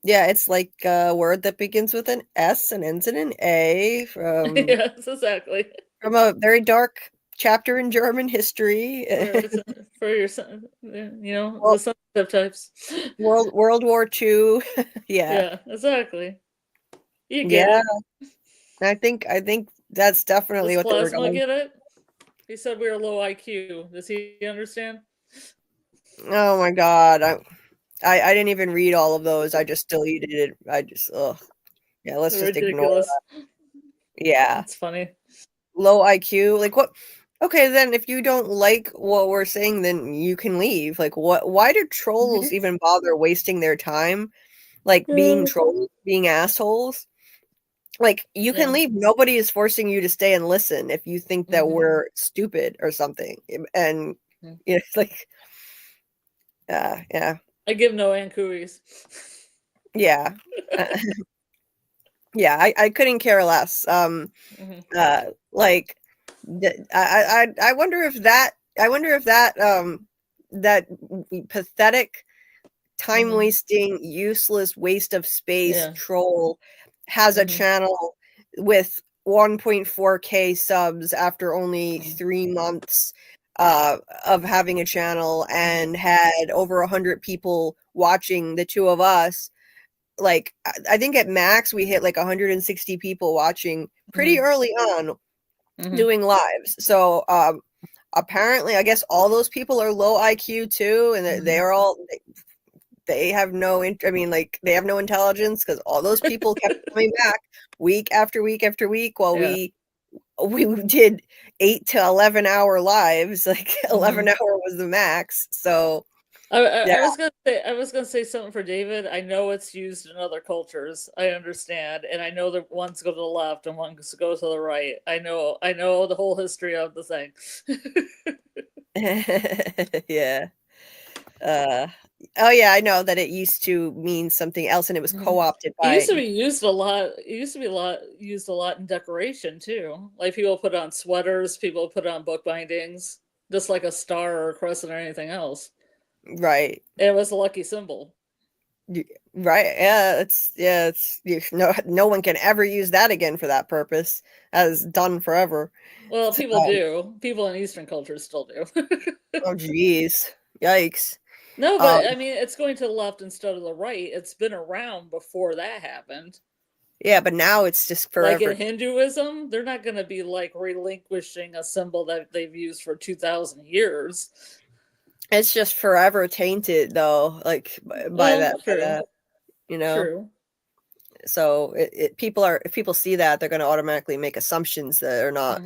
it's like a word that begins with an S and ends in an A from yes, exactly. From a very dark chapter in German history. For your son, you know, the sensitive types. World War II. Yeah, exactly. You get it. I think that's definitely Does what they were going. Plasma get it? He said we were low IQ. Does he understand? Oh my god. I didn't even read all of those. I just deleted it. I just yeah, let's just ignore that. Yeah. It's funny. Low IQ. Like what? Okay, then if you don't like what we're saying, then you can leave. Like why do trolls even bother wasting their time? Like being trolls, being assholes? Like you can leave. Nobody is forcing you to stay and listen if you think that we're stupid or something. And you know, like yeah. I give no anchovies. Yeah. Yeah, I couldn't care less. Like I wonder if that that pathetic, time wasting, useless waste of space troll has a channel with 1.4K subs after only 3 months of having a channel, and had over 100 people watching the two of us. Like I think at max we hit like 160 people watching pretty early on doing lives. So apparently I guess all those people are low IQ too, and they're all they have no I mean, like they have no intelligence, because all those people kept coming back week after week after week while we did 8 to 11 hour lives. Like 11 hour was the max. So I was gonna say something for David. I know it's used in other cultures. I understand, and I know that ones go to the left and ones go to the right. I know the whole history of the thing. Yeah. Oh yeah, I know that it used to mean something else, and it was co-opted by. It used to be used a lot. It used to be used a lot in decoration too. Like people put on sweaters, people put on book bindings, just like a star or a crescent or anything else. Right. It was a lucky symbol. Right. Yeah. It's no one can ever use that again for that purpose, as done forever. Well, people do. People in Eastern cultures still do. Oh, geez. Yikes. No, but I mean, it's going to the left instead of the right. It's been around before that happened. Yeah, but now it's just forever. Like in Hinduism, they're not going to be like relinquishing a symbol that they've used for 2,000 years. It's just forever tainted, though, like by that, you know. True. So if people see that, they're going to automatically make assumptions that are not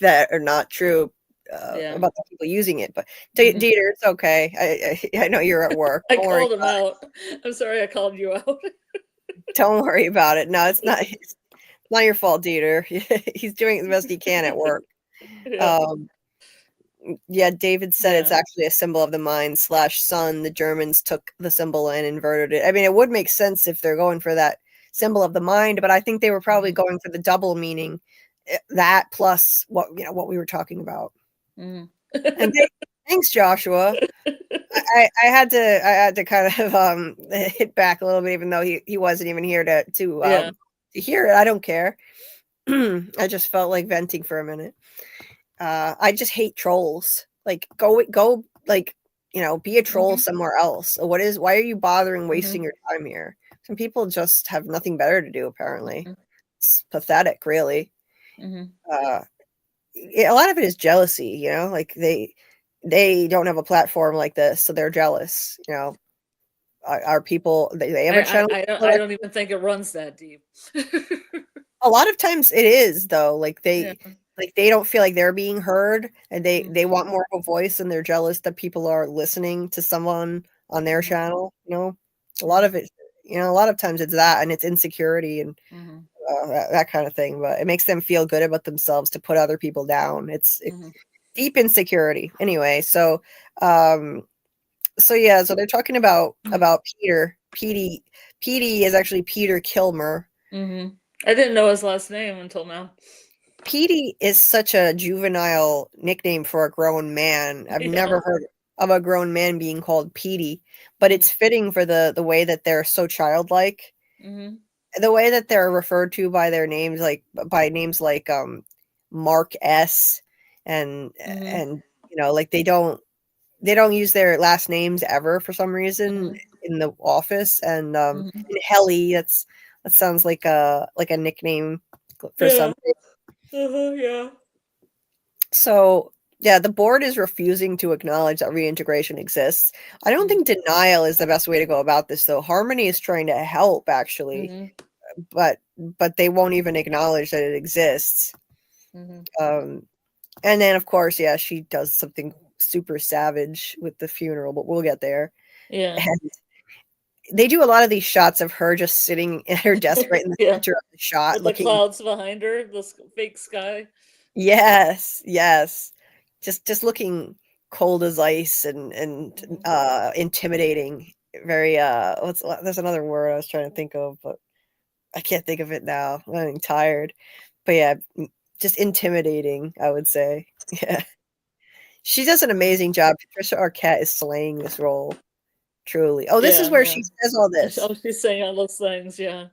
that are not true, about the people using it. But Dieter, it's okay. I know you're at work. I called him out. I'm sorry I called you out. Don't worry about it. No, it's not your fault, Dieter. He's doing the best he can at work. Yeah. David said it's actually a symbol of the mind / sun. The Germans took the symbol and inverted it. I mean, it would make sense if they're going for that symbol of the mind, but I think they were probably going for the double meaning, that plus what we were talking about. And thanks, Joshua. I had to kind of hit back a little bit, even though he wasn't even here to hear it. I don't care. I just felt like venting for a minute. I just hate trolls. Like go like, be a troll somewhere else. Why are you bothering wasting your time here? Some people just have nothing better to do, apparently. It's pathetic, really. A lot of it is jealousy, like they don't have a platform like this, so they're jealous. Are people they have a channel? I don't even think it runs that deep. A lot of times it is, though. Like they don't feel like they're being heard, and they want more of a voice, and they're jealous that people are listening to someone on their channel. A lot of it, a lot of times it's that, and it's insecurity and that kind of thing. But it makes them feel good about themselves to put other people down. It's deep insecurity. Anyway, so they're talking about Peter. Petey is actually Peter Kilmer. I didn't know his last name until now. Petey is such a juvenile nickname for a grown man. I've never heard of a grown man being called Petey, but it's fitting for the way that they're so childlike. The way that they're referred to by their names, like Mark S. and like they don't use their last names ever for some reason in the office. And Helly, that sounds like a nickname for something. So the board is refusing to acknowledge that reintegration exists. I don't think denial is the best way to go about this, though. Harmony is trying to help, actually, but they won't even acknowledge that it exists. And then, of course, she does something super savage with the funeral, but we'll get there. And they do a lot of these shots of her just sitting at her desk right in the center of the shot. With the clouds behind her, the fake sky. Yes. Just looking cold as ice and intimidating. Very there's another word I was trying to think of, but I can't think of it now. I'm getting tired. But just intimidating, I would say. Yeah. She does an amazing job. Patricia Arquette is slaying this role. Truly. Oh, this is where she says all this. Oh, she's saying all those things, Yeah,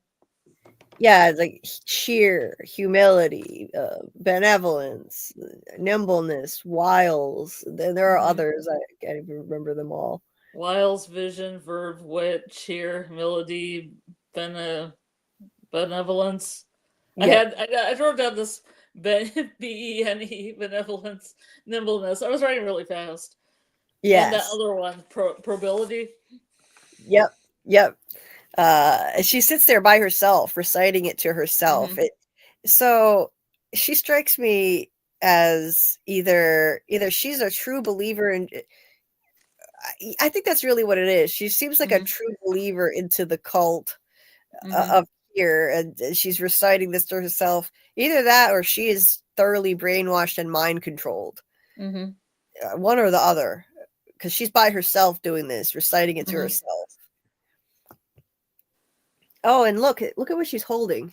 it's like cheer, humility, benevolence, nimbleness, wiles. Then there are others. I can't even remember them all. Wiles, vision, verve, wit, cheer, humility, benevolence. I wrote down this BENE, benevolence, nimbleness. I was writing really fast. Yes. And that other one, probability. Yep. She sits there by herself, reciting it to herself. So she strikes me as either she's a true believer in. I think that's really what it is. She seems like a true believer into the cult of here, and she's reciting this to herself. Either that, or she is thoroughly brainwashed and mind controlled. One or the other. Because she's by herself doing this, reciting it to herself. Oh, and look at what she's holding.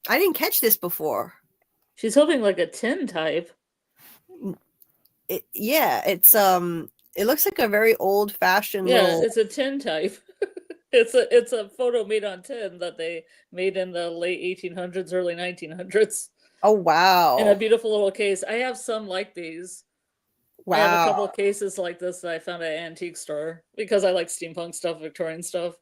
I didn't catch this before. She's holding like a tin type. It's it looks like a very old-fashioned little... it's a tin type. It's a photo made on tin that they made in the late 1800s, early 1900s. Oh, wow. In a beautiful little case. I have some like these. Wow. I have a couple of cases like this that I found at an antique store because I like steampunk stuff, Victorian stuff.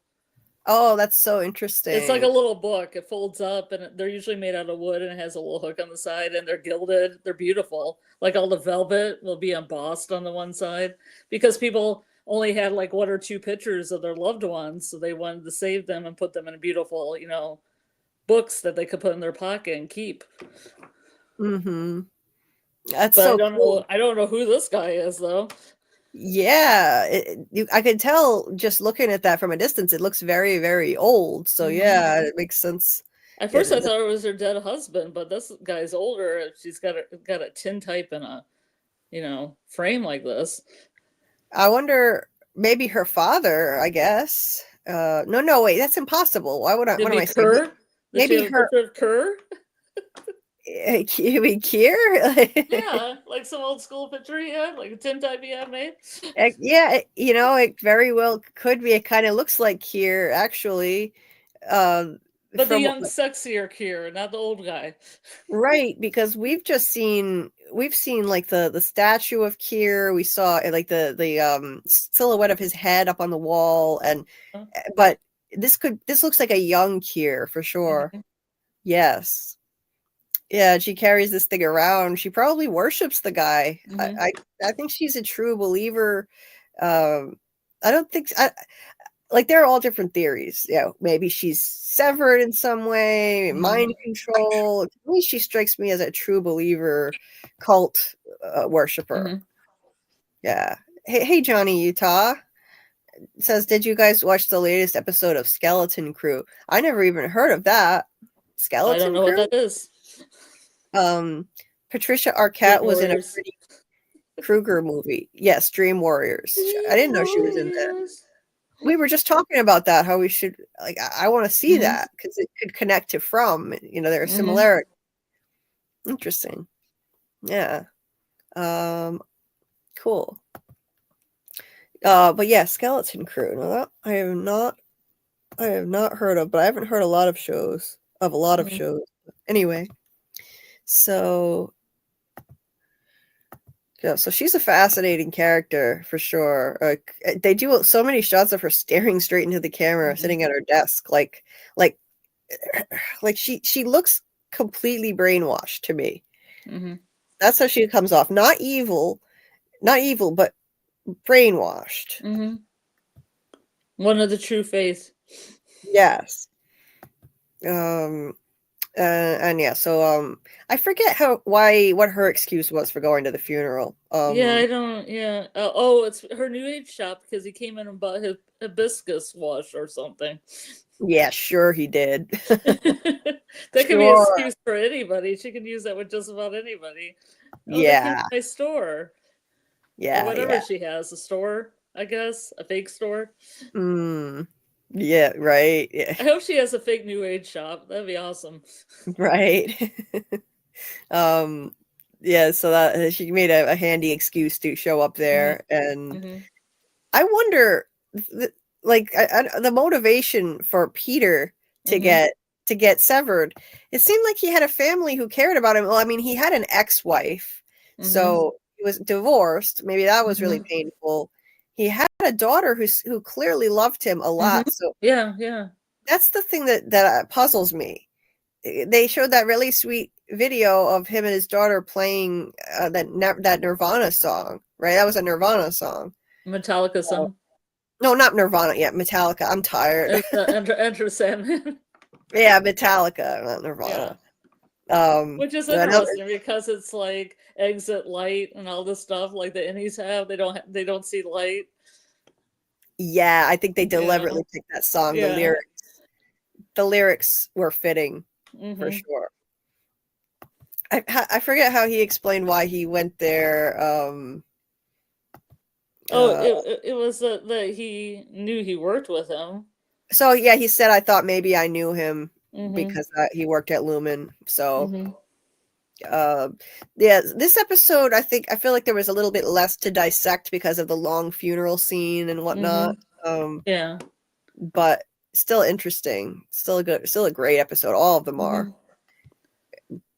Oh, that's so interesting. It's like a little book. It folds up, and they're usually made out of wood, and it has a little hook on the side, and they're gilded. They're beautiful. Like all the velvet will be embossed on the one side because people only had like 1 or 2 pictures of their loved ones, so they wanted to save them and put them in beautiful, books that they could put in their pocket and keep. That's But so I don't cool. know. I don't know who this guy is though. Yeah, I could tell just looking at that from a distance. It looks very, very old. So yeah, it makes sense. At Yeah, first, I thought it was her dead husband, but this guy's older. She's got a tintype in a frame like this. I wonder, maybe her father, I guess. No, wait, that's impossible. Why would I? Did What it am be I saying? Kerr? Did she Maybe have a her. picture of Kerr? You mean Kier? Yeah, like some old school picture he had, like a tintype he had made. Yeah, it very well could be. It kind of looks like Kier, actually. But the From young, sexier Kier, not the old guy. right, because we've seen like the statue of Kier. We saw like the silhouette of his head up on the wall, and but this looks like a young Kier for sure. Yes. Yeah, she carries this thing around. She probably worships the guy. I think she's a true believer. I don't think like there are all different theories. Maybe she's severed in some way, mind control. To me, she strikes me as a true believer, cult worshiper. Yeah. Hey, Johnny Utah says, "Did you guys watch the latest episode of Skeleton Crew?" I never even heard of that. Skeleton I don't know Crew? what that is. Patricia Arquette was in a Freddy Krueger movie. Yes, Dream Warriors. I didn't know she was in there. We were just talking about that, how we should, like, I want to see that because it could connect to From, there are similarities. Interesting. Yeah. Cool. But yeah, Skeleton Crew. No, that I have not heard of, but I haven't heard a lot of shows. Anyway, so yeah, so she's a fascinating character for sure. They do so many shots of her staring straight into the camera, sitting at her desk, like she looks completely brainwashed to me. That's how she comes off. Not evil, but brainwashed. One of the true faith. Yes. And yeah, so I forget what her excuse was for going to the funeral. I don't. Yeah. Oh, it's her New Age shop because he came in and bought his hibiscus wash or something. Yeah, sure he did. That could be an excuse for anybody. She can use that with just about anybody. Oh, they came to my store. Yeah. Or whatever she has, a store, I guess, a fake store. Yeah, right. Yeah. I hope she has a fake New Age shop. That'd be awesome. Right. Yeah, so that she made a handy excuse to show up there, and I wonder, the motivation for Peter to get severed. It seemed like he had a family who cared about him. Well, I mean, he had an ex-wife, so he was divorced. Maybe that was really painful. He had a daughter who clearly loved him a lot. So yeah, that's the thing that puzzles me. They showed that really sweet video of him and his daughter playing that Nirvana song, right? That was a Nirvana song. Metallica song. No, not Nirvana yet. Metallica. I'm tired. Enter Sandman. Yeah, Metallica, not Nirvana. Yeah. Which is interesting because it's like exit light and all this stuff like the innies have. They don't see light. Yeah, I think they deliberately picked that song. The lyrics were fitting for sure. I forget how he explained why he went there. It was that he knew he worked with him. So yeah, he said, I thought maybe I knew him because he worked at Lumen. So yeah, this episode, I feel like there was a little bit less to dissect because of the long funeral scene and whatnot. But still interesting. Still a great episode. All of them are.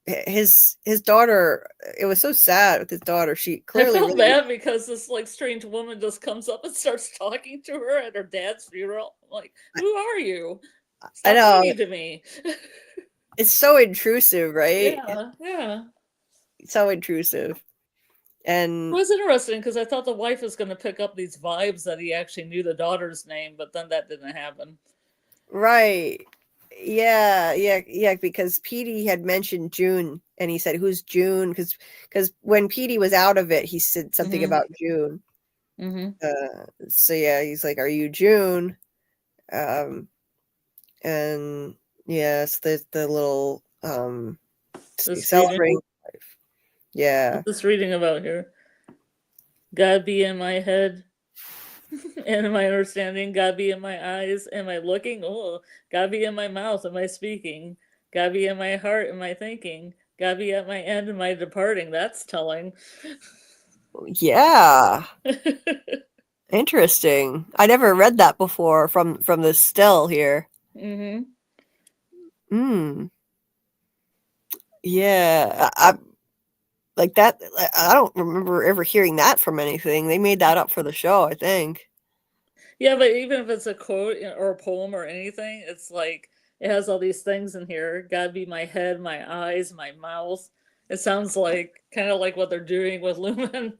His daughter, it was so sad with his daughter. She clearly I felt bad because this like strange woman just comes up and starts talking to her at her dad's funeral. I'm like, who are you? Stop talking to me. It's so intrusive, right? Yeah. So intrusive. And it was interesting because I thought the wife was going to pick up these vibes that he actually knew the daughter's name, but then that didn't happen. Right. Yeah, because Petey had mentioned June and he said, "Who's June?" Because when Petey was out of it, he said something about June. So yeah, he's like, "Are you June?" And yes, there's the little celebrating life. Yeah. What's this reading about here? God be in my head and in my understanding. God be in my eyes. Am I looking? Oh, God be in my mouth. Am I speaking? God be in my heart. Am I thinking? God be at my end. Am I departing? That's telling. Yeah. Interesting. I never read that before from the still here. Yeah, I like that. I don't remember ever hearing that from anything. They made that up for the show, I think. Yeah, but even if it's a quote or a poem or anything, it's like it has all these things in here. God be my head, my eyes, my mouth. It sounds like kind of like what they're doing with Lumen.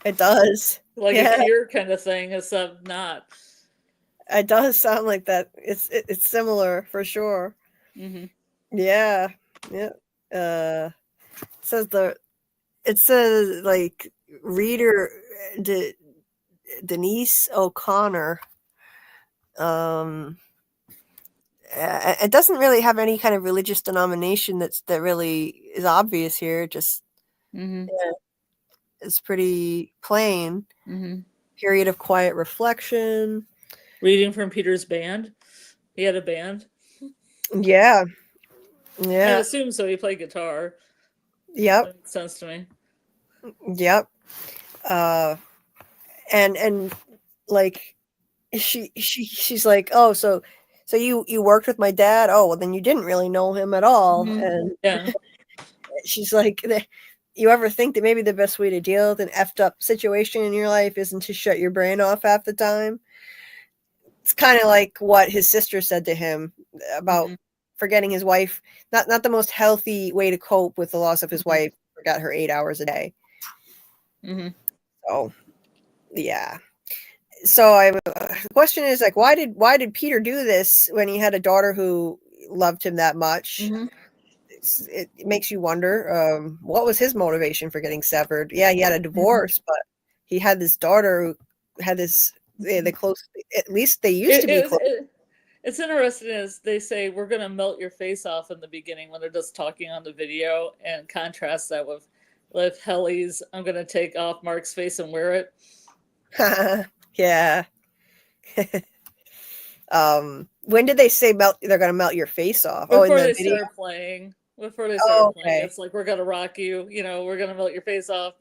It does. Like a cure kind of thing, except not. It does sound like that. It's similar for sure. Yeah. Yeah. It says like reader Denise O'Connor. It doesn't really have any kind of religious denomination that really is obvious here. Just yeah, it's pretty plain. Period of quiet reflection. Reading from Peter's band. He had a band. Yeah. I assume so. He played guitar. Yep. That makes sense to me. Yep. And like she's like, oh, so you worked with my dad? Oh, well, then you didn't really know him at all. And yeah, she's like, you ever think that maybe the best way to deal with an effed up situation in your life isn't to shut your brain off half the time? It's kind of like what his sister said to him about forgetting his wife. Not the most healthy way to cope with the loss of his wife. Forgot her 8 hours a day. So yeah. So the question is like, why did Peter do this when he had a daughter who loved him that much? It makes you wonder, what was his motivation for getting severed? Yeah, he had a divorce, but he had this daughter who had this the close. At least they used to be close. It's interesting as they say we're gonna melt your face off in the beginning when they're just talking on the video, and contrast that with Helly's I'm gonna take off Mark's face and wear it. Yeah. When did they say they're gonna melt your face off? Before they started playing. Before they started playing, it's like we're gonna rock you. We're gonna melt your face off.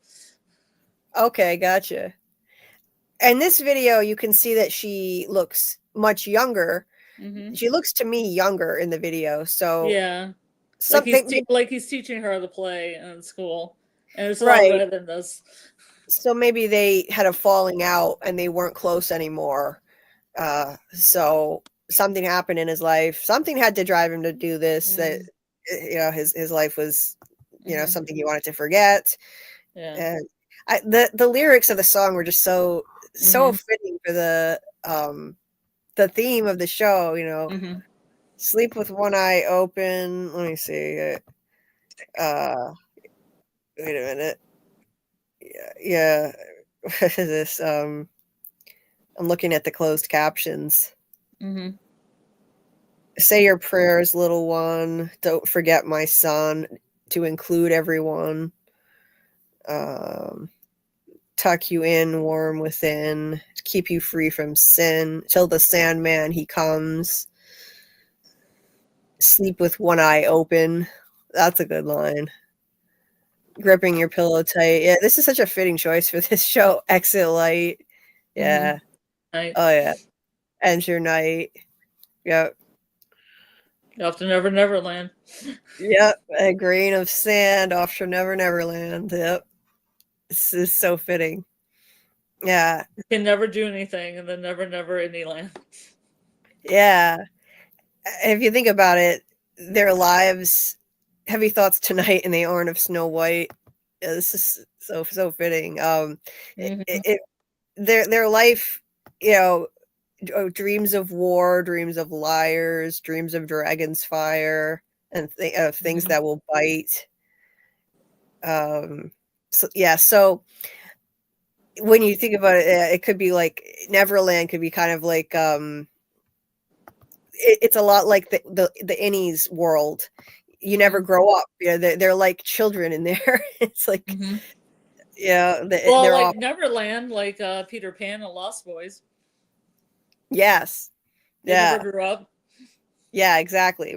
Okay, gotcha. In this video, you can see that she looks much younger. She looks to me younger in the video. So yeah, something like he's teaching her how to play in school, and it's a lot better than this. So maybe they had a falling out and they weren't close anymore. So something happened in his life. Something had to drive him to do this. That his life was something he wanted to forget. Yeah. And the lyrics of the song were just so fitting for the theme of the show. Sleep with one eye open. Let me see. Wait a minute. Yeah. What is this? I'm looking at the closed captions. Say your prayers, little one. Don't forget my son. To include everyone. Tuck you in, warm within. Keep you free from sin. Till the Sandman he comes. Sleep with one eye open. That's a good line. Gripping your pillow tight. Yeah, this is such a fitting choice for this show. Exit light. Yeah. Night. Oh yeah. Enter night. Yep. Off to Neverland. Yep. A grain of sand off to Neverland. Yep. This is so fitting. Yeah. You can never do anything and then never any land. Yeah. If you think about it, their lives, heavy thoughts tonight in the Horn of Snow White. Yeah, this is so fitting. Their life, dreams of war, dreams of liars, dreams of dragon's fire, and things that will bite. So when you think about it, it could be like Neverland could be kind of like it's a lot like the Innies world. You never grow up. They're like children in there. It's like they're like all Neverland, like Peter Pan and Lost Boys. Yes. They never grew up. Yeah, exactly.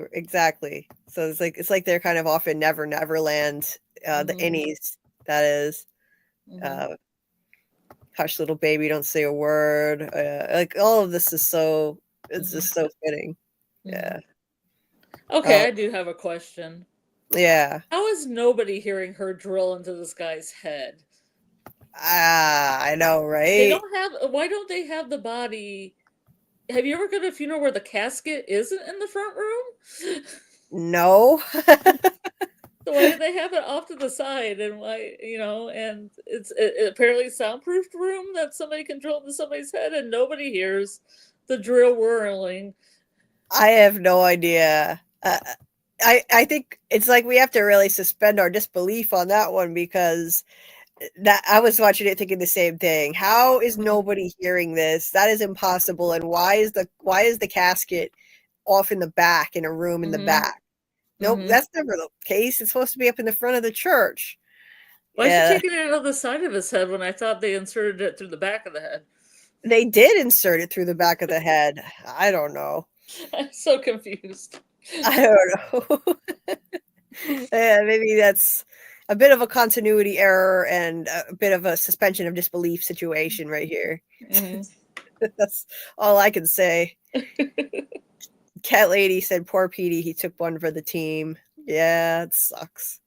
So it's like they're kind of off in Neverland, the Innies, that is. Hush little baby, don't say a word. Like all of this is so it's just so fitting. Yeah. Okay, I do have a question. Yeah. How is nobody hearing her drill into this guy's head? I know, right? They don't have. Why don't they have the body? Have you ever gone to a funeral where the casket isn't in the front room? No. So why do they have it off to the side? And why, and it's apparently soundproofed room that somebody can drill into somebody's head and nobody hears the drill whirling. I have no idea. I think it's like we have to really suspend our disbelief on that one, because that I was watching it thinking the same thing. How is nobody hearing this? That is impossible. And why is the casket off in the back in a room in the back? Nope, that's never the case. It's supposed to be up in the front of the church. Why is she taking it out of the side of his head when I thought they inserted it through the back of the head? They did insert it through the back of the head. I don't know. I'm so confused. I don't know. Yeah, maybe that's a bit of a continuity error and a bit of a suspension of disbelief situation right here. That's all I can say. Cat Lady said, poor Petey, he took one for the team. Yeah, it sucks.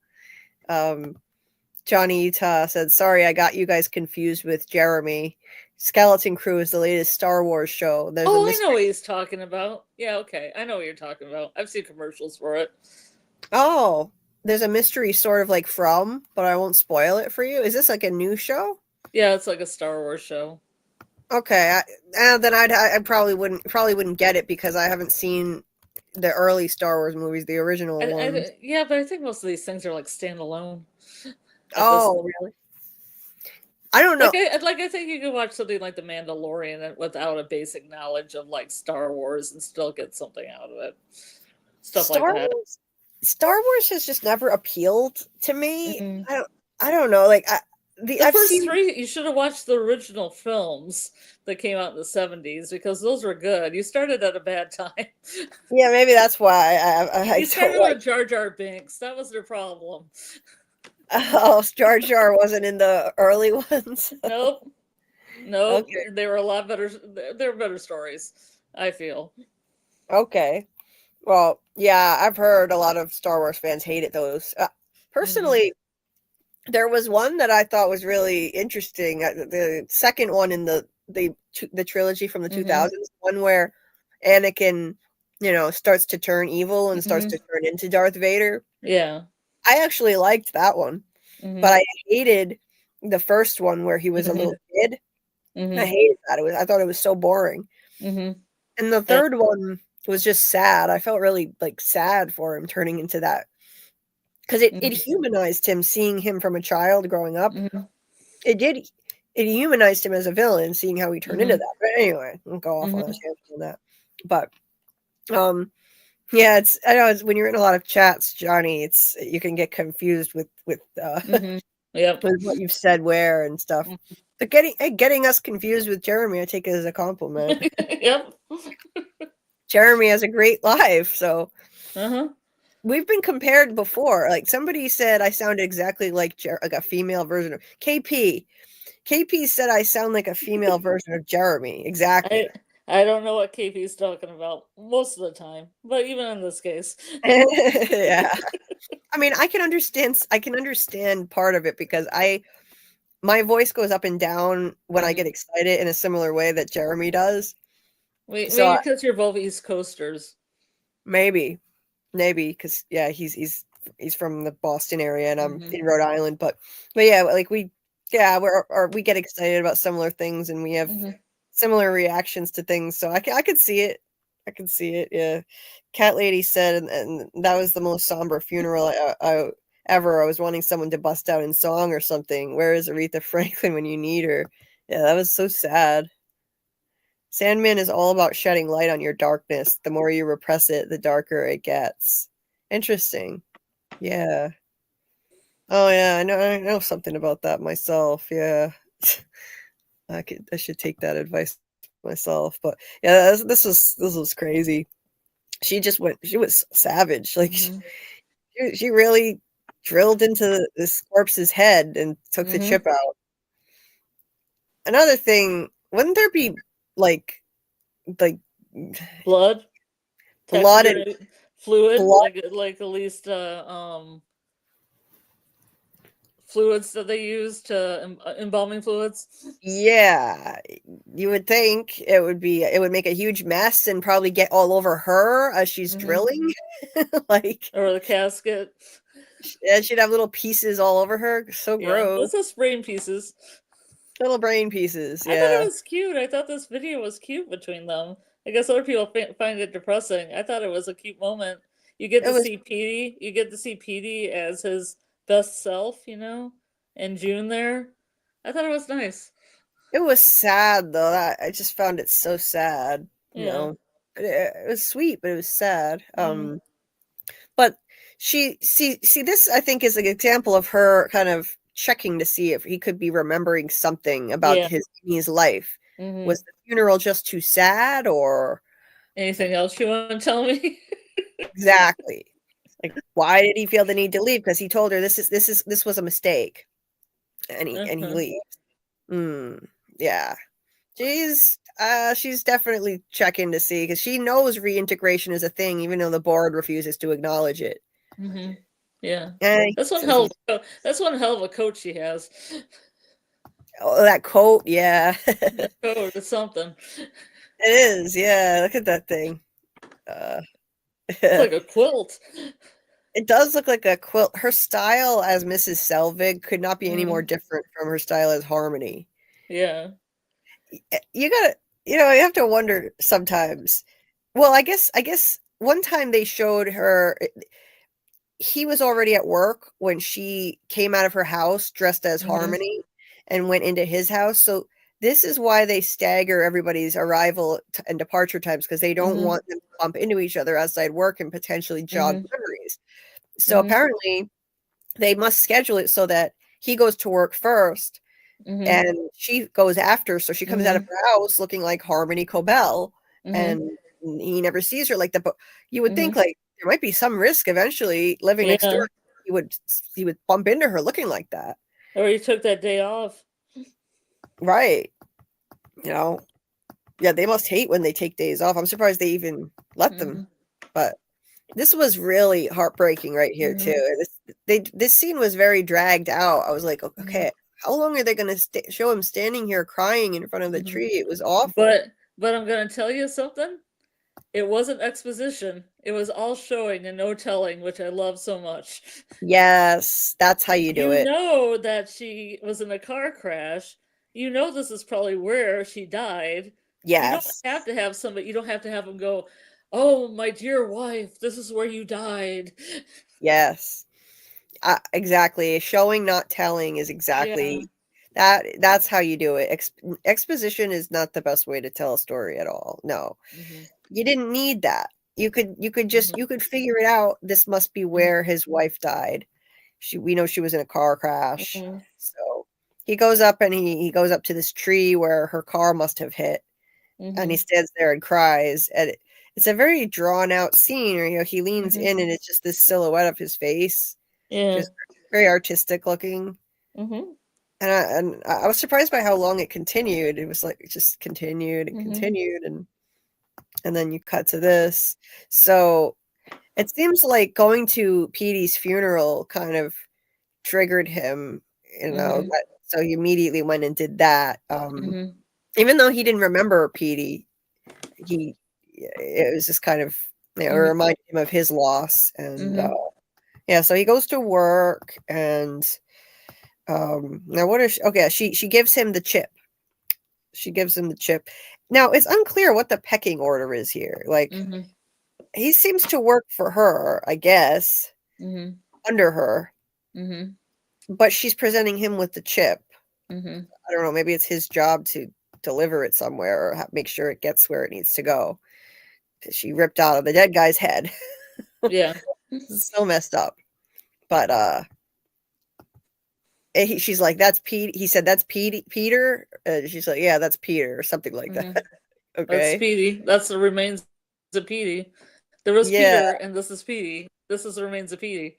Johnny Utah said, sorry, I got you guys confused with Jeremy. Skeleton Crew is the latest Star Wars show. I know what he's talking about. Yeah, okay. I know what you're talking about. I've seen commercials for it. Oh, there's a mystery sort of like From, but I won't spoil it for you. Is this like a new show? Yeah, it's like a Star Wars show. Okay, then I probably wouldn't get it because I haven't seen the early Star Wars movies, the original ones. Yeah, but I think most of these things are like standalone. Oh, really? I don't know. I think you could watch something like The Mandalorian without a basic knowledge of like Star Wars and still get something out of it. Stuff like that. Star Wars has just never appealed to me. I don't know. Like the first three, you should have watched the original films that came out in the 70s because those were good. You started at a bad time. Yeah, maybe that's why I started with Jar Jar Binks. That was their problem. Oh, Jar Jar wasn't in the early ones. Nope. Okay. They were a lot better. They were better stories, I feel. Okay. Well, yeah, I've heard a lot of Star Wars fans hated those. Personally, there was one that I thought was really interesting. The second one in the trilogy from the 2000s, one where Anakin, starts to turn evil and starts to turn into Darth Vader. Yeah. I actually liked that one, but I hated the first one where he was a little kid. I hated that. I thought it was so boring. And the third one was just sad. I felt really sad for him turning into that. Because it humanized him, seeing him from a child growing up. It humanized him as a villain, seeing how he turned into that. But anyway, I'll go off on a tangent on that. But yeah, I know when you're in a lot of chats, Johnny, you can get confused with with what you've said where and stuff. But getting us confused with Jeremy, I take it as a compliment. Yep. Jeremy has a great life, so we've been compared before. Like somebody said I sounded exactly like a female version of KP. KP said I sound like a female version of Jeremy. Exactly. I don't know what KP's talking about most of the time, but even in this case. Yeah. I mean, I can understand part of it because my voice goes up and down when I get excited in a similar way that Jeremy does. Maybe because you're both East Coasters. Maybe because he's from the Boston area and I'm in Rhode Island, but yeah, like we get excited about similar things and we have similar reactions to things, so I could see it. I can see it. Yeah. Cat Lady said, and that was the most somber funeral ever. I was wanting someone to bust out in song or something. Where is Aretha Franklin when you need her? Yeah, that was so sad. Sandman is all about shedding light on your darkness. The more you repress it, the darker it gets. Interesting. Yeah. Oh yeah, I know something about that myself. Yeah. I should take that advice myself. But yeah, this was crazy. She was savage. Like she really drilled into this corpse's head and took the chip out. Another thing, wouldn't there be like blood and fluid, blood? like at least fluids that they use to embalming fluids. Yeah, you would think it would make a huge mess and probably get all over her as she's drilling. Like, or the casket. Yeah, she'd have little pieces all over her. So gross. Those are brain pieces. Little brain pieces. Yeah. I thought it was cute. I thought this video was cute between them. I guess other people find it depressing. I thought it was a cute moment. You get to see Petey. You get to see Petey as his best self, in June there. I thought it was nice. It was sad though. I just found it so sad. It was sweet, but it was sad. But this I think is an example of her kind of checking to see if he could be remembering something about his life. Was the funeral just too sad, or anything else you want to tell me? Exactly. Like, why did he feel the need to leave? Because he told her this was a mistake, and he leaves. Yeah, she's definitely checking to see, because she knows reintegration is a thing, even though the board refuses to acknowledge it. Yeah, that's one hell of a coat she has. Oh, that coat, yeah. That coat is something. It is, yeah. Look at that thing. It's like a quilt. It does look like a quilt. Her style as Mrs. Selvig could not be any more different from her style as Harmony. Yeah. You have to wonder sometimes. Well, I guess one time they showed her, he was already at work when she came out of her house dressed as Harmony and went into his house. So this is why they stagger everybody's arrival and departure times, because they don't want them to bump into each other outside work and potentially jog memories. So apparently they must schedule it so that he goes to work first and she goes after. So she comes out of her house looking like Harmony Cobell, and he never sees her like that. But you would think, like, there might be some risk eventually living next door. He would bump into her looking like that. Or he took that day off. Right. Yeah, they must hate when they take days off. I'm surprised they even let them. But this was really heartbreaking right here too. This scene was very dragged out. I was like, okay, how long are they going to show him standing here crying in front of the tree? It was awful. But I'm going to tell you something. It wasn't exposition. It was all showing and no telling, which I love so much. Yes, that's how you do it. You know that she was in a car crash. You know this is probably where she died. Yes. You don't have to have somebody. You don't have to have them go, "Oh, my dear wife, this is where you died." Yes. Exactly. Showing, not telling is exactly that's how you do it. Exposition is not the best way to tell a story at all. No. You didn't need that. You could just you could figure it out. This must be where his wife died. We know she was in a car crash. So he goes up and he goes up to this tree where her car must have hit. And he stands there and cries. And it's a very drawn out scene where, he leans in and it's just this silhouette of his face. Just very artistic looking. And I was surprised by how long it continued. It was like it just continued and continued, and then you cut to this. So it seems like going to Petey's funeral kind of triggered him, so he immediately went and did that. Even though he didn't remember Petey, it was just kind of, it reminded him of his loss. And so he goes to work, and now what is she gives him the chip. She gives him the chip. Now it's unclear what the pecking order is here. Like, he seems to work for her, I guess, under her. Mm-hmm. But she's presenting him with the chip. Mm-hmm. I don't know, maybe it's his job to deliver it somewhere or make sure it gets where it needs to go. She ripped out of the dead guy's head. Yeah. So messed up. But she's like, that's Pete. He said, that's Peter. She's like, yeah, that's Peter, or something like Mm-hmm. that. Okay. That's Speedy. That's the remains of Petey. There was Peter, and this is Petey. This is the remains of Petey.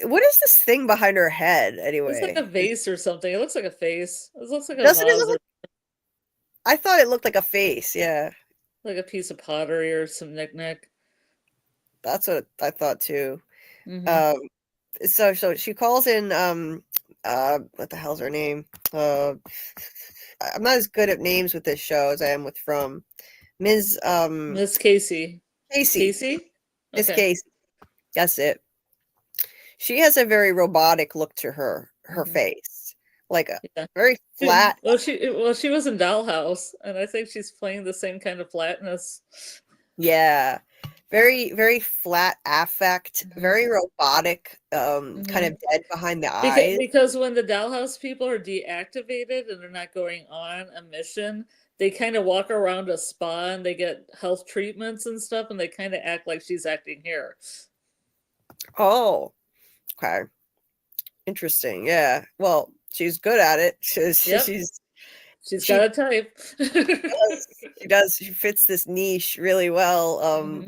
What is this thing behind her head, anyway? It's like a vase or something. It looks like a face. It looks like a Doesn't it vase. look I thought it looked like a face, yeah. Like a piece of pottery or some knickknack. That's what I thought too. Mm-hmm. So she calls in what the hell's her name? I'm not as good at names with this show as I am with From. Ms. Miss Casey. Casey. Casey? Miss Okay. Casey. That's it. She has a very robotic look to her face. Like a very flat. She was in Dollhouse, and I think she's playing the same kind of flatness. Yeah. Very, very flat affect, very robotic, kind of dead behind the eyes. Because when the Dollhouse people are deactivated and they're not going on a mission, they kind of walk around a spa and they get health treatments and stuff, and they kind of act like she's acting here. Oh, okay. Interesting. Yeah. Well, she's good at it. She's got a type. She does. She fits this niche really well.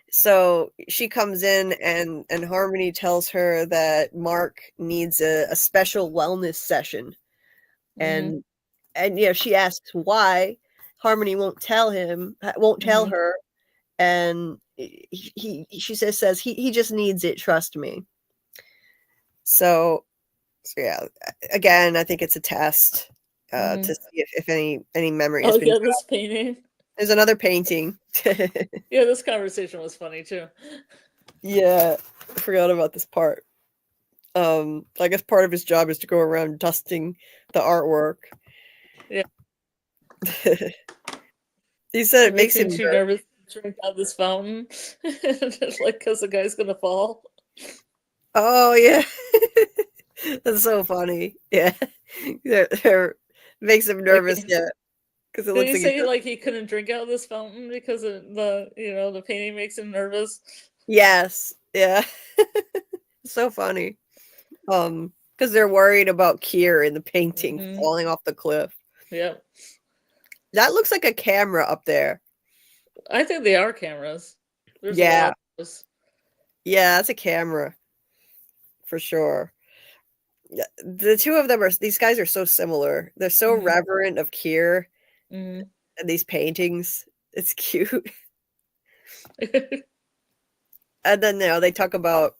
So she comes in and Harmony tells her that Mark needs a special wellness session. And yeah, she asks why. Harmony won't tell her. And she says he just needs it, trust me. So yeah, again, I think it's a test to see if any memory has been. Oh yeah, this painting. There's another painting. Yeah, this conversation was funny too. Yeah, I forgot about this part. I guess part of his job is to go around dusting the artwork. Yeah. He said it makes him too nervous to drink out of this fountain, like because the guy's gonna fall. Oh yeah, that's so funny. Yeah, makes him nervous. Yeah, because it looks like say like he couldn't drink out of this fountain because of the painting makes him nervous. Yes, yeah, so funny. Because they're worried about Kier in the painting falling off the cliff. Yep. That looks like a camera up there. I think they are cameras. There's yeah. A lot of those. Yeah, that's a camera. For sure. The two of them these guys are so similar. They're so reverent of Kier and these paintings. It's cute. And then they talk about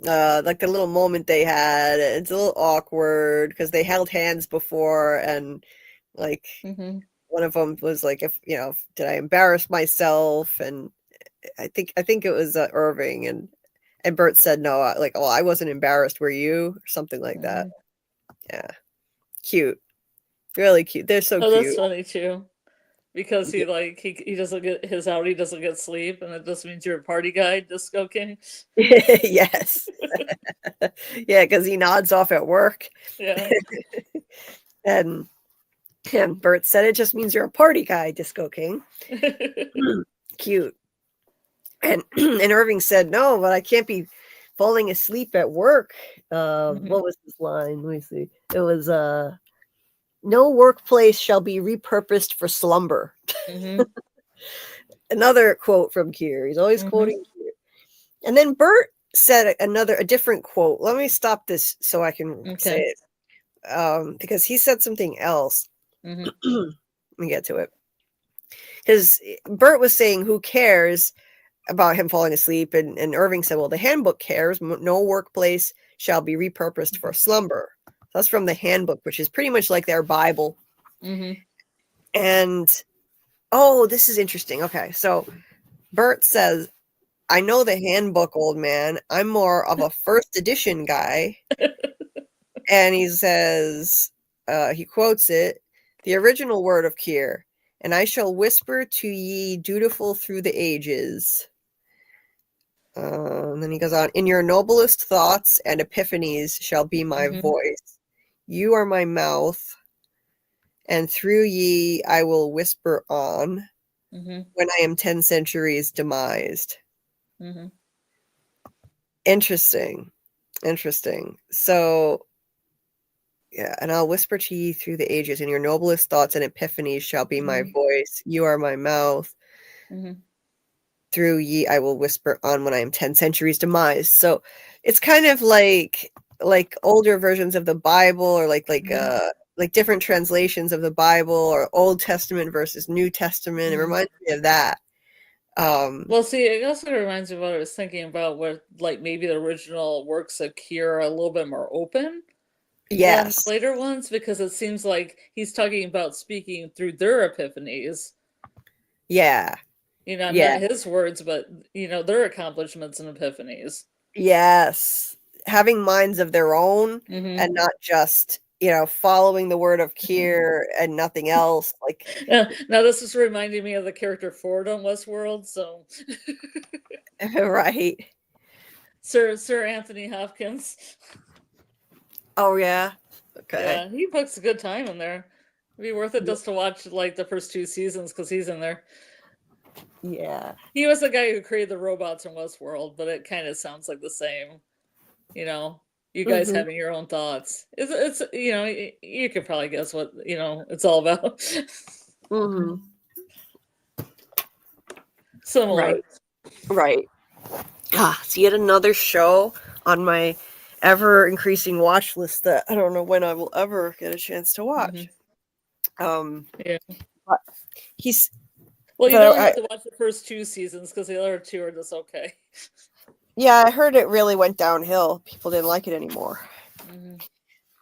like the little moment they had. It's a little awkward because they held hands before, and like one of them was like, if did I embarrass myself? And I think it was Irving, and Bert said no, like, oh, I wasn't embarrassed, were you? Or something like that. Yeah, cute, really cute. They're so cute. That's funny too. Because he doesn't get his outie doesn't get sleep, and it just means you're a party guy, Disco King. Yes. Yeah, because he nods off at work. Yeah. and Bert said it just means you're a party guy, Disco King. Cute. And Irving said, no, but I can't be falling asleep at work. What was this line? Let me see. It was no workplace shall be repurposed for slumber. Another quote from Kier. He's always quoting Kier. And then Bert said a different quote. Let me stop this so I can say it. Because he said something else. Let me get to it. Because Bert was saying, who cares about him falling asleep? And Irving said, well, the handbook cares. No workplace shall be repurposed for slumber. That's from the handbook, which is pretty much like their Bible. And, oh, this is interesting. Okay, so Bert says, I know the handbook, old man. I'm more of a first edition guy. And he says, he quotes it, the original word of Kier, and I shall whisper to ye dutiful through the ages. And then he goes on, in your noblest thoughts and epiphanies shall be my voice. You are my mouth, and through ye I will whisper on when I am 10 centuries demised. Interesting. So, yeah, and I'll whisper to ye through the ages, and your noblest thoughts and epiphanies shall be my voice. You are my mouth. Through ye I will whisper on when I am 10 centuries demised. So it's kind of like older versions of the Bible, or like different translations of the Bible, or Old Testament versus New Testament. It reminds me of that. Well, see, it also reminds me of what I was thinking about, where like maybe the original works of Kier are a little bit more open than later ones, because it seems like he's talking about speaking through their epiphanies. Yeah. Not his words, but their accomplishments and epiphanies. Yes. Having minds of their own and not just, following the word of Kier and nothing else. Like, now this is reminding me of the character Ford on Westworld, so right. Sir Anthony Hopkins. Oh yeah. Okay. Yeah, he puts a good time in there. It'd be worth it just to watch like the first 2 seasons, because he's in there. Yeah. He was the guy who created the robots in Westworld, but it kind of sounds like the same. You guys having your own thoughts. It's you could probably guess what it's all about. Similar. Right. It's yet another show on my ever increasing watch list that I don't know when I will ever get a chance to watch. Yeah. But he's. Well, you don't have to watch the first 2 seasons, because the other 2 are just okay. Yeah, I heard it really went downhill. People didn't like it anymore.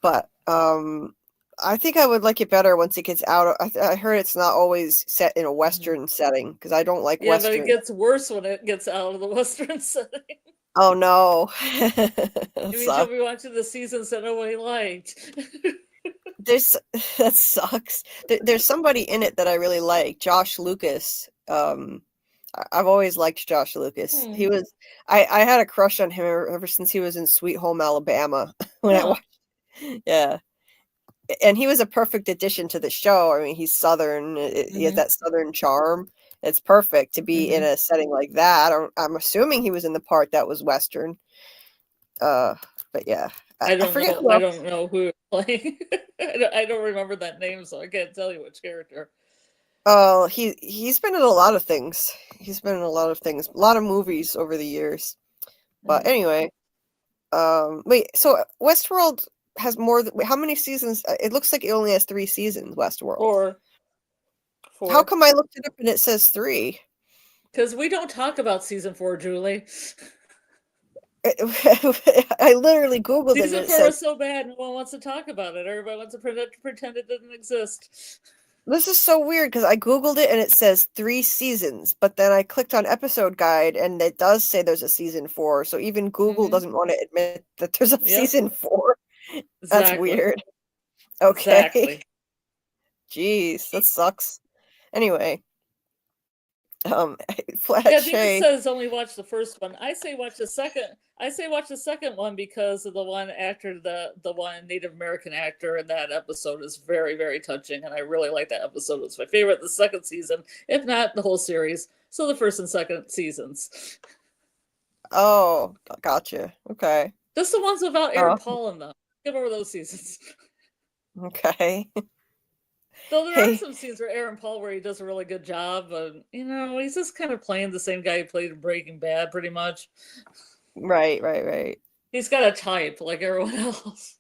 But I think I would like it better once it gets out. I heard it's not always set in a Western setting, because I don't like Western. Yeah, but it gets worse when it gets out of the Western setting. Oh no. It means you'll be watching the seasons that nobody liked. That sucks. There's somebody in it that I really like, Josh Lucas. I've always liked Josh Lucas. He was I had a crush on him ever since he was in Sweet Home Alabama when I watched. Yeah. And he was a perfect addition to the show. I mean, he's Southern. He has that Southern charm. It's perfect to be in a setting like that. I'm assuming he was in the part that was Western. But yeah. I don't know who playing. I don't remember that name, so I can't tell you which character. Oh, he's been in a lot of things. He's been in a lot of things, a lot of movies over the years. But anyway, wait. So Westworld has more. How many seasons? It looks like it only has 3 seasons. Westworld. 4. How come I looked it up and it says 3? Because we don't talk about season 4, Julie. I literally Googled it. Season 4 is so bad, no one wants to talk about it. Everybody wants to pretend it didn't exist. This is so weird, because I Googled it and it says 3 seasons, but then I clicked on episode guide and it does say there's a season 4. So even Google doesn't want to admit that there's a season 4. That's weird. Okay. Exactly. Jeez, that sucks. Anyway. Flash. Yeah, I think it says only watch the first one. I say watch the second. I say watch the second one because of the one actor, the one Native American actor in that episode is very, very touching, and I really like that episode. It's my favorite the second season, if not the whole series. So the first and second seasons. Oh, gotcha. Okay. Just the ones without Aaron Paul in them. Give over those seasons. Okay. Though there are some scenes where Aaron Paul where he does a really good job, but he's just kind of playing the same guy who played in Breaking Bad, pretty much. Right. He's got a type like everyone else.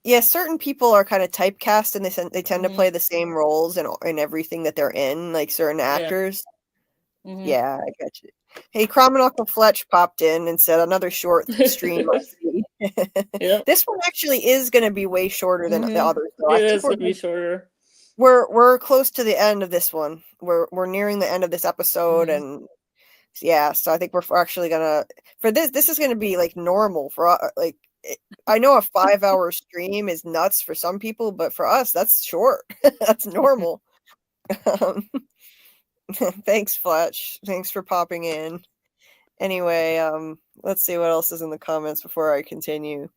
Yeah, certain people are kind of typecast, and they tend to play the same roles in everything that they're in, like certain actors. Yeah, I get you. Hey, Chrominockel Fletch popped in and said another short stream. This one actually is going to be way shorter than the others. So it is going to be shorter. We're close to the end of this one. We're nearing the end of this episode, and yeah, so I think we're actually gonna for this is gonna be like normal for like I know a 5-hour stream is nuts for some people, but for us that's short. That's normal. Thanks, Fletch. Thanks for popping in. Anyway, let's see what else is in the comments before I continue.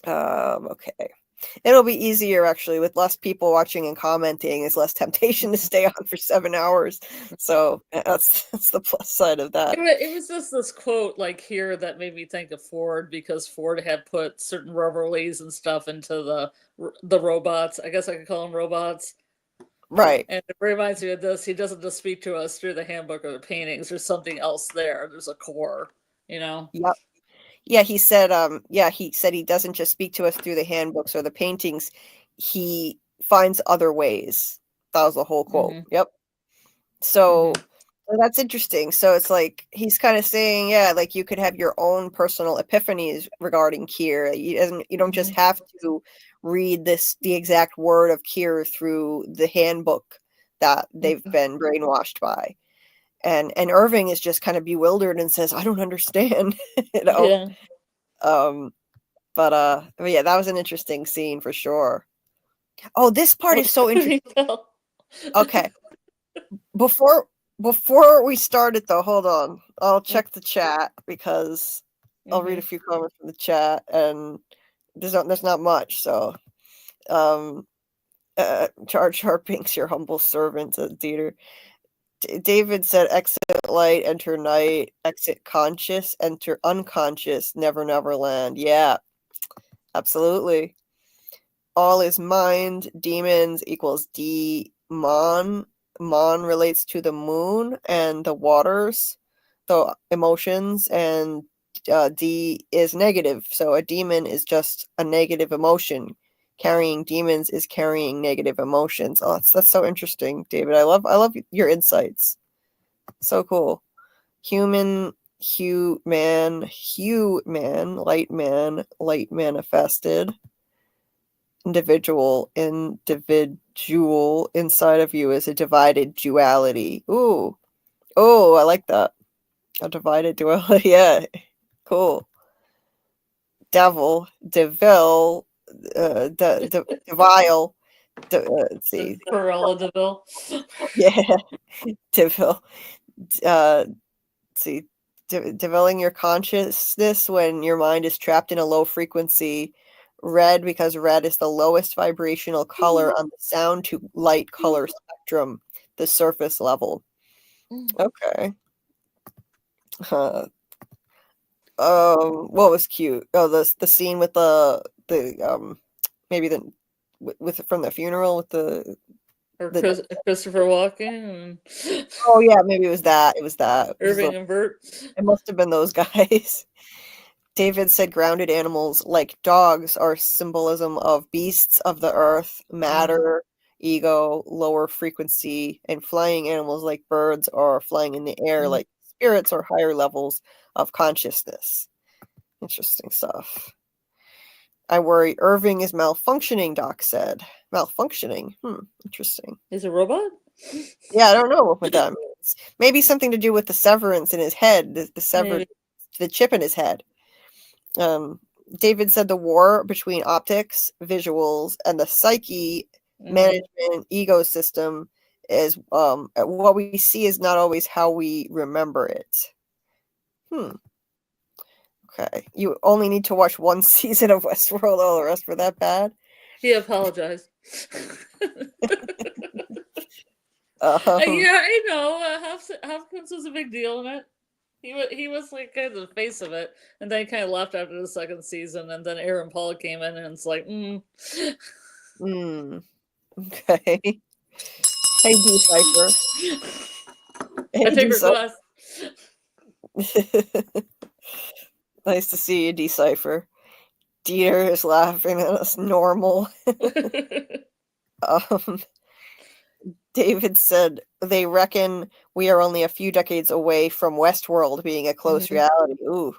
Okay. It'll be easier actually with less people watching and commenting. There's less temptation to stay on for 7 hours. So that's the plus side of that. It was just this quote like here that made me think of Ford, because Ford had put certain reveries and stuff into the robots. I guess I could call them robots. Right. And it reminds me of this. He doesn't just speak to us through the handbook or the paintings. There's something else there. There's a core, you know? Yep. Yeah, he said he doesn't just speak to us through the handbooks or the paintings. He finds other ways. That was the whole quote. Mm-hmm. Yep. So that's interesting. So it's like he's kind of saying, yeah, like you could have your own personal epiphanies regarding Kier. You don't just have to read the exact word of Kier through the handbook that they've been brainwashed by. And Irving is just kind of bewildered and says, I don't understand. you know? Yeah. But yeah, that was an interesting scene for sure. Oh, this part is so interesting. Okay. Before we started though, hold on. I'll check the chat because I'll read a few comments from the chat, and there's not much. So Jar Jar Binks, your humble servant, said Dieter. David said exit light, enter night, exit conscious, enter unconscious, never land. Yeah, absolutely. All is mind, demons equals demon. Mon relates to the moon and the waters, the emotions, and D is negative. So a demon is just a negative emotion. Carrying demons is carrying negative emotions. Oh, that's so interesting, David. I love your insights. So cool. Human, light manifested. Individual inside of you is a divided duality. Ooh. Oh, I like that. A divided duality. Yeah. Cool. Devil, devil, devile. Let's see. Corella Deville. Yeah. Devil. Let's see. Developing your consciousness when your mind is trapped in a low frequency. Red, because red is the lowest vibrational color on the sound to light color spectrum, the surface level. Okay. What was cute? Oh, the scene with the maybe with from the funeral with the Christopher Walken. Oh yeah, maybe it was that. It was that. Irving and Bert. It must have been those guys. David said grounded animals like dogs are symbolism of beasts of the earth, matter, ego, lower frequency, and flying animals like birds are flying in the air like spirits or higher levels of consciousness. Interesting stuff. I worry Irving is malfunctioning, Doc said. Malfunctioning? Interesting. He's a robot? Yeah, I don't know what that means. Maybe something to do with the severance in his head, the chip in his head. David said the war between optics, visuals, and the psyche management ecosystem is what we see is not always how we remember it. Okay. You only need to watch one season of Westworld, all the rest were that bad? He apologized. Yeah, I know. Hopkins was a big deal in it. He was like kind of the face of it, and then he kind of left after the second season, and then Aaron Paul came in, and it's like, Okay. Hey, Decipher. My favorite class. Nice to see you, Decipher. Dieter is laughing at us. Normal. David said they reckon we are only a few decades away from Westworld being a close reality. Ooh.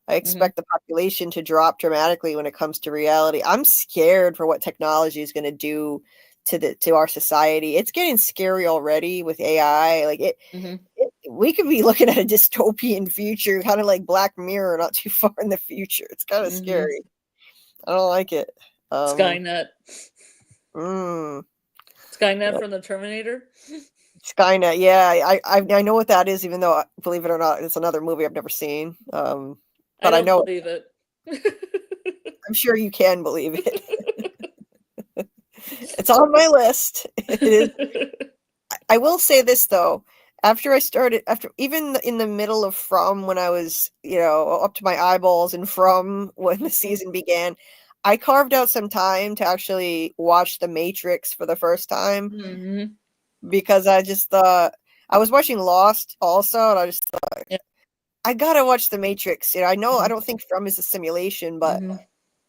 I expect the population to drop dramatically when it comes to reality. I'm scared for what technology is going to do to our society. It's getting scary already with AI. Like we could be looking at a dystopian future, kind of like Black Mirror, not too far in the future. It's kind of scary. I don't like it. Skynet. Skynet from the Terminator. Skynet, yeah, I know what that is, even though, believe it or not, it's another movie I've never seen. But I don't know believe it. I'm sure you can believe it. It's on my list. It is. I will say this though. After even in the middle of From, when I was, up to my eyeballs in From when the season began, I carved out some time to actually watch The Matrix for the first time. Mm-hmm. Because I just thought, I was watching Lost also, and I just thought, yeah. I gotta watch The Matrix. I know I don't think From is a simulation, but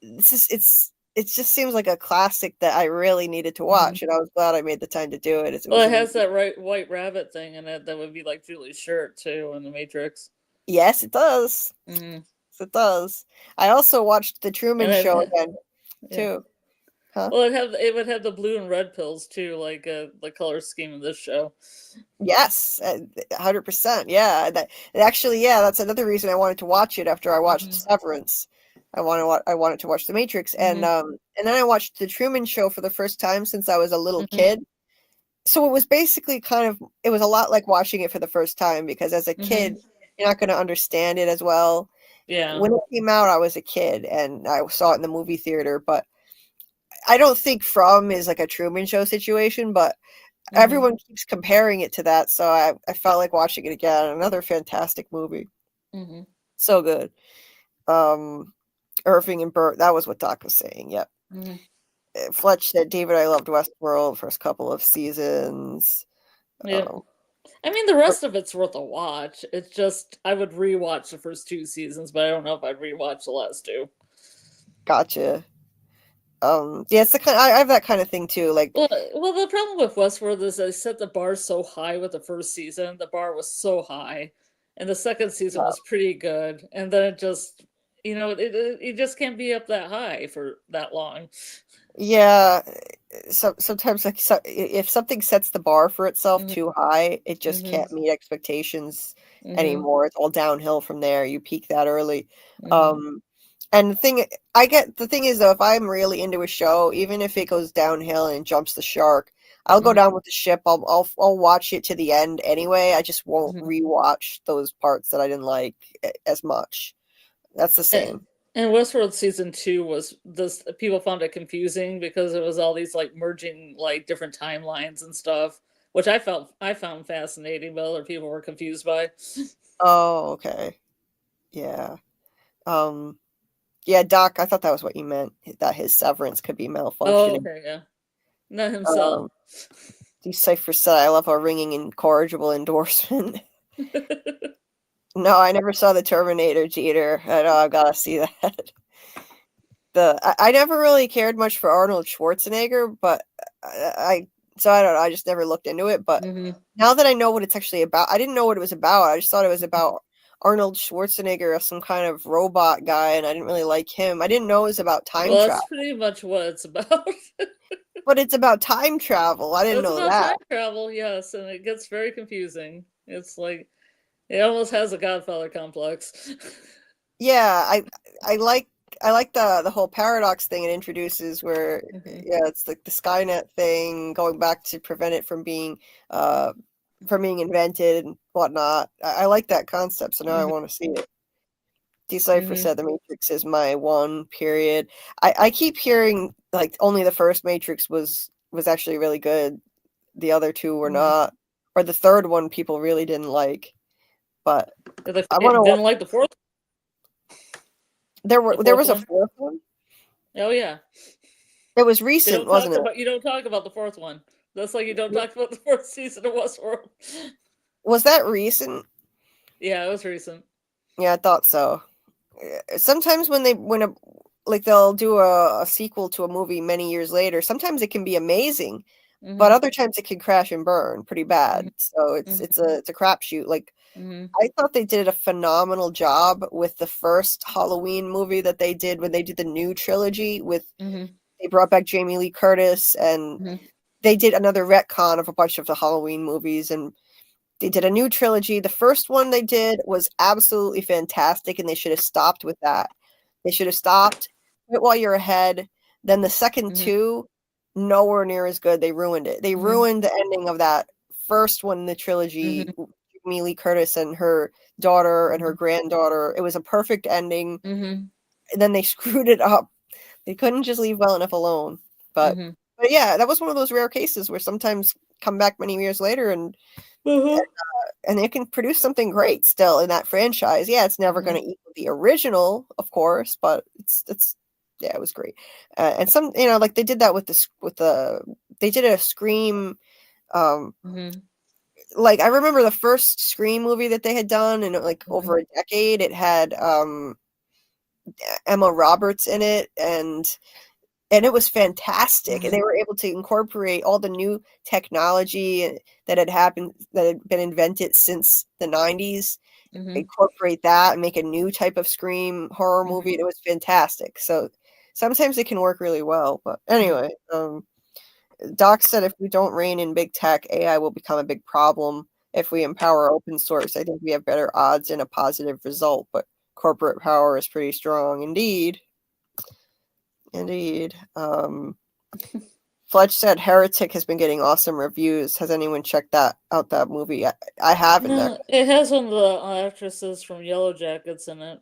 it just seems like a classic that I really needed to watch, and I was glad I made the time to do it. Well, it has that white rabbit thing in it that would be like Julie's shirt too in The Matrix. Yes, it does. Mm-hmm. It does. I also watched The Truman Show again, too. Huh? Well, it would have the blue and red pills too, like the color scheme of this show. Yes, 100%. Yeah, that's another reason I wanted to watch it after I watched Severance. I wanted to watch The Matrix, and then I watched The Truman Show for the first time since I was a little kid. So it was basically it was a lot like watching it for the first time, because as a kid, you're not going to understand it as well. Yeah. When it came out, I was a kid and I saw it in the movie theater, but I don't think From is like a Truman Show situation, but everyone keeps comparing it to that, so I felt like watching it again. Another fantastic movie. So good. Irving and Burt, that was what Doc was saying, yep. Fletch said, David, I loved Westworld first couple of seasons. Yeah. I mean, the rest of it's worth a watch. It's just, I would rewatch the first 2 seasons, but I don't know if I'd rewatch the last 2. Gotcha. Yeah, it's the kind. I have that kind of thing too. Like, well, the problem with Westworld is they set the bar so high with the first season. The bar was so high, and the second season was pretty good, and then it just, it just can't be up that high for that long. Yeah, sometimes if something sets the bar for itself too high, it just can't meet expectations anymore. It's all downhill from there. You peak that early. And the thing is though, if I'm really into a show, even if it goes downhill and jumps the shark, I'll go down with the ship. I'll watch it to the end anyway. I just won't rewatch those parts that I didn't like as much. That's the same. And Westworld season 2 was this. People found it confusing because it was all these like merging like different timelines and stuff, which I found fascinating, but other people were confused by. Oh, okay. Yeah. Yeah, Doc, I thought that was what you meant, that his severance could be malfunctioning. Oh, okay, yeah. Not himself. Decipher said, I love a ringing incorrigible endorsement. No, I never saw the Terminator, Jeter. I know, I've got to see that. I never really cared much for Arnold Schwarzenegger, but I don't know, I just never looked into it. But now that I know what it's actually about, I didn't know what it was about. I just thought it was about Arnold Schwarzenegger as some kind of robot guy, and I didn't really like him. I didn't know it was about time travel. That's pretty much what it's about. But it's about time travel. I didn't know that. It's about time travel, yes, and it gets very confusing. It's like, it almost has a Godfather complex. Yeah, I like the whole paradox thing it introduces, where it's like the Skynet thing, going back to prevent it from being invented and whatnot. I like that concept, so now I want to see it. Decipher said The Matrix is my one, period. I keep hearing like only the first Matrix was actually really good. The other two were not, or the third one people really didn't like. But I didn't like the fourth. There was a fourth one. Oh yeah, it was recent, wasn't it? You don't talk about the fourth one. That's like you don't talk about the fourth season of Westworld. Was that recent? Yeah, it was recent. Yeah, I thought so. Sometimes when they'll do a sequel to a movie many years later, sometimes it can be amazing, but other times it can crash and burn pretty bad. So it's a crapshoot. Like, I thought they did a phenomenal job with the first Halloween movie that they did when they did the new trilogy with they brought back Jamie Lee Curtis, and they did another retcon of a bunch of the Halloween movies, and they did a new trilogy. The first one they did was absolutely fantastic, and they should have stopped with that. They should have stopped it while you're ahead. Then the second two, nowhere near as good. They ruined it. They ruined the ending of that first one in the trilogy, Jamie Lee Curtis and her daughter and her granddaughter. It was a perfect ending. And then they screwed it up. They couldn't just leave well enough alone. But yeah, that was one of those rare cases where sometimes come back many years later and it can produce something great still in that franchise. Yeah, it's never going to equal the original, of course, but it's yeah, it was great. And some, you know, like they did that with they did a Scream. Like I remember the first Scream movie that they had done, and like over a decade, it had Emma Roberts in it, and it was fantastic. And they were able to incorporate all the new technology that had been invented since the 90s, incorporate that and make a new type of Scream horror movie. And it was fantastic. So sometimes it can work really well. But anyway, Doc said if we don't rein in big tech, AI will become a big problem. If we empower open source, I think we have better odds in a positive result. But corporate power is pretty strong indeed. Fletch said Heretic has been getting awesome reviews. Has anyone checked out that movie? I haven't. No, it has one of the actresses from Yellow Jackets in it.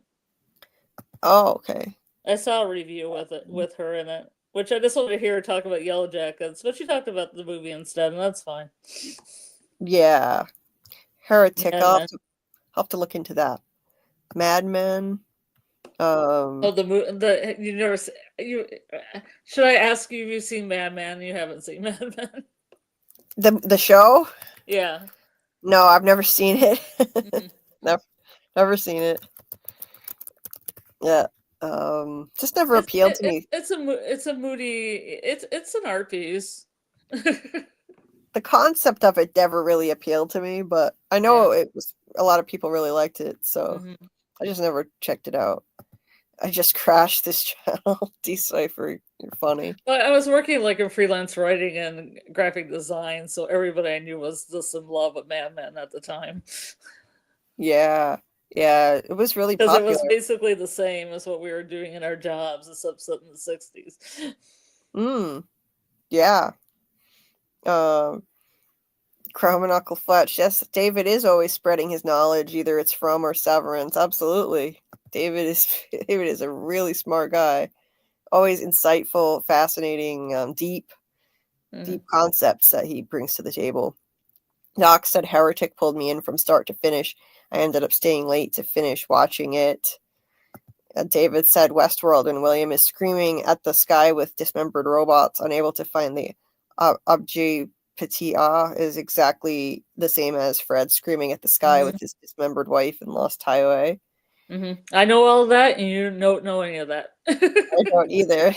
Oh, okay. I saw a review with her in it, which I just wanted to hear her talk about Yellow Jackets, but she talked about the movie instead, and that's fine. Yeah, Heretic. I'll have to look into that. Mad Men. You never should I ask you if you've seen Mad Men? You haven't seen Mad Men. The show? Yeah. No, I've never seen it. Never seen it. Yeah. Just never appealed to me. It's a moody. It's an art piece. The concept of it never really appealed to me, but I know it was a lot of people really liked it, so I just never checked it out. I just crashed this channel. Decipher, you're funny. Well, I was working like in freelance writing and graphic design, so everybody I knew was just in love with Mad Men at the time. Yeah, it was really popular. Because it was basically the same as what we were doing in our jobs, except set in the 60s. Yeah. Chrome and Uncle Fletch. Yes, David is always spreading his knowledge, either it's from or Severance. Absolutely. David is a really smart guy. Always insightful, fascinating, deep concepts that he brings to the table. Doc said Heretic pulled me in from start to finish. I ended up staying late to finish watching it. David said Westworld and William is screaming at the sky with dismembered robots, unable to find the objet petit is exactly the same as Fred screaming at the sky with his dismembered wife in Lost Highway. I know all that, and you don't know any of that. I don't either.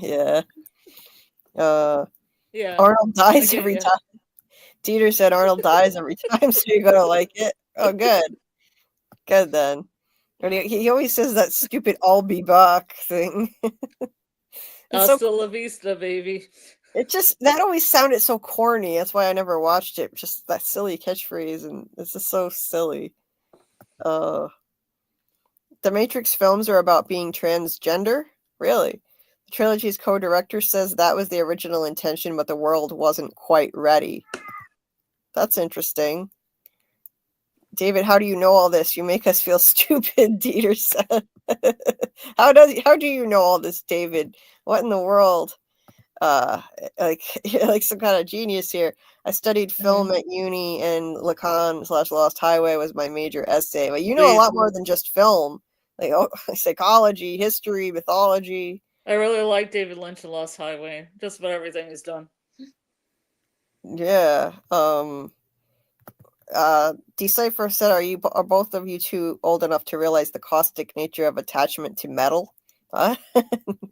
Yeah. Arnold dies every time. Dieter said Arnold dies every time, so you're gonna like it. Oh, good. Good then. He always says that stupid "I'll be back" thing. Hasta la vista, baby. That always sounded so corny. That's why I never watched it. Just that silly catchphrase, and it's just so silly. The Matrix films are about being transgender? Really? The trilogy's co-director says that was the original intention, but the world wasn't quite ready. That's interesting. David, how do you know all this? You make us feel stupid, Dieter said. How do you know all this, David? What in the world? You're like some kind of genius here. I studied film at uni, and Lacan/Lost Highway was my major essay. But you know a lot more than just film. Like psychology, history, mythology. I really like David Lynch and Lost Highway. Just about everything he's done. Yeah. Decipher said, are both of you too old enough to realize the caustic nature of attachment to metal? I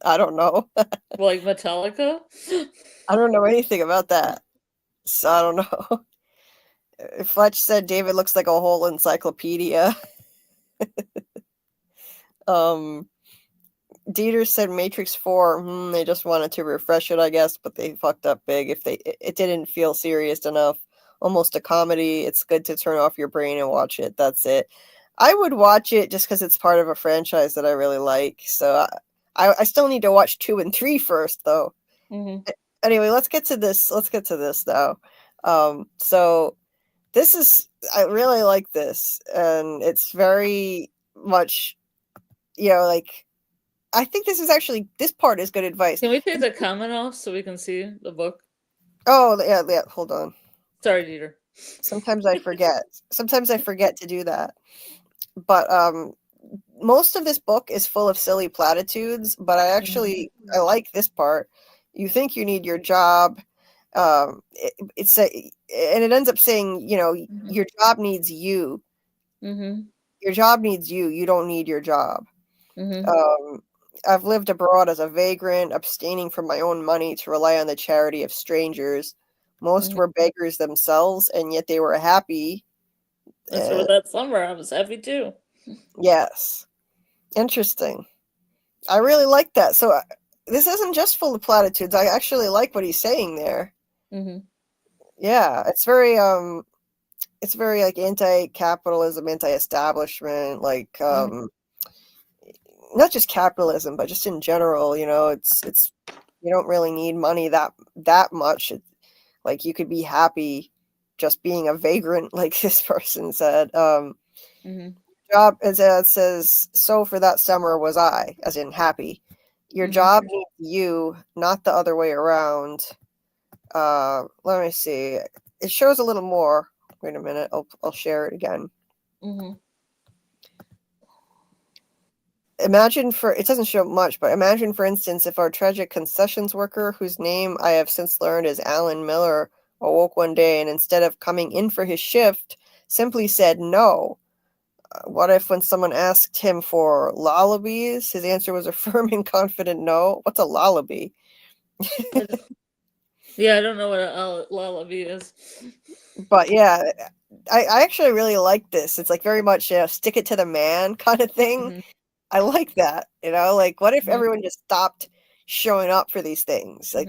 don't know. Like Metallica? I don't know anything about that. So I don't know. Fletch said David looks like a whole encyclopedia. Dieter said Matrix 4, they just wanted to refresh it, I guess, but they fucked up big. It didn't feel serious enough. Almost a comedy. It's good to turn off your brain and watch it. That's it. I would watch it just because it's part of a franchise that I really like. So I still need to watch 2 and 3 first, though. Anyway, let's get to this now. So this is, I really like this, and it's very much, like, I think this part is good advice. Can we take the comment off so we can see the book? Oh, yeah, hold on. Sorry, Dieter. Sometimes I forget. Sometimes I forget to do that. But most of this book is full of silly platitudes, but I like this part. You think you need your job. And it ends up saying, your job needs you. Mm-hmm. Your job needs you. You don't need your job. Mm-hmm. I've lived abroad as a vagrant, abstaining from my own money to rely on the charity of strangers. Most were beggars themselves, and yet they were happy. So that summer, I was happy too. Yes. Interesting. I really like that. So this isn't just full of platitudes. I actually like what he's saying there. Mm-hmm. Yeah, it's very like anti-capitalism, anti-establishment, like not just capitalism, but just in general. It's you don't really need money that much. Like, you could be happy just being a vagrant, like this person said. Job, as it says, so for that summer was I, as in happy. Your job needs you, not the other way around. Let me see. It shows a little more. Wait a minute. I'll share it again. It doesn't show much, but imagine, for instance, if our tragic concessions worker, whose name I have since learned is Alan Miller, awoke one day and instead of coming in for his shift, simply said no. What if when someone asked him for lullabies, his answer was a firm and confident no? What's a lullaby? Yeah, I don't know what a lullaby is. But yeah, I actually really like this. It's like very much stick it to the man kind of thing. I like that. Like, what if everyone just stopped showing up for these things? Like,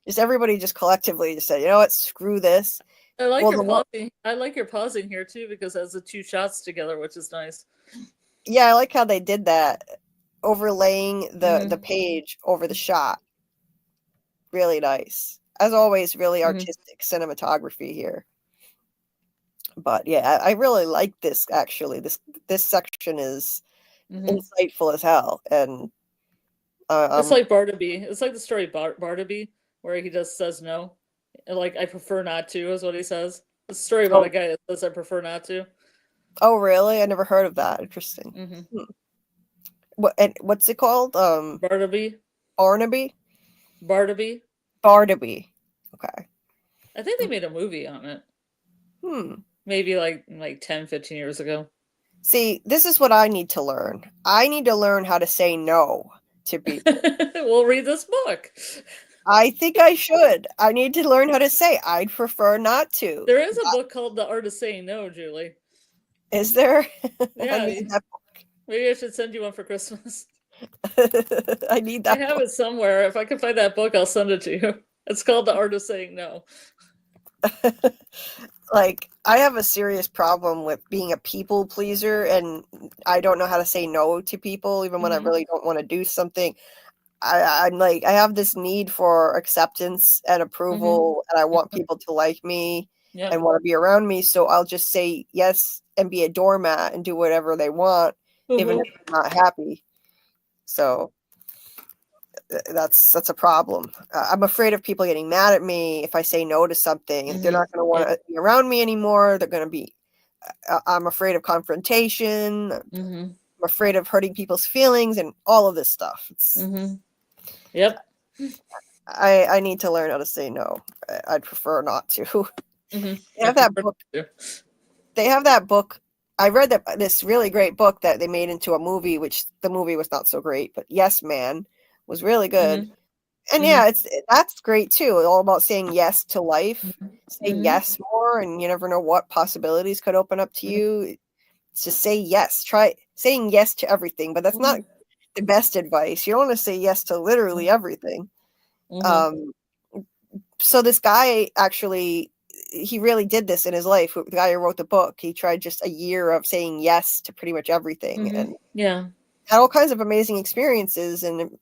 just everybody just collectively just said, you know what, screw this. I like your pausing. I like your pausing here too, because it has the two shots together, which is nice. Yeah, I like how they did that, overlaying the page over the shot. Really nice. As always, really artistic cinematography here. But yeah, I really like this, actually. This section is insightful as hell. And it's like Bartleby. It's like the story Bartleby, where he just says no. Like, I prefer not to, is what he says. It's a story about a guy that says I prefer not to. Oh, really? I never heard of that. Interesting. What's it called? Bartleby. Barnaby? Bartleby. Bartleby. Okay. I think they made a movie on it. Maybe like 10, 15 years ago. See, this is what I need to learn. I need to learn how to say no to people. We'll read this book. I think I should. I need to learn how to say I'd prefer not to. There is a book called The Art of Saying No, Julie. Is there? Yeah. I need that book. Maybe I should send you one for Christmas. I need that. I have it somewhere. If I can find that book, I'll send it to you. It's called The Art of Saying No. Like, I have a serious problem with being a people pleaser, and I don't know how to say no to people, even when I really don't want to do something. I'm like, I have this need for acceptance and approval, and I want people to like me and want to be around me. So I'll just say yes and be a doormat and do whatever they want, even if I'm not happy. So that's a problem. I'm afraid of people getting mad at me if I say no to something. They're not going to want to be around me anymore. They're going to be. I'm afraid of confrontation. I'm afraid of hurting people's feelings and all of this stuff. Yep. I need to learn how to say no. I'd prefer not to. They have that book. They have that book. I read this really great book that they made into a movie, which the movie was not so great, but Yes Man was really good. And yeah, that's great too. All about saying yes to life. Say yes more, and you never know what possibilities could open up to you. It's just say yes. Try saying yes to everything, but that's not the best advice. You don't want to say yes to literally everything. So this guy, actually, he really did this in his life. The guy who wrote the book, he tried just a year of saying yes to pretty much everything, and had all kinds of amazing experiences. And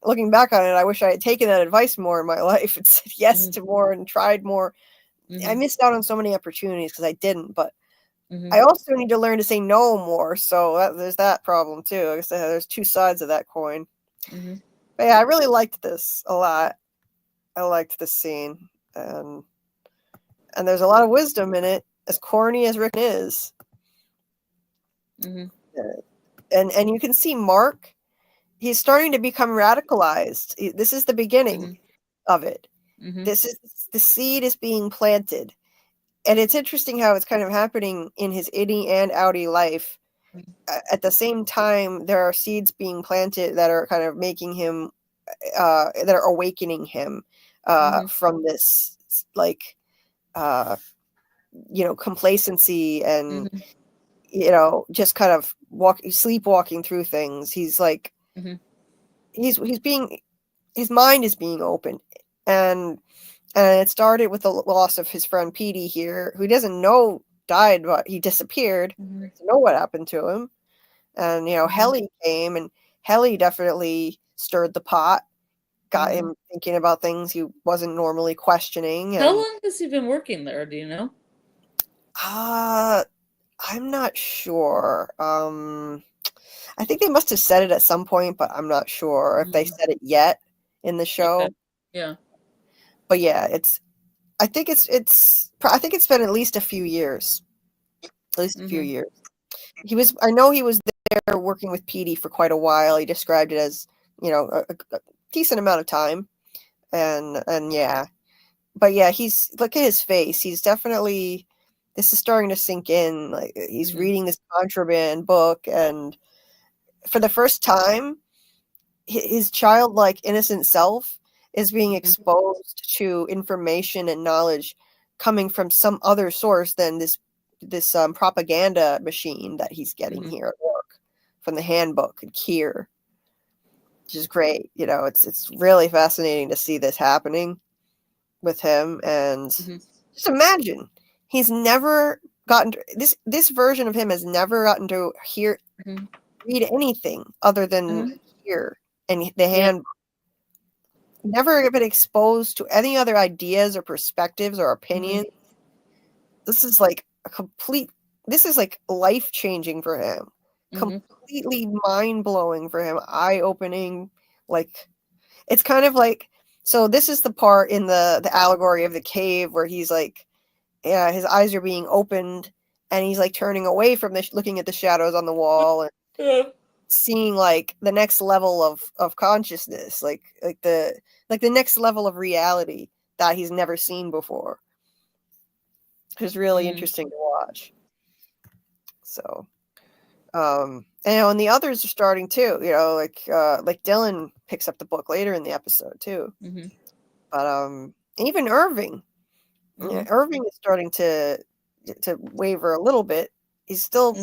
looking back on it, I wish I had taken that advice more in my life and said yes to more and tried more I missed out on so many opportunities because I didn't, but Mm-hmm. I also need to learn to say no more. So there's that problem too. I guess there's two sides of that coin. Mm-hmm. But yeah, I really liked this a lot. I liked this scene, and there's a lot of wisdom in it, as corny as Rick is. Mm-hmm. And you can see Mark. He's starting to become radicalized. This is the beginning of it. Mm-hmm. This is the seed is being planted, and it's interesting how it's kind of happening in his innie and outie life. At the same time, there are seeds being planted that are kind of making him, that are awakening him from this, like, complacency and, just kind of sleepwalking through things. He's like, he's being, his mind is being opened, and it started with the loss of his friend Petey here, who doesn't know died, but he disappeared. Doesn't know what happened to him. And Helly came, and Helly definitely stirred the pot, got him thinking about things he wasn't normally questioning. How long has he been working there? Do you know? I'm not sure. I think they must have said it at some point, but I'm not sure if they said it yet in the show. Okay. Yeah. But yeah, I think it's been at least a few years. At least a few years. I know he was there working with Petey for quite a while. He described it as, a decent amount of time. And yeah. But yeah, look at his face. He's definitely, this is starting to sink in. Like, he's reading this contraband book, and for the first time, his childlike innocent self is being exposed to information and knowledge coming from some other source than this propaganda machine that he's getting here at work from the handbook and Kier, which is great. It's really fascinating to see this happening with him. And just imagine, he's never gotten to, this version of him has never gotten to read anything other than here and the handbook. Never been exposed to any other ideas or perspectives or opinions. This is like life-changing for him. Completely mind-blowing for him, eye-opening. Like, it's kind of like, so this is the part in the allegory of the cave where he's like, yeah, his eyes are being opened, and he's like turning away from looking at the shadows on the wall and seeing like the next level of consciousness, like the next level of reality that he's never seen before. It's really interesting to watch. So, and the others are starting too. Like Dylan picks up the book later in the episode too. But even Irving, Irving is starting to waver a little bit. He's still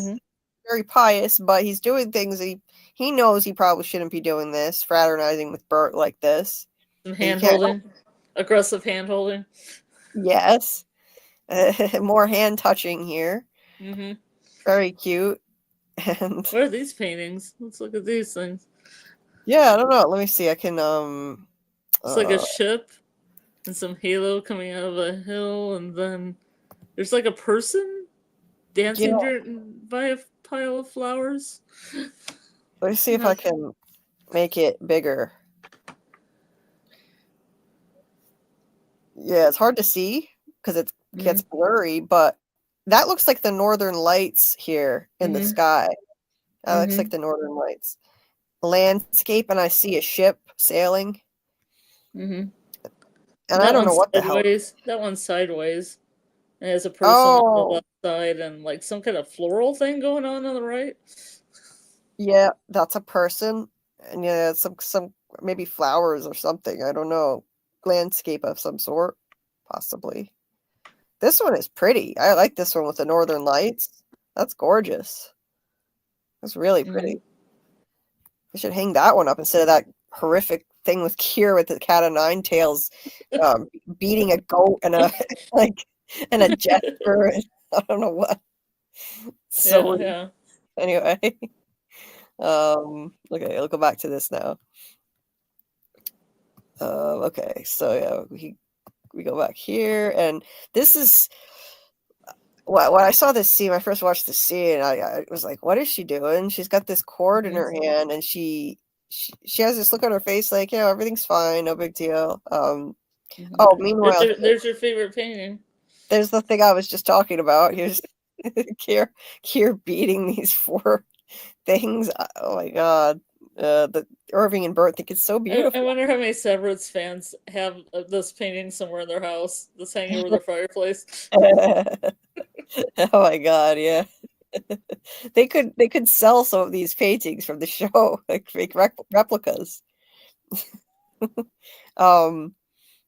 very pious, but he's doing things he knows he probably shouldn't be doing this, fraternizing with Bert like this. Some hand-holding. Aggressive hand-holding. Yes. More hand-touching here. Very cute. And what are these paintings? Let's look at these things. Yeah, I don't know. Let me see. I can, It's like a ship and some halo coming out of a hill, and then there's like a person dancing by a pile of flowers. Let me see if I can make it bigger. Yeah, it's hard to see because it gets blurry, but that looks like the northern lights here in the sky. That looks like the northern lights. Landscape, and I see a ship sailing. And I don't know what the hell. That one's sideways. And there's a person on the left side and like some kind of floral thing going on the right. Yeah, that's a person. And yeah, some maybe flowers or something. I don't know. Landscape of some sort, possibly. This one is pretty. I like this one with the northern lights. That's gorgeous. That's really pretty. I should hang that one up instead of that horrific thing with Kier with the cat of nine tails beating a goat and a and a jester. I don't know what. So yeah. Anyway. Okay, I'll go back to this now. Okay, so yeah, we go back here, and this is when I saw this scene. I first watched the scene. I was like, "What is she doing?" She's got this cord in her hand, and she has this look on her face, like, everything's fine, no big deal. Oh, meanwhile, there's your favorite painting. There's the thing I was just talking about. Here's Kier beating these 4 things. Oh my god. The Irving and Bert think it's so beautiful. I wonder how many Severance fans have this painting somewhere in their house that's hanging over their fireplace. Oh my god, yeah. They could sell some of these paintings from the show, like fake replicas.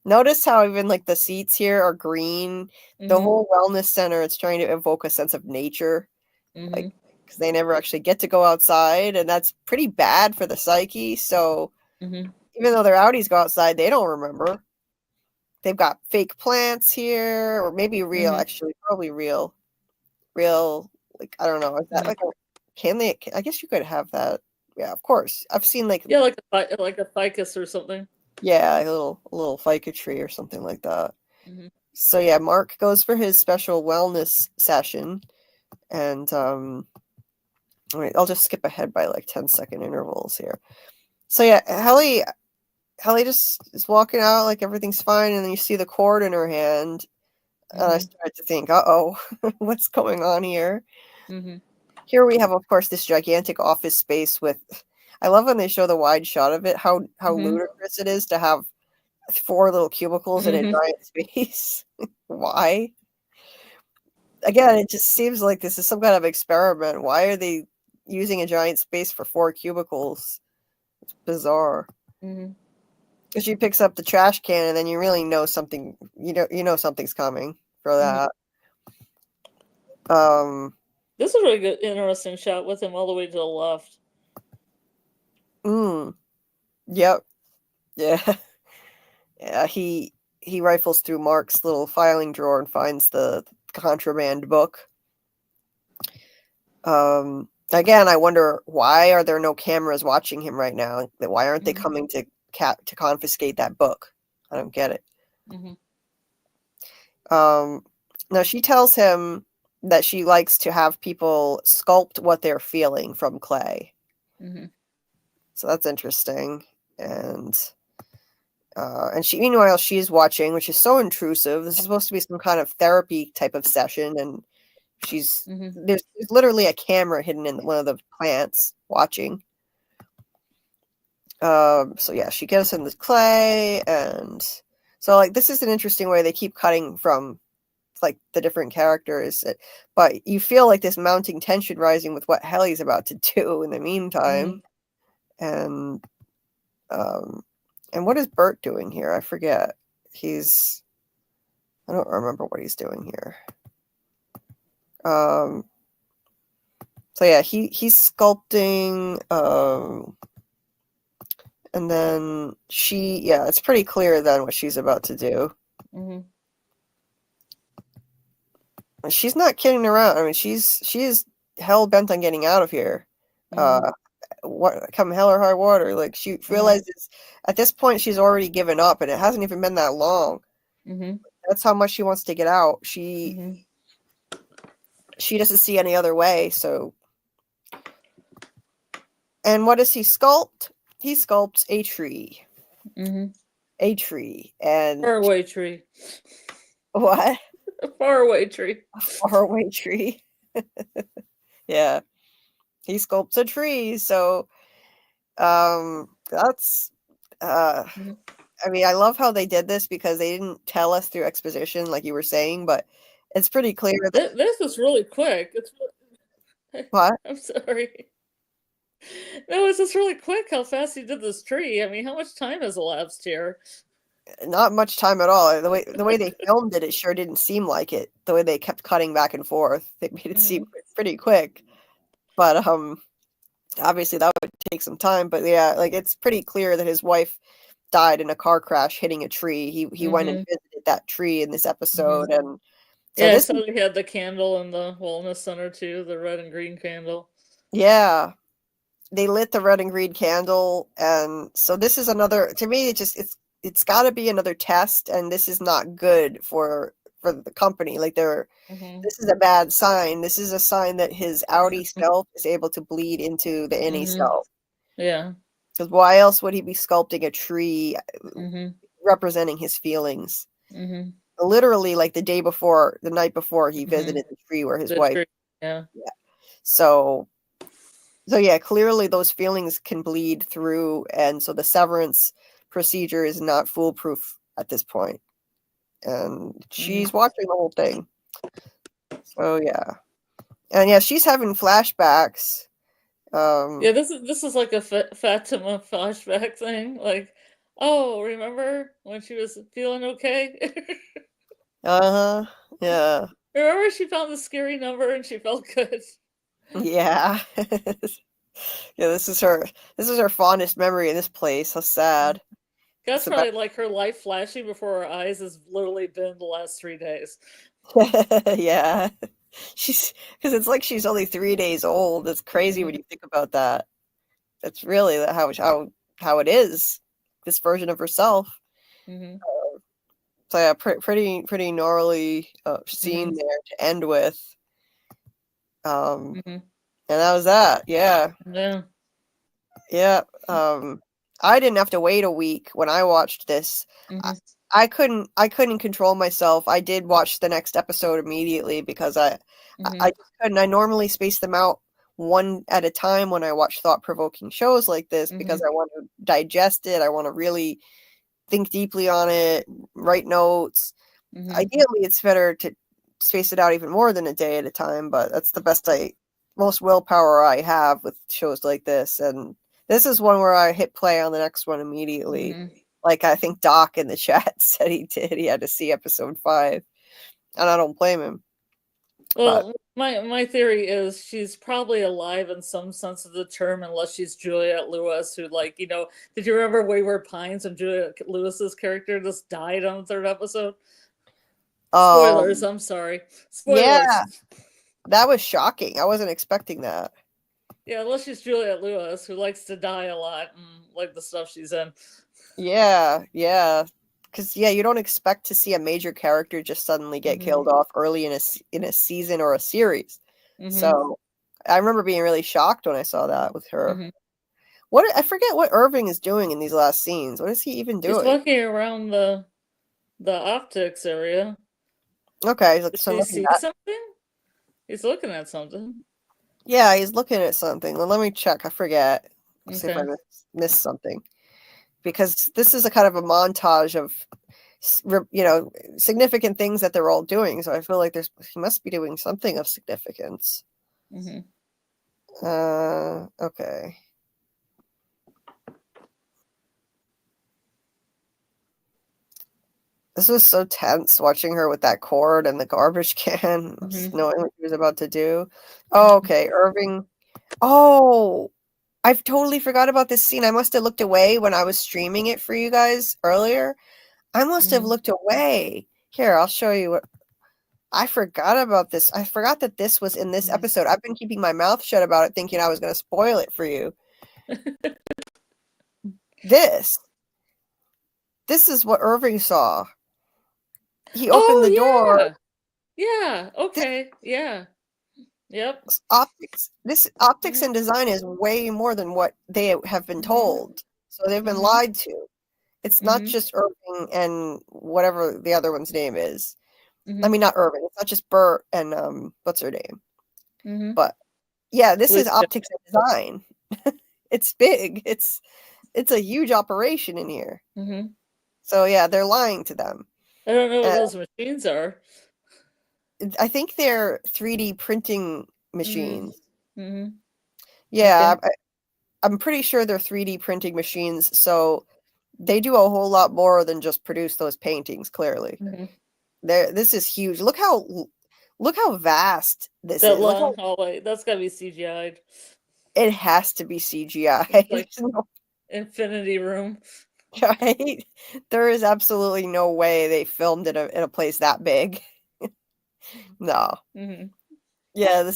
Notice how even like the seats here are green. The whole wellness center, it's trying to evoke a sense of nature, like, because they never actually get to go outside, and that's pretty bad for the psyche. So even though their outies go outside, they don't remember. They've got fake plants here, or maybe real, actually, probably real. Like, I don't know. Is that like can they? I guess you could have that. Yeah, of course. I've seen like a ficus or something. Yeah, a little fica tree or something like that. So yeah, Mark goes for his special wellness session, and I'll just skip ahead by like 10-second intervals here. So yeah, Helly just is walking out like everything's fine, and then you see the cord in her hand, and I start to think, uh-oh, what's going on here? Here we have, of course, this gigantic office space with. I love when they show the wide shot of it, how ludicrous it is to have 4 little cubicles in a giant space. Why? Again, it just seems like this is some kind of experiment. Why are they using a giant space for 4 cubicles? It's bizarre. Because she picks up the trash can, and then you really know something. You know something's coming for that. This is a really good, interesting shot with him all the way to the left. Yep. Yeah. Yeah. He rifles through Mark's little filing drawer and finds the contraband book. Again, I wonder, why are there no cameras watching him right now? Why aren't they coming to confiscate that book? I don't get it. Now she tells him that she likes to have people sculpt what they're feeling from clay. So that's interesting. And she, meanwhile, she's watching, which is so intrusive. This is supposed to be some kind of therapy type of session, and there's literally a camera hidden in one of the plants watching. So yeah, she gives him the clay, and so like this is an interesting way they keep cutting from like the different characters, but you feel like this mounting tension rising with what Helly's about to do in the meantime. And what is Bert doing here? I forget. I don't remember what he's doing here. So yeah, he's sculpting, and then it's pretty clear then what she's about to do. She's not kidding around. I mean, she is hell bent on getting out of here. What come hell or high water? Like, she realizes at this point she's already given up, and it hasn't even been that long. That's how much she wants to get out. She doesn't see any other way. So, and what does he sculpt? He sculpts a tree. A tree, and faraway tree. What? A faraway tree. A faraway tree. Yeah. He sculpts a tree, so that's I mean, I love how they did this because they didn't tell us through exposition, like you were saying, but it's pretty clear that this is really quick. What? I'm sorry. No, it's just really quick how fast he did this tree. I mean, how much time has elapsed here? Not much time at all. The way they filmed it sure didn't seem like it. The way they kept cutting back and forth, it made it seem pretty quick. But obviously that would take some time. But yeah, like it's pretty clear that his wife died in a car crash hitting a tree. He went and visited that tree in this episode, and so so he had the candle in the wellness center too, the red and green candle. Yeah, they lit the red and green candle, and so this is another. To me, it's it's got to be another test, and this is not good for the company. Like this is a bad sign. This is a sign that his outie self is able to bleed into the innie self. Yeah. Because why else would he be sculpting a tree representing his feelings? Literally, like the night before, he visited the tree where his wife. Yeah. So yeah, clearly those feelings can bleed through, and so the severance procedure is not foolproof at this point. And she's watching the whole thing. So yeah, and yeah, she's having flashbacks. Yeah, this is like a Fatima flashback thing. Like, oh, remember when she was feeling okay? Yeah. Remember she found the scary number and she felt good. Yeah. Yeah, this is her fondest memory of this place. How sad. That's probably like her life flashing before her eyes has literally been the last 3 days. Yeah. Because it's like she's only 3 days old. It's crazy when you think about that. That's really how it is. This version of herself. So yeah, pretty gnarly scene there to end with. And that was that. Yeah. Yeah. I didn't have to wait a week when I watched this. I couldn't control myself. I did watch the next episode immediately because I just couldn't. I normally space them out one at a time when I watch thought-provoking shows like this because I want to digest it. I want to really think deeply on it, write notes. Ideally, it's better to space it out even more than a day at a time, but that's the most willpower I have with shows like this. And this is one where I hit play on the next one immediately. Like I think Doc in the chat said he did. He had to see episode 5, and I don't blame him. Well, my theory is she's probably alive in some sense of the term, unless she's Juliette Lewis, who, like, you know, did you remember Wayward Pines and Juliette Lewis's character just died on the 3rd episode? Spoilers, I'm sorry. Spoilers. Yeah, that was shocking. I wasn't expecting that. Yeah, unless she's Juliette Lewis, who likes to die a lot and like the stuff she's in. Yeah. Because you don't expect to see a major character just suddenly get killed off early in a season or a series. So I remember being really shocked when I saw that with her. I forget what Irving is doing in these last scenes. What is he even doing? He's walking around the optics area. Okay, Does he see something? He's looking at something. Yeah, he's looking at something. Well, let me check. I forget. Let's see if I missed something. Because this is a kind of a montage of, significant things that they're all doing. So I feel like he must be doing something of significance. Okay. This was so tense watching her with that cord and the garbage can, just knowing what she was about to do. Oh, okay, Irving. Oh, I've totally forgot about this scene. I must have looked away when I was streaming it for you guys earlier. I must have looked away. Here, I'll show you what. I forgot about this. I forgot that this was in this episode. I've been keeping my mouth shut about it, thinking I was going to spoil it for you. This is what Irving saw. He opened the door. Yeah. Okay. Yep. Optics and design is way more than what they have been told. So they've been lied to. It's not just Irving and whatever the other one's name is. I mean, not Irving. It's not just Bert and what's her name? But yeah, this is optics and design. It's big. It's a huge operation in here. So yeah, they're lying to them. I don't know what those machines are. I think they're 3D printing machines. Yeah, okay. I'm pretty sure they're 3D printing machines. So they do a whole lot more than just produce those paintings. Clearly, this is huge. Look how vast this is. That long hallway. That's gotta be CGI'd. It has to be CGI. Like Infinity Room. Right? There is absolutely no way they filmed in a place that big. No. Yeah,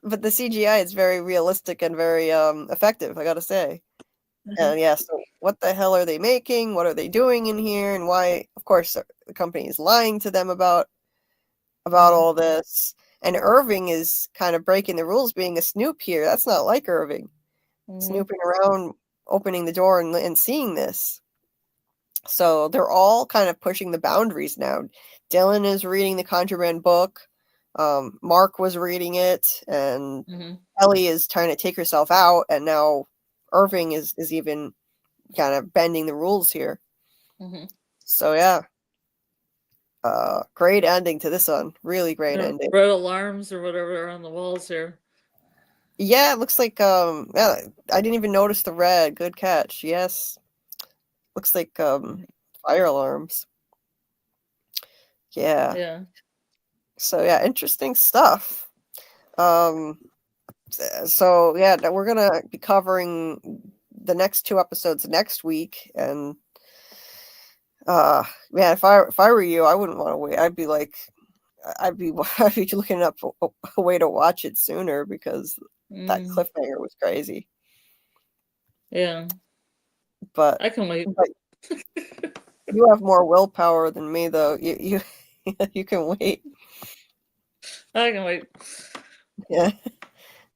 but the CGI is very realistic and very effective, I gotta say. And yeah, so what the hell are they making? What are they doing in here? And why, of course, the company is lying to them about all this. And Irving is kind of breaking the rules, being a snoop here. That's not like Irving. Snooping around, opening the door and seeing this. So they're all kind of pushing the boundaries now. Dylan is reading the Contraband book. Mark was reading it, and Ellie is trying to take herself out, and now Irving is even kind of bending the rules here. So yeah, great ending to this one. Really great ending. Red alarms or whatever are on the walls here. Yeah, it looks like yeah, I didn't even notice the red. Good catch. Yes, looks like fire alarms. Yeah. So yeah, interesting stuff. So yeah, we're gonna be covering the next 2 episodes next week, and man, if I were you, I wouldn't want to wait. I'd be looking up a way to watch it sooner, because that cliffhanger was crazy. Yeah, but I can wait. But you have more willpower than me, though. You you can wait. I can wait. Yeah.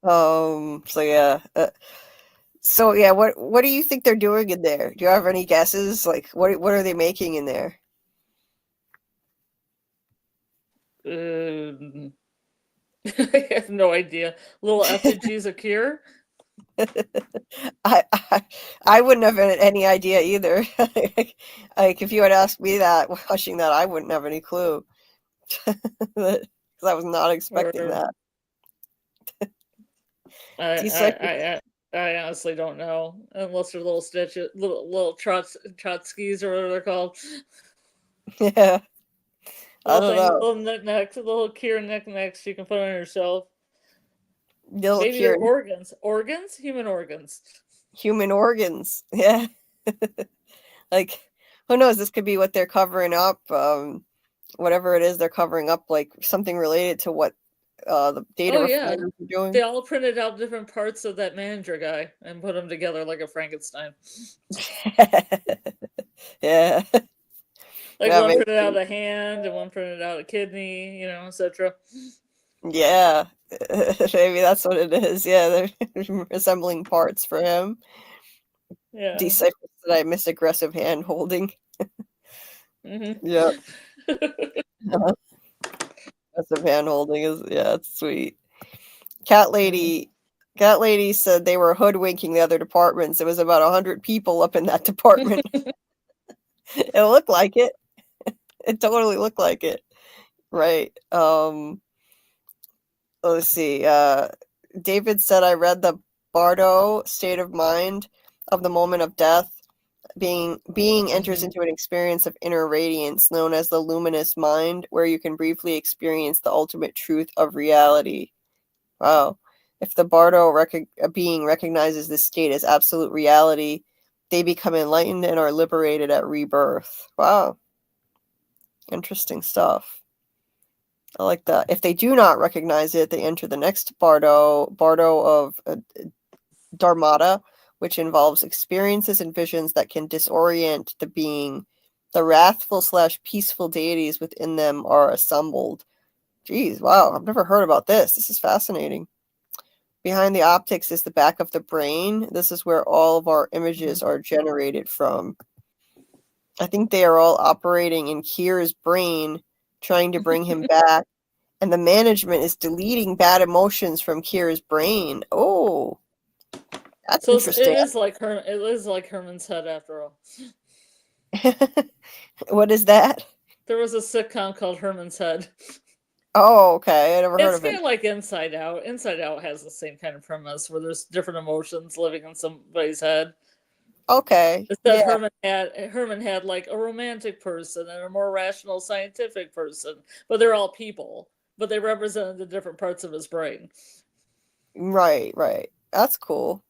So yeah. So yeah, what do you think they're doing in there? Do you have any guesses? Like, what are they making in there? I have no idea. Little effigies of Kier. I wouldn't have any idea either. Like, if you had asked me that watching that, I wouldn't have any clue. Because I was not expecting that. I honestly don't know, unless they're little stitches, little Trotskys or whatever they're called. Yeah. I don't know. Little knickknacks, little Kier knickknacks you can put on yourself. Maybe they're organs. Organs? Human organs. Human organs. Yeah. Like, who knows? This could be what they're covering up. Whatever it is they're covering up, like something related to what the data refiners are doing. They all printed out different parts of that manager guy and put them together like a Frankenstein. Yeah. Like, one printed out a hand and one printed out a kidney, etc. Yeah. Maybe that's what it is. Yeah, they're assembling parts for him. Yeah. Decipher that I miss aggressive hand holding. Yeah. Aggressive hand holding is, yeah, it's sweet. Cat Lady said they were hoodwinking the other departments. It was about 100 people up in that department. It looked like it. It totally looked like it. Right. Let's see. David said, I read the Bardo state of mind of the moment of death. Being enters into an experience of inner radiance known as the luminous mind, where you can briefly experience the ultimate truth of reality. Wow. If the Bardo being recognizes this state as absolute reality, they become enlightened and are liberated at rebirth. Wow. Interesting stuff. I like that. If they do not recognize it, they enter the next Bardo of Dharmata, which involves experiences and visions that can disorient the being. The wrathful/peaceful deities within them are assembled. Jeez, wow, I've never heard about this. This is fascinating. Behind the optics is the back of the brain. This is where all of our images are generated from. I think they are all operating in Kier's brain, trying to bring him back. And the management is deleting bad emotions from Kier's brain. Oh, that's interesting. It is like Herman's Head after all. What is that? There was a sitcom called Herman's Head. Oh, okay. I never heard of it. It's kind of like Inside Out. Inside Out has the same kind of premise where there's different emotions living in somebody's head. Okay. Herman had like a romantic person and a more rational scientific person, but they're all people, but they represented the different parts of his brain. Right. That's cool.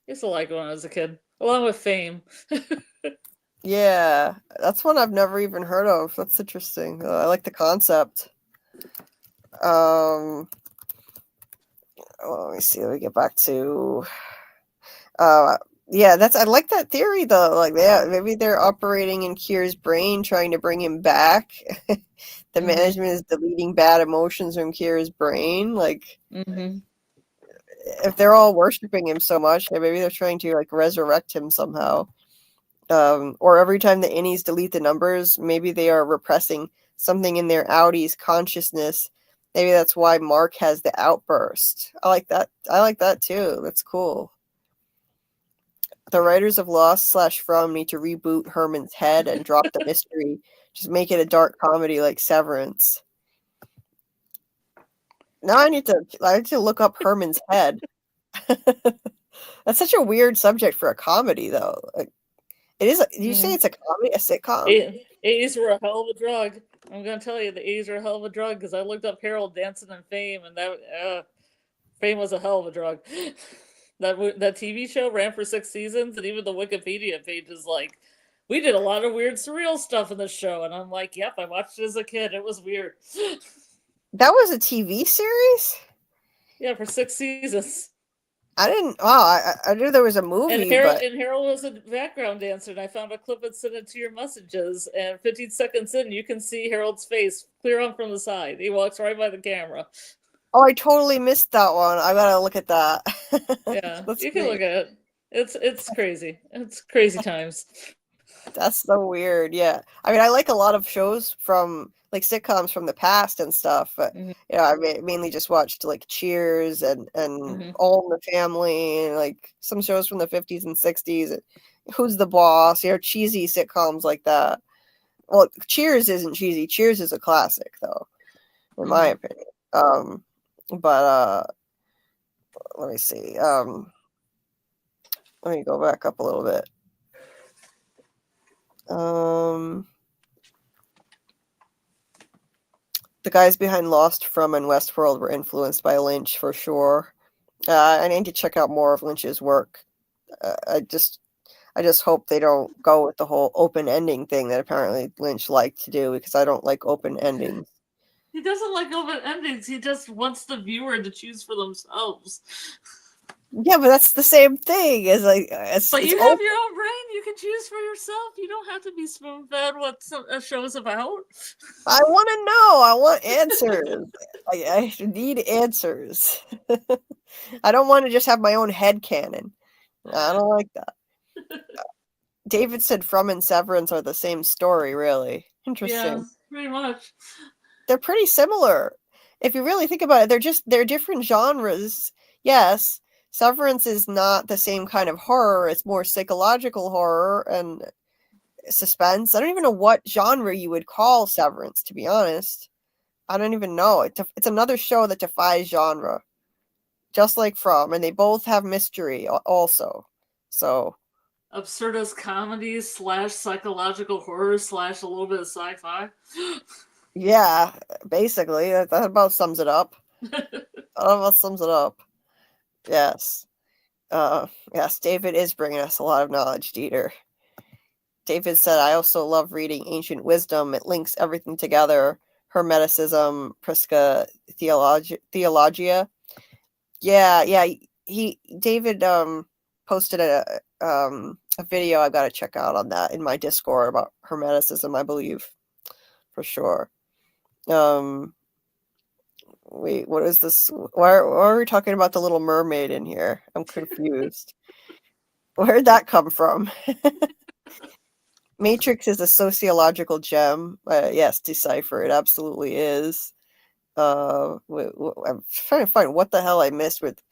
I used to like when I was a kid, along with Fame. Yeah, that's one I've never even heard of. That's interesting. I like the concept. Let me see. Let me get back to Yeah, I like that theory though. Like, yeah, maybe they're operating in Kier's brain, trying to bring him back. The management is deleting bad emotions from Kier's brain. Like, if they're all worshiping him so much, maybe they're trying to like resurrect him somehow. Or every time the innies delete the numbers, maybe they are repressing something in their outies consciousness. Maybe that's why Mark has the outburst. I like that. I like that too. That's cool. The writers of Lost / From need to reboot Herman's head and drop the mystery. Just make it a dark comedy like Severance. Now I need to look up Herman's head. That's such a weird subject for a comedy, though. Like, it is. Did you say it's a comedy, a sitcom? 80s were a hell of a drug. I'm gonna tell you, the 80s were a hell of a drug because I looked up Harold dancing in Fame, and that Fame was a hell of a drug. That TV show ran for 6 seasons, and even the Wikipedia page is like, we did a lot of weird, surreal stuff in this show, and I'm like, yep, I watched it as a kid. It was weird. That was a TV series? Yeah, for 6 seasons. I didn't. Oh, I knew there was a movie, but Harold was a background dancer, and I found a clip and sent it to your messages. And 15 seconds in, you can see Harold's face clear on from the side. He walks right by the camera. Oh, I totally missed that one. I gotta look at that. Yeah, you can look at it. It's crazy. It's crazy times. That's so weird. Yeah, I mean, I like a lot of shows from like sitcoms from the past and stuff, but I mainly just watched like Cheers and All in the Family and like some shows from the 50s and 60s. Who's the Boss? Cheesy sitcoms like that. Well, Cheers isn't cheesy. Cheers is a classic, though, in my opinion. But let me see. Let me go back up a little bit. The guys behind Lost, From, and Westworld were influenced by Lynch for sure. I need to check out more of Lynch's work. I just hope they don't go with the whole open ending thing that apparently Lynch liked to do, because I don't like open endings. He doesn't like open endings. He just wants the viewer to choose for themselves. Yeah, but that's the same thing as like. But you have your own brain. You can choose for yourself. You don't have to be spoon-fed what a show's about. I want to know. I want answers. I need answers. I don't want to just have my own head canon. I don't like that. David said From and Severance are the same story, really. Interesting. Yeah, pretty much. They're pretty similar. If you really think about it, they're different genres. Yes, Severance is not the same kind of horror. It's more psychological horror and suspense. I don't even know what genre you would call Severance, to be honest. I don't even know. It's another show that defies genre, just like From, and they both have mystery also. So absurdist comedy / psychological horror / a little bit of sci-fi. Yeah, basically that about sums it up. Yes. Yes, David is bringing us a lot of knowledge, Dieter. David said, I also love reading ancient wisdom. It links everything together. Hermeticism, Prisca, Theologia. Yeah. David posted a video I've got to check out on that in my Discord about Hermeticism, I believe. For sure. Wait, what is this? Why are we talking about the Little Mermaid in here? I'm confused. Where'd that come from? Matrix is a sociological gem. Yes, Decipher. It absolutely is. I'm trying to find what the hell I missed with.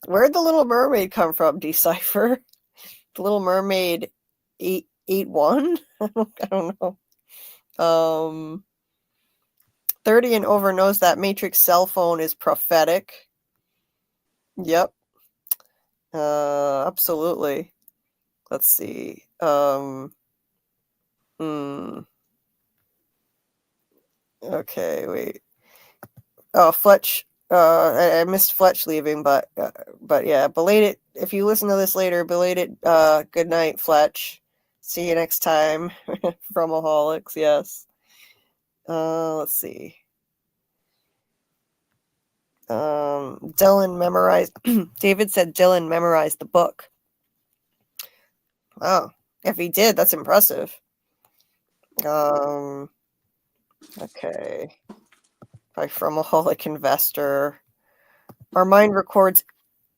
Where'd the Little Mermaid come from, Decipher? The Little Mermaid 881? I don't know. 30 and over knows that Matrix cell phone is prophetic. Yep. Absolutely. Let's see. Okay, wait. Oh, Fletch. I missed Fletch leaving, but yeah, belated. If you listen to this later, belated. Good night, Fletch. See you next time. Fromaholics, yes. Let's see. Dylan memorized. David said Dylan memorized the book. Oh, if he did, that's impressive. Okay. By Fromaholic Investor. Our mind records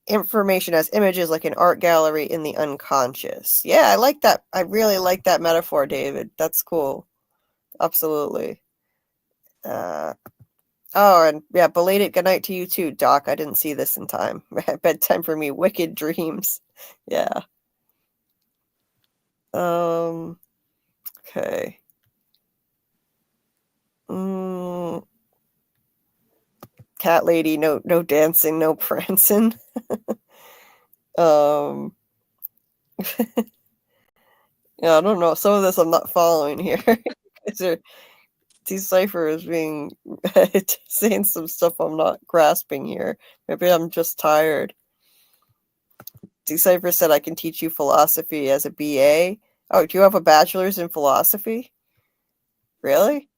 information as images like an art gallery in the unconscious. Yeah, I like that. I really like that metaphor, David. That's cool. Absolutely. Oh, and yeah, belated good night to you too, Doc. I didn't see this in time. Bedtime for me. Wicked dreams. Yeah. Okay. Cat lady, no dancing, no prancing. Yeah, I don't know. Some of this I'm not following here. Decipher is being saying some stuff I'm not grasping here. Maybe I'm just tired. Decipher said I can teach you philosophy as a BA. Oh, do you have a bachelor's in philosophy? Really?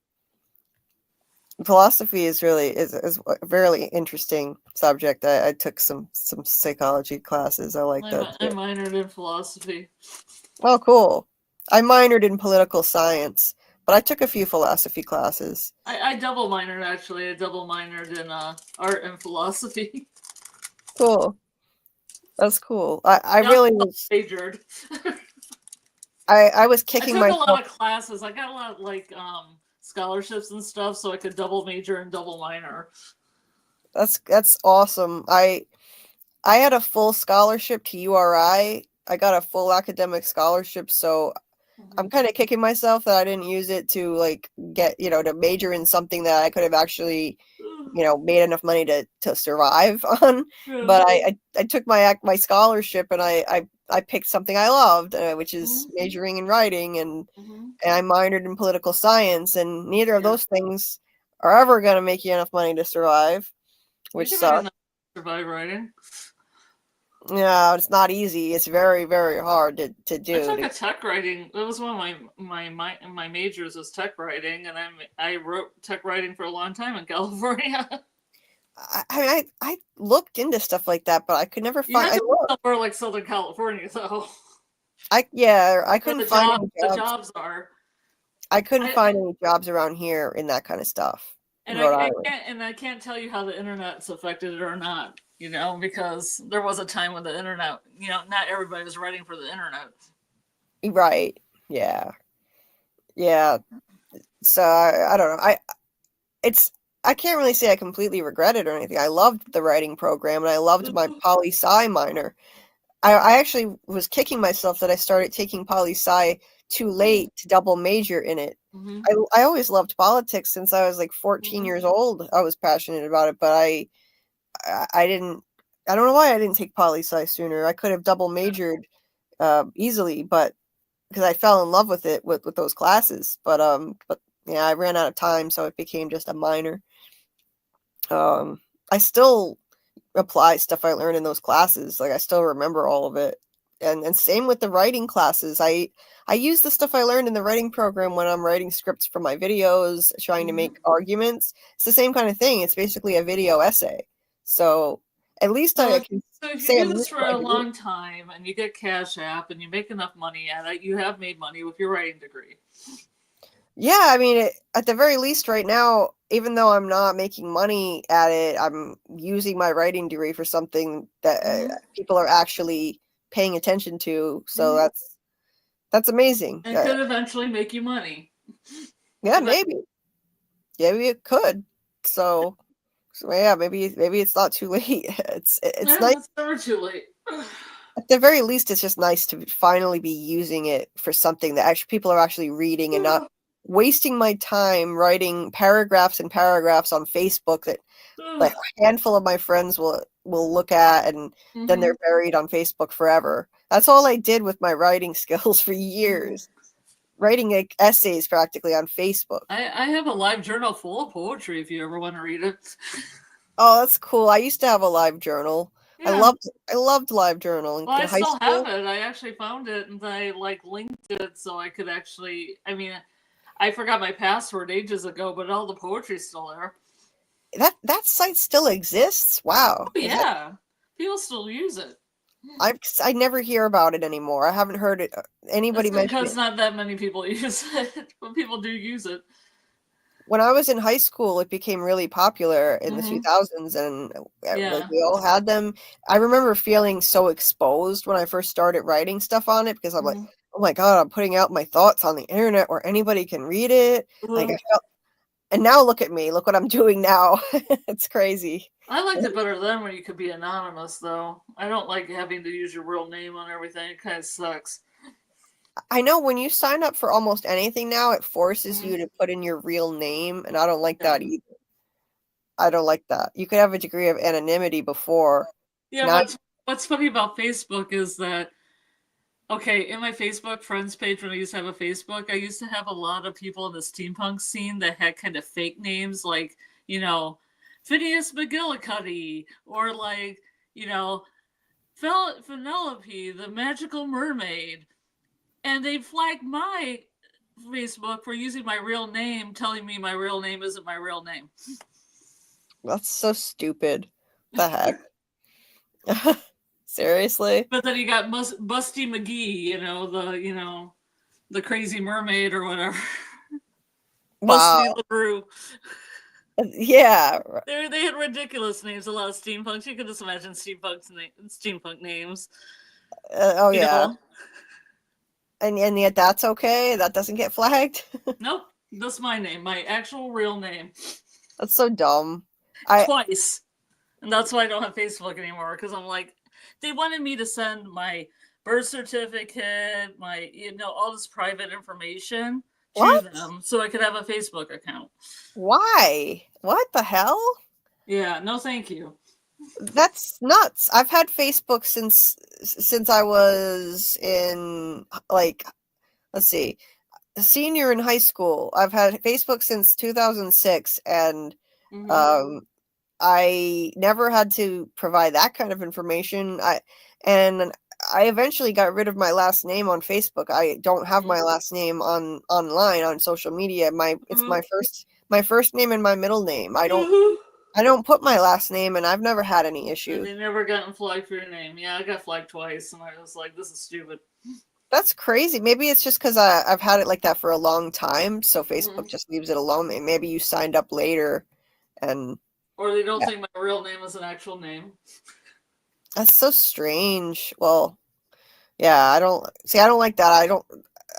Philosophy is a very interesting subject. I took some psychology classes. I like that. I minored in philosophy. Oh, cool. I minored in political science, but I took a few philosophy classes. I double minored, actually. I double minored in art and philosophy. Cool. That's cool. I really was majored. I was kicking I took myself. a lot of classes. I got a lot of like scholarships and stuff, so I could double major and double minor. That's awesome. I had a full scholarship to URI. I got a full academic scholarship, so I'm kind of kicking myself that I didn't use it to like get, to major in something that I could have actually, made enough money to survive on. Yeah. But I took my scholarship and I picked something I loved, which is majoring in writing, and I minored in political science, and neither of those things are ever going to make you enough money to survive, which sucks. Survive writing. Yeah, it's not easy. It's very, very hard to do. I took a tech writing. That was one of my majors was tech writing, and I wrote tech writing for a long time in California. I looked into stuff like that, but I could never find. You had to somewhere like Southern California, though. I couldn't find any jobs. The jobs are. I couldn't find any jobs around here in that kind of stuff. And I can't tell you how the internet's affected it or not. Because there was a time when the internet, not everybody was writing for the internet. Right. Yeah. Yeah. So I don't know. I can't really say I completely regret it or anything. I loved the writing program and I loved my poli-sci minor. I actually was kicking myself that I started taking poli-sci too late to double major in it. I always loved politics since I was like 14 years old. I was passionate about it, but I don't know why I didn't take poli-sci sooner. I could have double majored easily, but because I fell in love with it with those classes. But yeah, I ran out of time, so it became just a minor. I still apply stuff I learned in those classes. Like I still remember all of it. And same with the writing classes. I use the stuff I learned in the writing program when I'm writing scripts for my videos, trying to make arguments. It's the same kind of thing. It's basically a video essay. So at least I can say you do this for a long time and you get Cash App and you make enough money at it, you have made money with your writing degree. Yeah, I mean, at the very least right now, even though I'm not making money at it, I'm using my writing degree for something that people are actually paying attention to. So that's amazing. It could eventually make you money. Yeah, maybe it could. So yeah, maybe it's not too late. It's nice. It's never too late. At the very least, it's just nice to finally be using it for something that actually people are actually reading and not wasting my time writing paragraphs and paragraphs on Facebook that like a handful of my friends will look at and then they're buried on Facebook forever. That's all I did with my writing skills for years. Writing like essays practically on Facebook. I have a live journal full of poetry if you ever want to read it. Oh, that's cool. I used to have a live journal. Yeah. I loved live journaling. Well, I still have it. I actually found it and I linked it so I could actually. I mean, I forgot my password ages ago, but all the poetry's still there. That site still exists? Wow. Oh, yeah. People still use it. I never hear about it anymore. I haven't heard it anybody mention it. Because not that many people use it, but people do use it. When I was in high school, it became really popular in the 2000s, and like we all had them. I remember feeling so exposed when I first started writing stuff on it because I'm like, oh my God, I'm putting out my thoughts on the internet where anybody can read it. Like I felt, and now look at me, look what I'm doing now. It's crazy. I liked it better then when you could be anonymous, though. I don't like having to use your real name on everything. It kind of sucks. I know when you sign up for almost anything now, it forces you to put in your real name, and I don't like that either. I don't like that. You could have a degree of anonymity before. Yeah, what's funny about Facebook is that, okay, in my Facebook friends page, when I used to have a Facebook, I used to have a lot of people in the steampunk scene that had kind of fake names, like, you know, Phineas McGillicuddy, or like, you know, Penelope, the magical mermaid. And they flagged my Facebook for using my real name, telling me my real name isn't my real name. That's so stupid. The heck? Seriously? But then you got Busty McGee, the crazy mermaid or whatever. Wow. Busty LaRue. Yeah. They had ridiculous names, a lot of steampunks. You could just imagine steampunk names. Oh, yeah. And yet that's okay? That doesn't get flagged? Nope. That's my name, my actual real name. That's so dumb. Twice. And that's why I don't have Facebook anymore, because I'm like, they wanted me to send my birth certificate, my, all this private information to them so I could have a Facebook account. Why? What the hell? Yeah, no thank you. That's nuts. I've had Facebook since I was in, like, let's see, a senior in high school. I've had Facebook since 2006, and I never had to provide that kind of information. I eventually got rid of my last name on Facebook. I don't have my last name online on social media. It's my first name and my middle name. I don't put my last name, and I've never had any issues. They never gotten flagged for your name. Yeah, I got flagged twice, and I was like, this is stupid. That's crazy. Maybe it's just because I've had it like that for a long time, so Facebook just leaves it alone. Maybe you signed up later, and or they don't think my real name is an actual name. That's so strange. Well, yeah, I don't like that.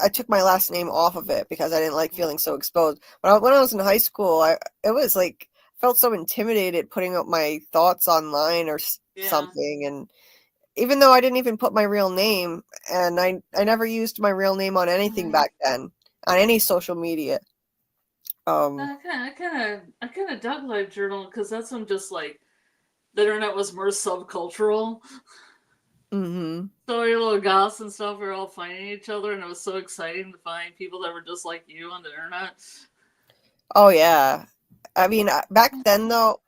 I took my last name off of it because I didn't like feeling so exposed. When I was in high school, it was like felt so intimidated putting up my thoughts online or something, and even though I didn't even put my real name, and I never used my real name on anything back then, on any social media. I kind of dug LiveJournal because that's when just like the internet was more subcultural. So your little goths and stuff were all finding each other, and it was so exciting to find people that were just like you on the internet. Oh yeah, I mean back then though,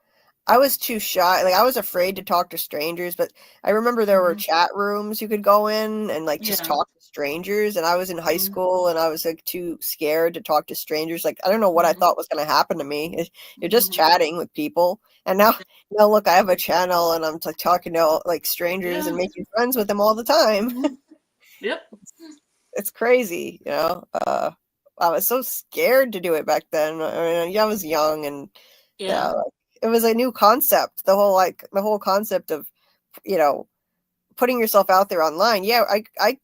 I was too shy. Like I was afraid to talk to strangers, but I remember there were chat rooms you could go in and like just talk to strangers. And I was in high school and I was like too scared to talk to strangers. Like I don't know what I thought was going to happen to me. You're just chatting with people. And now look, I have a channel and I'm like talking to like strangers and making friends with them all the time. Yep. It's crazy, I was so scared to do it back then. I mean, I was young and it was a new concept. The whole concept of, putting yourself out there online. Yeah, I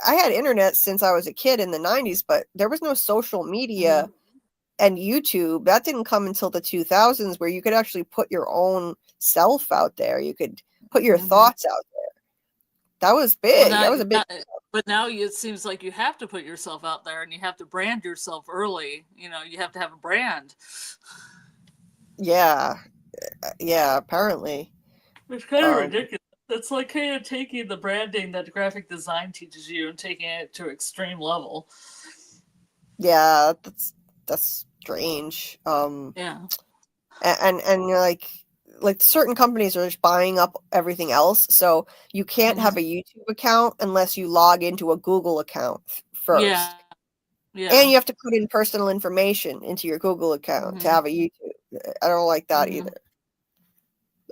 had internet since I was a kid in the 90s, but there was no social media and YouTube. That didn't come until the 2000s, where you could actually put your own self out there. You could put your thoughts out there. That was big. That was a big. But now it seems like you have to put yourself out there and you have to brand yourself early. You have to have a brand. Yeah, apparently. It's kind of ridiculous. It's like kind of taking the branding that graphic design teaches you and taking it to extreme level. Yeah, that's strange. And like certain companies are just buying up everything else, so you can't have a YouTube account unless you log into a Google account first. Yeah. And you have to put in personal information into your Google account to have a YouTube. I don't like that either.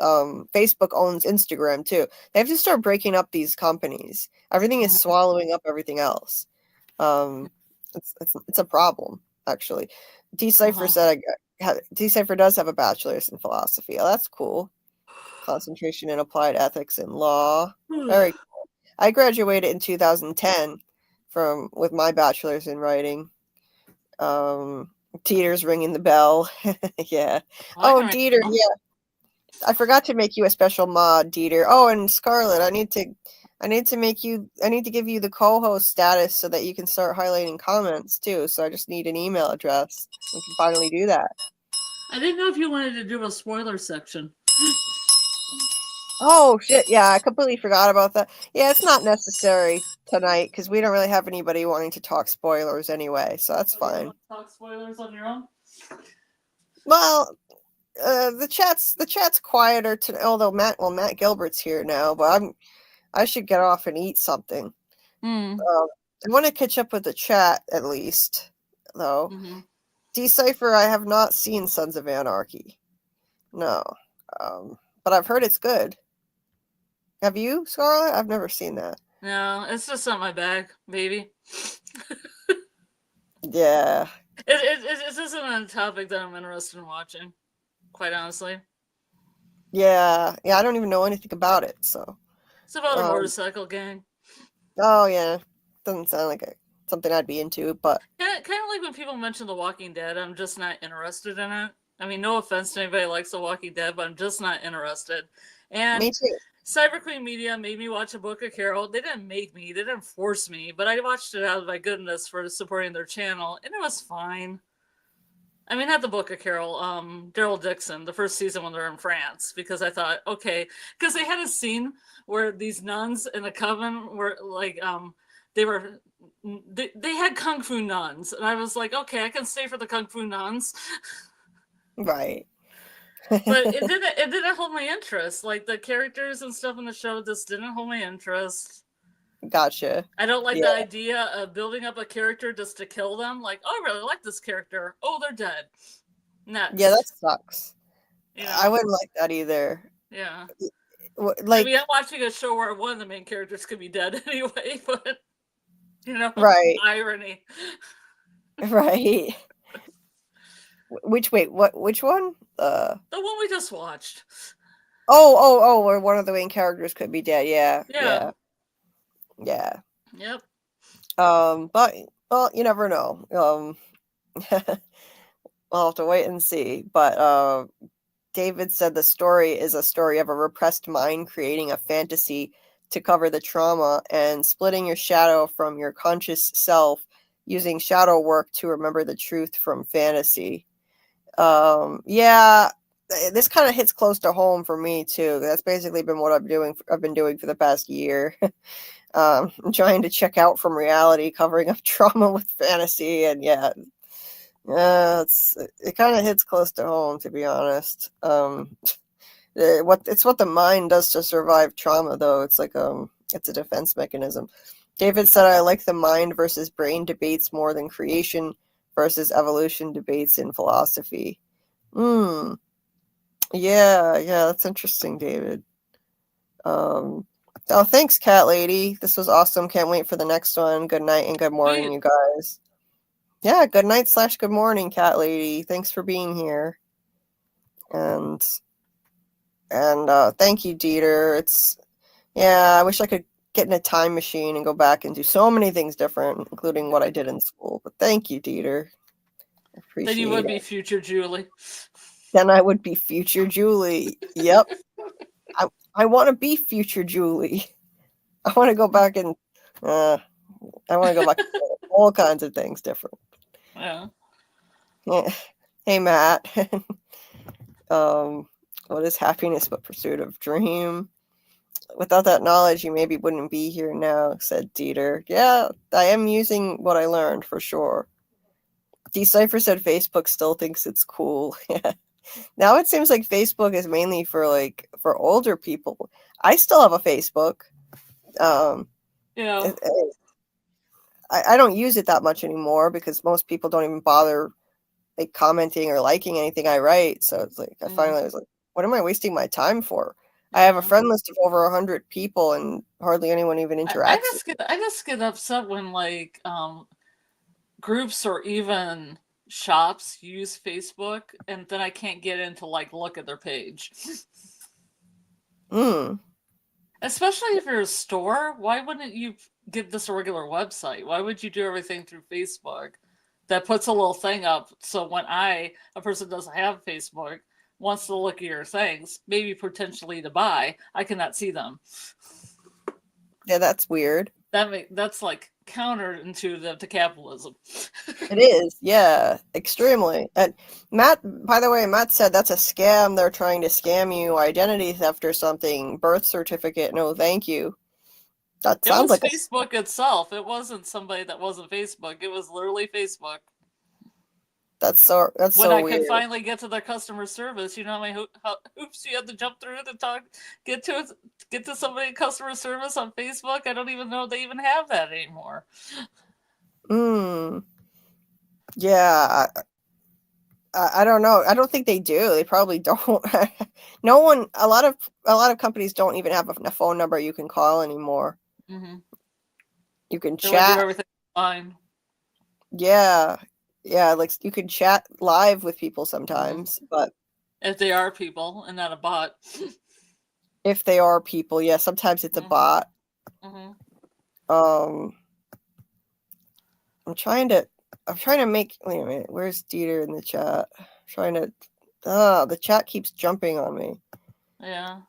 Facebook owns Instagram too. They have to start breaking up these companies. Everything is swallowing up everything else. It's a problem, actually. Decipher said Decipher does have a bachelor's in philosophy. Oh, that's cool. Concentration in applied ethics and law. Very cool. I graduated in 2010 with my bachelor's in writing. Dieter's ringing the bell. Yeah. Oh, Dieter, yeah. I forgot to make you a special mod, Dieter. Oh, and Scarlet, I need to give you the co-host status so that you can start highlighting comments too. So I just need an email address. We can finally do that. I didn't know if you wanted to do a spoiler section. Oh shit, yeah, I completely forgot about that. Yeah, it's not necessary tonight because we don't really have anybody wanting to talk spoilers anyway, so that's fine. Talk spoilers on your own? Well, the chat's quieter although Matt Gilbert's here now, but I should get off and eat something. I want to catch up with the chat at least, though. Decipher, I have not seen Sons of Anarchy. No. But I've heard it's good. Have you, Scarlett? I've never seen that. No, it's just not my bag, baby. Yeah. It isn't a topic that I'm interested in watching, quite honestly. Yeah, I don't even know anything about it, so. It's about a motorcycle gang. Oh, yeah. Doesn't sound like something I'd be into, but. Kind of like when people mention The Walking Dead, I'm just not interested in it. I mean, no offense to anybody who likes The Walking Dead, but I'm just not interested. And me too. Cyber Queen Media made me watch A Book of Carol. They didn't make me, they didn't force me, but I watched it out of my goodness for supporting their channel, and it was fine. I mean, not The Book of Carol, Daryl Dixon, the first season when they're in France, because I thought, okay, because they had a scene where these nuns in a coven were like, they had kung fu nuns, and I was like, okay, I can stay for the kung fu nuns. Right. But it didn't hold my interest. Like, the characters and stuff in the show just didn't hold my interest. Gotcha. I don't like the idea of building up a character just to kill them. Like, oh, I really like this character. Oh, they're dead. Next. Yeah, that sucks. Yeah. I wouldn't like that either. Yeah. Like, I mean, I'm watching a show where one of the main characters could be dead anyway, but, right. Irony. Right. Which one? The one we just watched. Oh, where one of the main characters could be dead. Yeah. Yep. But well, you never know. We'll have to wait and see. But David said the story is a story of a repressed mind creating a fantasy to cover the trauma and splitting your shadow from your conscious self using shadow work to remember the truth from fantasy. This kind of hits close to home for me too. That's basically been what I've been doing for the past year. I'm trying to check out from reality, covering up trauma with fantasy, and it kind of hits close to home, to be honest. It's what the mind does to survive trauma, though. It's like it's a defense mechanism. David said, I like the mind versus brain debates more than creation versus evolution debates in philosophy. Yeah, that's interesting, David. Oh, thanks, Cat Lady. This was awesome. Can't wait for the next one. Good night and good morning, you guys. Yeah, good night / good morning, Cat Lady. Thanks for being here. And thank you, Dieter. I wish I could get in a time machine and go back and do so many things different, including what I did in school. But thank you, Dieter. I appreciate it. Then you would be future Julie. Then I would be future Julie. Yep. I want to be future Julie. I want to go back and and all kinds of things different. Yeah. Hey, Matt. What is happiness but pursuit of dream? Without that knowledge, you maybe wouldn't be here now, said Dieter. Yeah, I am using what I learned for sure. Decipher said Facebook still thinks it's cool. Yeah. Now it seems like Facebook is mainly for older people. I still have a Facebook. Yeah. I don't use it that much anymore because most people don't even bother commenting or liking anything I write. So it's like I finally was like, what am I wasting my time for? I have a friend list of over 100 people, and hardly anyone even interacts. I just get upset when like groups or even shops use Facebook, and then I can't get in to like look at their page. Especially if you're a store, why wouldn't you get this a regular website? Why would you do everything through Facebook? That puts a little thing up, so when a person doesn't have Facebook, wants to look at your things, maybe potentially to buy, I cannot see them. Yeah, that's weird. That's like counterintuitive to capitalism. It is, yeah, extremely. And Matt, by the way, Matt said that's a scam. They're trying to scam you, identity theft or something, birth certificate. No, thank you. That sounds like Facebook itself. It wasn't somebody that wasn't Facebook. It was literally Facebook. That's so weird. When I could finally get to their customer service, you know how many hoops you had to jump through to get to somebody in customer service on Facebook? I don't even know if they even have that anymore. Yeah. I don't know. I don't think they do. They probably don't. No one. A lot of companies don't even have a phone number you can call anymore. You can chat. Do everything fine. Yeah, like you can chat live with people sometimes, but if they are people and not a bot. If they are people, yeah, sometimes it's a bot. I'm trying to make. Wait a minute. Where's Dieter in the chat? The chat keeps jumping on me. Yeah.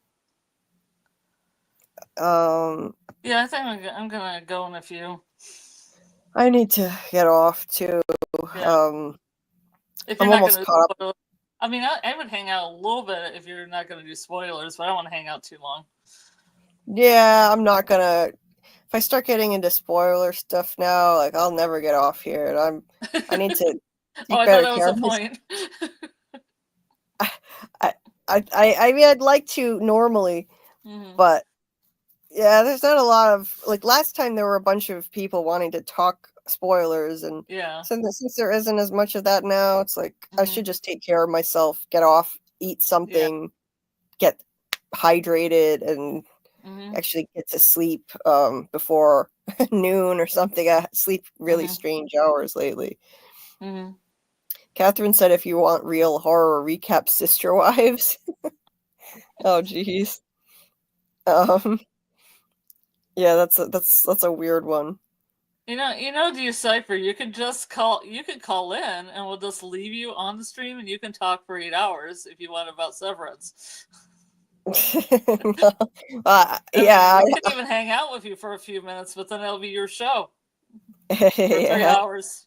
Yeah, I think I'm gonna go in a few. I need to get off too. Yeah. If you're I'm not almost caught up. I mean, I would hang out a little bit if you're not gonna do spoilers, but I don't want to hang out too long. Yeah, I'm not gonna. If I start getting into spoiler stuff now, like I'll never get off here, and I need to take better care of myself. I mean, I'd like to normally, but yeah, there's not a lot of, like, last time there were a bunch of people wanting to talk spoilers, and since there isn't as much of that now, it's like I should just take care of myself, get off, eat something, get hydrated, and actually get to sleep before noon or something. I sleep really strange hours lately. Catherine said, if you want real horror, recap Sister Wives. Oh, geez. Yeah, that's a weird one. You know, Decipher, you can call in and we'll just leave you on the stream and you can talk for 8 hours if you want about Severance. Yeah. We can even hang out with you for a few minutes, but then it'll be your show. For 3 hours.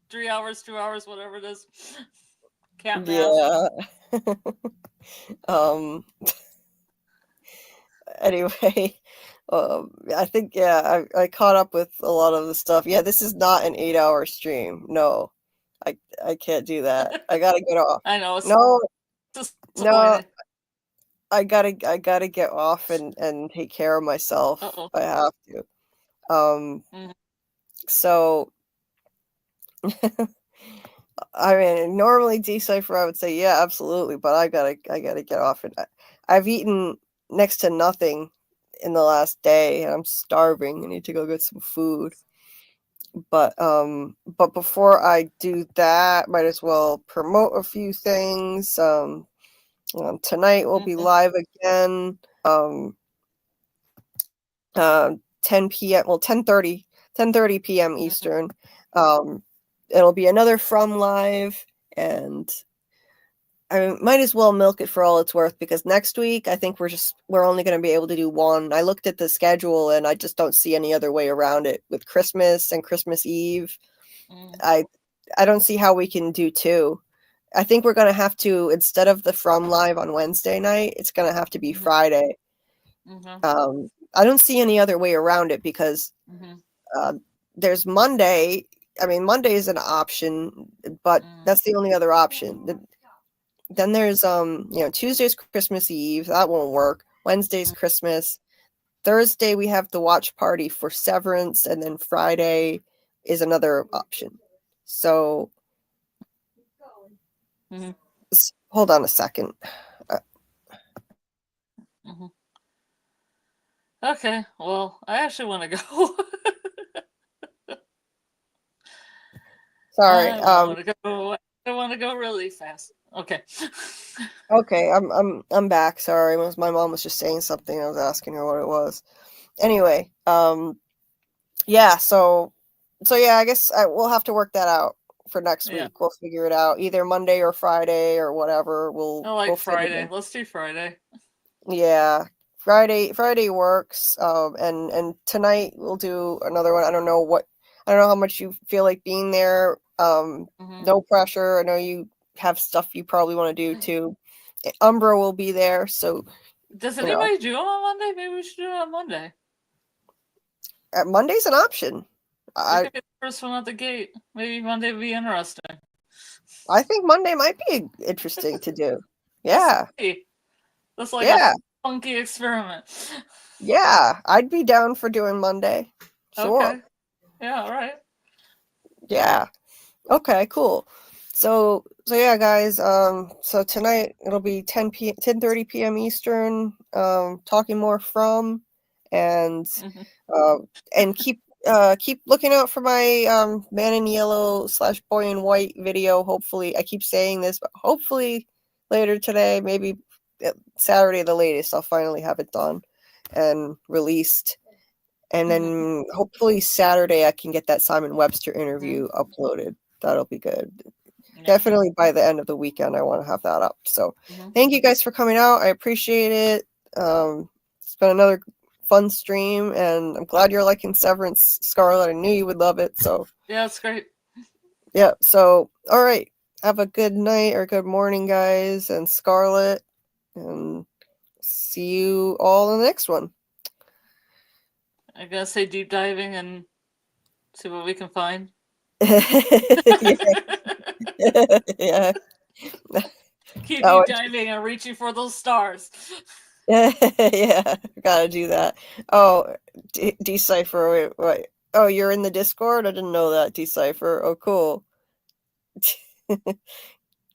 3 hours, 2 hours, whatever it is. Cat math. Yeah. Anyway, I think, I caught up with a lot of the stuff. Yeah, this is not an 8-hour stream. No, I can't do that. I gotta get off. I know. No, I gotta get off and take care of myself. I have to. So, I mean, normally Decipher, I would say, yeah, absolutely, but I gotta get off. And I've eaten next to nothing in the last day, and I'm starving. I need to go get some food. But before I do that, might as well promote a few things. Tonight we'll be live again. 10 p.m. Well, 10:30 p.m. Eastern. It'll be another From Live, and I might as well milk it for all it's worth, because next week I think we're only going to be able to do one. I looked at the schedule and I just don't see any other way around it with Christmas and Christmas Eve. I don't see how we can do two. I think we're going to have to, instead of the From Live on Wednesday night, it's going to have to be Friday. I don't see any other way around it, because there's Monday. I mean, Monday is an option, but that's the only other option. Then there's Tuesday's Christmas Eve. That won't work. Wednesday's Christmas. Thursday we have the watch party for Severance, and then Friday is another option. So hold on a second. Okay, well, I actually want to go. Sorry. I want to go. I want to go really fast. Okay. Okay, I'm back. Sorry, my mom was just saying something. I was asking her what it was. Anyway, yeah. So yeah. I guess we'll have to work that out for next week. We'll figure it out either Monday or Friday or whatever. I like Friday. Let's do Friday. Yeah, Friday works. And tonight we'll do another one. I don't know how much you feel like being there. No pressure. I know you have stuff you probably want to do too. Umbra will be there, so does anybody do it on Monday? Maybe we should do it on Monday. Monday's an option. I could be the first one at the gate. Maybe Monday would be interesting. I think Monday might be interesting to do. Yeah. That's like a funky experiment. Yeah, I'd be down for doing Monday. Sure. Okay. Yeah, all right. Yeah. Okay, cool. So yeah, guys, so tonight it'll be 10:30 p.m. Eastern, talking more from, and keep looking out for my Man in Yellow / Boy in White video. Hopefully, I keep saying this, but hopefully later today, maybe Saturday the latest, I'll finally have it done and released. And then hopefully Saturday I can get that Simon Webster interview uploaded. That'll be good. Yeah. Definitely by the end of the weekend, I want to have that up. So thank you guys for coming out. I appreciate it. It's been another fun stream, and I'm glad you're liking Severance, Scarlet. I knew you would love it. So yeah, it's great. Yeah. So all right. Have a good night or good morning, guys, and Scarlet. And see you all in the next one. I gotta say deep diving and see what we can find. Yeah. Keep deep diving and reaching for those stars. Yeah, gotta do that. Oh, Decipher. Wait. Oh, you're in the Discord? I didn't know that. Decipher. Oh, cool.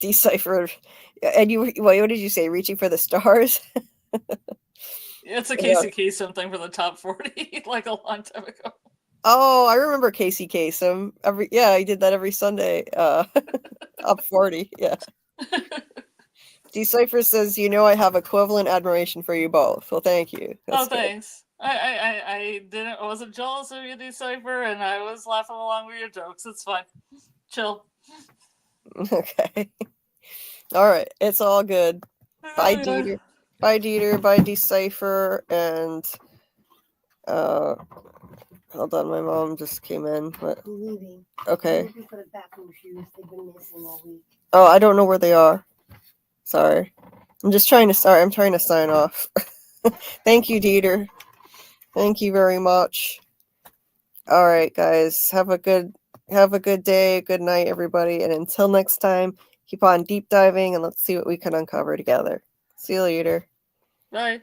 Decipher. And you, what did you say? Reaching for the stars? It's a Casey Kasem thing for the top 40, like a long time ago. Oh, I remember Casey Kasem. I did that every Sunday. Top 40, yeah. Decipher says, I have equivalent admiration for you both. Well, thank you. That's thanks. I wasn't jealous of you, Decipher, and I was laughing along with your jokes. It's fine. Chill. Okay. All right. It's all good. Bye, Dieter. Bye, Dieter. Bye, Decipher. And hold on, my mom just came in. But I'm leaving. Okay. I'm looking for the bathroom shoes. They've been missing all week. Oh, I don't know where they are. Sorry. I'm trying to sign off. Thank you, Dieter. Thank you very much. All right, guys. Have a good day. Good night, everybody. And until next time, keep on deep diving and let's see what we can uncover together. See you later. Bye.